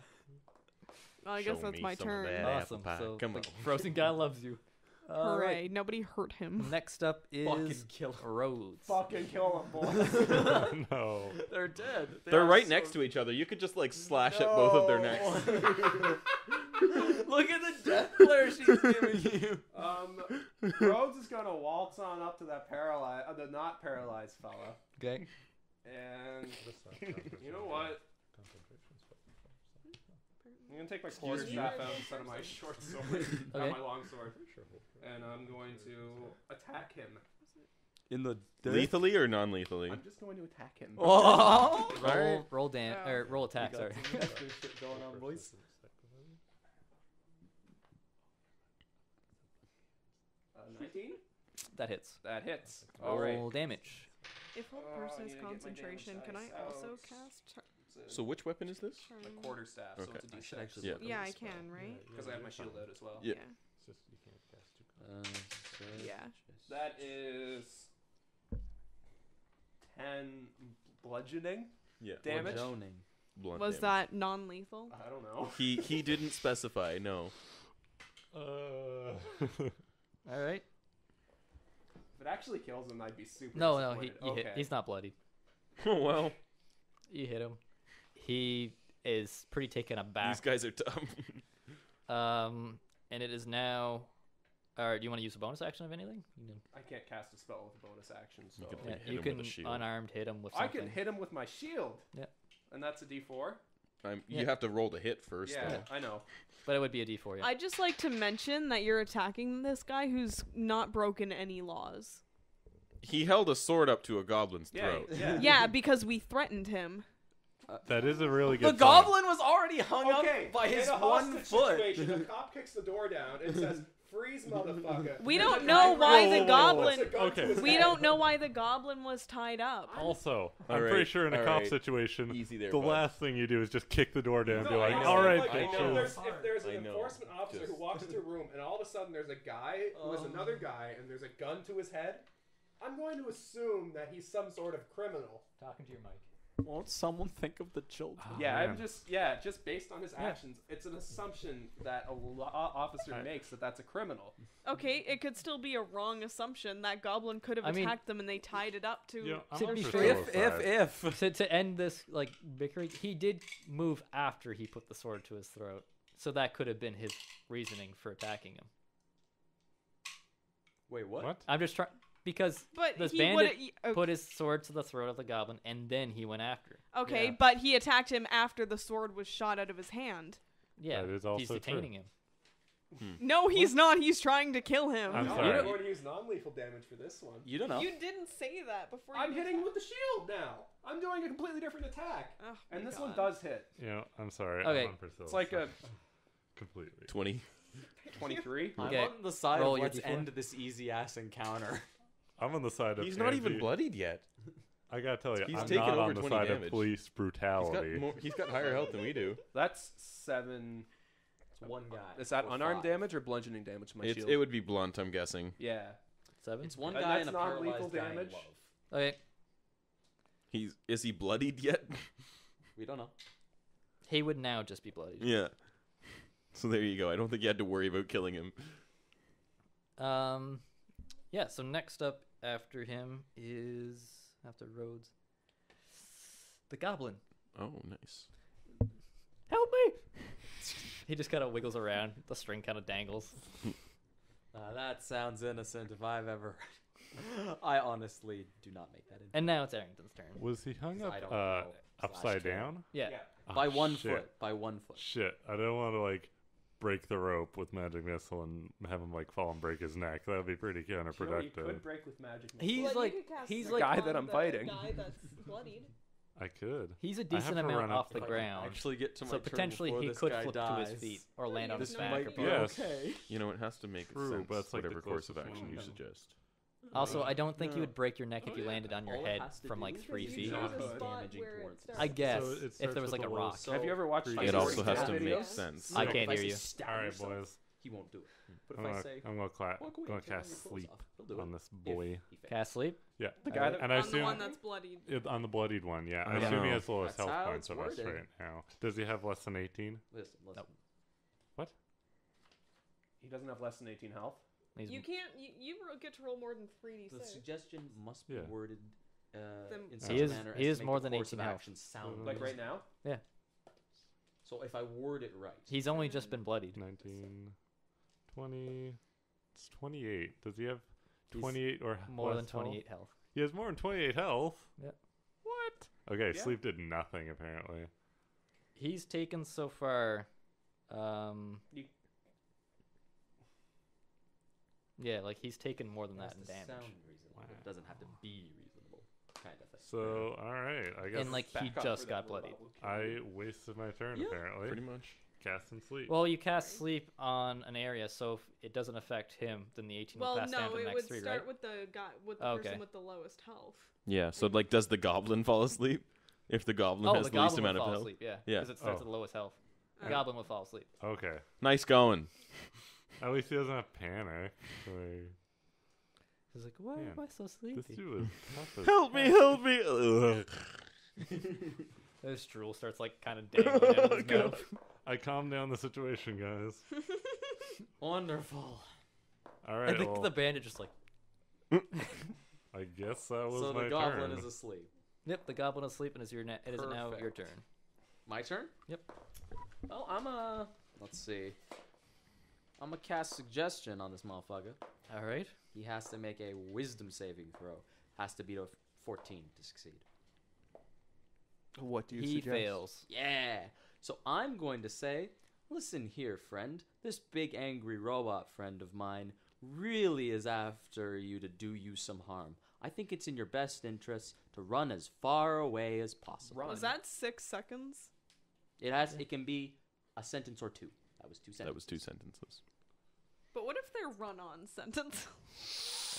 Speaker 5: Well, I guess
Speaker 6: Show
Speaker 5: that's
Speaker 6: me
Speaker 5: my
Speaker 6: some of
Speaker 5: turn.
Speaker 6: that. apple
Speaker 1: Awesome.
Speaker 6: pie.
Speaker 1: So
Speaker 6: Come
Speaker 1: the
Speaker 6: on.
Speaker 1: frozen guy loves you. All
Speaker 5: Hooray!
Speaker 1: right.
Speaker 5: Nobody hurt him.
Speaker 1: Next up is
Speaker 2: Fucking kill him.
Speaker 1: Rhodes.
Speaker 3: Fucking kill him, boys.
Speaker 4: No.
Speaker 2: They're dead.
Speaker 6: They're right next to each other. You could just like slash at both of their necks.
Speaker 2: Look at the death glare she's giving you.
Speaker 3: Rhodes is gonna waltz on up to that the not paralyzed fella,
Speaker 1: Okay.
Speaker 3: and you know what? I'm gonna take my quarterstaff out instead of my short sword,
Speaker 1: Okay.
Speaker 3: not my long sword, and I'm going to attack him.
Speaker 2: In the
Speaker 6: Lethally or non-lethally?
Speaker 3: I'm just going to attack him.
Speaker 2: Oh!
Speaker 1: Roll attack. Sorry.
Speaker 2: going on, boys.
Speaker 3: 19.
Speaker 1: That hits.
Speaker 3: That hits.
Speaker 1: Roll
Speaker 3: All right.
Speaker 1: damage.
Speaker 5: If hold
Speaker 3: I
Speaker 5: person
Speaker 3: need
Speaker 5: is
Speaker 3: to get my
Speaker 5: concentration,
Speaker 3: damage
Speaker 5: can I
Speaker 3: dice
Speaker 5: also
Speaker 3: out.
Speaker 5: cast?
Speaker 6: So which weapon is this?
Speaker 3: My
Speaker 5: Charm?
Speaker 3: quarterstaff, so
Speaker 6: Okay.
Speaker 3: it's a
Speaker 2: I should
Speaker 3: D6.
Speaker 2: actually
Speaker 6: Yeah.
Speaker 2: look at
Speaker 5: Yeah,
Speaker 2: this
Speaker 5: I
Speaker 2: spell.
Speaker 5: can, right?
Speaker 3: Because I have my shield out as well.
Speaker 6: Yeah.
Speaker 5: Yeah.
Speaker 3: That is 10 bludgeoning
Speaker 6: Yeah.
Speaker 3: damage.
Speaker 2: Joning.
Speaker 6: Blunt
Speaker 5: Was
Speaker 6: damage.
Speaker 5: that non-lethal?
Speaker 3: I don't know.
Speaker 6: He didn't specify. No.
Speaker 1: All right.
Speaker 3: If it actually kills him, I'd be super
Speaker 1: No,
Speaker 3: disappointed.
Speaker 1: he hit.
Speaker 3: Okay.
Speaker 1: He's not bloodied.
Speaker 6: Oh well.
Speaker 1: You hit him. He is pretty taken aback.
Speaker 6: These guys are tough.
Speaker 1: And it is now. Or do you want to use a bonus action of anything?
Speaker 3: I can't cast a spell with a bonus action, so
Speaker 6: You could
Speaker 1: Yeah,
Speaker 6: hit
Speaker 1: you
Speaker 6: him
Speaker 1: can
Speaker 6: with a shield.
Speaker 1: unarmed hit him with
Speaker 3: I
Speaker 1: something.
Speaker 3: can hit him with my shield.
Speaker 1: Yeah.
Speaker 3: And that's a D4.
Speaker 1: Yeah.
Speaker 6: You have to roll to hit first.
Speaker 3: Yeah,
Speaker 6: though.
Speaker 3: I know.
Speaker 1: But it would be a D4. Yeah.
Speaker 5: I'd just like to mention that you're attacking this guy who's not broken any laws.
Speaker 6: He held a sword up to a goblin's
Speaker 3: Yeah,
Speaker 6: throat.
Speaker 3: yeah.
Speaker 5: Yeah, because we threatened him.
Speaker 4: That is a really good
Speaker 2: The
Speaker 4: sign.
Speaker 2: goblin was already hung
Speaker 3: Okay,
Speaker 2: up by his
Speaker 3: in a
Speaker 2: one
Speaker 3: hostage
Speaker 2: foot.
Speaker 3: situation, a cop kicks the door down and says, "Freeze, motherfucker."
Speaker 5: We
Speaker 3: And
Speaker 5: don't
Speaker 3: the
Speaker 5: know
Speaker 3: guy
Speaker 5: why
Speaker 3: runs
Speaker 5: the
Speaker 3: and
Speaker 5: goblin-
Speaker 3: puts a gun to
Speaker 4: Okay.
Speaker 3: his
Speaker 5: We
Speaker 3: head.
Speaker 5: don't know why the goblin was tied up.
Speaker 4: Also,
Speaker 6: All
Speaker 4: I'm
Speaker 6: right,
Speaker 4: pretty sure in a
Speaker 6: all
Speaker 4: cop
Speaker 6: right.
Speaker 4: situation,
Speaker 6: Easy there,
Speaker 4: the
Speaker 6: bud.
Speaker 4: last thing you do is just kick the door down and be
Speaker 3: No,
Speaker 4: like,
Speaker 3: I know,
Speaker 4: all right,
Speaker 3: like,
Speaker 6: I
Speaker 3: if
Speaker 6: know.
Speaker 3: there's, if there's
Speaker 6: I
Speaker 3: an
Speaker 6: know.
Speaker 3: enforcement officer
Speaker 6: Just-
Speaker 3: who walks into a room and all of a sudden there's a guy who is another guy and there's a gun to his head, I'm going to assume that he's some sort of criminal.
Speaker 1: Talking to your mic.
Speaker 2: Won't someone think of the children?
Speaker 3: Yeah,
Speaker 4: man.
Speaker 3: I'm just based on his actions, it's an assumption that a officer makes that that's a criminal.
Speaker 5: Okay, it could still be a wrong assumption. That goblin could have
Speaker 1: I mean-
Speaker 5: attacked them and they tied it up to.
Speaker 4: Yeah, I'm
Speaker 1: To
Speaker 4: on
Speaker 1: be
Speaker 4: for
Speaker 1: fair-
Speaker 4: suicide.
Speaker 1: To end this like bickering, he did move after he put the sword to his throat, so that could have been his reasoning for attacking him.
Speaker 2: Wait, what?
Speaker 4: What?
Speaker 1: I'm just trying because
Speaker 5: But
Speaker 1: this
Speaker 5: he
Speaker 1: bandit
Speaker 5: would
Speaker 1: put his sword to the throat of the goblin, and then he went after him.
Speaker 5: Okay,
Speaker 3: Yeah.
Speaker 5: but he attacked him after the sword was shot out of his hand.
Speaker 1: Yeah,
Speaker 4: That is
Speaker 1: he's
Speaker 4: also
Speaker 1: detaining him.
Speaker 5: No, he's not. He's trying to kill him.
Speaker 4: I'm
Speaker 3: No,
Speaker 4: sorry.
Speaker 3: I'm going to use non-lethal damage for this one.
Speaker 2: You don't know.
Speaker 5: You didn't say that before.
Speaker 3: I'm
Speaker 5: you
Speaker 3: hitting with the shield now. I'm doing a completely different attack.
Speaker 5: Oh,
Speaker 3: And
Speaker 5: my
Speaker 3: this one
Speaker 5: God.
Speaker 3: does hit.
Speaker 4: You know, I'm sorry.
Speaker 1: Okay.
Speaker 4: I'm on Priscilla's
Speaker 3: It's like a
Speaker 4: side. Completely.
Speaker 6: 20.
Speaker 3: 23.
Speaker 2: I'm
Speaker 1: Okay,
Speaker 2: on the side
Speaker 1: roll
Speaker 2: of
Speaker 1: your
Speaker 2: let's
Speaker 1: D4.
Speaker 2: end this easy ass encounter.
Speaker 4: I'm on the side of
Speaker 6: He's not even
Speaker 4: Angie.
Speaker 6: bloodied yet.
Speaker 4: I gotta tell you,
Speaker 6: He's
Speaker 4: I'm
Speaker 6: taken
Speaker 4: not
Speaker 6: over
Speaker 4: on the
Speaker 6: 20
Speaker 4: side
Speaker 6: damage.
Speaker 4: of police brutality.
Speaker 6: He's got higher health than we do.
Speaker 3: That's 7.
Speaker 2: It's one guy.
Speaker 3: Is that
Speaker 2: or
Speaker 3: unarmed
Speaker 2: 5.
Speaker 3: damage or bludgeoning damage to my shield?
Speaker 6: It would be blunt, I'm guessing.
Speaker 3: Yeah.
Speaker 1: 7.
Speaker 2: It's one
Speaker 3: And
Speaker 2: guy
Speaker 3: that's
Speaker 2: and a
Speaker 3: non-lethal
Speaker 2: paralyzed guy in
Speaker 3: damage?
Speaker 2: love.
Speaker 1: Okay,
Speaker 6: Is he bloodied yet?
Speaker 2: We don't know.
Speaker 1: he would now just be bloodied.
Speaker 6: Yeah. So there you go. I don't think you had to worry about killing him.
Speaker 1: Yeah. So next up after him is after Rhodes, the goblin.
Speaker 6: Oh, nice.
Speaker 1: Help me! He just kind of wiggles around. The string kind of dangles.
Speaker 2: That sounds innocent if I've ever. I honestly do not make that in.
Speaker 1: And now it's Arrington's turn.
Speaker 4: Was he hung up
Speaker 2: I don't know.
Speaker 4: Upside down?
Speaker 1: Yeah.
Speaker 4: Oh,
Speaker 2: By 1
Speaker 4: shit.
Speaker 2: foot. By 1 foot.
Speaker 4: Shit, I don't want to like break the rope with magic missile and have him like fall and break his neck. That would be pretty
Speaker 3: You
Speaker 4: counterproductive.
Speaker 3: could break with magic.
Speaker 1: He's
Speaker 5: Well,
Speaker 1: like
Speaker 5: you could cast
Speaker 1: he's
Speaker 3: The
Speaker 1: like
Speaker 3: guy that I'm
Speaker 5: the
Speaker 3: fighting.
Speaker 5: Guy that's bloodied.
Speaker 4: I could.
Speaker 1: he's a
Speaker 4: I have
Speaker 1: decent
Speaker 4: to
Speaker 1: amount
Speaker 4: run up
Speaker 1: off
Speaker 4: to
Speaker 1: the
Speaker 4: the-
Speaker 1: ground.
Speaker 2: Actually get to my
Speaker 1: So
Speaker 2: turn
Speaker 1: potentially
Speaker 2: before
Speaker 1: he
Speaker 2: this
Speaker 1: could
Speaker 2: guy
Speaker 1: flip
Speaker 2: dies.
Speaker 1: to his feet or
Speaker 5: No,
Speaker 1: land
Speaker 5: you
Speaker 1: on
Speaker 5: have
Speaker 1: his
Speaker 5: no
Speaker 1: back. Or
Speaker 5: idea.
Speaker 1: both.
Speaker 4: Yes.
Speaker 2: Okay.
Speaker 6: You know, it has to make
Speaker 4: True,
Speaker 6: sense.
Speaker 4: but it's like the
Speaker 6: whatever course of
Speaker 4: closest
Speaker 6: action
Speaker 4: one.
Speaker 6: you suggest.
Speaker 1: Also, I don't think you
Speaker 2: No.
Speaker 1: would break your neck if you
Speaker 2: Oh, yeah.
Speaker 1: landed on your
Speaker 2: All it
Speaker 1: head
Speaker 2: has to
Speaker 1: from
Speaker 2: do
Speaker 1: like
Speaker 2: is
Speaker 1: 3
Speaker 5: You
Speaker 1: feet.
Speaker 5: choose
Speaker 3: Not
Speaker 5: a
Speaker 3: good.
Speaker 5: spot
Speaker 2: Damaging
Speaker 5: where it
Speaker 2: towards
Speaker 5: starts.
Speaker 1: I guess
Speaker 4: So it
Speaker 1: if
Speaker 4: starts
Speaker 1: there was
Speaker 4: with
Speaker 1: like a
Speaker 4: the
Speaker 1: rock.
Speaker 4: lowest-
Speaker 2: So
Speaker 3: Have you ever watched?
Speaker 4: It
Speaker 3: Like,
Speaker 6: It also
Speaker 3: Breaking
Speaker 6: has to
Speaker 3: Bad
Speaker 6: make
Speaker 3: videos?
Speaker 6: sense.
Speaker 1: I
Speaker 2: So
Speaker 1: can't
Speaker 2: if
Speaker 1: hear you.
Speaker 2: say stab
Speaker 4: All right,
Speaker 2: yourself,
Speaker 4: boys.
Speaker 2: he won't do it. But if
Speaker 4: I'm
Speaker 2: I
Speaker 4: gonna,
Speaker 2: say
Speaker 4: I'm gonna,
Speaker 2: walk away
Speaker 4: gonna
Speaker 2: and take all
Speaker 4: cast
Speaker 2: your clothes
Speaker 4: sleep
Speaker 2: off, he'll do
Speaker 4: on
Speaker 2: it.
Speaker 4: this
Speaker 2: If
Speaker 4: boy.
Speaker 2: he fails.
Speaker 1: Cast sleep.
Speaker 4: Yeah.
Speaker 3: The guy that
Speaker 4: And I
Speaker 5: On the
Speaker 4: assume
Speaker 5: one that's bloodied.
Speaker 4: on the bloodied one, yeah. I
Speaker 6: I
Speaker 4: assume he
Speaker 6: know.
Speaker 4: has the lowest
Speaker 2: That's
Speaker 4: health
Speaker 2: how
Speaker 4: points
Speaker 2: it's
Speaker 4: of us
Speaker 2: worded.
Speaker 4: right now. Does he have less than 18?
Speaker 2: Listen.
Speaker 1: Nope.
Speaker 3: he doesn't have less than 18 health.
Speaker 1: He's
Speaker 5: You can't. You get to roll more than
Speaker 2: The
Speaker 5: 3d6.
Speaker 2: suggestion must be
Speaker 4: Yeah.
Speaker 2: worded
Speaker 5: Then-
Speaker 2: in
Speaker 5: He
Speaker 2: such
Speaker 1: is-
Speaker 2: a manner
Speaker 1: he
Speaker 2: as
Speaker 1: is
Speaker 2: to make
Speaker 1: more
Speaker 2: the
Speaker 1: than
Speaker 2: course
Speaker 1: 18
Speaker 2: of
Speaker 1: health.
Speaker 2: action sound
Speaker 3: Like right
Speaker 2: reasonable.
Speaker 3: now.
Speaker 2: So if I word it right,
Speaker 1: he's only just been bloodied.
Speaker 4: 19, 20. It's 28. Does he have
Speaker 2: He's
Speaker 4: 28 or
Speaker 1: More than
Speaker 4: less health?
Speaker 1: 28 health.
Speaker 4: He has more than 28 health?
Speaker 1: Yep.
Speaker 4: What? Okay,
Speaker 3: Yeah.
Speaker 4: sleep did nothing apparently.
Speaker 1: He's taken so far. Yeah, like he's taken more than
Speaker 2: it has
Speaker 1: that in
Speaker 2: to
Speaker 1: damage.
Speaker 2: sound reasonable.
Speaker 4: Wow.
Speaker 2: It doesn't have to be reasonable, kind of thing.
Speaker 4: So, alright, I guess
Speaker 1: And like he
Speaker 3: Back up
Speaker 1: just
Speaker 3: for
Speaker 1: got
Speaker 3: that
Speaker 1: bloodied.
Speaker 3: robot will kill
Speaker 4: I
Speaker 3: you.
Speaker 4: wasted my turn
Speaker 2: Yeah,
Speaker 4: apparently.
Speaker 6: Pretty much.
Speaker 4: Cast and sleep.
Speaker 1: Well, you cast sleep on an area, so if it doesn't affect him, then the 18 will
Speaker 5: Well,
Speaker 1: pass down
Speaker 5: no,
Speaker 1: to the
Speaker 5: it
Speaker 1: next
Speaker 5: would
Speaker 1: 3,
Speaker 5: start
Speaker 1: right?
Speaker 5: with the guy with the
Speaker 1: Oh,
Speaker 5: person
Speaker 1: okay.
Speaker 5: with the lowest health.
Speaker 6: Yeah. So like, does the goblin fall asleep? If the goblin
Speaker 1: Oh,
Speaker 6: has
Speaker 1: the
Speaker 6: the least
Speaker 1: goblin
Speaker 6: amount
Speaker 1: will
Speaker 6: of
Speaker 1: fall
Speaker 6: health.
Speaker 1: asleep, yeah.
Speaker 6: Yeah.
Speaker 1: Because it starts
Speaker 4: Oh.
Speaker 1: at the lowest health. The
Speaker 5: Uh,
Speaker 1: goblin will fall asleep.
Speaker 4: Okay.
Speaker 6: Nice going.
Speaker 4: At least he doesn't have panic. Like,
Speaker 1: He's like, why
Speaker 4: Man,
Speaker 1: am I so
Speaker 4: this
Speaker 1: sleepy?
Speaker 4: dude is tough as
Speaker 6: Help me! Help me! Ugh.
Speaker 1: His drool starts like kind of dangling out of his
Speaker 6: God.
Speaker 1: mouth.
Speaker 4: I calmed down the situation, guys.
Speaker 2: Wonderful.
Speaker 4: All
Speaker 1: I
Speaker 4: right.
Speaker 1: think
Speaker 4: Well,
Speaker 1: the bandage just like,
Speaker 4: I guess that was
Speaker 2: So
Speaker 4: my
Speaker 2: the goblin
Speaker 4: turn.
Speaker 2: is asleep.
Speaker 1: yep, the goblin is asleep and it is now your
Speaker 2: Perfect.
Speaker 1: turn.
Speaker 2: My turn?
Speaker 1: Yep.
Speaker 2: Well, let's see. I'm a cast suggestion on this motherfucker.
Speaker 1: All right.
Speaker 2: He has to make a wisdom saving throw. Has to beat a 14 to succeed.
Speaker 3: What do you
Speaker 1: He
Speaker 3: suggest?
Speaker 1: fails.
Speaker 2: Yeah. So I'm going to say, listen here, friend. This big angry robot friend of mine really is after you to do you some harm. I think it's in your best interest to run as far away as possible.
Speaker 3: Run.
Speaker 5: Was that 6 seconds?
Speaker 2: It can be a sentence or two. That was 2 sentences.
Speaker 6: That was 2 sentences.
Speaker 5: But what if they're run-on sentence?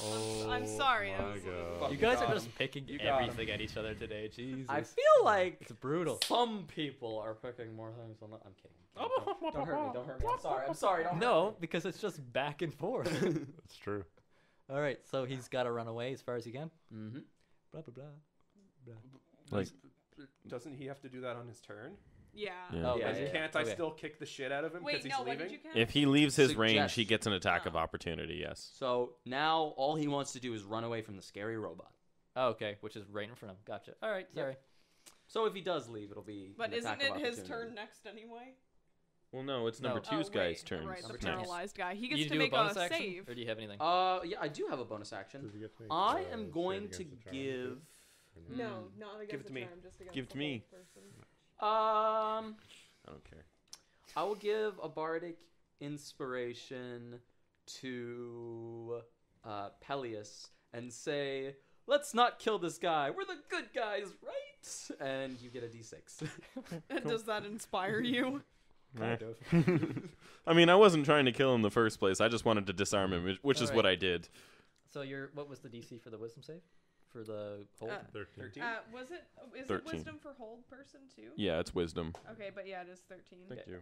Speaker 4: Oh,
Speaker 5: I'm sorry, I
Speaker 4: my
Speaker 5: was-
Speaker 4: God.
Speaker 1: You guys
Speaker 3: got
Speaker 1: are just
Speaker 3: him.
Speaker 1: picking
Speaker 3: You got
Speaker 1: everything at each other today. Jesus.
Speaker 2: I feel like
Speaker 1: it's brutal.
Speaker 2: some people are picking more things on I'm kidding. Don't hurt me. Don't hurt me. I'm sorry. I'm sorry. Don't hurt
Speaker 1: No,
Speaker 2: me.
Speaker 1: because it's just back and forth.
Speaker 4: It's true.
Speaker 1: All right, so he's got to run away as far as he can.
Speaker 2: Mm-hmm.
Speaker 1: Blah blah blah.
Speaker 6: Like,
Speaker 3: Doesn't he have to do that on his turn?
Speaker 5: Yeah.
Speaker 6: Yeah.
Speaker 1: Oh,
Speaker 2: Yeah,
Speaker 1: does he?
Speaker 2: yeah.
Speaker 3: Can't I
Speaker 1: Okay.
Speaker 3: still kick the shit out of him because
Speaker 5: Wait,
Speaker 3: he's
Speaker 5: no. What
Speaker 3: leaving?
Speaker 5: did you cast?
Speaker 6: if he leaves his range, he
Speaker 2: Suggest.
Speaker 6: gets an attack of
Speaker 5: Oh.
Speaker 6: opportunity. Yes.
Speaker 2: So now all he wants to do is run away from the scary robot.
Speaker 1: Oh, okay, which is right in front of him. Gotcha. All right, sorry.
Speaker 2: So if he does leave, it'll be.
Speaker 5: But
Speaker 2: an
Speaker 5: isn't
Speaker 2: attack of
Speaker 5: it his
Speaker 2: opportunity.
Speaker 5: turn next anyway?
Speaker 6: Well, no, it's number
Speaker 1: No.
Speaker 6: two's
Speaker 5: Oh,
Speaker 6: guy's
Speaker 5: wait,
Speaker 6: turn.
Speaker 5: Right, the
Speaker 2: Number
Speaker 6: next.
Speaker 2: two.
Speaker 5: paralyzed guy. He
Speaker 1: You
Speaker 5: gets to
Speaker 1: do
Speaker 5: make
Speaker 1: a bonus
Speaker 5: a
Speaker 1: action,
Speaker 5: save.
Speaker 1: or do you have anything?
Speaker 2: Yeah, I do have a bonus action.
Speaker 4: Does he get to make,
Speaker 2: I
Speaker 4: save
Speaker 2: am going
Speaker 4: against
Speaker 2: to
Speaker 4: the charm?
Speaker 2: give.
Speaker 5: No, not against
Speaker 3: Give it
Speaker 5: the
Speaker 3: to me.
Speaker 5: charm, just against
Speaker 6: Give it
Speaker 5: the
Speaker 6: to me.
Speaker 5: whole person.
Speaker 6: I don't care.
Speaker 2: I will give a bardic inspiration to Peleus and say, "Let's not kill this guy. We're the good guys, right?" And you get a d6.
Speaker 5: And does that inspire you?
Speaker 1: Kind of.
Speaker 6: I mean, I wasn't trying to kill him in the first place. I just wanted to disarm him, which is
Speaker 1: Alright.
Speaker 6: what I did.
Speaker 1: So what was the DC for the wisdom save? For the hold?
Speaker 4: 13.
Speaker 3: 13?
Speaker 5: Was it? Is
Speaker 6: 13.
Speaker 5: it wisdom for hold person too?
Speaker 6: Yeah, it's wisdom.
Speaker 5: Okay, but yeah, it is 13.
Speaker 6: Thank you.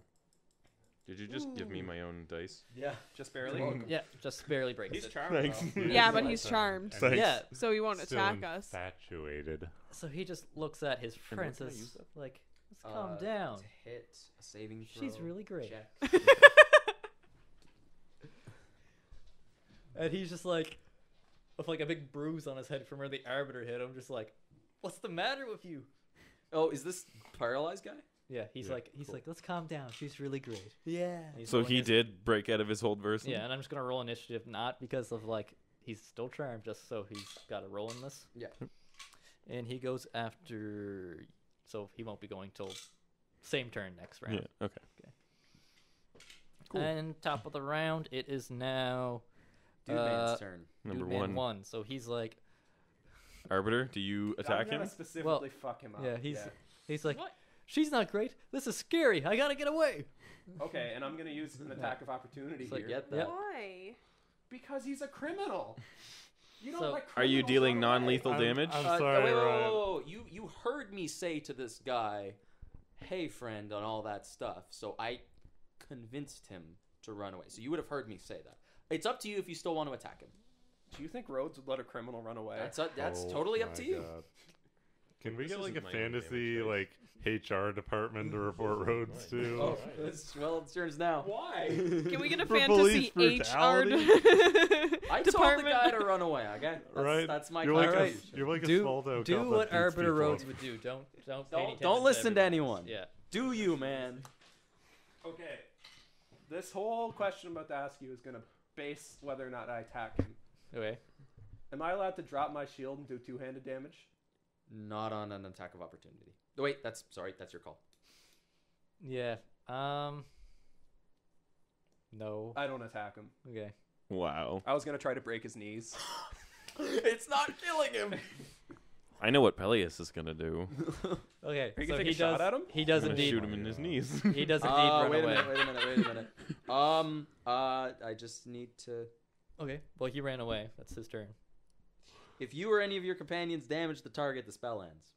Speaker 6: Did you just give me my own dice?
Speaker 2: Yeah.
Speaker 3: Just barely?
Speaker 1: Yeah, just barely breaks
Speaker 3: He's
Speaker 1: it.
Speaker 3: charmed.
Speaker 6: Thanks.
Speaker 3: though.
Speaker 5: Yeah, but he's charmed.
Speaker 4: And
Speaker 6: Thanks.
Speaker 1: Yeah,
Speaker 5: So he won't
Speaker 4: still
Speaker 5: attack us.
Speaker 4: infatuated.
Speaker 1: so he just looks at his
Speaker 6: And
Speaker 1: friend
Speaker 6: what can I
Speaker 1: says,
Speaker 6: use that
Speaker 1: like, let's calm down.
Speaker 2: To hit a saving throw.
Speaker 1: She's really great.
Speaker 2: Check.
Speaker 1: And he's just like, with like a big bruise on his head from where the arbiter hit him, just like, what's the matter with you?
Speaker 2: Oh, is this paralyzed guy?
Speaker 1: Yeah, he's
Speaker 4: Yeah,
Speaker 1: like,
Speaker 4: cool.
Speaker 1: let's calm down. She's really great. Yeah. He's
Speaker 6: So
Speaker 1: rolling
Speaker 6: he
Speaker 1: his-
Speaker 6: did break out of his hold version?
Speaker 1: Yeah, and I'm just gonna roll initiative, not because of like he's still charmed, just so he's got a roll in this.
Speaker 2: Yeah.
Speaker 1: And he goes after so he won't be going till same turn next round.
Speaker 6: Yeah. Okay.
Speaker 3: Cool.
Speaker 1: And top of the round, it is now
Speaker 2: Dude man's turn.
Speaker 6: Number
Speaker 1: Dude Man
Speaker 6: 1.
Speaker 1: So he's like,
Speaker 6: Arbiter, do you attack
Speaker 3: I'm gonna
Speaker 6: him?
Speaker 3: specifically fuck him up.
Speaker 1: yeah, he's like,
Speaker 5: What?
Speaker 1: she's not great. This is scary. I gotta get away.
Speaker 3: Okay, and I'm gonna use an attack of opportunity
Speaker 2: It's like,
Speaker 3: here
Speaker 2: get that.
Speaker 5: Why?
Speaker 3: because he's a criminal. You don't
Speaker 1: So-
Speaker 3: let
Speaker 6: Are you
Speaker 3: criminals
Speaker 6: dealing
Speaker 3: run away.
Speaker 6: non-lethal damage?
Speaker 4: I'm sorry,
Speaker 2: wait,
Speaker 4: Ryan.
Speaker 2: whoa. You heard me say to this guy, "Hey, friend," and all that stuff. So I convinced him to run away. So you would have heard me say that. It's up to you if you still want to attack him.
Speaker 3: Do you think Rhodes would let a criminal run away?
Speaker 2: That's
Speaker 4: Oh
Speaker 2: totally up
Speaker 4: my
Speaker 2: to you.
Speaker 4: God. Can we
Speaker 6: This
Speaker 4: get like a
Speaker 6: isn't my own
Speaker 4: fantasy
Speaker 6: damage
Speaker 4: like HR department to report Rhodes to?
Speaker 2: Oh, well, it's yours now.
Speaker 3: Why?
Speaker 5: Can we get a
Speaker 4: For
Speaker 5: fantasy
Speaker 4: police
Speaker 5: HR
Speaker 4: brutality?
Speaker 2: I told the
Speaker 5: department?
Speaker 2: guy to run away. Okay,
Speaker 4: Right?
Speaker 2: That's my
Speaker 4: You're like
Speaker 2: contribution.
Speaker 4: you're like a
Speaker 1: Do
Speaker 4: small town
Speaker 1: do
Speaker 4: cop that
Speaker 1: what
Speaker 4: beats
Speaker 1: Arbiter
Speaker 4: people
Speaker 1: Rhodes
Speaker 4: up.
Speaker 1: would do. Don't pay any
Speaker 2: Don't
Speaker 1: attention
Speaker 2: listen to
Speaker 1: everyone else.
Speaker 2: anyone.
Speaker 1: Yeah.
Speaker 2: Do you, man?
Speaker 3: Okay. This whole question I'm about to ask you is gonna base whether or not I attack him.
Speaker 1: Okay.
Speaker 3: Am I allowed to drop my shield and do two-handed damage?
Speaker 2: Not on an attack of opportunity. Oh, wait, that's your call.
Speaker 1: Yeah. No.
Speaker 3: I don't attack him.
Speaker 1: Okay.
Speaker 6: Wow.
Speaker 3: I was gonna try to break his knees.
Speaker 2: It's not killing him.
Speaker 6: I know what Peleus is gonna do.
Speaker 1: Okay.
Speaker 3: Are you
Speaker 1: so
Speaker 3: gonna take
Speaker 1: he
Speaker 3: a shot
Speaker 1: does.
Speaker 3: at him?
Speaker 1: He does
Speaker 6: I'm gonna
Speaker 1: indeed.
Speaker 6: shoot him in his knees.
Speaker 1: He does indeed run
Speaker 2: wait
Speaker 1: away.
Speaker 2: Wait a minute. I just need to.
Speaker 1: Okay. Well, he ran away. That's his turn.
Speaker 2: If you or any of your companions damage the target, the spell ends.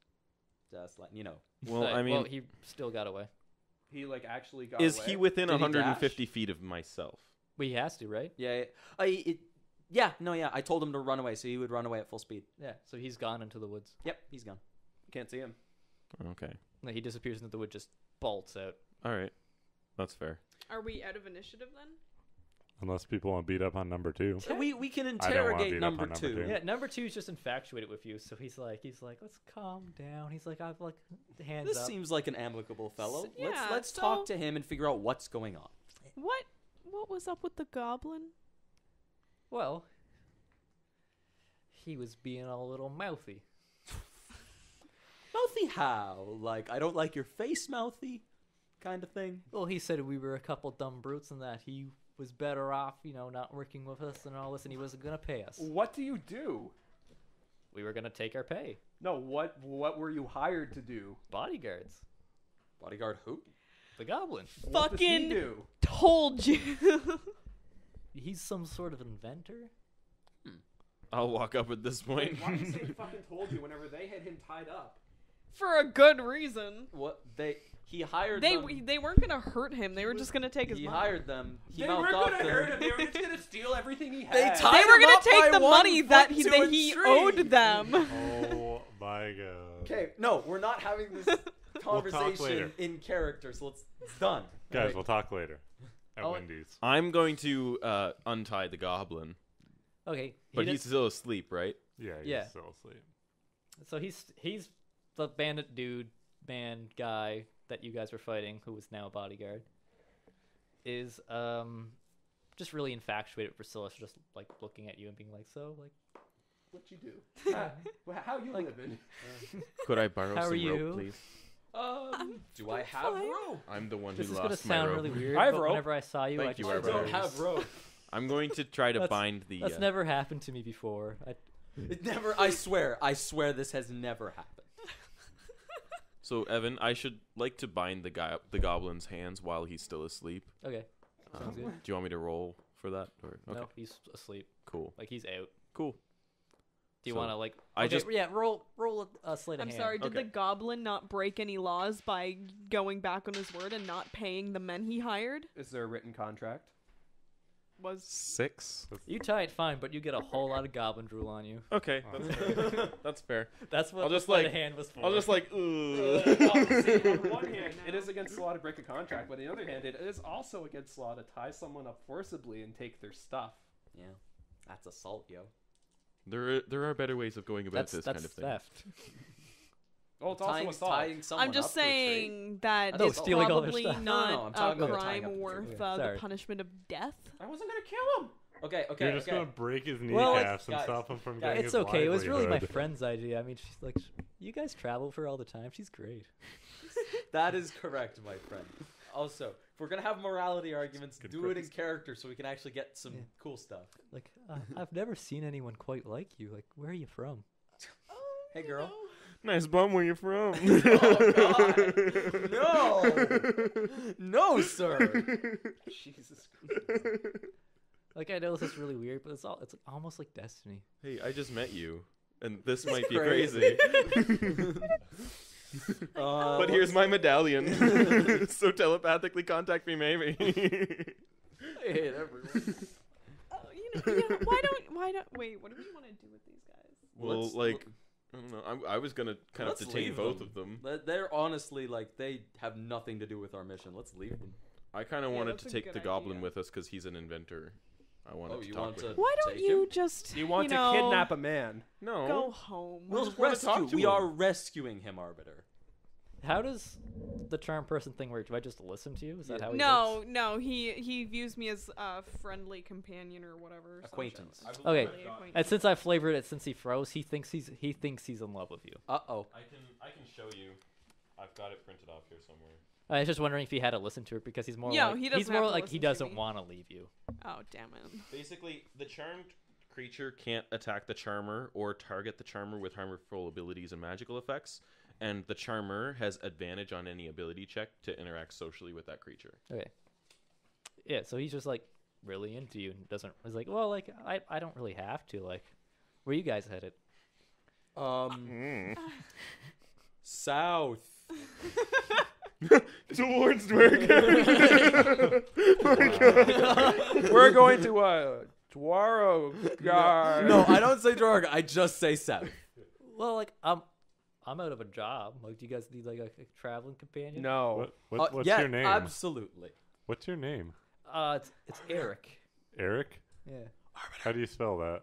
Speaker 2: Just letting you know.
Speaker 6: Well,
Speaker 1: Right,
Speaker 6: I mean,
Speaker 1: he still got away.
Speaker 3: He like actually got
Speaker 6: is
Speaker 3: away?
Speaker 6: he within
Speaker 2: Did he
Speaker 6: 150 feet of myself?
Speaker 1: Well, he has to, right?
Speaker 2: Yeah. I told him to run away, so he would run away at full speed.
Speaker 1: Yeah. So he's gone into the woods.
Speaker 2: Yep, he's gone.
Speaker 3: Can't see him.
Speaker 6: Okay.
Speaker 1: Like, he disappears into the wood, just bolts out.
Speaker 6: All right. That's fair.
Speaker 5: Are we out of initiative then?
Speaker 4: Unless people want to beat up on number 2.
Speaker 2: So we can
Speaker 4: I don't wanna
Speaker 2: interrogate
Speaker 4: beat up
Speaker 2: number
Speaker 4: on number
Speaker 2: two.
Speaker 4: two.
Speaker 1: Yeah. Number 2 is just infatuated with you, so he's like, let's calm down. He's like, I've like hands
Speaker 2: This
Speaker 1: up.
Speaker 2: seems like an amicable fellow.
Speaker 5: Yeah,
Speaker 2: Let's
Speaker 5: so-
Speaker 2: talk to him and figure out what's going on.
Speaker 5: What was up with the goblin?
Speaker 1: Well, he was being a little mouthy.
Speaker 2: Mouthy how? Like, I don't like your face, mouthy kind of thing?
Speaker 1: Well, he said we were a couple dumb brutes and that he was better off, not working with us and all this, and he wasn't gonna pay us.
Speaker 3: What do you do?
Speaker 1: We were gonna take our pay.
Speaker 3: No, what were you hired to do?
Speaker 1: Bodyguards.
Speaker 2: Bodyguard who?
Speaker 1: The goblin.
Speaker 3: What does he
Speaker 5: Fucking
Speaker 3: do?
Speaker 5: told you.
Speaker 1: He's some sort of inventor.
Speaker 6: I'll walk up at this point.
Speaker 3: Why did you say fucking told you whenever they had him tied up?
Speaker 5: For a good reason.
Speaker 2: What he hired
Speaker 5: They
Speaker 2: them.
Speaker 5: they weren't gonna hurt him. They were just gonna take his
Speaker 2: He
Speaker 5: money.
Speaker 2: hired them. He
Speaker 3: They
Speaker 2: mouthed
Speaker 3: weren't
Speaker 2: off
Speaker 3: gonna
Speaker 2: to
Speaker 3: hurt
Speaker 2: them.
Speaker 3: him. They were just gonna steal everything he had.
Speaker 2: They tied
Speaker 5: They were
Speaker 2: him
Speaker 5: gonna
Speaker 2: up by
Speaker 5: take the
Speaker 2: one
Speaker 5: money that
Speaker 2: foot
Speaker 5: he,
Speaker 2: to
Speaker 5: that
Speaker 2: a
Speaker 5: he
Speaker 2: tree.
Speaker 5: owed them.
Speaker 4: Oh my god.
Speaker 2: Okay, no, we're not having this
Speaker 4: We'll talk
Speaker 2: conversation
Speaker 4: later.
Speaker 2: in character, so it's done.
Speaker 4: Guys,
Speaker 2: Alright.
Speaker 4: we'll talk later. At
Speaker 1: Oh,
Speaker 4: Wendy's.
Speaker 6: I'm going to untie the goblin,
Speaker 1: Okay.
Speaker 6: but he's still asleep, right?
Speaker 4: Yeah, he's
Speaker 1: Yeah.
Speaker 4: still asleep.
Speaker 1: So he's the bandit dude, guy that you guys were fighting, who was now a bodyguard, is just really infatuated with Priscilla, so just like looking at you and being like, so like,
Speaker 3: What you do? How you
Speaker 1: Like-
Speaker 3: living?
Speaker 6: Could I borrow
Speaker 1: How
Speaker 6: some
Speaker 1: are you?
Speaker 6: rope, please?
Speaker 2: Do I have
Speaker 5: fine.
Speaker 2: rope?
Speaker 6: I'm the one
Speaker 1: this
Speaker 6: who
Speaker 1: is gonna
Speaker 6: lost my
Speaker 1: sound
Speaker 6: rope.
Speaker 1: really weird.
Speaker 3: I have
Speaker 1: but
Speaker 3: rope.
Speaker 1: whenever I saw you,
Speaker 6: Thank
Speaker 1: I
Speaker 6: you,
Speaker 2: I
Speaker 1: just
Speaker 6: Arbiter.
Speaker 2: don't have rope.
Speaker 6: I'm going to try to
Speaker 1: That's-
Speaker 6: bind the.
Speaker 1: That's never happened to me before.
Speaker 2: It never. I swear, this has never happened.
Speaker 6: So Evan, I should like to bind the goblin's hands while he's still asleep.
Speaker 1: Okay. Sounds good.
Speaker 6: Do you want me to roll for that? Or okay,
Speaker 1: No, he's asleep.
Speaker 6: cool,
Speaker 1: Like he's out.
Speaker 6: cool.
Speaker 1: Do you
Speaker 6: So,
Speaker 1: want to like?
Speaker 6: I
Speaker 1: okay,
Speaker 6: just-
Speaker 1: roll a sleight of
Speaker 5: I'm
Speaker 1: hand.
Speaker 5: sorry, did
Speaker 6: Okay.
Speaker 5: the goblin not break any laws by going back on his word and not paying the men he hired?
Speaker 3: Is there a written contract?
Speaker 5: Was
Speaker 6: 6.
Speaker 1: You tie it fine, but you get a whole lot of goblin drool on you.
Speaker 6: Okay, that's fair. That's fair.
Speaker 1: That's what
Speaker 6: I'll
Speaker 1: the
Speaker 6: just,
Speaker 1: sleight
Speaker 6: like-
Speaker 1: of hand was for.
Speaker 6: I'll just like,
Speaker 3: See, on one hand, it is against the law to break a contract, but on the other hand, it is also against the law to tie someone up forcibly and take their stuff.
Speaker 2: Yeah, that's assault, yo.
Speaker 6: there are better ways of going about
Speaker 1: that's
Speaker 6: this kind of thing.
Speaker 1: theft.
Speaker 3: Oh, it's also assault.
Speaker 2: Tying someone
Speaker 5: I'm just
Speaker 2: up to a tree.
Speaker 5: saying that
Speaker 1: Oh,
Speaker 5: it's
Speaker 1: stealing all their
Speaker 5: probably
Speaker 1: stuff.
Speaker 2: No, no,
Speaker 5: not
Speaker 2: I'm talking
Speaker 5: a
Speaker 2: about tying up
Speaker 5: crime
Speaker 2: the
Speaker 5: worth
Speaker 1: tree.
Speaker 5: the
Speaker 1: Sorry.
Speaker 5: punishment of death.
Speaker 3: I wasn't gonna kill him.
Speaker 2: Okay,
Speaker 4: You're just
Speaker 2: okay.
Speaker 4: gonna break his
Speaker 1: Well,
Speaker 4: kneecaps and
Speaker 2: guys,
Speaker 4: stop him from
Speaker 2: guys,
Speaker 4: getting
Speaker 1: It's
Speaker 4: his
Speaker 1: okay. It was really my
Speaker 4: livelihood.
Speaker 1: friend's idea. I mean, she's like, You guys travel with her all the time. She's great.
Speaker 2: That is correct, my friend. Also, if we're gonna have morality arguments,
Speaker 4: Good
Speaker 2: do it in
Speaker 4: premise.
Speaker 2: character so we can actually get some
Speaker 1: Yeah.
Speaker 2: cool stuff.
Speaker 1: Like, I've never seen anyone quite like you. Like, where are you from?
Speaker 2: Hey, girl.
Speaker 6: Nice bum. Where you from?
Speaker 2: Oh, God. No, sir.
Speaker 3: Jesus Christ.
Speaker 1: Like, I know this is really weird, but it's almost like destiny.
Speaker 6: Hey, I just met you, and this might be
Speaker 2: crazy.
Speaker 6: crazy. But here's my medallion. So telepathically contact me, maybe.
Speaker 2: I hate everyone.
Speaker 5: Why don't? Wait, what do we want to do with these guys?
Speaker 6: Well,
Speaker 2: Let's-
Speaker 6: like, I don't know. I was gonna kind of
Speaker 2: Let's
Speaker 6: detain
Speaker 2: leave
Speaker 6: both
Speaker 2: them.
Speaker 6: of them.
Speaker 2: They're honestly like they have nothing to do with our mission. Let's leave them.
Speaker 6: I kind of
Speaker 5: Yeah,
Speaker 6: wanted
Speaker 5: that's
Speaker 6: to
Speaker 5: a
Speaker 6: take
Speaker 5: good
Speaker 6: the goblin
Speaker 5: idea.
Speaker 6: with us because he's an inventor. I wanted
Speaker 2: Oh,
Speaker 6: to
Speaker 2: you
Speaker 6: talk
Speaker 2: want
Speaker 6: with
Speaker 2: to?
Speaker 6: him.
Speaker 5: Why don't
Speaker 2: Take
Speaker 5: you
Speaker 2: him?
Speaker 5: just
Speaker 3: You want to
Speaker 5: know,
Speaker 3: kidnap a man?
Speaker 6: No.
Speaker 5: go home?
Speaker 2: We'll
Speaker 6: just wanna talk
Speaker 2: rescue.
Speaker 6: to
Speaker 2: We
Speaker 6: him.
Speaker 2: are rescuing him, Arbiter.
Speaker 1: How does the charm person thing work? Do I just listen to you? Is that how he
Speaker 5: No, no, he views me as a friendly companion or whatever. some
Speaker 2: Acquaintance.
Speaker 5: shit.
Speaker 1: Okay.
Speaker 5: Friendly acquaintance.
Speaker 1: And since I flavored it since he froze, he thinks he's in love with you.
Speaker 2: Uh-oh.
Speaker 6: I can show you. I've got it printed off here somewhere.
Speaker 1: I was just wondering if he had to listen to it because he's more
Speaker 5: Yeah,
Speaker 1: like
Speaker 5: he doesn't
Speaker 1: he's more
Speaker 5: have to
Speaker 1: like he
Speaker 5: listen to
Speaker 1: doesn't
Speaker 5: me.
Speaker 1: want to leave you.
Speaker 5: Oh, damn it.
Speaker 6: Basically, the charmed creature can't attack the charmer or target the charmer with harmful abilities and magical effects, and the charmer has advantage on any ability check to interact socially with that creature.
Speaker 1: Okay. Yeah, so he's just like really into you and doesn't. He's like, well, like I don't really have to. Like, where you guys headed?
Speaker 2: South.
Speaker 6: Towards Dwerg.
Speaker 3: We're going to Dwaro guard.
Speaker 2: No, I don't say Drog. I just say south.
Speaker 1: Well, like I'm out of a job. Like, do you guys need like a traveling companion?
Speaker 3: No.
Speaker 4: What's
Speaker 2: yeah,
Speaker 4: your name?
Speaker 2: Absolutely.
Speaker 4: What's your name?
Speaker 1: It's Eric.
Speaker 4: Eric?
Speaker 1: Yeah.
Speaker 4: How do you spell that?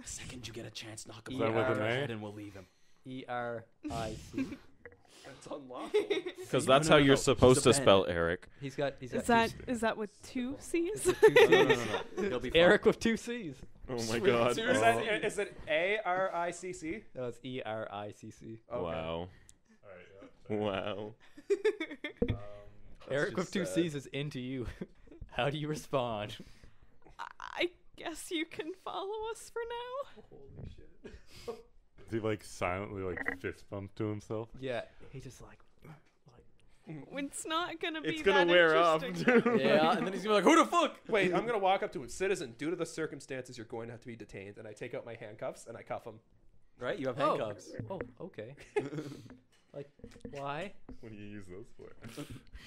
Speaker 2: The second you get a chance, knock
Speaker 4: Is
Speaker 2: him
Speaker 4: that
Speaker 2: over
Speaker 4: with
Speaker 2: the
Speaker 4: an A?
Speaker 2: head and we'll leave him.
Speaker 1: ERIC.
Speaker 3: That's unlawful.
Speaker 6: Because
Speaker 2: No,
Speaker 6: that's
Speaker 2: no,
Speaker 6: how
Speaker 2: no,
Speaker 6: you're
Speaker 2: no.
Speaker 6: supposed
Speaker 2: He's
Speaker 6: to
Speaker 2: a
Speaker 6: spell
Speaker 2: bandit.
Speaker 6: Eric.
Speaker 1: He's got
Speaker 5: Is
Speaker 1: two
Speaker 5: that
Speaker 1: C's.
Speaker 5: is that with 2 C's?
Speaker 2: No. He'll be fine.
Speaker 1: Eric with 2 C's.
Speaker 6: Oh my
Speaker 3: Sweet.
Speaker 6: god.
Speaker 3: Is that is it ARICC?
Speaker 1: No, it's ERICC.
Speaker 3: Okay.
Speaker 6: Wow. Wow.
Speaker 1: Eric with
Speaker 2: just
Speaker 1: 2
Speaker 2: sad.
Speaker 1: C's is into you. How do you respond?
Speaker 5: I guess you can follow us for now.
Speaker 2: Holy shit.
Speaker 4: Does he like silently like fist bump to himself?
Speaker 1: Yeah, he just like
Speaker 5: It's not gonna be
Speaker 6: It's gonna
Speaker 5: that
Speaker 6: wear off.
Speaker 5: interesting.
Speaker 2: Yeah, and then he's gonna be like, who the fuck?
Speaker 3: Wait, I'm gonna walk up to him. Citizen, due to the circumstances, you're going to have to be detained. And I take out my handcuffs and I cuff him.
Speaker 2: Right? You have
Speaker 1: Oh.
Speaker 2: handcuffs.
Speaker 1: oh, okay. Like, why?
Speaker 6: What do you use those for?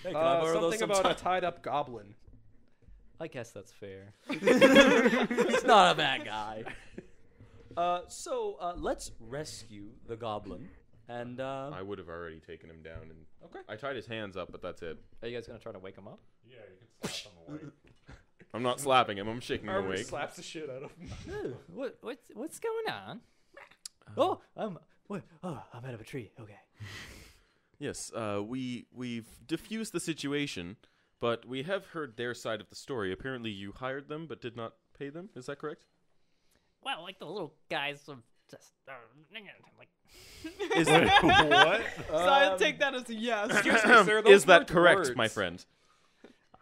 Speaker 2: Hey, can I borrow those
Speaker 3: Something about a
Speaker 2: sometime?
Speaker 3: tied-up goblin.
Speaker 1: I guess that's fair.
Speaker 2: He's not a bad guy. So let's rescue the goblin. And
Speaker 6: I would have already taken him down, and
Speaker 2: Okay.
Speaker 6: I tied his hands up, but that's it.
Speaker 1: Are you guys gonna try to wake him up?
Speaker 4: Yeah, you can slap him away.
Speaker 6: I'm not slapping him. I'm shaking him
Speaker 3: Arbiter
Speaker 6: awake.
Speaker 3: slaps the shit out of him.
Speaker 1: Oh, what's going on? Oh, I'm out of a tree. Okay.
Speaker 6: Yes, we've diffused the situation, but we have heard their side of the story. Apparently, you hired them but did not pay them. Is that correct?
Speaker 1: Well, like the little guys of just like.
Speaker 6: Is
Speaker 4: What?
Speaker 5: So I take that as a yes.
Speaker 3: Excuse me, sir. Those
Speaker 6: Is that
Speaker 3: weren't
Speaker 6: correct,
Speaker 3: words.
Speaker 6: my friend?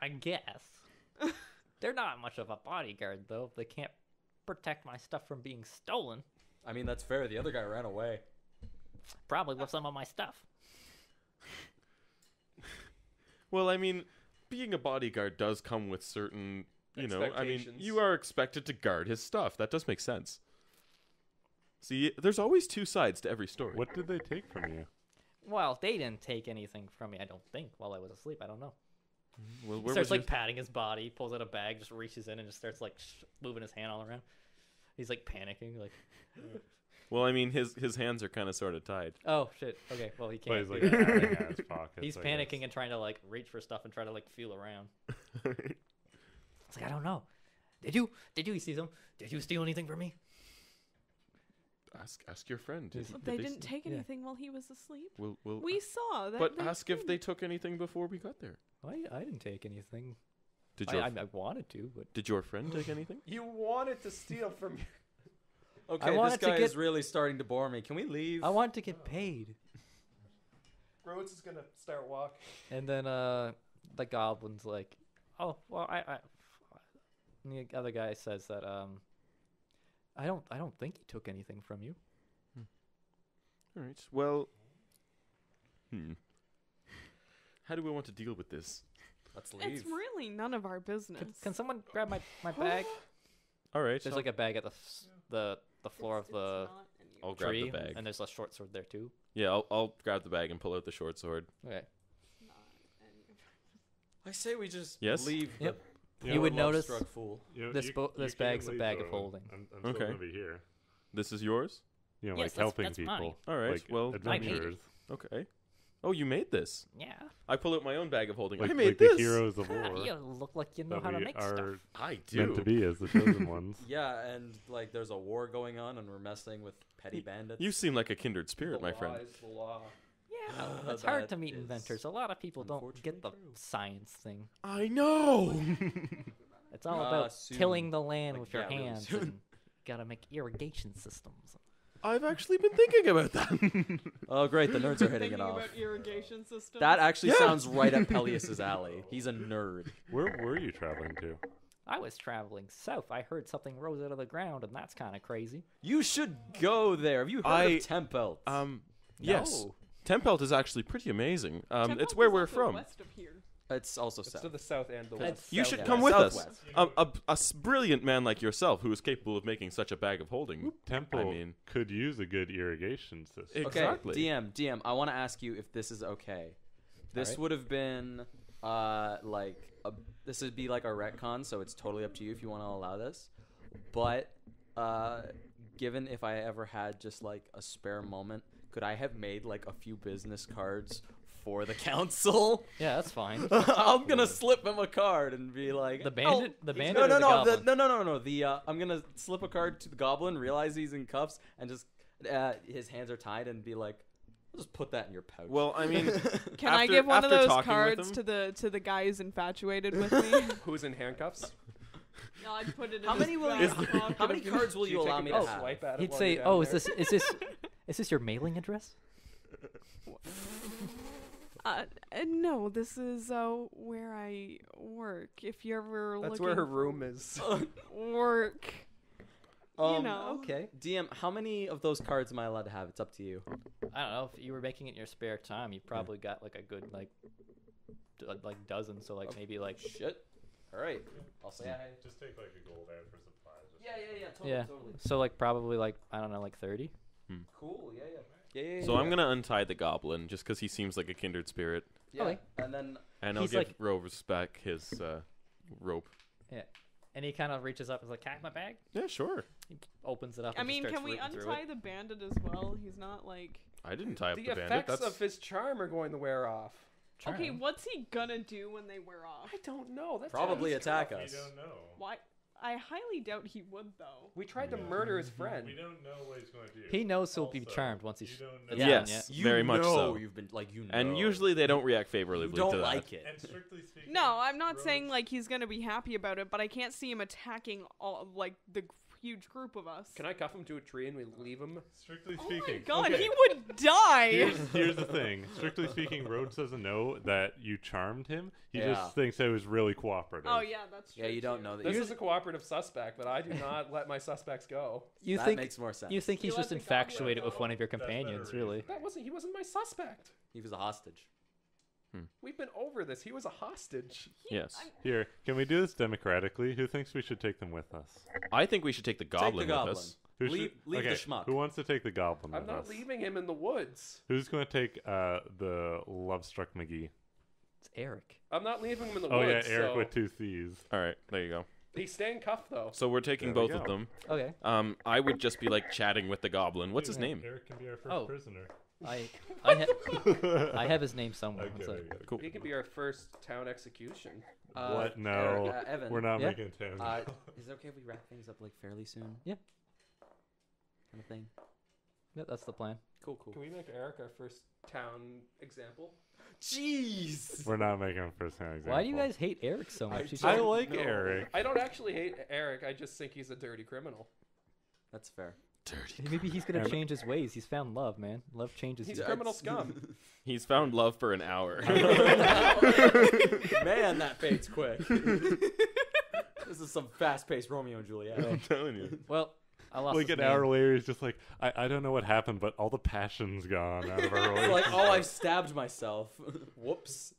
Speaker 1: I guess. They're not much of a bodyguard, though. They can't protect my stuff from being stolen.
Speaker 2: I mean, that's fair. The other guy ran away.
Speaker 1: Probably with some of my stuff.
Speaker 6: Well, I mean, being a bodyguard does come with certain, you know, I mean,
Speaker 3: Expectations.
Speaker 6: you are expected to guard his stuff. That does make sense. See, there's always two sides to every story.
Speaker 4: What did they take from you?
Speaker 1: Well, they didn't take anything from me, I don't think, while I was asleep. I don't know.
Speaker 6: Well,
Speaker 1: He
Speaker 6: where
Speaker 1: starts
Speaker 6: was
Speaker 1: like patting his body, pulls out a bag, just reaches in and just starts like moving his hand all around. He's like panicking, like,
Speaker 6: Well, I mean, his hands are kind of sort of tied.
Speaker 1: oh shit, okay, well he
Speaker 4: So
Speaker 1: can't.
Speaker 4: he's
Speaker 1: do
Speaker 4: like
Speaker 1: that.
Speaker 4: patting at his pockets.
Speaker 1: He's
Speaker 4: I
Speaker 1: panicking
Speaker 4: guess.
Speaker 1: and trying to like reach for stuff and try to like feel around. It's like, I don't know. Did you? He sees him. Did you steal anything from me?
Speaker 6: Ask your friend. Did,
Speaker 5: But
Speaker 6: did
Speaker 5: they didn't
Speaker 6: s-
Speaker 5: take
Speaker 1: Yeah.
Speaker 5: anything while he was asleep.
Speaker 6: We'll
Speaker 5: We saw that.
Speaker 6: but
Speaker 5: they
Speaker 6: ask if
Speaker 5: didn't.
Speaker 6: they took anything before we got there.
Speaker 1: I didn't take anything.
Speaker 6: Did
Speaker 1: I
Speaker 6: your
Speaker 1: wanted to, but
Speaker 6: did your friend take anything?
Speaker 3: You wanted to steal from
Speaker 2: Okay,
Speaker 1: I
Speaker 2: this
Speaker 1: wanted to
Speaker 2: guy
Speaker 1: get-
Speaker 2: is really starting to bore me. Can we leave?
Speaker 1: I want to get paid.
Speaker 3: Rhodes is gonna start walking.
Speaker 1: And then the goblin's like, oh well, I and the other guy says that I don't think he took anything from you.
Speaker 6: All right. Well, how do we want to deal with this?
Speaker 2: Let's leave.
Speaker 5: It's really none of our business.
Speaker 1: Can someone grab my bag?
Speaker 6: All right.
Speaker 1: There's like a bag at the floor of the
Speaker 6: I'll grab
Speaker 1: tree,
Speaker 6: the bag.
Speaker 1: and there's a short sword there too.
Speaker 6: Yeah, I'll grab the bag and pull out the short sword.
Speaker 1: Okay.
Speaker 2: I say we just
Speaker 6: Yes?
Speaker 2: leave
Speaker 1: Yep.
Speaker 2: the
Speaker 1: You would notice
Speaker 2: love-struck fool.
Speaker 1: this
Speaker 4: you can
Speaker 1: bag's a
Speaker 4: leave,
Speaker 1: bag of
Speaker 4: though,
Speaker 1: holding.
Speaker 4: I'm still
Speaker 6: Okay.
Speaker 4: gonna be here.
Speaker 6: This is yours?
Speaker 4: You know,
Speaker 1: Yes,
Speaker 4: like
Speaker 1: that's-
Speaker 4: helping
Speaker 1: that's
Speaker 4: people.
Speaker 1: mine.
Speaker 6: All right.
Speaker 4: Like
Speaker 6: Well,
Speaker 1: I made it.
Speaker 4: adventurers.
Speaker 6: okay. Oh, you made this.
Speaker 1: Yeah.
Speaker 6: I pull out my own bag of holding.
Speaker 4: Like,
Speaker 6: I made
Speaker 4: like
Speaker 6: this.
Speaker 4: the heroes of war
Speaker 1: You look like you know
Speaker 4: that
Speaker 1: how to
Speaker 4: we
Speaker 1: make
Speaker 4: are
Speaker 1: stuff.
Speaker 6: I do.
Speaker 4: meant to be as the chosen ones.
Speaker 2: Yeah, and like there's a war going on, and we're messing with petty bandits.
Speaker 6: You seem like a kindred spirit, my friend.
Speaker 3: Is the law.
Speaker 1: Yeah,
Speaker 2: Uh,
Speaker 1: it's hard
Speaker 2: that
Speaker 1: to meet
Speaker 2: is
Speaker 1: inventors. A lot of people don't get the
Speaker 2: unfortunately true.
Speaker 1: science thing.
Speaker 6: I know.
Speaker 1: It's all about
Speaker 2: soon.
Speaker 1: tilling the land
Speaker 2: Like,
Speaker 1: with your
Speaker 2: yeah, really
Speaker 1: hands
Speaker 2: soon.
Speaker 1: and gotta make irrigation systems.
Speaker 6: I've actually been thinking about that.
Speaker 2: Oh, great! The nerds are hitting
Speaker 5: Thinking
Speaker 2: it off.
Speaker 5: about irrigation systems.
Speaker 2: That actually
Speaker 6: Yeah.
Speaker 2: sounds right up Peleus's alley. He's a nerd.
Speaker 4: Where were you traveling to?
Speaker 1: I was traveling south. I heard something rose out of the ground, and that's kind of crazy.
Speaker 2: You should go there. Have you heard of Tempelt?
Speaker 6: Yes.
Speaker 1: No.
Speaker 6: Tempelt is actually pretty amazing.
Speaker 5: Temple
Speaker 6: It's where
Speaker 5: is
Speaker 6: we're
Speaker 5: also
Speaker 6: from.
Speaker 5: West of here.
Speaker 2: It's also
Speaker 3: It's
Speaker 2: south.
Speaker 3: to the south and the
Speaker 1: It's
Speaker 3: west.
Speaker 6: You
Speaker 1: south-
Speaker 6: should
Speaker 1: yeah.
Speaker 6: come with us.
Speaker 2: Southwest.
Speaker 6: A brilliant man like yourself who is capable of making such a bag of holding.
Speaker 4: Temple
Speaker 6: I mean,
Speaker 4: could use a good irrigation system.
Speaker 6: Exactly.
Speaker 2: Okay, DM, I want to ask you if this is okay. This
Speaker 1: Alright.
Speaker 2: would have been this would be like a retcon, so it's totally up to you if you want to allow this. But given if I ever had just like a spare moment, could I have made like a few business cards for the council?
Speaker 1: Yeah, that's fine.
Speaker 2: I'm gonna slip him a card and be like,
Speaker 1: The bandit-
Speaker 2: "Oh,
Speaker 1: the
Speaker 2: he's-
Speaker 1: bandit
Speaker 2: No,
Speaker 1: or
Speaker 2: no,
Speaker 1: the
Speaker 2: no,
Speaker 1: goblin?
Speaker 2: no. The I'm gonna slip a card to the goblin, realize he's in cuffs, and just his hands are tied, and be like, I'll just put that in your pouch.
Speaker 6: Well, I mean,
Speaker 5: Can I
Speaker 6: After-
Speaker 5: give one of
Speaker 6: after
Speaker 5: those
Speaker 6: talking with
Speaker 5: cards
Speaker 6: him-
Speaker 5: to the guy who's infatuated with me?
Speaker 3: Who's in handcuffs?
Speaker 5: No, I'd put it in
Speaker 2: How
Speaker 5: his
Speaker 2: many will
Speaker 5: back
Speaker 2: you?
Speaker 5: pocket
Speaker 2: How many
Speaker 5: of his-
Speaker 2: cards will
Speaker 3: Do
Speaker 2: you
Speaker 3: take
Speaker 2: allow
Speaker 3: a
Speaker 2: me
Speaker 3: good
Speaker 2: to have?
Speaker 3: swipe at it
Speaker 1: He'd
Speaker 3: while
Speaker 1: say,
Speaker 3: you're down
Speaker 1: "Oh,
Speaker 3: there?
Speaker 1: is this your mailing address?"
Speaker 5: No, this is where I work. If you're ever
Speaker 3: That's
Speaker 5: looking
Speaker 3: where her
Speaker 5: for
Speaker 3: room is.
Speaker 5: work. You know.
Speaker 1: Okay.
Speaker 2: DM, how many of those cards am I allowed to have? It's up to you.
Speaker 1: I don't know. If you were making it in your spare time, you probably got like a good like dozen. So like maybe like
Speaker 2: Shit. All right. I'll say I.
Speaker 4: Just take like a gold ad for supplies.
Speaker 2: Yeah.
Speaker 1: yeah. So like probably like I don't know like 30.
Speaker 2: Cool. Yeah.
Speaker 6: so I'm gonna untie the goblin just because he seems like a kindred spirit,
Speaker 2: Yeah.
Speaker 1: Okay.
Speaker 2: And then
Speaker 6: and I'll
Speaker 1: He's
Speaker 6: give
Speaker 1: like-
Speaker 6: Rovers back his rope.
Speaker 1: And he kind of reaches up and is like, "Can I have my bag?"
Speaker 6: Yeah, sure.
Speaker 1: He opens it up.
Speaker 5: I
Speaker 1: and just
Speaker 5: mean,
Speaker 1: starts
Speaker 5: can we
Speaker 1: rooting through
Speaker 5: untie
Speaker 1: it.
Speaker 5: the bandit as well? He's not like.
Speaker 6: I didn't tie up
Speaker 3: The
Speaker 6: the bandit.
Speaker 3: effects
Speaker 6: That's
Speaker 3: of his charm are going to wear off.
Speaker 5: Okay,
Speaker 1: Charm.
Speaker 5: what's he gonna do when they wear off?
Speaker 3: I don't know. That's
Speaker 2: probably
Speaker 3: how
Speaker 2: attack
Speaker 3: he's
Speaker 2: us.
Speaker 4: We don't know.
Speaker 5: Why? I highly doubt he would though.
Speaker 3: We tried to murder his friend.
Speaker 4: We don't know what he's going to do.
Speaker 1: He knows he'll be
Speaker 4: Also,
Speaker 1: charmed once he's.
Speaker 4: you don't
Speaker 1: it's
Speaker 4: know-
Speaker 1: done,
Speaker 6: Yes.
Speaker 1: yeah.
Speaker 6: Very much so.
Speaker 2: You've been like you know.
Speaker 6: and usually they don't react favorably
Speaker 2: you don't
Speaker 6: to that.
Speaker 2: like it.
Speaker 4: And strictly speaking,
Speaker 5: No, I'm not saying
Speaker 4: Rose-
Speaker 5: like he's gonna be happy about it, but I can't see him attacking all like the huge group of us.
Speaker 3: Can I cuff him to a tree and we leave him?
Speaker 4: Strictly
Speaker 5: Oh my
Speaker 4: speaking,
Speaker 5: god,
Speaker 4: okay.
Speaker 5: he would die!
Speaker 4: Here's the thing. Strictly speaking, Rhodes doesn't know that you charmed him. He
Speaker 2: Yeah.
Speaker 4: just thinks it was really cooperative.
Speaker 5: Oh yeah, that's true.
Speaker 2: Yeah, you don't
Speaker 5: too.
Speaker 2: know that.
Speaker 3: This
Speaker 2: You,
Speaker 3: is a cooperative suspect, but I do not let my suspects go.
Speaker 1: You
Speaker 2: that
Speaker 1: think
Speaker 2: makes more sense.
Speaker 1: you think he's
Speaker 5: You
Speaker 1: just
Speaker 5: let the goblin
Speaker 1: infatuated with
Speaker 5: go.
Speaker 1: one of your
Speaker 4: That's better
Speaker 1: companions,
Speaker 4: reason.
Speaker 1: really?
Speaker 3: He wasn't my suspect.
Speaker 2: he was a hostage.
Speaker 3: We've been over this. He was a hostage.
Speaker 6: Yes,
Speaker 4: Here, can we do this democratically? Who thinks we should take them with us?
Speaker 6: I think we should take the goblin
Speaker 2: Take the goblin.
Speaker 6: with us.
Speaker 4: Who
Speaker 2: Leave-
Speaker 4: should,
Speaker 2: leave the
Speaker 4: okay,
Speaker 2: schmuck.
Speaker 4: Who wants to take the goblin
Speaker 3: I'm
Speaker 4: with
Speaker 3: not
Speaker 4: us?
Speaker 3: leaving him in the woods.
Speaker 4: Who's going to take the love-struck McGee?
Speaker 1: It's Eric.
Speaker 3: I'm not leaving him in the
Speaker 4: Oh yeah,
Speaker 3: woods.
Speaker 4: Eric
Speaker 3: so
Speaker 4: with 2 C's.
Speaker 6: All right, there you go.
Speaker 3: He's staying cuffed though.
Speaker 6: So we're taking
Speaker 4: There we
Speaker 6: both of
Speaker 4: go.
Speaker 6: them.
Speaker 1: Okay.
Speaker 6: I would just be like chatting with the goblin. What's his name?
Speaker 4: Eric can be our first
Speaker 1: Oh.
Speaker 4: prisoner.
Speaker 1: I I have his name somewhere.
Speaker 4: Okay,
Speaker 1: It's
Speaker 4: there
Speaker 1: like-
Speaker 4: you go.
Speaker 6: Cool.
Speaker 3: He could be our first town execution.
Speaker 4: What? No,
Speaker 2: Eric, Evan.
Speaker 4: we're not
Speaker 1: Yeah.
Speaker 4: making it town.
Speaker 2: Is it okay if we wrap things up like fairly soon?
Speaker 1: Yeah.
Speaker 2: Kind of thing.
Speaker 1: Yeah, that's the plan.
Speaker 2: Cool.
Speaker 3: Can we make Eric our first town example?
Speaker 2: Jeez.
Speaker 4: We're not making him first hand example.
Speaker 1: Why do you guys hate Eric so much? He's
Speaker 4: I
Speaker 1: so-
Speaker 4: like
Speaker 3: No.
Speaker 4: Eric.
Speaker 3: I don't actually hate Eric. I just think he's a dirty criminal.
Speaker 2: That's fair.
Speaker 6: dirty.
Speaker 1: Maybe he's gonna
Speaker 4: And-
Speaker 1: change his ways. He's found love, man. Love changes
Speaker 3: He's
Speaker 1: you.
Speaker 3: criminal scum.
Speaker 6: He's found love for an hour.
Speaker 2: Man, that fades quick. This is some fast-paced Romeo and Juliet.
Speaker 6: I'm telling you.
Speaker 1: Well, I lost
Speaker 4: Like
Speaker 1: his
Speaker 4: an
Speaker 1: name.
Speaker 4: hour later, he's just like, I don't know what happened, but all the passion's gone out of our
Speaker 2: It's
Speaker 4: relationship.
Speaker 2: like, oh, I stabbed myself. Whoops.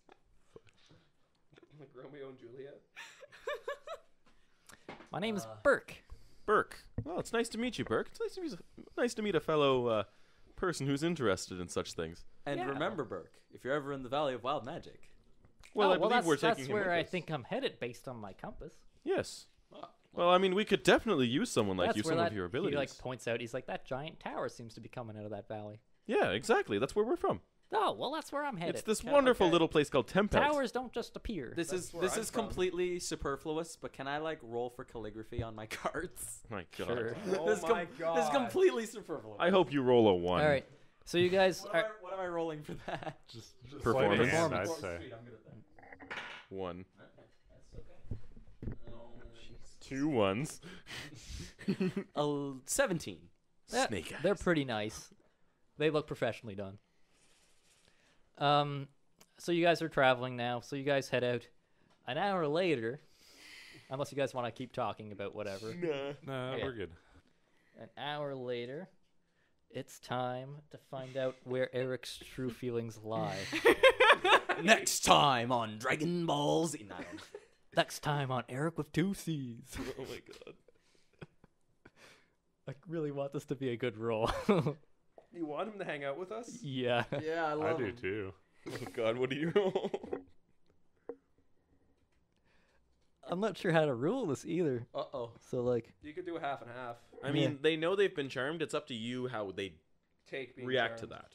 Speaker 3: Like Romeo and Juliet.
Speaker 1: My name is Burke.
Speaker 6: Burke. Well, it's nice to meet you, Burke. It's nice to meet a fellow person who's interested in such things.
Speaker 2: And
Speaker 1: Yeah.
Speaker 2: remember, Burke, if you're ever in the Valley of Wild Magic.
Speaker 6: Well,
Speaker 1: Oh,
Speaker 6: I believe we're
Speaker 1: that's
Speaker 6: taking him
Speaker 1: where
Speaker 6: with
Speaker 1: I
Speaker 6: us.
Speaker 1: think I'm headed based on my compass.
Speaker 6: Yes. Well, I mean, we could definitely use someone like
Speaker 1: That's
Speaker 6: you,
Speaker 1: where
Speaker 6: some
Speaker 1: that,
Speaker 6: of your abilities.
Speaker 1: He like points out. He's like, that giant tower seems to be coming out of that valley.
Speaker 6: Yeah, exactly. That's where we're from.
Speaker 1: Oh, well, that's where I'm headed.
Speaker 6: It's this
Speaker 1: Okay.
Speaker 6: wonderful little place called Tempelt.
Speaker 1: Towers don't just appear.
Speaker 2: This
Speaker 3: That's
Speaker 2: is
Speaker 3: where I'm from.
Speaker 2: completely superfluous, but can I like roll for calligraphy on my cards?
Speaker 6: My God.
Speaker 1: Sure.
Speaker 2: This is completely superfluous.
Speaker 6: I hope you roll a 1.
Speaker 1: All right. So you guys
Speaker 2: What,
Speaker 1: are.
Speaker 2: what am I rolling for that?
Speaker 4: just
Speaker 6: Performance.
Speaker 4: sleight of hand, I'd
Speaker 1: Performance.
Speaker 4: say.
Speaker 2: Sweet, I'm good at that.
Speaker 6: 1.
Speaker 2: Oh,
Speaker 6: 2 ones.
Speaker 2: 17.
Speaker 6: Snake eyes.
Speaker 1: They're pretty nice. They look professionally done. So you guys are traveling now. So you guys head out. An hour later, unless you guys want to keep talking about whatever.
Speaker 4: No,
Speaker 1: Okay.
Speaker 4: we're good.
Speaker 1: An hour later, it's time to find out where Eric's true feelings lie.
Speaker 2: Next time on Dragon Ball Z. No,
Speaker 1: Next time on Eric with 2 C's.
Speaker 6: Oh my God.
Speaker 1: I really want this to be a good roll.
Speaker 3: You want him to hang out with us?
Speaker 1: Yeah.
Speaker 2: yeah, I
Speaker 4: I
Speaker 2: love
Speaker 4: do
Speaker 2: him.
Speaker 4: too.
Speaker 6: Oh God, what do you roll?
Speaker 1: I'm not sure how to rule this either.
Speaker 2: Uh-oh.
Speaker 1: So, like,
Speaker 3: You could do a half and half.
Speaker 6: I mean, they know they've been charmed. It's up to you how they
Speaker 3: Take being
Speaker 6: react
Speaker 3: charmed.
Speaker 6: to that.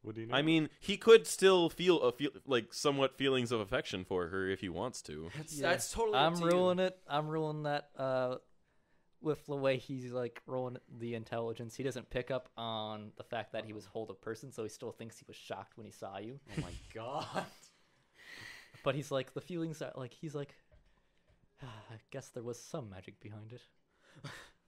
Speaker 4: What do you know?
Speaker 6: I mean, he could still feel like somewhat feelings of affection for her if he wants to.
Speaker 2: That's totally up
Speaker 1: I'm
Speaker 2: to
Speaker 1: ruling it. I'm ruling that with the way he's, like, rolling the intelligence. He doesn't pick up on the fact that he was hold a person, so he still thinks he was shocked when he saw you.
Speaker 2: Oh my god.
Speaker 1: But he's like, the feelings are, like, he's like, I guess there was some magic behind it.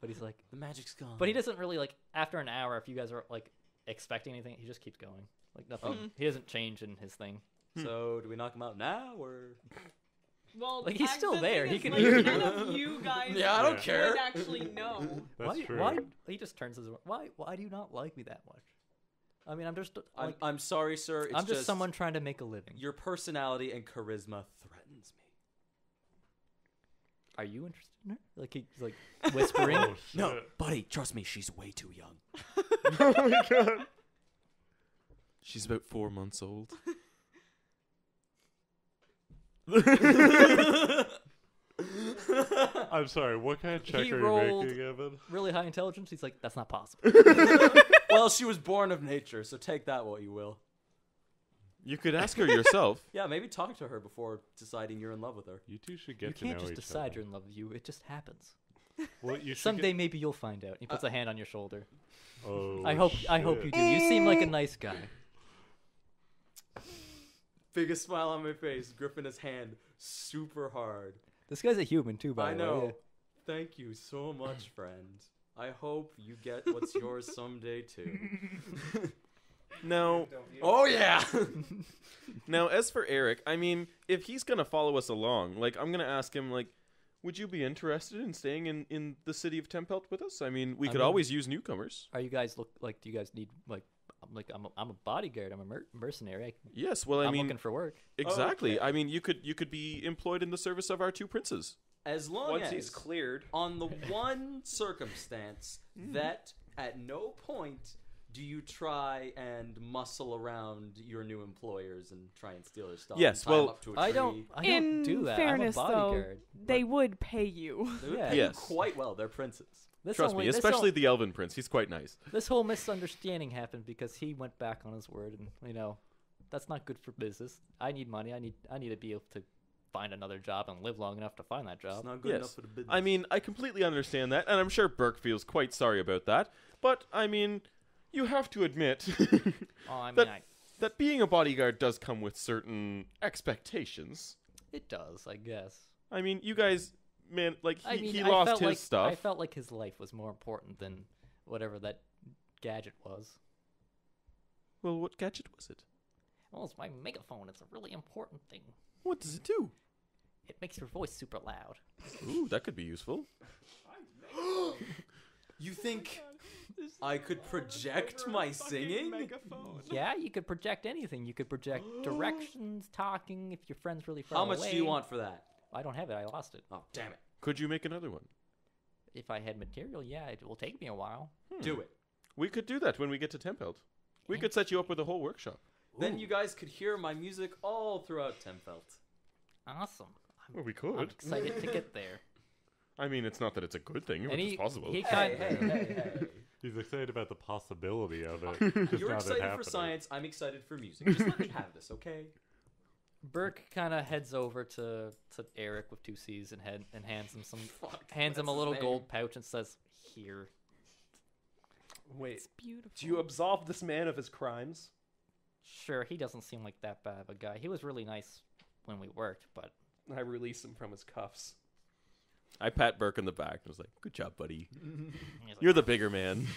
Speaker 1: But he's like,
Speaker 2: The magic's gone.
Speaker 1: but he doesn't really, like, after an hour, if you guys are, like, expecting anything, he just keeps going. Like, nothing. He doesn't change in his thing.
Speaker 2: So, do we knock him out now, or?
Speaker 5: Well,
Speaker 1: Like, he's
Speaker 5: the
Speaker 1: still there.
Speaker 5: thing
Speaker 1: He
Speaker 5: is,
Speaker 1: can-
Speaker 5: like, none of you guys
Speaker 2: Yeah, I don't
Speaker 4: Yeah.
Speaker 2: care.
Speaker 5: would actually know.
Speaker 4: That's
Speaker 1: why,
Speaker 4: true.
Speaker 1: Why? He just turns his. Why do you not like me that much? I mean, I'm just. Like,
Speaker 2: I'm sorry, sir. It's
Speaker 1: I'm just someone trying to make a living.
Speaker 2: Your personality and charisma threatens me.
Speaker 1: Are you interested in her? Like he's like whispering.
Speaker 4: Oh, shit.
Speaker 2: No, buddy, trust me, she's way too young.
Speaker 4: Oh my God.
Speaker 6: She's about 4 months old.
Speaker 4: I'm sorry. What kind of check
Speaker 1: He
Speaker 4: are you
Speaker 1: rolled-
Speaker 4: making, Evan?
Speaker 1: Really high intelligence. He's like, that's not possible.
Speaker 2: Well, she was born of nature, so take that what you will.
Speaker 6: You could ask her yourself.
Speaker 2: Yeah, maybe talk to her before deciding you're in love with her.
Speaker 4: You two should
Speaker 1: You
Speaker 4: get to
Speaker 1: can't
Speaker 4: know
Speaker 1: just
Speaker 4: each
Speaker 1: decide
Speaker 4: other.
Speaker 1: you're in love with you. It just happens.
Speaker 4: Well, you should
Speaker 1: Someday maybe you'll find out. He puts a hand on your shoulder.
Speaker 4: Oh,
Speaker 1: I hope you
Speaker 4: shit.
Speaker 1: do. You seem like a nice guy.
Speaker 2: Biggest smile on my face, gripping his hand super hard.
Speaker 1: This guy's a human too, by
Speaker 2: I
Speaker 1: the
Speaker 2: know.
Speaker 1: way.
Speaker 2: Thank you so much, friend. I hope you get what's yours someday too.
Speaker 6: Now,
Speaker 2: Oh yeah.
Speaker 6: now, as for Eric, I mean, if he's gonna follow us along, like, I'm gonna ask him, like, would you be interested in staying in the city of Tempelt with us? I mean, we
Speaker 1: I
Speaker 6: could
Speaker 1: mean-
Speaker 6: always use newcomers.
Speaker 1: Are you guys look like? Do you guys need like? I'm a bodyguard. I'm a mercenary.
Speaker 6: Yes, well, I
Speaker 1: I'm
Speaker 6: mean,
Speaker 1: looking for work.
Speaker 6: exactly.
Speaker 2: Okay.
Speaker 6: I mean, you could be employed in the service of our 2 princes.
Speaker 2: As long
Speaker 3: Once
Speaker 2: as
Speaker 3: he's cleared.
Speaker 2: on the one circumstance that at no point do you try and muscle around your new employers and try and steal their stuff.
Speaker 6: Yes,
Speaker 2: and tie 'em
Speaker 6: well,
Speaker 2: up to a
Speaker 1: I
Speaker 2: tree.
Speaker 1: don't
Speaker 5: In
Speaker 1: do that.
Speaker 5: fairness,
Speaker 1: I'm a
Speaker 5: though,
Speaker 1: bodyguard.
Speaker 5: they would pay you.
Speaker 2: They would
Speaker 1: Yeah.
Speaker 2: pay you
Speaker 6: Yes.
Speaker 2: quite well. They're princes.
Speaker 1: This
Speaker 6: Trust
Speaker 1: only-
Speaker 6: me,
Speaker 1: this
Speaker 6: especially
Speaker 1: whole-
Speaker 6: the Elven prince. He's quite nice.
Speaker 1: This whole misunderstanding happened because he went back on his word, and that's not good for business. I need money. I need to be able to find another job and live long enough to find that
Speaker 2: It's
Speaker 1: job.
Speaker 2: not good
Speaker 6: Yes.
Speaker 2: enough for the business.
Speaker 6: I mean, I completely understand that, and I'm sure Burke feels quite sorry about that. But, I mean, you have to admit
Speaker 1: Oh, I mean,
Speaker 6: that- that being a bodyguard does come with certain expectations.
Speaker 1: it does, I guess.
Speaker 6: I mean, you guys, man, like,
Speaker 1: I mean,
Speaker 6: he
Speaker 1: I
Speaker 6: lost
Speaker 1: felt
Speaker 6: his
Speaker 1: like,
Speaker 6: stuff.
Speaker 1: I felt like his life was more important than whatever that gadget was.
Speaker 6: Well, what gadget was it?
Speaker 1: Well, it's my megaphone. It's a really important thing.
Speaker 6: What does it do?
Speaker 1: It makes your voice super loud.
Speaker 6: Ooh, that could be useful.
Speaker 2: You think I could project my singing?
Speaker 1: Yeah, you could project anything. You could project directions, talking, if your friend's really far
Speaker 2: How
Speaker 1: away.
Speaker 2: much do you want for that?
Speaker 1: I don't have it. I lost it.
Speaker 2: Oh, damn it.
Speaker 6: Could you make another one?
Speaker 1: If I had material, yeah, it will take me a while.
Speaker 2: Do it.
Speaker 6: We could do that when we get to Tempelt. We could set you up with a whole workshop.
Speaker 2: Then you guys could hear my music all throughout Tempelt.
Speaker 1: Awesome.
Speaker 6: Well, we
Speaker 1: I'm
Speaker 6: could.
Speaker 1: excited to get there.
Speaker 6: I mean, it's not that it's a good thing, but
Speaker 1: And
Speaker 6: it's possible.
Speaker 1: He
Speaker 2: Hey,
Speaker 1: kind
Speaker 2: hey.
Speaker 4: He's excited about the possibility of it. just
Speaker 2: You're
Speaker 4: not it
Speaker 2: excited for
Speaker 4: happening.
Speaker 2: science. I'm excited for music. Just let me have this, okay?
Speaker 1: Burke kind of heads over to Eric with 2 C's and hands him
Speaker 2: That's
Speaker 1: a
Speaker 2: his
Speaker 1: little
Speaker 2: name.
Speaker 1: gold pouch and says, "Here."
Speaker 3: Wait,
Speaker 5: It's beautiful.
Speaker 3: do you absolve this man of his crimes?
Speaker 1: Sure, he doesn't seem like that bad of a guy. He was really nice when we worked, but
Speaker 3: I release him from his cuffs.
Speaker 6: I pat Burke on the back and was like, "Good job, buddy.
Speaker 1: he's like,
Speaker 6: You're the bigger man."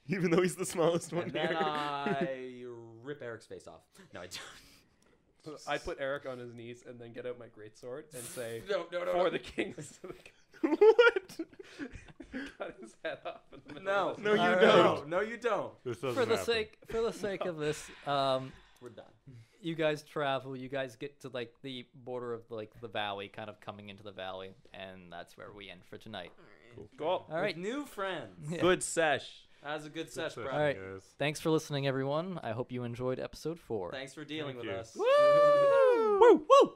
Speaker 6: Even though he's the smallest one
Speaker 2: And then
Speaker 6: here.
Speaker 2: I rip Eric's face off. No, I don't.
Speaker 3: I put Eric on his knees and then get out my greatsword and say,
Speaker 2: No,
Speaker 3: for the kings.
Speaker 6: What?
Speaker 3: Cut his head off in the middle
Speaker 2: No,
Speaker 3: of
Speaker 6: No, you
Speaker 2: no,
Speaker 6: don't.
Speaker 2: No, you don't.
Speaker 4: This doesn't
Speaker 1: for the
Speaker 4: happen.
Speaker 1: sake of this,
Speaker 2: We're done.
Speaker 1: you guys travel. You guys get to like the border of like the valley, kind of coming into the valley, and that's where we end for tonight.
Speaker 3: Cool.
Speaker 1: All right.
Speaker 2: With new friends.
Speaker 1: Yeah.
Speaker 6: Good sesh.
Speaker 2: That was a good sesh, bro.
Speaker 1: All right.
Speaker 4: Guys.
Speaker 1: Thanks for listening, everyone. I hope you enjoyed episode 4.
Speaker 2: Thanks for dealing
Speaker 4: Thank
Speaker 2: with
Speaker 4: you.
Speaker 2: us.
Speaker 1: Woo! Woo!